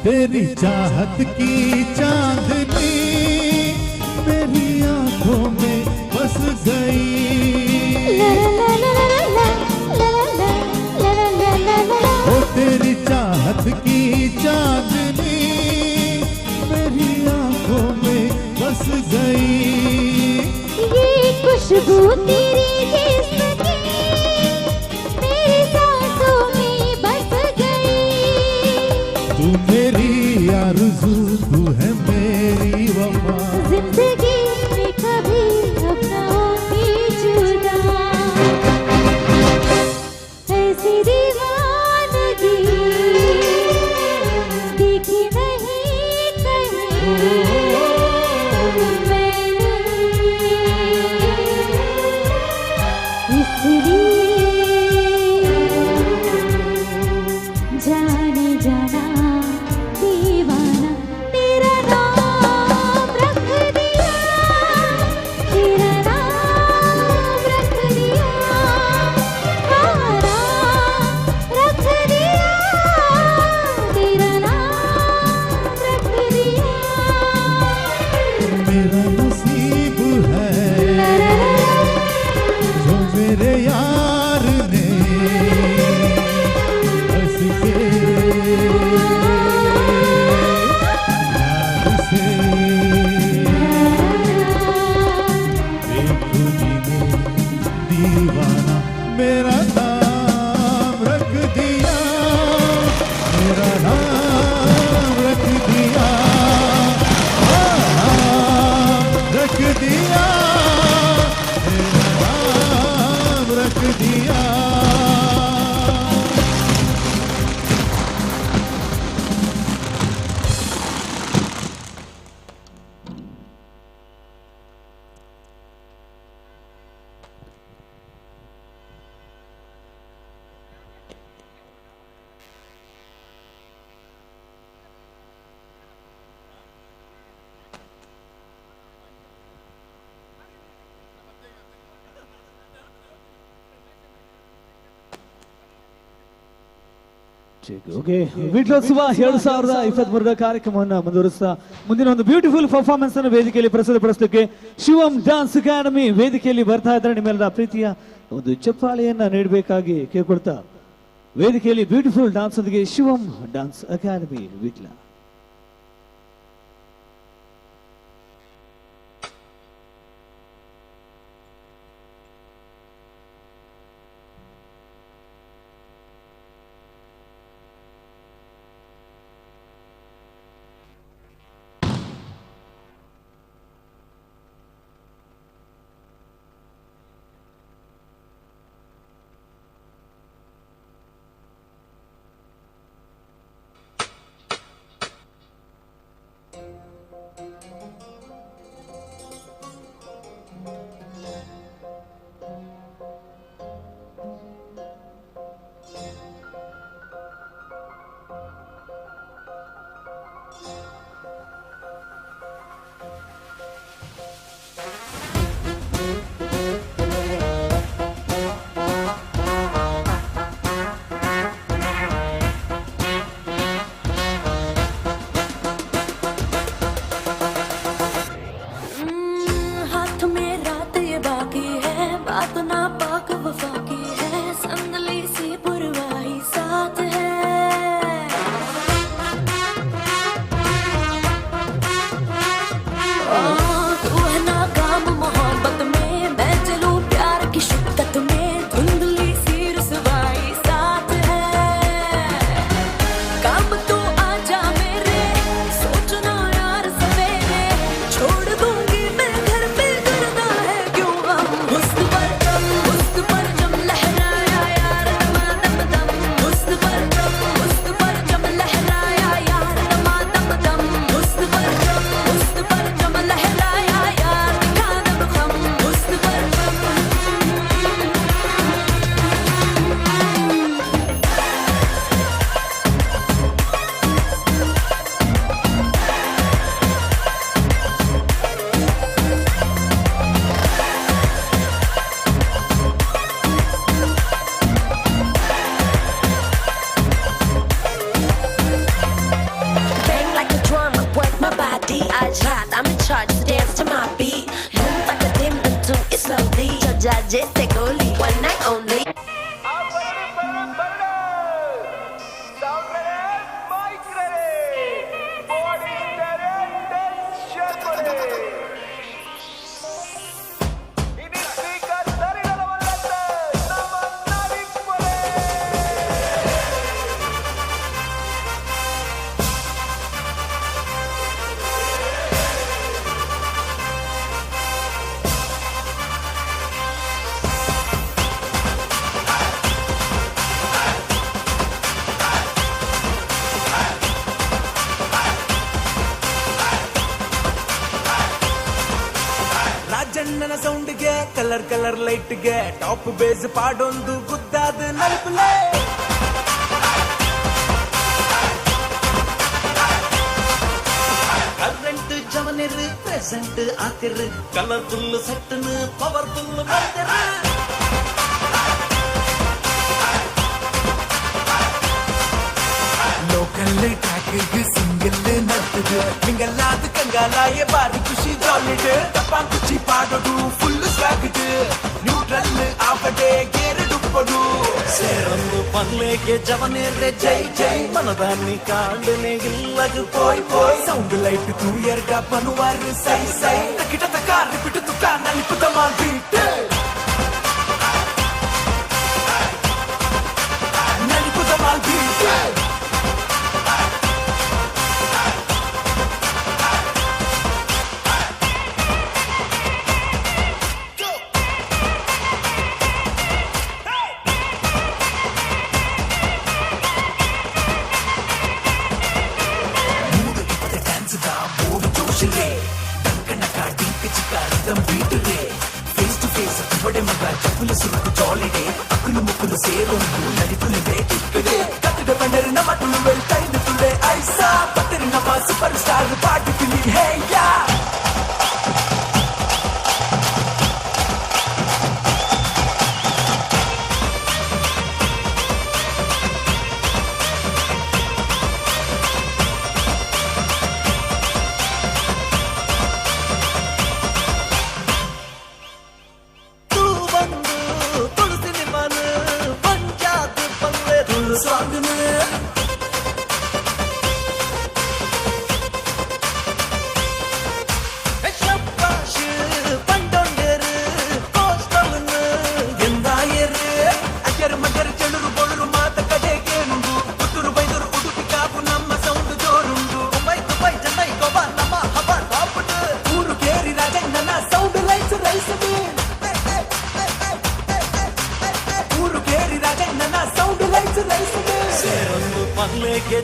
तेरी चाहत की चांदनी मेरी आंखों में बस गई। ओ तेरी चाहत की चांदनी मेरी आंखों में बस गई। ये खुशबू तेरी जिस्म की मेरी सांसों में बस गई। तू मेरी आरज़ू तू है मेरी वफा। जिंदगी में कभी अपना होगी जुदा। ऐसी दीवानगी देखी नहीं कहीं मैंने, इसलिए जाने जाना दीवाना तेरा नाम रख दिया। तेरा नाम रख दिया। हाँ, नाम रख दिया। तेरा नाम रख दिया। मेरा नसीब है जो मेरे यार ने हंस के यार से बेखुदी में दीवाना मेरा नाम रख दिया। मेरा नाम रख दिया। रख दिया। मेरा नाम रख दिया। ಓಕೆ ವಿಟ್ಲೋತ್ಸವ 2023 ಕಾರ್ಯಕ್ರಮವನ್ನು ಮುಂದುವರಿಸ್ತಾ ಮುಂದಿನ ಒಂದು ಬ್ಯೂಟಿಫುಲ್ ಪರ್ಫಾರ್ಮೆನ್ಸ್ ಅನ್ನು ವೇದಿಕೆಯಲ್ಲಿ ಪ್ರಸ್ತುತಪಡಿಸಲಿಕ್ಕೆ ಶಿವಂ ಡ್ಯಾನ್ಸ್ ಅಕಾಡೆಮಿ ವೇದಿಕೆಯಲ್ಲಿ ಬರ್ತಾ ಇದ್ದಾರೆ. ನಿಮ್ಮೆಲ್ಲರ ಪ್ರೀತಿಯ ಒಂದು ಚಪ್ಪಾಳೆಯನ್ನ ನೀಡಬೇಕಾಗಿ ಕೇಳ್ಕೊಳ್ತಾ ವೇದಿಕೆಯಲ್ಲಿ ಬ್ಯೂಟಿಫುಲ್ ಡ್ಯಾನ್ಸ್ ಒಂದಿಗೆ Shivam dance academy Vitla. Jesse Goli, one night only. ರಾಜಣ್ಣನ ಸೌಂಡ್ಗೆ ಕಲರ್ ಕಲರ್ ಲೈಟ್ಗೆ ಟಾಪ್ ಬೇಸ್ ಪಾಡೊಂದು ಗುದ್ದಾದ ನಲ್ಪಲೆ ಕರೆಂಟ್ ಜವನಿರ್ ಪ್ರೆಸೆಂಟ್ ಆತಿರ್ ಕಲರ್ಫುಲ್ ಸೆಟ್ಟನ್ ಪವರ್ಫುಲ್ ಮಾಡ್ತಿರ ಲೋಕಲ್ ಟ್ರ್ಯಾಕ್ ಸಿಂಗಲ್ ನರ್ತದು ಹಿಂಗಲ್ಲಾದ ಕಂಗಾಲಾಯ ಬಾರಿ ಖುಷಿ ಜಾಲಿಡ್ ತಪ್ಪ ಕುಚ್ಚಿ ಪಾಡೋದು ಫುಲ್ ಸ್ವಾಗಡ್ ನ್ಯೂಟ್ರಲ್ ಆಪಡೆ ಗೇರಡುಪ್ಪಡು ಸೇರೊಂದು ಪಲ್ಲೆಗೆ ಜವನೇರ್ರೆ ಜೈ ಜೈ ಮನದಾನಿ ಕಾಂಡನೆ ಇಲ್ಲದು ಪೋಯ್ ಪೋಯ್ ಸೌಂಡ್ ಲೈಟ್ ತೂಯರ್ಗ ಪನುವಾರು ಸೈ ಸೈ ತಕಿಟ ತಕಾರ ಬಿಟ್ಟು ತುಕ ನಲಿಪುತ ಮಾಡ್ಬಿಟ್ಟು ನಲಿಪುತ ಮಾಡ್ಬಿಟ್ಟು చెప్పులు సురకు చాలిడే అక్కులు ముక్కులు సేరొందు నడిపులిదే ఇక్కడే కట్టుడ బండరిన మటులు వెళ్తాయి తుడే ఐసా పట్టరిన మా సూపర్ స్టార్ పాటి పిలి హే యా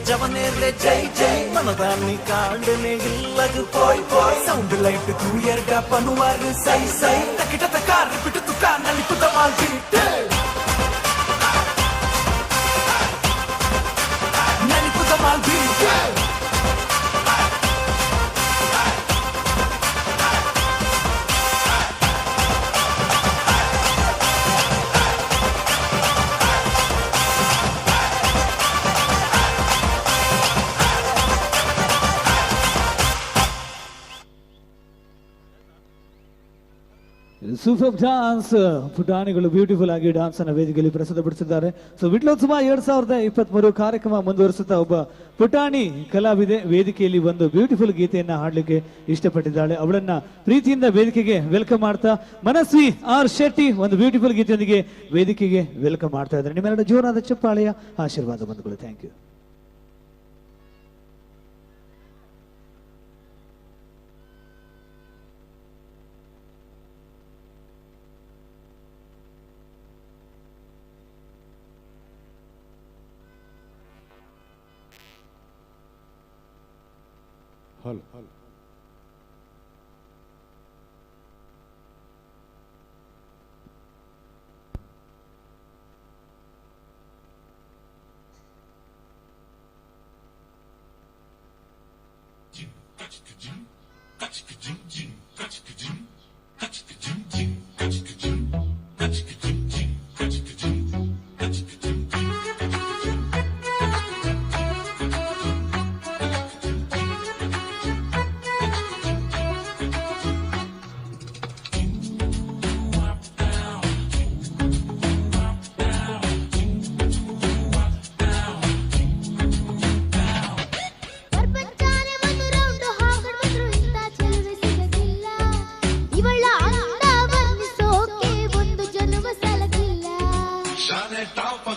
జవనేర్లే జై జై మనదాన్ని కాండనే ఇల్లదు పోయ్ పోయ్ సౌండ్ లైట్ తూయర్గా పనువారు సై సై తకిట తకార బిటు తుకా నలిపుత మాల్బిట్ నలిపుత మాల్బిట్ ಸೂಪರ್ ಡಾನ್ಸ್ ಪುಟಾಣಿಗಳು ಬ್ಯೂಟಿಫುಲ್ ಆಗಿ ಡಾನ್ಸ್ ಅನ್ನ ವೇದಿಕೆಯಲ್ಲಿ ಪ್ರಸ್ತುತಪಡಿಸಿದ್ದಾರೆ. ಸೊ ವಿಟ್ಲೋತ್ಸವ 2023 ಕಾರ್ಯಕ್ರಮ ಮುಂದುವರಿಸುತ್ತಾ ಒಬ್ಬ ಪುಟಾಣಿ ಕಲಾವಿದೆ ವೇದಿಕೆಯಲ್ಲಿ ಒಂದು ಬ್ಯೂಟಿಫುಲ್ ಗೀತೆಯನ್ನ ಹಾಡ್ಲಿಕ್ಕೆ ಇಷ್ಟಪಟ್ಟಿದ್ದಾಳೆ. ಅವಳನ್ನ ಪ್ರೀತಿಯಿಂದ ವೇದಿಕೆಗೆ ವೆಲ್ಕಮ್ ಮಾಡ್ತಾ ಮನಸ್ವಿ ಆರ್ ಶೆಟ್ಟಿ ಒಂದು ಬ್ಯೂಟಿಫುಲ್ ಗೀತೆಯೊಂದಿಗೆ ವೇದಿಕೆಗೆ ವೆಲ್ಕಮ್ ಮಾಡ್ತಾ ಇದ್ದಾರೆ. ನಿಮ್ಮೆಲ್ಲರ ಜೋರಾದ ಚಪ್ಪಾಳೆಯ ಆಶೀರ್ವಾದ ಬಂಧುಗಳು. Thank you. हल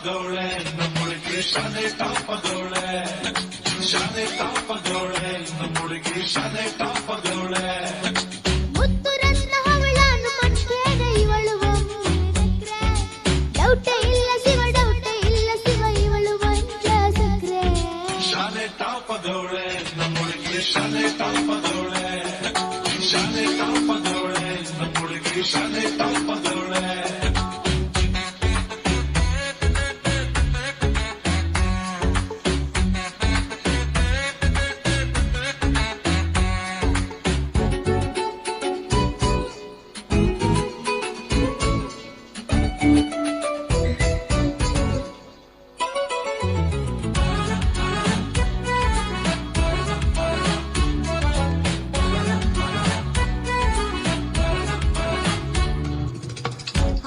ಟಾಪದೋಳೆ ನಮ್ಮುಡುಗಿ ಶಾಲೆ ಟಾಪದೋಳೆ ಶಾಲೆ ಟಾಪದೋಳೆ ನಮ್ಮುಡುಗಿ ಶಾಲೆ ಟಾಪದೋಳೆ ಮುತ್ತು ರತ್ನ ಹವಳಾನು ಮಟ್ಕೇನ ಇವಳು ಒಮ್ಮೆ ಡೌಟೇ ಇಲ್ಲ ಶಿವ ಡೌಟೇ ಇಲ್ಲ ಶಿವ ಇವಳು ಮಂಜ ಸಕ್ರೆ ಶಾಲೆ ಟಾಪದೋಳೆ ನಮ್ಮುಡುಗಿ ಶಾಲೆ ಟಾಪದೋಳೆ ಶಾಲೆ ಟಾಪದೋಳೆ ನಮ್ಮುಡುಗಿ ಶಾಲೆ ಟಾಪದೋಳೆ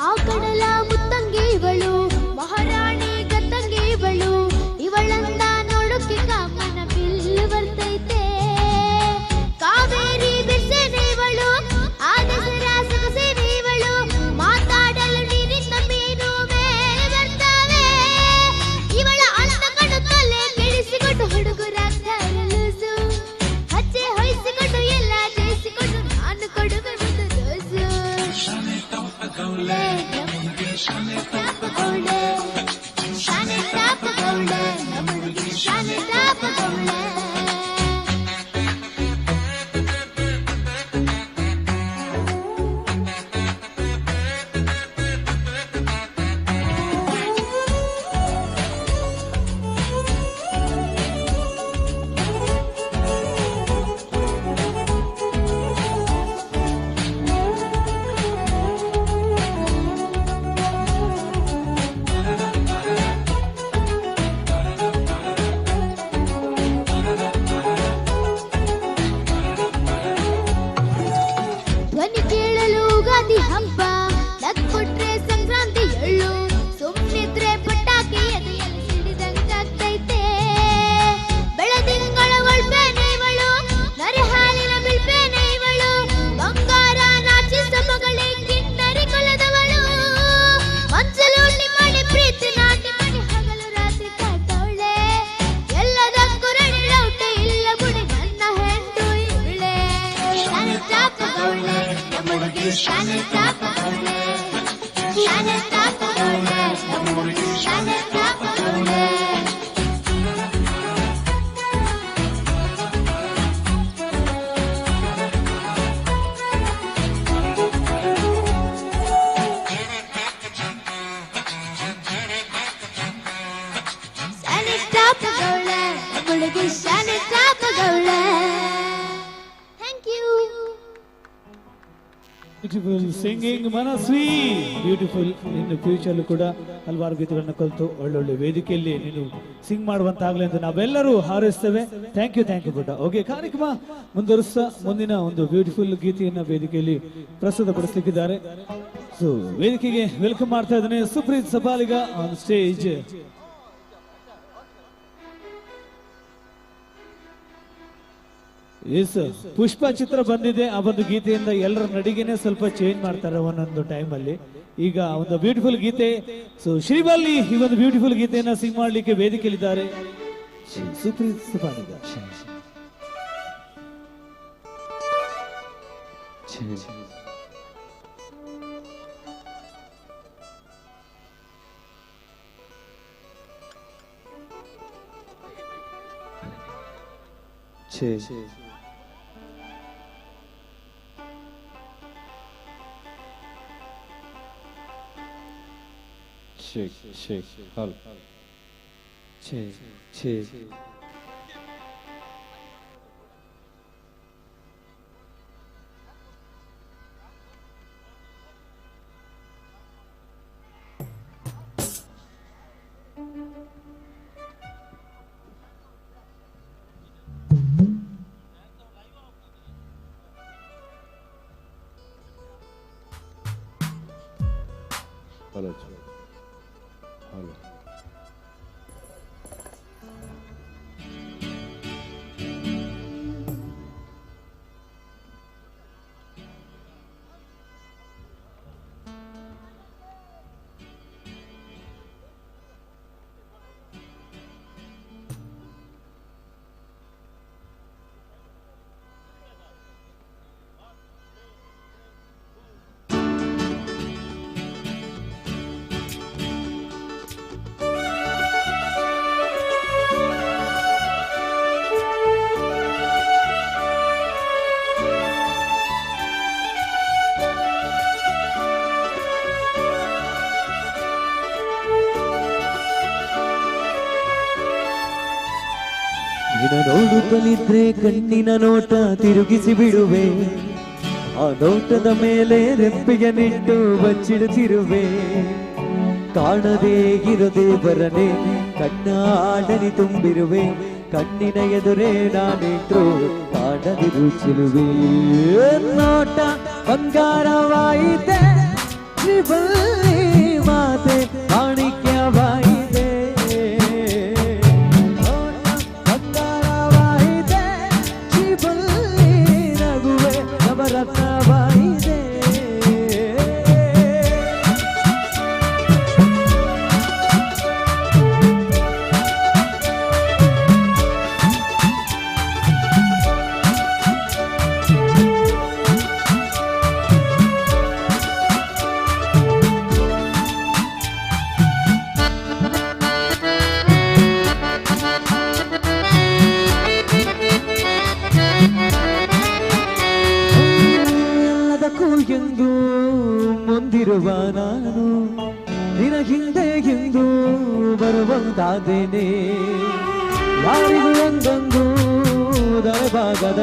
ಆ ಕಡಲ ಮುತ್ತಂಗೆ ಇವಳು ಮಹಾರಾಣಿ ಗತ್ತಂಗೆ ಇವಳು ಇವಳಂದ ನೋಡೋಕೆ ಕಾಮನ ಬಿಲ್ಲು ಬರ್ತೈತೆ ಕಾವೇರಿ ಬಿರ್ಸೇನೆ ಇವಳು ಆ ದಸರಾ ಸೊಗಸೇನೆ ಇವಳು ಮಾತಾಡಲು ನೀರಿನ ಮೀನು ಮೇಲೆ ಬರ್ತಾವೆ ಇವಳ ಅಣ್ಣ ಕಣ್ಣು ತಲೆ ಕೆಡಿಸಿಕೊಂಡು ಹುಡುಗರ ಕರಲುಸು ಹಚ್ಚೆ ಹೊಯ್ಸಿಕೊಂಡು ಎಲ್ಲ ಜಯಿಸಿಕೊಂಡು ನಾನು ಕೊಡುವೆ ಒಂದು ರೋಸು ಶಾನೆ ಟಾಪಗೌಳೆ ಶಾನೆ ಟಾಪಗೌಳೆ ನಮ್ಮುಡುಗಿ ಶಾನೆ ಟಾಪಗೌಳೆ ಧ್ವನಿ ಕೇಳಲು ಗಾದಿ ಹಬ್ಬ ನಕ್ಕೊಟ್ರೆ ಸಂಕ್ರಾಂತಿ ಎಳ್ಳು ಸುಮ್ಮನಿದ್ರೆ ಪಟಾಕಿ ಎದೆಯಲ್ಲಿ ಸಿಡಿದಂಗಾಗ್ತೈತೆ ಬೆಳದಿಂಗಳ ಒಳ್ಪೇನೆ ಇವಳು ನರೆ ಹಾಲಿನ ಬಿಳ್ಪೇನೆ ಇವಳು ಬಂಗಾರ ನಾಚಿಸ ಮಗಳೇ ಕಿನ್ನರಿ ಕೊಲದವಳು ಮಂಚಲು ಮಾಡಿ ಪ್ರೀತಿ ನಾಟಿ ಮಾಡಿ ಹಗಲು ರಾತ್ರಿ ಕಾಟವಳೆ ಎಲ್ಲದಕ್ಕೂ ರೆಡಿ ಡೌಟೆ ಇಲ್ಲ ಬುಡಿ ನನ್ನ ಹೆಂಡು ಇವಳೆ ಶಾನೆ ಟಾಪಗೌಳೆ ನಮ್ಮುಡುಗಿ ಶಾನೆ ಟಾಪಗೌಳೆ ಶಾನೆ ಟಾಪಗೌಳೆ ನಮ್ಮುಡುಗಿ ಶಾನೆ ಟಾಪಗೌಳೆ ಶಾನೆ ಟಾಪಗೌಳೆ ನಮ್ಮುಡುಗಿ ಶಾನೆ ಟಾಪಗೌಳೆ thank you beautiful singing Manasvi beautiful ಇನ್ನು ಫ್ಯೂಚರ್ ಕೂಡ ಹಲವಾರು ಗೀತೆಗಳನ್ನ ಕಲಿತು ಒಳ್ಳೊಳ್ಳೆ ವೇದಿಕೆಯಲ್ಲಿ ನೀನು ಸಿಂಗ್ ಮಾಡುವಂತಾಗಲಿ ಅಂತ ನಾವೆಲ್ಲರೂ ಹಾರೈಸ್ತೇವೆ. ಥ್ಯಾಂಕ್ ಯು ಪುಟ್ಟ. ಓಕೆ, ಕಾರ್ಯಕ್ರಮ ಮುಂದುವರಿಸ್ತಾ ಮುಂದಿನ ಒಂದು ಬ್ಯೂಟಿಫುಲ್ ಗೀತೆಯನ್ನ ವೇದಿಕೆಯಲ್ಲಿ ಪ್ರಸ್ತುತಪಡಿಸಲಿಕ್ಕಿದ್ದಾರೆ. ಸೊ ವೇದಿಕೆಗೆ ವೆಲ್ಕಮ್ ಮಾಡ್ತಾ ಇದ್ದೇನೆ ಸುಪ್ರೀತ್ ಸಪಾಲಿಗ ಆನ್ ಸ್ಟೇಜ್. ಎಸ್, ಪುಷ್ಪ ಚಿತ್ರ ಬಂದಿದೆ. ಆ ಒಂದು ಗೀತೆಯಿಂದ ಎಲ್ಲರ ನಡಿಗೆನೆ ಸ್ವಲ್ಪ ಚೇಂಜ್ ಮಾಡ್ತಾರೆ ಒಂದೊಂದು ಟೈಮ್ ಅಲ್ಲಿ. ಈಗ ಒಂದು ಬ್ಯೂಟಿಫುಲ್ ಗೀತೆ. ಸೊ ಶ್ರೀವಲ್ಲಿ ಈ ಒಂದು ಬ್ಯೂಟಿಫುಲ್ ಗೀತೆಯನ್ನ ಸಿಂಗ್ ಮಾಡ್ಲಿಕ್ಕೆ ವೇದಿಕೆಯಲ್ಲಿದ್ದಾರೆ ಸುಪ್ರೀತ್ ಸಪಾಲಿಗ. Shake, hal. Hello. ನಿನ್ನ ನೋಡುತ್ತಲಿದ್ರೆ ಕಣ್ಣಿನ ನೋಟ ತಿರುಗಿಸಿ ಬಿಡುವೆ, ಆ ನೋಟದ ಮೇಲೆ ರೆಪ್ಪಿಗೆ ನಿಟ್ಟು ಬಚ್ಚಿಡುತ್ತಿರುವೆ. ಕಾಣದೇ ಇರದೆ ಬರದೆ ಕಣ್ಣಾಡಲಿ ತುಂಬಿರುವೆ, ಕಣ್ಣಿನ ಎದುರೇ ನಾನಿಟ್ರು ಕಾಣದಿರು ಚೆಲುವೆ. ನೋಟ ಬಂಗಾರವಾಯಿತೆ, ತ್ರಿಬಲ್ಲಿ ಮಾತೆ ಮಾಣಿಕ್ಯವಾಯಿತೆ. ನೋಟ ಬಂಗಾರವಾಯಿತೆ, ತ್ರಿಬಲ್ಲಿ ನಗುವೆ ನವರತ್ನವಾಯಿತೆ. ಎಂದು ಮುಂದಿರುವ ನಾನು ನಿನ ಹಿಂದೆ ಎಂದು ಬರುವಂತಾದೇನೆ. ಯಾರಿಗೂ ಒಂದೊಂದು ದಳಭಾಗದ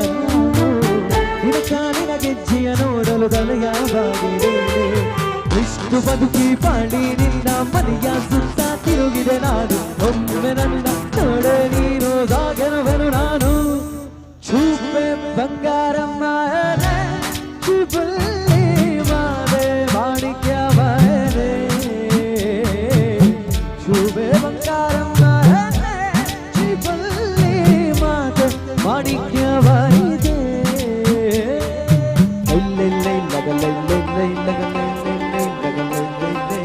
ನಿನ ಕಾಲಿನ ಗೆಜ್ಜೆಯ ನೋಡಲು ತಲೆಯಾಗಿದೆ. ಇಷ್ಟು ಬದುಕಿ ಪಾಡಿ ನಿನ್ನ ಮನೆಯ ಸುತ್ತ ತಿರುಗಿದೆ ನಾನು. ಒಮ್ಮೆ ನನ್ನ ನೋಡೆ ನೀನು ಸಾಗೆನುವೆನು ನಾನು. ಚೂಪೆ ಬಂಗಾರಮ್ಮ ಚಿಬಲ್ಲಿ ಮಾದೆ ಮಾಣಿಕ್ಯವಾದೆ. ಶುಭೆ ಬಂಗಾರಮ್ಮ ಚಿಬಲ್ಲಿ ಮಾತೆ ಮಾಣಿಕ್ಯವಾದೆ. ಎಲ್ಲೆಲ್ಲೈ ಲಗಲೆಲ್ಲೆಲ್ಲೈ ಲಗಲೆಲ್ಲೆಲ್ಲೈ ಲಗಲೆಲ್ಲೆಲ್ಲೈ.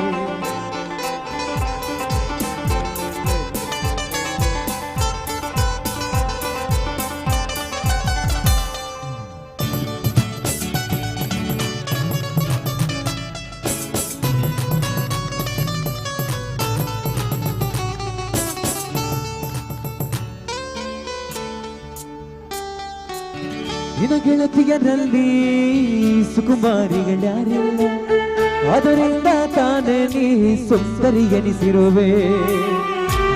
ನಿನ ಗೆಳತಿಯರಲ್ಲಿ ಸುಕುಮಾರಿಗಳ್ಯಾರಿಲ್ಲ, ಅದರಿಂದ ತಾನೇ ನೀ ಸುಂದರಿ ಎನಿಸಿರುವೆ.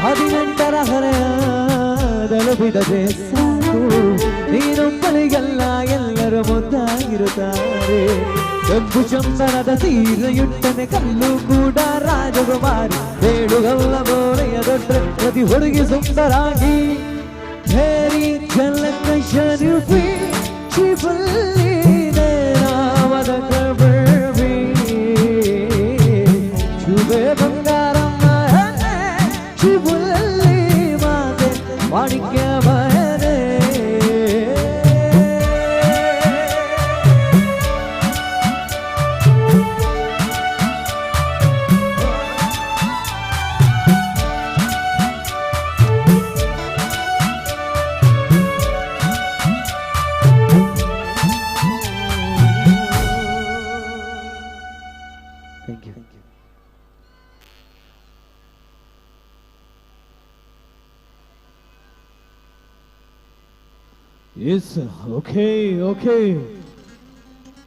18ರ ಹರೆಯದಲು ಬಿಡದೆ ಸಾಕು, ನೀನೊಬ್ಬಳಿಗೆಲ್ಲ ಎಲ್ಲರೂ ಮುದ್ದಾಗಿರುತ್ತಾರೆ. ಕೆಂಪು ಚಂದನದ ಸೀರೆಯುಟ್ಟನೆ ಕಲ್ಲು ಕೂಡ ರಾಜಕುಮಾರಿ. ಬೇಡುಗಲ್ಲ ಬೋರೆಯ ದೊಡ್ಡ ಪ್ರತಿ ಹುಡುಗಿ ಸುಂದರಾಗಿ. ಹೇರಿ ಜಲಕ ಶರೀಫಿ ಚಿಬಲ್ಲಿ ನಾಮದ ಕಬರ್ವಿ. ಶುಭೆ ಬಂಗಾರಮ್ಮ ಚಿಬಲ್ಲಿ ಮಾತೆ ಮಾಣಿಕ್ಯವಾದೆ. ಎಸ್, ಓಕೆ ಓಕೆ,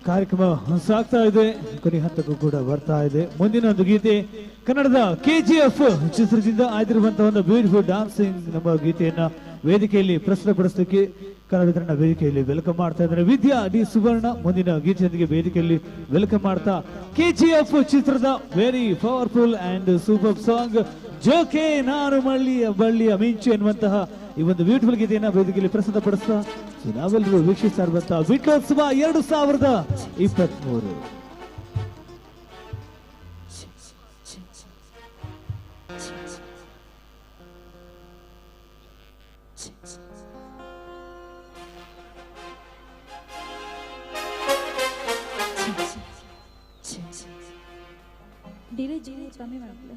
ಕಾರ್ಯಕ್ರಮ ಸಾಗ್ತಾ ಇದೆ, ಕೊನೆ ಹಂತಕ್ಕೂ ಕೂಡ ಬರ್ತಾ ಇದೆ. ಮುಂದಿನ ಒಂದು ಗೀತೆ ಕನ್ನಡದ KGF ಚಿತ್ರದಿಂದ ಆಯ್ದಿರುವಂತಹ ಒಂದು ಬ್ಯೂಟಿಫುಲ್ ಡಾನ್ಸಿಂಗ್ ನಮ್ಮ ಗೀತೆಯನ್ನ ವೇದಿಕೆಯಲ್ಲಿ ಪ್ರಸ್ತುತಪಡಿಸಲಿಕ್ಕೆ ಕಲಾವಿದರನ್ನ ವೇದಿಕೆಯಲ್ಲಿ ವೆಲ್ಕಮ್ ಮಾಡ್ತಾ ಇದ್ದಾರೆ ವಿದ್ಯಾ ಡಿ ಸುವರ್ಣ. ಮುಂದಿನ ಗೀತೆಯೊಂದಿಗೆ ವೇದಿಕೆಯಲ್ಲಿ ವೆಲ್ಕಮ್ ಮಾಡ್ತಾ KGF ಚಿತ್ರದ very powerful and super song ಜೋಕೆ ನಾನು ಬಳ್ಳಿಯ ಮಿಂಚು ಎನ್ನುವಂತಹ ಈ ಒಂದು ಬ್ಯೂಟಿಫುಲ್ ಗೀತೆಯನ್ನ ವೇದಿಕೆಯಲ್ಲಿ ಪ್ರಸ್ತುತಪಡಿಸ್ತಾ ನಾವೆಲ್ಲರೂ ವೀಕ್ಷಿಸ್ತಾ ಇರುವಂತಹ ವಿಟ್ಲೋತ್ಸವ 2023. ಡಿಲೇ ಕಮ್ಮಿ ಮಾಡ್ಕೊಳ್ಳಿ.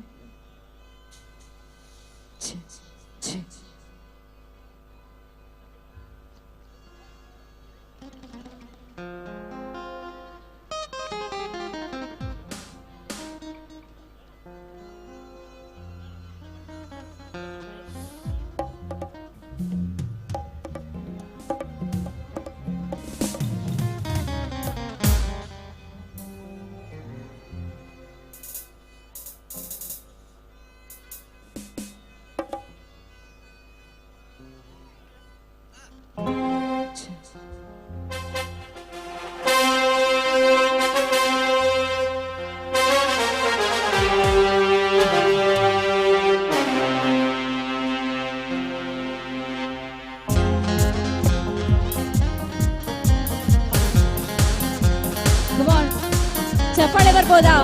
ಚಪ್ಪಾಳೆ ಬರ್ಬೋದಾ?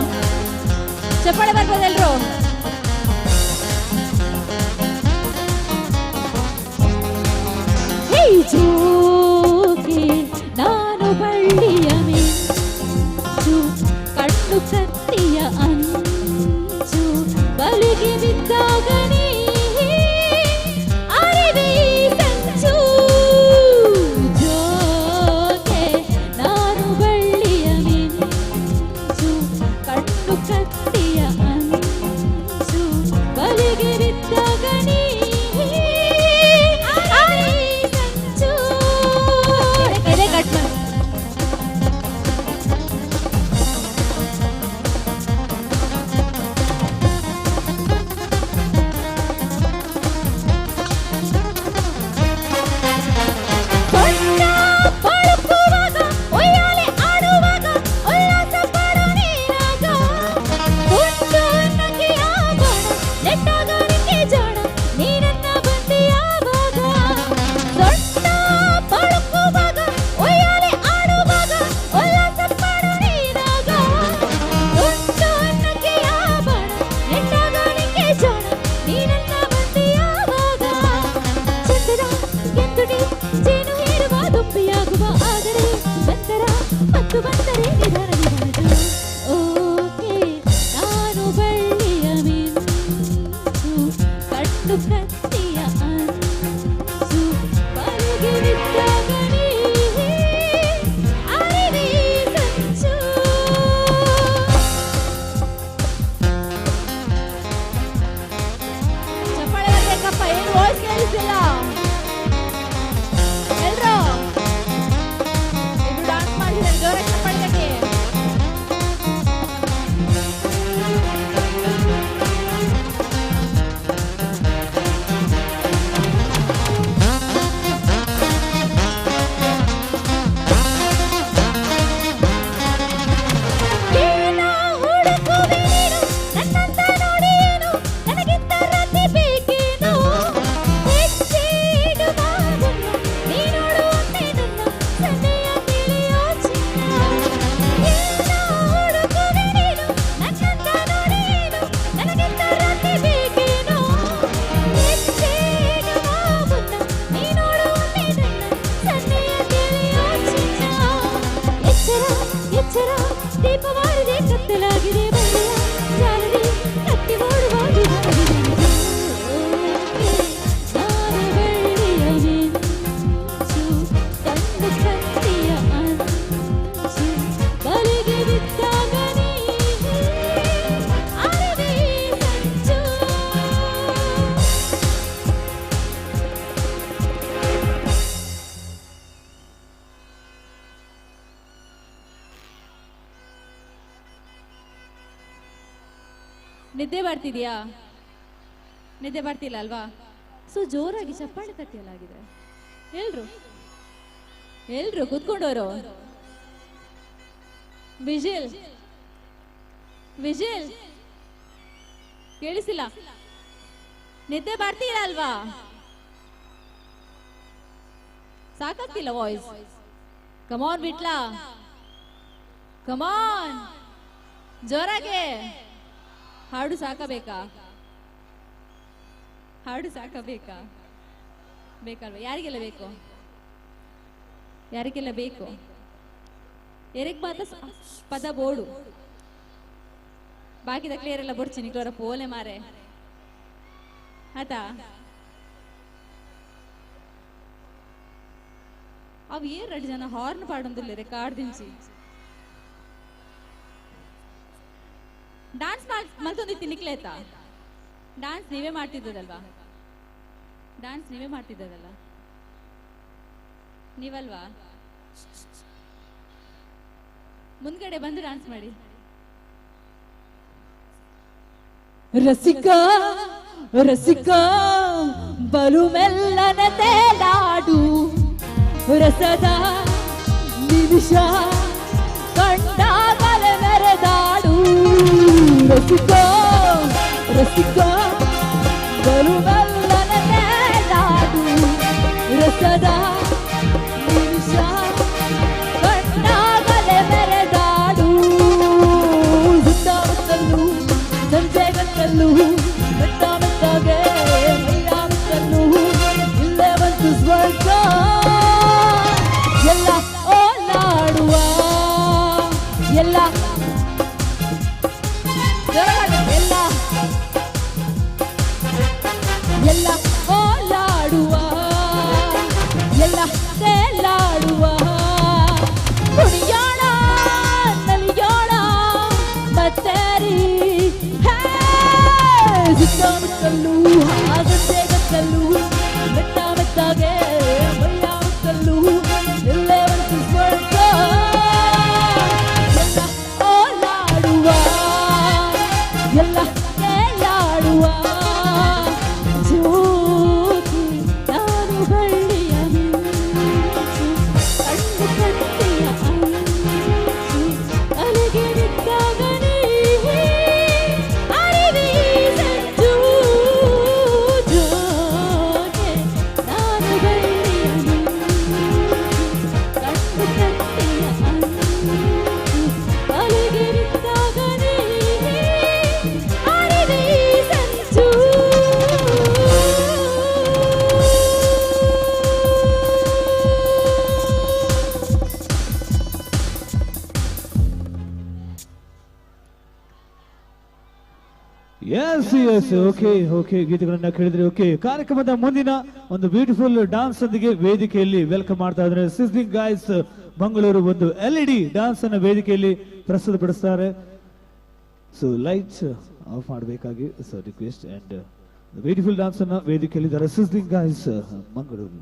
ಚಪ್ಪಾಳೆ ಬರ್ಬೋದ ಎಲ್ರು? ಜೋಕೆ ನಾನು ಬಳ್ಳಿಯ ಮಿಂಚು ಕಣ್ಣು ಕತ್ತಿಯ ಅಂಚು ಬಲಿಗೆ ಬಿದ್ದಾಗ ನೀ ಅರಿವೆ ಸಂಚು. ಜೋಕೆ ನಾನು ಬಳ್ಳಿಯ ಮಿಂಚು ಕಣ್ಣು ಕತ್ತಿಯ ಅಂಚು ಬಲಿಗೆ ಬಿದ್ದಾಗ ನೀ ನಿದ್ದೆ ಬರ್ತಿದ್ಯಾ? ನಿದ್ದೆ ಬರ್ತಿಲ್ಲ ಅಲ್ವಾ? ಸೊ ಜೋರಾಗಿ ಚಪ್ಪಾಳೆ ತಟ್ಟಿಯಲಾಗಿದೆ. ಎಲ್ರು ಎಲ್ರು ಕೂತ್ಕೊಂಡವರು ವಿಜಿಲ್ ವಿಜಿಲ್ ಕೇಳಿಸಿಲ್ಲ? ನಿದ್ದೆ ಬರ್ತೀರಾ ಅಲ್ವಾ? ಸಾಕಾಗ್ತಿಲ್ಲ ವಾಯ್ಸ್? ಕಮಾನ್ ಬಿಟ್ಲಾ, ಕಮಾನ್ ಜೋರಾಗೆ. ಹಾಡು ಸಾಕಬೇಕಾ? ಹಾಡು ಸಾಕಬೇಕಾ? ಬೇಕಲ್ವಾ? ಯಾರಿಗೆಲ್ಲ ಬೇಕು? ಯಾರಿಗೆಲ್ಲ ಬೇಕು? ಎರಿಗ್ ಮಾತ ಪದ ಬೋಡು ಬಾಕಿದ ಕ್ಲಿಯರ್ ಎಲ್ಲ ಬೊಡ್ಚಿ ನಿಕ್ಲೋರ ಪೋಲೆ ಮಾರೆ ಆತಾ. ಅವು ಏನ್ 2 ಜನ ಹಾರ್ನ್ ಪಾಡೊಂದಿಲ್ಲ ರೆಕಾರ್ಡ್ ದಿಂಚಿ ಡ್ಯಾನ್ಸ್ ಮಲ್ತೊಂದಿತ್ತು ನಿಕ್ಲೇತಾ? ಡ್ಯಾನ್ಸ್ ನೀವೇ ಮಾಡ್ತಿದ್ದದಲ್ವಾ? ಡ್ಯಾನ್ಸ್ ನೀವೇ ಮಾಡ್ತಿದ್ದದಲ್ಲ ನೀವಲ್ವಾ? ಮುಂದ್ಗಡೆ ಬಂದು ಡ್ಯಾನ್ಸ್ ಮಾಡಿ. ರಸಿಕಾ ರಸಿಕಾ ಬಲು ಮೆಲ್ಲನೆ ತೇಲಾಡು ರಸದ ನಿಮಿಷ ಕಂಡಾಗಲೇ ಮೆರೆದಾಡು. ರಸಿಕಾ ರಸಿಕಾ ಬಲು ಮೆಲ್ಲನೆ ತೇಲಾಡು ರಸದ ನಿಮಿಷ ಕಂಡಾಗಲೇ ಮೆರೆದಾಡು. ಉತ್ತಲ್ಲು ಹಾಗಂತೆ ಗತ್ತಲ್ಲು ಮೆಟ್ಟ ಮೆತ್ತಾಗೆ ಮೈಯ ಉತ್ತಲ್ಲು ಎಲ್ಲೇ ಒಂದು ಸ್ವರ್ಗ ಎಲ್ಲ ಓಲಾಡುವ ಎಲ್ಲ ತೇಲಾಡುವ ಜ್ಯೋತಿ ನಾನು ಬಳ್ಳಿಯ ಕಣ್ಣು ಕಟ್ಟಿಯ ಅಲೆಗೆ ನಿಂತಾಗ ನೀ ಅರಿವಿ ಸಂಜು ಜೋಕೆ ನಾನು ಬಳ್ಳಿಯ ಕಣ್ಣು ಕಟ್ಟಿಯ ಅಲೆಗೆ ನಿಂತಾಗ ನೀ ಅರಿವಿ ಸಂಜು ಎಸ್ ಎಸ್ ಓಕೆ ಓಕೆ ಗೀತೆಗಳನ್ನ ಕೇಳಿದ್ರೆ ಓಕೆ ಕಾರ್ಯಕ್ರಮದ ಮುಂದಿನ ಒಂದು ಬ್ಯೂಟಿಫುಲ್ ಡಾನ್ಸ್ ಒಂದಿಗೆ ವೇದಿಕೆಯಲ್ಲಿ ವೆಲ್ಕಮ್ ಮಾಡ್ತಾ ಇದ್ದಾರೆ ಸಿಸ್ಲಿಂಗ್ ಗಾಯ್ಸ್ ಮಂಗಳೂರು ಒಂದು LED ಡಾನ್ಸ್ ಅನ್ನ ವೇದಿಕೆಯಲ್ಲಿ ಪ್ರಸ್ತುತಪಡಿಸ್ತಾರೆ. ಸೊ ಲೈಟ್ಸ್ ಆಫ್ ಮಾಡಬೇಕಾಗಿ so request and beautiful dance ಅನ್ನ ವೇದಿಕೆಯಲ್ಲಿ ಇದ್ದಾರೆ sizzling guys Mangaluru.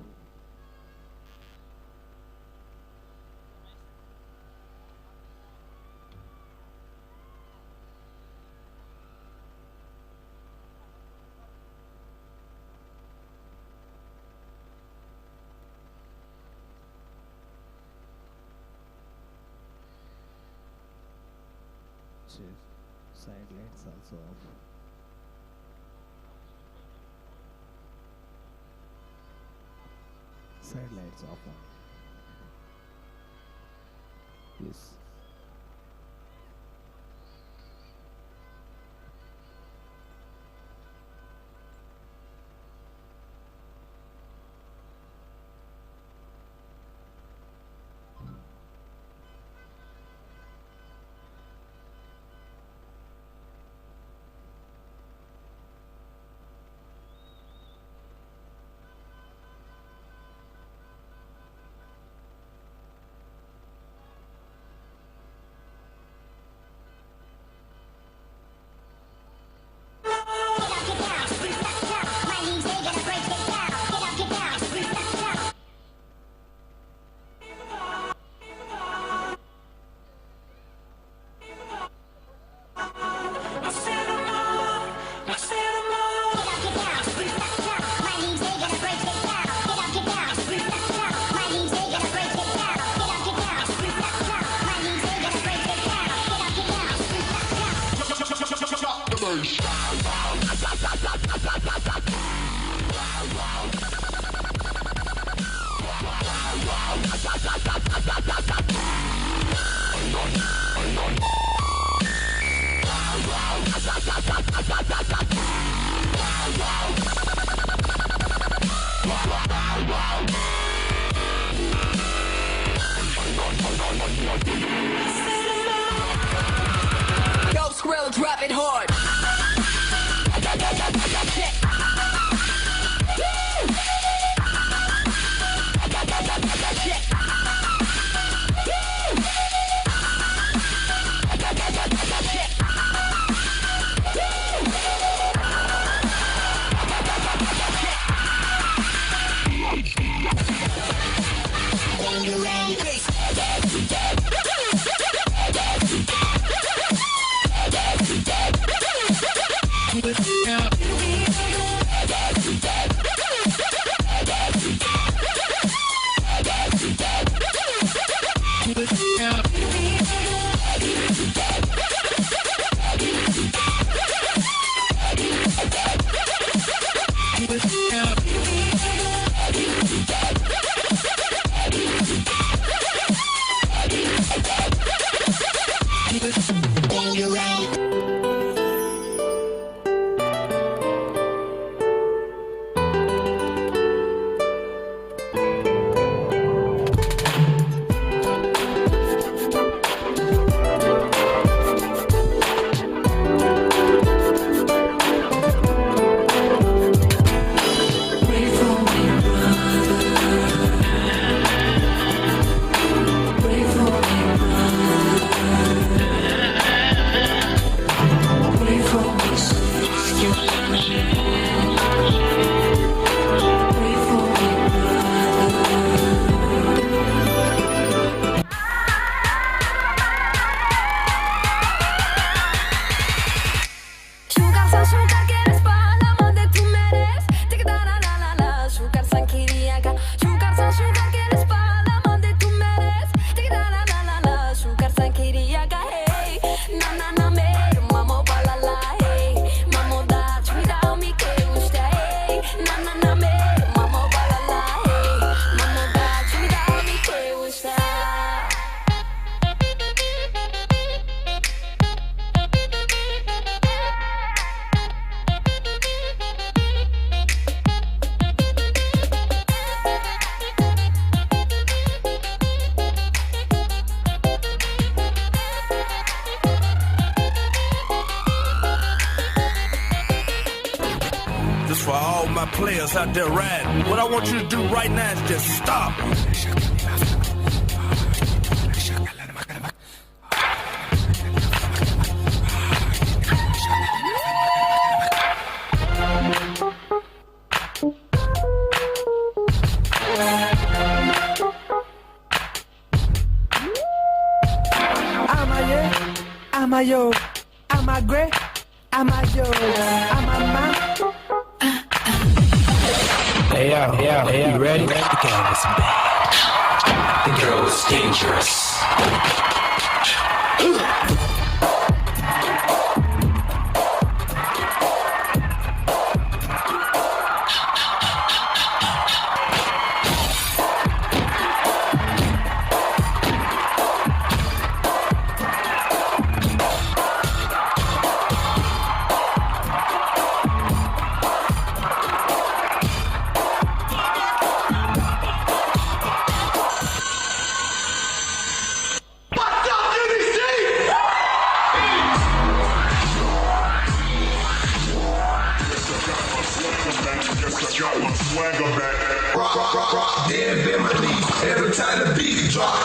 Side lights also off. Side lights off. Yes. Go Skrill, drop it hard. For all my players out there riding, what I want you to do right now is just stop. I'm a yo, I'm a great, I'm a yo, I'm a man. Hey, you ready? The game is bad. The girl is dangerous. Every time the beat drop.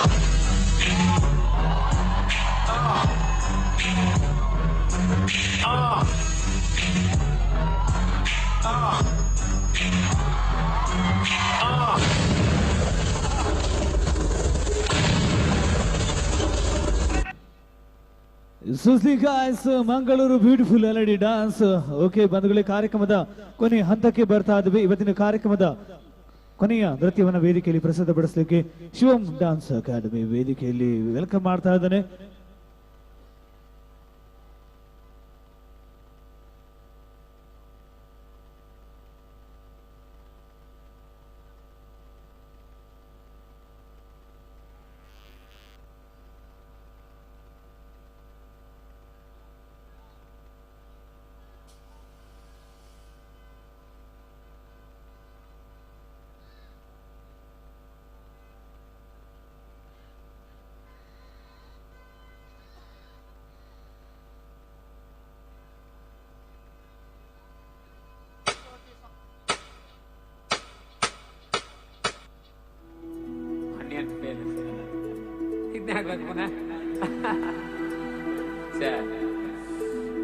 Sizzling guys Mangaluru beautiful LED dance. Okay ಬಂಧುಗಳೇ, ಕಾರ್ಯಕ್ರಮದ ಕೊನೆಯ ಹಂತಕ್ಕೆ ಬರ್ತಾ ಇದ್ವಿ. ಇವತ್ತಿನ ಕಾರ್ಯಕ್ರಮದ ಕೊನೆಯ ನೃತ್ಯವನ್ನು ವೇದಿಕೆಯಲ್ಲಿ ಪ್ರಸಿದ್ಧಪಡಿಸಲಿಕ್ಕೆ ಶಿವಂ ಡಾನ್ಸ್ ಅಕಾಡೆಮಿ ವೇದಿಕೆಯಲ್ಲಿ ವೆಲ್ಕಮ್ ಮಾಡ್ತಾ ಇದ್ದಾನೆ.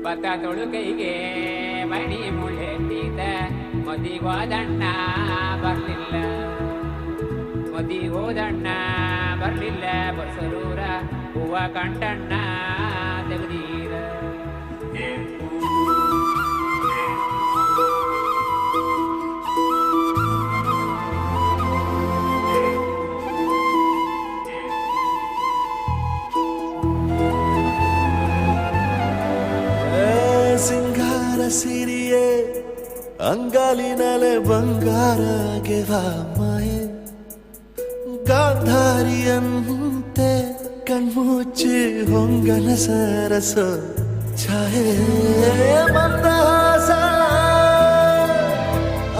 ಭತ್ತ ತೊಳುಕೈಗೆ ಮಣಿ ಮುಳೆತ್ತಿದ ಮದಿಗೋದಣ್ಣ ಬರ್ಲಿಲ್ಲ, ಮದಿಗೋದಣ್ಣ ಬರ್ಲಿಲ್ಲ, ಬಸರೂರ ಹೂವ ಕಂಟಣ್ಣ ತೆಗೆದೀರ. ಸಿಂಗಾರ ಸಿರಿಯೇ ಅಂಗಾಲಿನಲೆ ಬಂಗಾರ ಗೆವಾ ಮಾಯೆ, ಗಾಂಧಾರಿಯಂತೆ ಕಣ್ಮುಚ್ಚಿ ಹೊಂಗನ ಸರಸ ಛಾಯೆ, ಮಂದಹಾಸ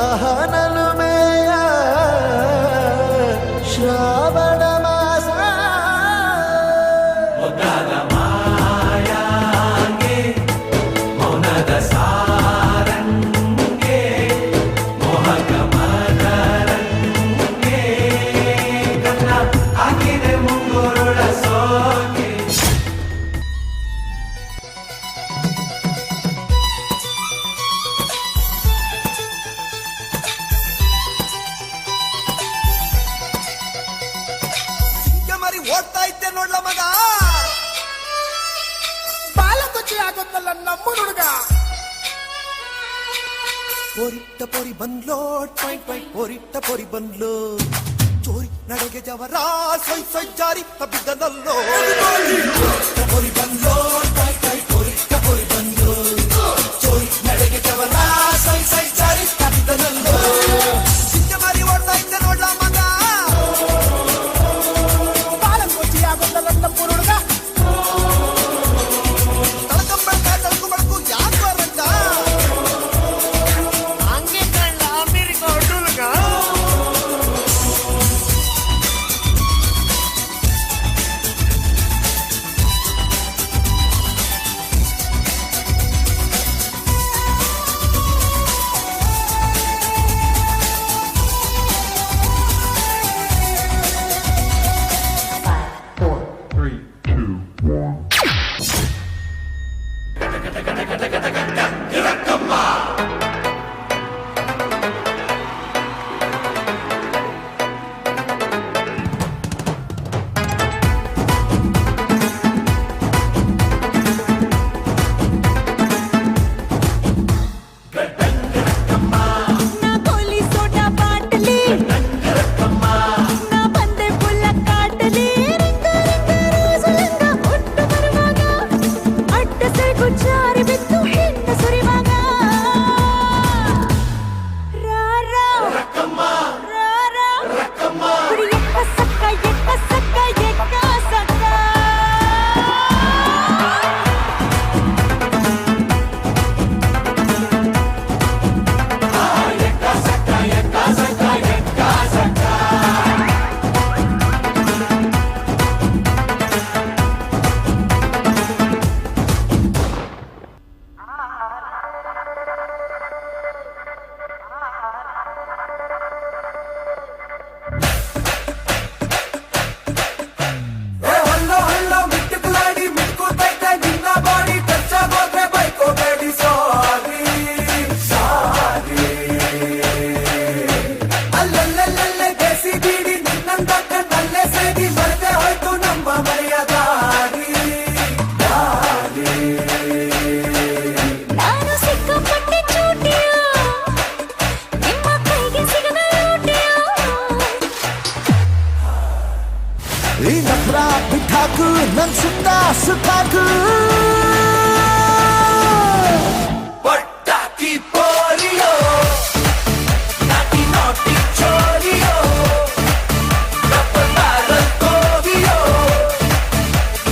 ಅಹನಲುಮೆಯ ಶ್ರಾವಣ ಮಾಸ, ಮುದ್ದಾದ ಮಾಯಾಂಗೆ ಮೌನದ ಸಾರಂಗೆ ಮೋಹಕ ಮದರಂಗೆ ಕನ್ನ ಹಾಕಿದೆ ಮುಂಗುರುಳ ಸೋಗೆ. ಮರಿ ಓಡ್ತಾ ಇದ್ದೆ ನೋಡ್ಲ ಮಗ, ಬಾಲ ಕೊಚ್ಚಿ ಆಗೋದ್ನಲ್ಲ ನಮ್ಮ ಹುಡುಗ. ಪೋರಿಟ್ಟ ಪೊರಿ ಬಂದ್ಲೋ ಟ್ವೈ ಟ್ವೈ, ಪೋರಿಟ್ಟ ಪೊರಿ ಬಂದ್ಲೋ ಚೋರಿ ನಡೆಗೆ ಜವರ ಸೊಯ್ ಸೊಯ್ ಜಾರಿ ತಬ್ಬಿದ್ದನಲ್ಲೋ. ಪೊರಿ ಬಂದ್ಲೋ ಟ್ವೈ ಟ್ವೈ ಬೆಳಕು ಜಾರಿ ಬಿತ್ತು ಹೆಣ್ಣ ಸುರಿವಾಗ ರಾರಾ ರಾರಾ ಕುಡಿ ಎಕ್ಕ ಸಕ್ಕ ಎಕ್ಕ ಸಕ್ಕ ಎಕ್ಕ ಸಕ್ಕ ನನ್ ಸುತ್ತ ಸುತ್ತಾಕು ಪಟಾಕಿ ಪೋಲಿಯೋ ನಾಟಿ ನಾಟಿ ಚೋರಿಯೋ ರಬ್ಬರ್ ಬ್ಯಾರಲ್ ಕೋವಿಯೋ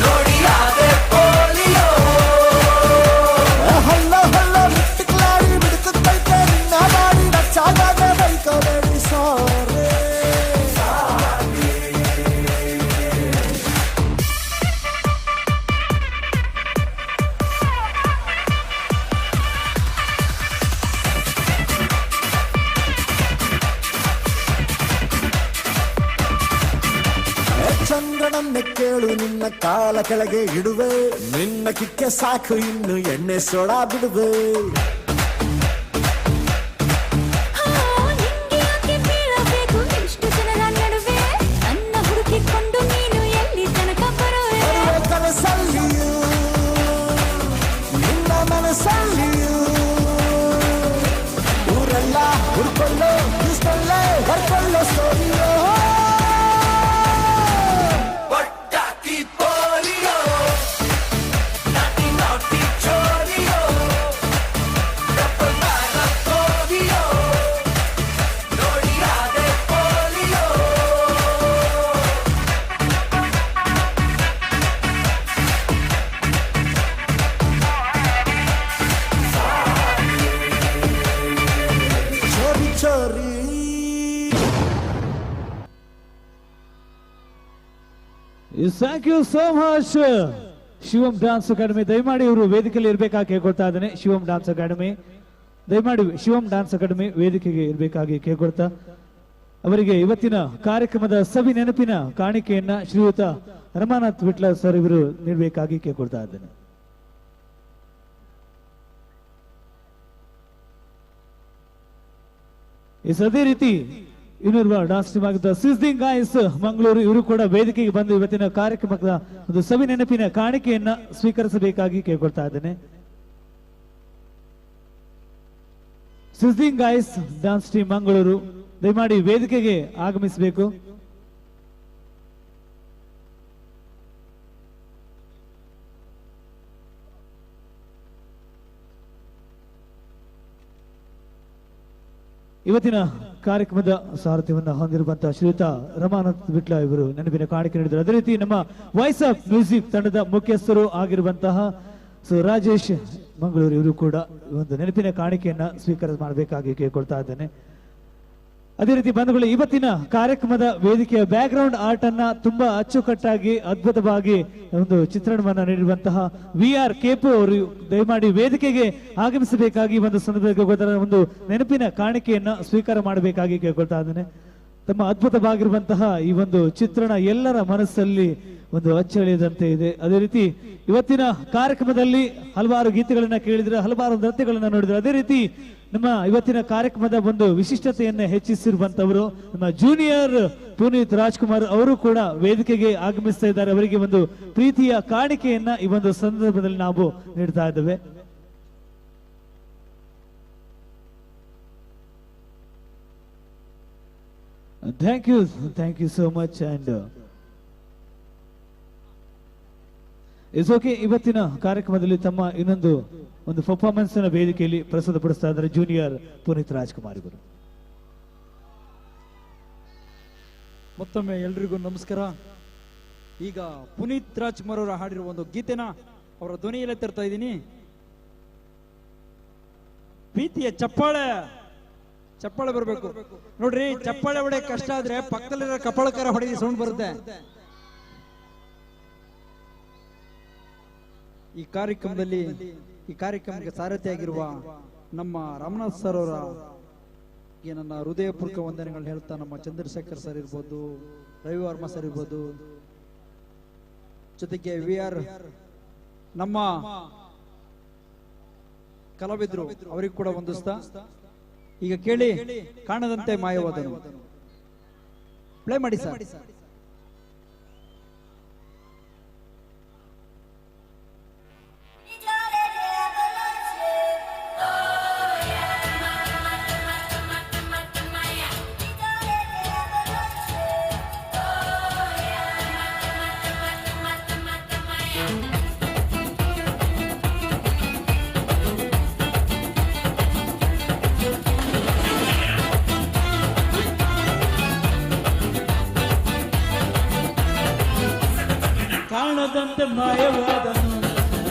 ನೋಡಿಯಾದೆ ಪೋಲಿಯೋ ಹಲ್ಲೋ ಹಲ್ಲೋ ಮಿಟ್ಟಿಕ್ಲಾಡಿ ಬಿಡುತ್ತೈತೆ ನಿನ್ನ ಮಾಡಿ ನಚ್ಚಾಗದೆ ಬೈಕೋಬೇಡಿ ಸಾರಿ ಚಂದ್ರನನ್ನೇ ಕೇಳು ನಿನ್ನ ಕಾಲ ಕೆಳಗೆ ಇಡುವೆ ನಿನ್ನ ಕಿಕ್ಕೆ ಸಾಕು ಇನ್ನು ಎಣ್ಣೆ ಸೋಡಾ ಬಿಡುವೆ ಕನಸಲ್ಲಿಯೂ ನಿನ್ನ ಮನಸ್ಸಲ್ಲಿಯೂ ಊರೆಲ್ಲ ಹುಡ್ಕೊಳ್ಳೋ ಇಷ್ಟಲ್ಲೇ ಬರ್ಕೊಳ್ಳೋ ಸ್ಟೋರಿಯೋ thank you so much Shivam dance academy. ದಯಮಾಡಿ ಇವರು ವೇದಿಕೆಯಲ್ಲಿ ಇರಬೇಕಾಗಿ ಕೇಳ್ಕೊಳ್ತಾ ಇದ್ದೇನೆ. ಶಿವಂ ಡಾನ್ಸ್ ಅಕಾಡೆಮಿ ದಯಮಾಡಿ ಶಿವಂ ಡಾನ್ಸ್ ಅಕಾಡೆಮಿ ವೇದಿಕೆಗೆ ಇರಬೇಕಾಗಿ ಕೇಳ್ಕೊಳ್ತಾ ಅವರಿಗೆ ಇವತ್ತಿನ ಕಾರ್ಯಕ್ರಮದ ಸವಿ ನೆನಪಿನ ಕಾಣಿಕೆಯನ್ನ ಶ್ರೀಯುತ ರಮಾನಾಥ್ ವಿಟ್ಲ ಸರ್ ಇವರು ನೀಡಬೇಕಾಗಿ ಕೇಳ್ಕೊಳ್ತಾ ಇದ್ದೇನೆ. ಅದೇ ರೀತಿ ಇನ್ನೋರ್ವ ಡಾನ್ಸ್ ಟೀಮ್ ಆಗಿದ್ದ ಸಿಸ್ದಿಂಗ್ ಗಾಯ್ಸ್ ಮಂಗಳೂರು ಇವರು ಕೂಡ ವೇದಿಕೆಗೆ ಬಂದು ಇವತ್ತಿನ ಕಾರ್ಯಕ್ರಮದ ಒಂದು ಸವಿ ನೆನಪಿನ ಕಾಣಿಕೆಯನ್ನ ಸ್ವೀಕರಿಸಬೇಕಾಗಿ ಕೇಳ್ಕೊಳ್ತಾ ಇದ್ದೇನೆ. ಸಿಸ್ದಿಂಗ್ ಗಾಯ್ಸ್ ಡಾನ್ಸ್ ಟೀಮ್ ಮಂಗಳೂರು ದಯಮಾಡಿ ವೇದಿಕೆಗೆ ಆಗಮಿಸಬೇಕು. ಇವತ್ತಿನ ಕಾರ್ಯಕ್ರಮದ ಸಾರಥ್ಯವನ್ನು ಹೊಂದಿರುವಂತಹ ಶ್ರೀಯುತ ರಮಾನಾಥ್ ವಿಟ್ಲ ಇವರು ನೆನಪಿನ ಕಾಣಿಕೆ ನೀಡಿದರು. ಅದೇ ರೀತಿ ನಮ್ಮ ವಾಯ್ಸ್ ಆಫ್ ಮ್ಯೂಸಿಕ್ ತಂಡದ ಮುಖ್ಯಸ್ಥರು ಆಗಿರುವಂತಹ ರಾಜೇಶ್ ಮಂಗಳೂರು ಇವರು ಕೂಡ ಒಂದು ನೆನಪಿನ ಕಾಣಿಕೆಯನ್ನ ಸ್ವೀಕಾರ ಮಾಡಬೇಕಾಗಿ ಕೇಳ್ಕೊಳ್ತಾ ಇದ್ದೇನೆ. ಅದೇ ರೀತಿ ಬಂಧುಗಳು ಇವತ್ತಿನ ಕಾರ್ಯಕ್ರಮದ ವೇದಿಕೆಯ ಬ್ಯಾಕ್ ಗ್ರೌಂಡ್ ಆರ್ಟ್ ಅನ್ನ ತುಂಬಾ ಅಚ್ಚುಕಟ್ಟಾಗಿ ಅದ್ಭುತವಾಗಿ ಒಂದು ಚಿತ್ರಣವನ್ನ ನೀಡಿರುವಂತಹ VR ಕೇಪು ಅವರು ದಯಮಾಡಿ ವೇದಿಕೆಗೆ ಆಗಮಿಸಬೇಕಾಗಿ ಒಂದು ಸಂದರ್ಭದಲ್ಲಿ ಒಂದು ನೆನಪಿನ ಕಾಣಿಕೆಯನ್ನ ಸ್ವೀಕಾರ ಮಾಡಬೇಕಾಗಿ ಕೇಳ್ಕೊಳ್ತಾ ಇದ್ದೇನೆ. ತಮ್ಮ ಅದ್ಭುತವಾಗಿರುವಂತಹ ಈ ಒಂದು ಚಿತ್ರಣ ಎಲ್ಲರ ಮನಸ್ಸಲ್ಲಿ ಒಂದು ಅಚ್ಚಳಿಯದಂತೆ ಇದೆ. ಅದೇ ರೀತಿ ಇವತ್ತಿನ ಕಾರ್ಯಕ್ರಮದಲ್ಲಿ ಹಲವಾರು ಗೀತೆಗಳನ್ನ ಕೇಳಿದ್ರೆ, ಹಲವಾರು ನೃತ್ಯಗಳನ್ನ ನೋಡಿದ್ರೆ, ಅದೇ ರೀತಿ ನಮ್ಮ ಇವತ್ತಿನ ಕಾರ್ಯಕ್ರಮದ ಒಂದು ವಿಶಿಷ್ಟತೆಯನ್ನ ಹೆಚ್ಚಿಸಿರುವಂತವರು ನಮ್ಮ ಜೂನಿಯರ್ ಪುನೀತ್ ರಾಜ್ಕುಮಾರ್ ಅವರು ಕೂಡ ವೇದಿಕೆಗೆ ಆಗಮಿಸ್ತಾ ಇದ್ದಾರೆ. ಅವರಿಗೆ ಒಂದು ಪ್ರೀತಿಯ ಕಾಣಿಕೆಯನ್ನ ಈ ಒಂದು ಸಂದರ್ಭದಲ್ಲಿ ನಾವು ನೀಡ್ತಾ ಇದ್ದೇವೆ. Thank you so much. And it's okay. ಇವತ್ತಿನ ಕಾರ್ಯಕ್ರಮದಲ್ಲಿ ತಮ್ಮ ಇನ್ನೊಂದು ಒಂದು ಪರ್ಫಾರ್ಮೆನ್ಸ್ ನ ವೇದಿಕೆಯಲ್ಲಿ ಪ್ರಸ್ತುತಪಡಿಸ್ತಾ ಇದ್ದಾರೆ ಜೂನಿಯರ್ ಪುನೀತ್ ರಾಜ್ಕುಮಾರ್ ಇವರು. ಮತ್ತೊಮ್ಮೆ ಎಲ್ರಿಗೂ ನಮಸ್ಕಾರ. ಈಗ ಪುನೀತ್ ರಾಜ್ಕುಮಾರ್ ಅವರು ಹಾಡಿರುವ ಒಂದು ಗೀತೆನ ಅವರ ಧ್ವನಿಯಲ್ಲೇ ತರ್ತಾ ಇದ್ದೀನಿ. ಪ್ರೀತಿಯ ಚಪ್ಪಾಳೆ ಬರಬೇಕು ನೋಡ್ರಿ. ಚಪ್ಪಾಳೆ ಹೊಡೆ ಕಷ್ಟ ಆದ್ರೆ ಪಕ್ಕದಲ್ಲಿರೋ ಕಪಾಳಕಾರ ಹೊಡೆದಿ ಸೌಂಡ್ ಬರುತ್ತೆ. ಈ ಕಾರ್ಯಕ್ರಮಕ್ಕೆ ಸಾರಥಿಯಾಗಿರುವ ನಮ್ಮ ರಾಮನಾಥ್ ಸರ್ ಅವರ ನನ್ನ ಹೃದಯಪೂರ್ವಕ ವಂದನೆಗಳು ಹೇಳ್ತಾ, ನಮ್ಮ ಚಂದ್ರಶೇಖರ್ ಸರ್ ಇರ್ಬೋದು, ರವಿವರ್ಮ ಸರ್ ಇರ್ಬೋದು, ಜೊತೆಗೆ VR ನಮ್ಮ ಕಲಾವಿದರು ಅವರಿಗೆ ಕೂಡ ವಂದಿಸ್ತಾ, ಈಗ ಕೇಳಿ ಕಾಣದಂತೆ ಮಾಯವಾದನು. ಪ್ಲೇ ಮಾಡಿ ಸರ್. ಕಾಣದಂತೆ ಮಾಯವಾದನು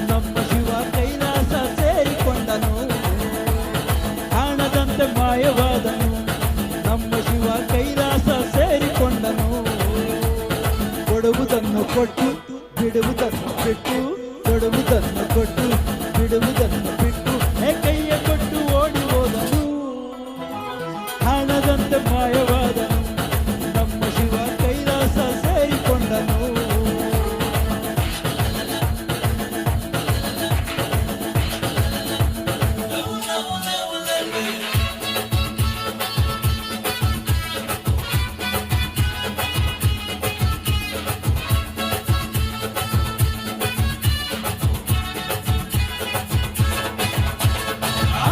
ನಮ್ಮ ಶಿವ ಕೈಲಾಸ ಸೇರಿಕೊಂಡನು. ಕಾಣದಂತೆ ಮಾಯವಾದನು ನಮ್ಮ ಶಿವ ಕೈಲಾಸ ಸೇರಿಕೊಂಡನು. ಕೊಡುವುದನ್ನು ಕೊಟ್ಟು ಬಿಡುವುದನ್ನು ಬಿಟ್ಟು, ಕೊಡುವುದನ್ನು ಕೊಟ್ಟು ಬಿಡುವುದನ್ನು ಬಿಟ್ಟು, ಕೈಯ ಕೊಟ್ಟು ಓಡಿ ಹೋದನು. ಕಾಣದಂತೆ ಮಾಯವಾದನು ನಮ್ಮ ಶಿವ ಕೈಲಾಸ ಸೇರಿಕೊಂಡನು.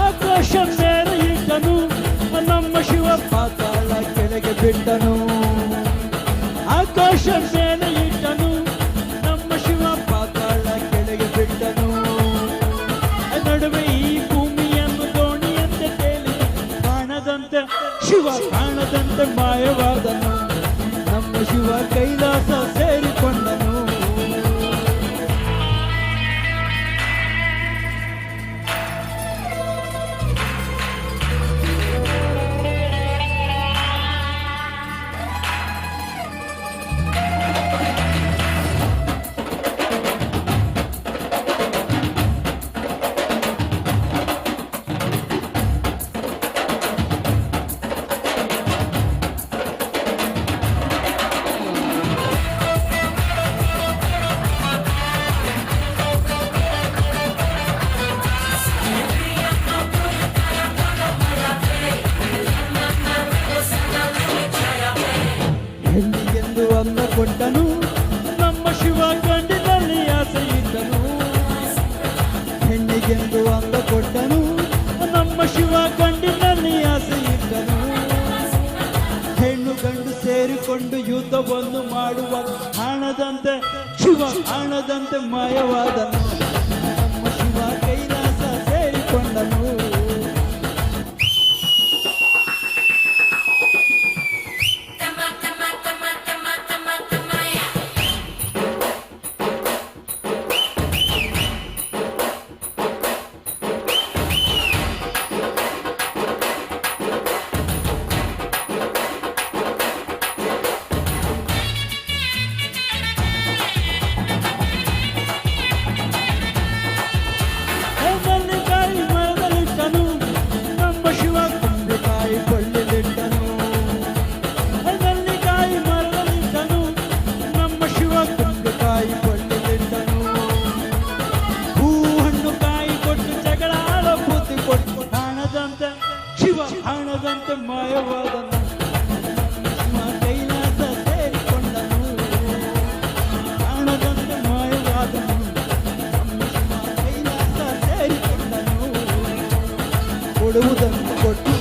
ಆಕಾಶ ಮೇಲೆ ಇಟ್ಟನು ನಮ್ಮ ಶಿವ ಪಾತಾಳ ಕೆಳಗೆ ಬಿಟ್ಟನು. ಆಕಾಶ ಮೇಲೆ ಇಟ್ಟನು ನಮ್ಮ ಶಿವ ಪಾತಾಳ ಕೆಳಗೆ ಬಿಟ್ಟನು. ನಡುವೆ ಈ ಭೂಮಿಯನ್ನು ದೋಣಿಯಂತೆ ತೇಲಿ ಕಾಣದಂತೆ ಶಿವ ಕಾಣದಂತೆ ಮಾಯವಾದನು. ನಮ್ಮ ಶಿವ ಕೈಲಾಸ ಸೇರಿಕೊಂಡನು. ಹೆಣ್ಣಿಗೆಂದು ಅಂದ ಕೊಟ್ಟನು ನಮ್ಮ ಶಿವ ಗಂಡಿನಲ್ಲಿ ಆಸೆ ಇದ್ದನು. ಹೆಣ್ಣಿಗೆಂದು ಅಂದ ಕೊಟ್ಟನು ನಮ್ಮ ಶಿವ ಗಂಡಿನಲ್ಲಿ ಆಸೆ ಇದ್ದನು. ಹೆಣ್ಣು ಗಂಡು ಸೇರಿಕೊಂಡು ಯುದ್ಧವನ್ನು ಮಾಡುವ ಕಾಣದಂತೆ ಶಿವ ಕಾಣದಂತೆ ಮಾಯವಾದನು. ನಮ್ಮ ಶಿವ ಕೈಲಾಸ ಸೇರಿಕೊಂಡನು. ನೆಲ್ಲಿಕಾಯಿ ಮರದಲ್ಲಿಟ್ಟನು ನಮ್ಮ ಶಿವ ಕುಂಬೆಕಾಯಿ ಕೊಳ್ಳಿಲಿಟ್ಟನು. ನೆಲ್ಲಿಕಾಯಿ ಮರದಲ್ಲಿಟ್ಟನು ನಮ್ಮ ಶಿವ ಕುಂಬೆಕಾಯಿ ಕೊಳ್ಳಿಲಿಟ್ಟನು. ಹೂ ಹಣ್ಣು ಕಾಯಿ ಕೊಟ್ಟು ಜಗಳ ಆಡೋ ಬುದ್ಧಿ ಕೊಟ್ಟು ಕಾಣದಂತೆ ಶಿವ ಕಾಣದಂತೆ ಮಾಯವಾದನು. ಶಿವ ಕೈಲಾಸ ಸೇರಿಕೊಂಡನು. ಕಾಣದಂತೆ ಮಾಯವಾದನು. ಕೊಡುವುದನ್ನು ಕೊಟ್ಟು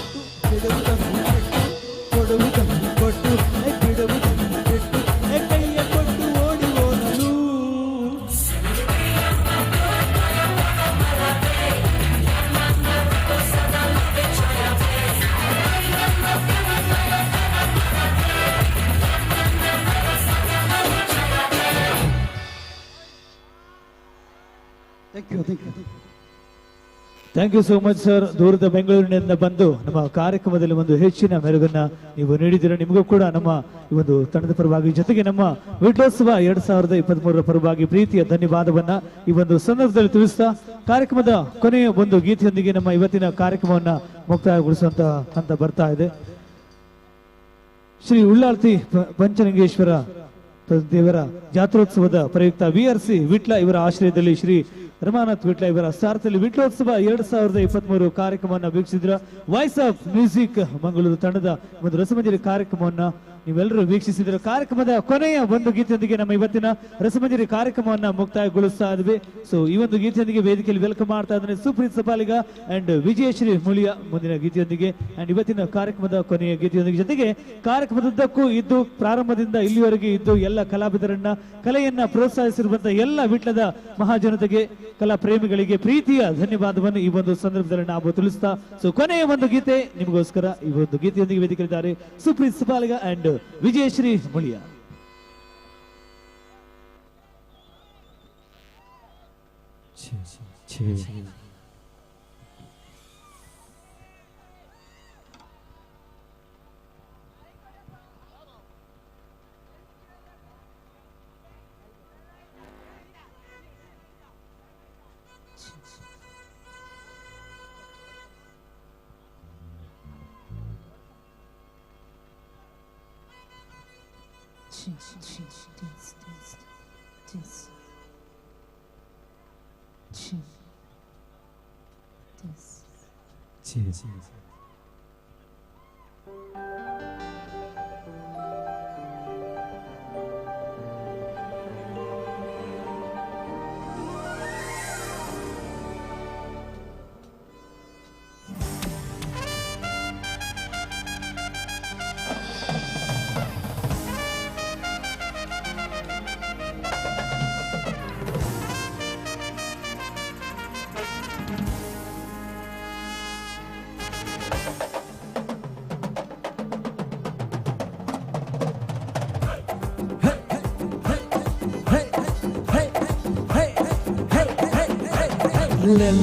ಬಿಡುವುದನ್ನು ಬಿಟ್ಟು, ಕೊಡುವುದನ್ನು ಕೊಟ್ಟು ಬಿಡುವುದನ್ನು ಬಿಟ್ಟು, ಕೈಯ ಕೊಟ್ಟು ಓಡಿ ಹೋದನು. Thank you so much sir. ದೂರದ ಬೆಂಗಳೂರಿನಿಂದ ಬಂದು ನಮ್ಮ ಕಾರ್ಯಕ್ರಮದಲ್ಲಿ ಒಂದು ಹೆಚ್ಚಿನ ಮೆರುಗನ್ನ ನೀವು ನೀಡಿದ್ದೀರಾ. ನಿಮಗೂ ಕೂಡ ನಮ್ಮ ಈ ಒಂದು ತಂಡದ ಪರವಾಗಿ ಜೊತೆಗೆ ನಮ್ಮ ವಿಟ್ಲೋತ್ಸವ 2023 ಪರವಾಗಿ ಪ್ರೀತಿಯ ಧನ್ಯವಾದವನ್ನ ಈ ಒಂದು ಸಂದರ್ಭದಲ್ಲಿ ತಿಳಿಸ್ತಾ ಕಾರ್ಯಕ್ರಮದ ಕೊನೆಯ ಒಂದು ಗೀತೆಯೊಂದಿಗೆ ನಮ್ಮ ಇವತ್ತಿನ ಕಾರ್ಯಕ್ರಮವನ್ನ ಮುಕ್ತಾಯಗೊಳಿಸುವಂತ ಹಂತ ಬರ್ತಾ ಇದೆ. ಶ್ರೀ ಉಳ್ಳಾಲ್ತಿ ಪಂಚಲಿಂಗೇಶ್ವರ ದೇವರ ಜಾತ್ರೋತ್ಸವದ ಪ್ರಯುಕ್ತ VRC ವಿಟ್ಲ ಇವರ ಆಶ್ರಯದಲ್ಲಿ ಶ್ರೀ ರಮಾನಾಥ್ ವಿಟ್ಲ ಇವರ ಸಾರಥ್ಯದಲ್ಲಿ ವಿಟ್ಲೋತ್ಸವ 2023 ಕಾರ್ಯಕ್ರಮವನ್ನು ವೀಕ್ಷಿಸಿದ್ರ ವಾಯ್ಸ್ ಆಫ್ ಮ್ಯೂಸಿಕ್ ಮಂಗಳೂರು ತಂಡದ ಒಂದು ರಸಮಂಜರಿ ಕಾರ್ಯಕ್ರಮವನ್ನ ನೀವೆಲ್ಲರೂ ವೀಕ್ಷಿಸಿದ್ರ. ಕಾರ್ಯಕ್ರಮದ ಕೊನೆಯ ಒಂದು ಗೀತೆಯೊಂದಿಗೆ ನಮ್ಮ ಇವತ್ತಿನ ರಸಮಂಜರಿ ಕಾರ್ಯಕ್ರಮವನ್ನ ಮುಕ್ತಾಯಗೊಳಿಸ್ತಾ ಇದ್ವಿ. ಸೊ ಈ ಒಂದು ಗೀತೆಯೊಂದಿಗೆ ವೇದಿಕೆಯಲ್ಲಿ ವೆಲ್ಕಮ್ ಮಾಡ್ತಾ ಇದ್ದೇನೆ ಸುಪ್ರೀತ್ ಸಪಾಲಿಗ ಅಂಡ್ ವಿಜಯಶ್ರೀ ಮುಳಿಯ ಮುಂದಿನ ಗೀತೆಯೊಂದಿಗೆ ಅಂಡ್ ಇವತ್ತಿನ ಕಾರ್ಯಕ್ರಮದ ಕೊನೆಯ ಗೀತೆಯೊಂದಿಗೆ ಜೊತೆಗೆ ಕಾರ್ಯಕ್ರಮದುದ್ದಕ್ಕೂ ಇದ್ದು ಪ್ರಾರಂಭದಿಂದ ಇಲ್ಲಿವರೆಗೆ ಇದ್ದು ಎಲ್ಲ ಕಲಾವಿದರನ್ನ ಕಲೆಯನ್ನ ಪ್ರೋತ್ಸಾಹಿಸಿರುವಂತಹ ಎಲ್ಲ ವಿಟ್ಲದ ಮಹಾಜನತೆಗೆ ಕಲಾ ಪ್ರೇಮಿಗಳಿಗೆ ಪ್ರೀತಿಯ ಧನ್ಯವಾದವನ್ನು ಈ ಒಂದು ಸಂದರ್ಭದಲ್ಲಿ ನಾವು ತಿಳಿಸ್ತಾ ಸೊ ಕೊನೆಯ ಒಂದು ಗೀತೆ ನಿಮಗೋಸ್ಕರ ಈ ಒಂದು ಗೀತೆಯೊಂದಿಗೆ ವೇದಿಕೆಯಿದ್ದಾರೆ ಸುಪ್ರೀತ್ ಸಪಾಲಿಗ ಅಂಡ್ ವಿಜಯಶ್ರೀ ಮುಳಿಯ.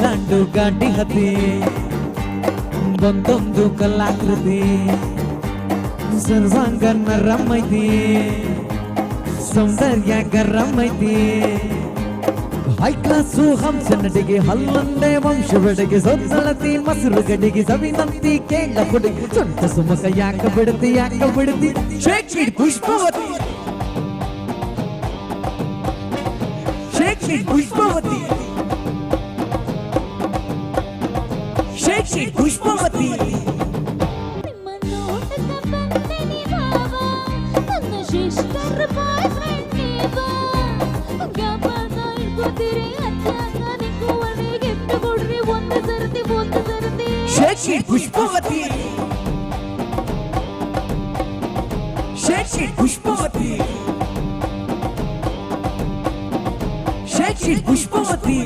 ಲಾಂಡು ಗಾಡಿ ಹತ್ತಿ ಒಂದೊಂದು ಕಲಾಕೃತಿ ಸರ್ವಾಂಗ ನರಮೈತಿ ಸೌಂದರ್ಯ ಗರಮೈತಿ ಹೈ ಕ್ಲಾಸು ಹಂಸ ನಡಿಗೆ ಹಲ್ಲೊಂದೇ ವಂಶವೆಡೆಗೆ ಸೊತ್ತಳತಿ ಮೊಸರು ಗಡಿಗೆ ಸವಿನಂತಿ ಕೇಳ ಹುಡುಗಿ ಸೊಂಟ ಸುಮಕ ಯಾಕ ಬಿಡ್ತಿ ಶೇಕ್ಷಿಡ್ ಪುಷ್ಪವತಿ ಶೇಕ್ಷಿಡ್ ಪುಷ್ಪವತಿ ಶೇಕ್ಷಿಡ್ ಪುಷ್ಪವತಿ ಶೇಕ್ಷಿಡ್ ಪುಷ್ಪವತಿ ಶೇಕ್ಷಿಡ್ ಪುಷ್ಪವತಿ ಶೇಕ್ಷಿಡ್ ಪುಷ್ಪವತಿ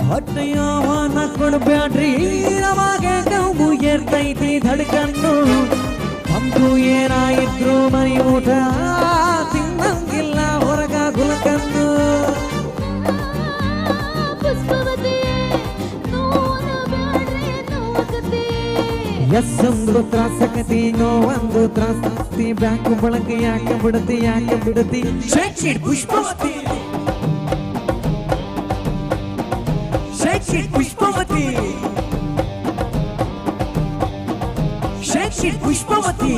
ಹೊಟ್ಟೆಯವನ ಕೊಡ್ಬ್ಯಾಡ್ರಿ ಅವಾಗೆ ನೋವು ಏರ್ತೈತಿ ಧಡ್ಕಂಡು ನಮ್ದು ಏನಾಯಿದ್ರು ಮೈ ಊಟ ತಿನ್ನಂಗಿಲ್ಲ ಹೊರಗ ಗುಲ್ಕಂದು ಎಸ್ಸೊಂದು ತ್ರಾಸಕತಿ ನೋವೊಂದು ತ್ರಾಸಕ್ತಿ ಬ್ಯಾಂಕು ಬಳಕೆ ಯಾಕೆ ಬಿಡತಿ ಶೇಕ್ಷಿಡ್ ಪುಷ್ಪವತಿ ಶೇಕ್ಷಿಡ್ ಪುಷ್ಪವತಿ ಶೇಕ್ಷಿಡ್ ಪುಷ್ಪವತಿ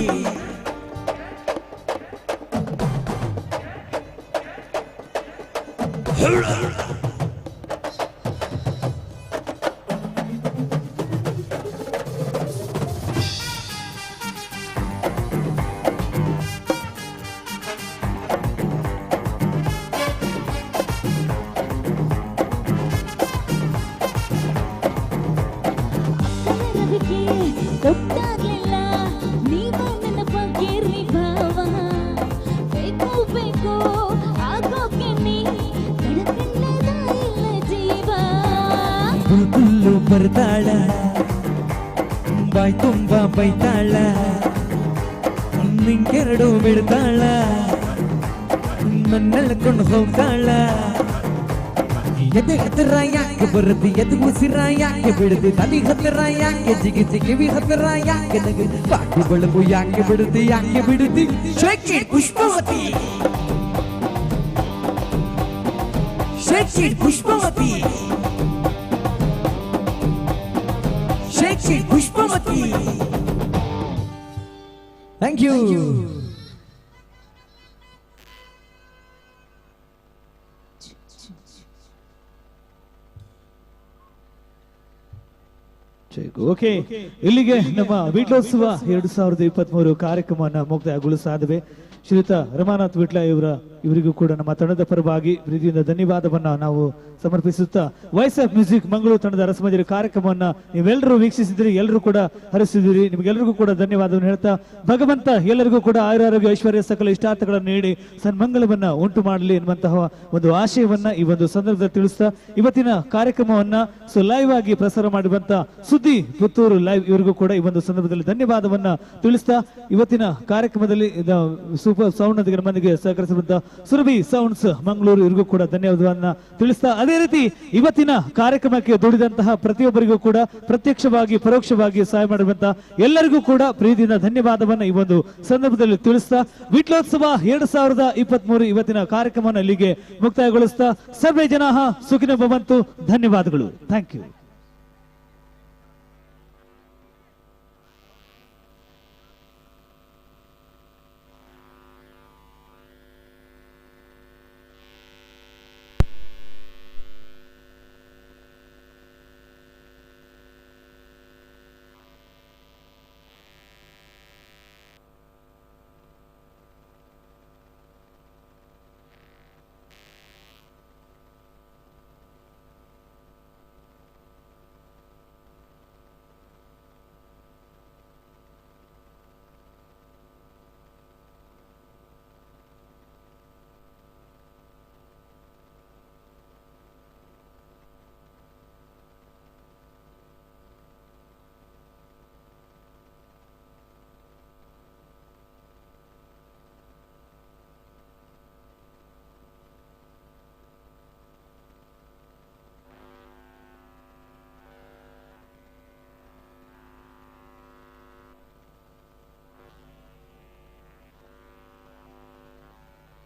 ಬರ್ತಾಳ ಬಾಯ್ ತುಂಬ ಬೈತಾಳ ನಿಂಗೆರಡು ಬಿಡ್ತಾಳ ನನ್ನೆಳ್ಕೊಂಡು ಹೋಗ್ತಾಳ ಎದೆ ಹತ್ತಿರ ಯಾಕೆ ಬರುತ್ತಿ ಎದು ಉಸಿರ ಯಾಕೆ ಬಿಡುತ್ತಿ ತಲೆ ಹತ್ತಿರ ಯಾಕೆ ಜಿಗಿ ಜಿಗಿವಿ ಹತ್ತಿರ ಯಾಕೆ ನಗೆ ಬಾಕಿ ಬೆಳಕು ಯಾಕೆ ಬಿಡುತ್ತಿ shake it Pushpavati shake it Pushpavati shake it Pushpavati thank you okay, ಇಲ್ಲಿಗೆ ನಮ್ಮ ವಿಟ್ಲೋತ್ಸವ 2023 ಕಾರ್ಯಕ್ರಮವನ್ನು ಮುಕ್ತಾಯಗೊಳಿಸಾದವೆ. ಶ್ರೀಯುತ ರಮಾನಾಥ್ ವಿಟ್ಲ ಇವರಿಗೂ ಕೂಡ ನಮ್ಮ ತಂಡದ ಪರವಾಗಿ ಪ್ರೀತಿಯಿಂದ ಧನ್ಯವಾದವನ್ನ ನಾವು ಸಮರ್ಪಿಸುತ್ತಾ ವಾಯ್ಸ್ ಆಫ್ ಮ್ಯೂಸಿಕ್ ಮಂಗಳೂರು ತಂಡದ ರಸಮಂಜರಿ ಕಾರ್ಯಕ್ರಮವನ್ನ ನೀವೆಲ್ಲರೂ ವೀಕ್ಷಿಸಿದ್ರಿ, ಎಲ್ಲರೂ ಕೂಡ ಹರಿಸಿದಿರಿ. ನಿಮಗೆಲ್ಲರಿಗೂ ಕೂಡ ಧನ್ಯವಾದವನ್ನು ಹೇಳ್ತಾ ಭಗವಂತ ಎಲ್ಲರಿಗೂ ಕೂಡ ಆಯುರಾರೋಗ್ಯ ಐಶ್ವರ್ಯ ಸಕಲ ಇಷ್ಟಾರ್ಥಗಳನ್ನು ನೀಡಿ ಸನ್ಮಂಗಲವನ್ನ ಉಂಟು ಮಾಡಲಿ ಎನ್ನುವಂತಹ ಒಂದು ಆಶಯವನ್ನ ಈ ಒಂದು ಸಂದರ್ಭದಲ್ಲಿ ತಿಳಿಸ್ತಾ ಇವತ್ತಿನ ಕಾರ್ಯಕ್ರಮವನ್ನ ಲೈವ್ ಆಗಿ ಪ್ರಸಾರ ಮಾಡಿರುವಂತ ಸುದ್ದಿ ಪುತ್ತೂರು ಲೈವ್ ಇವರಿಗೂ ಕೂಡ ಈ ಒಂದು ಸಂದರ್ಭದಲ್ಲಿ ಧನ್ಯವಾದವನ್ನ ತಿಳಿಸ್ತಾ ಇವತ್ತಿನ ಕಾರ್ಯಕ್ರಮದಲ್ಲಿ ಸೂಪರ್ ಸೌಂಡ್ ನಮಗೆ ಸಹಕರಿಸಿರುವಂತಹ ಸುರಭಿ ಸೌಂಡ್ಸ್ ಮಂಗಳೂರು ಇವರಿಗೂ ಕೂಡ ಧನ್ಯವಾದವನ್ನ ತಿಳಿಸ್ತಾ ಅದೇ ರೀತಿ ಇವತ್ತಿನ ಕಾರ್ಯಕ್ರಮಕ್ಕೆ ದುಡಿದಂತಹ ಪ್ರತಿಯೊಬ್ಬರಿಗೂ ಕೂಡ ಪ್ರತ್ಯಕ್ಷವಾಗಿ ಪರೋಕ್ಷವಾಗಿ ಸಹಾಯ ಮಾಡಿರುವಂತಹ ಎಲ್ಲರಿಗೂ ಕೂಡ ಪ್ರೀತಿಯಿಂದ ಧನ್ಯವಾದವನ್ನ ಈ ಒಂದು ಸಂದರ್ಭದಲ್ಲಿ ತಿಳಿಸ್ತಾ ವಿಟ್ಲೋತ್ಸವ 2023 ಇವತ್ತಿನ ಕಾರ್ಯಕ್ರಮವನ್ನು ಇಲ್ಲಿಗೆ ಮುಕ್ತಾಯಗೊಳಿಸ್ತಾ ಸರ್ವೇ ಜನಾಃ ಸುಖಿನೋ ಭವಂತು. ಧನ್ಯವಾದಗಳು. Thank you.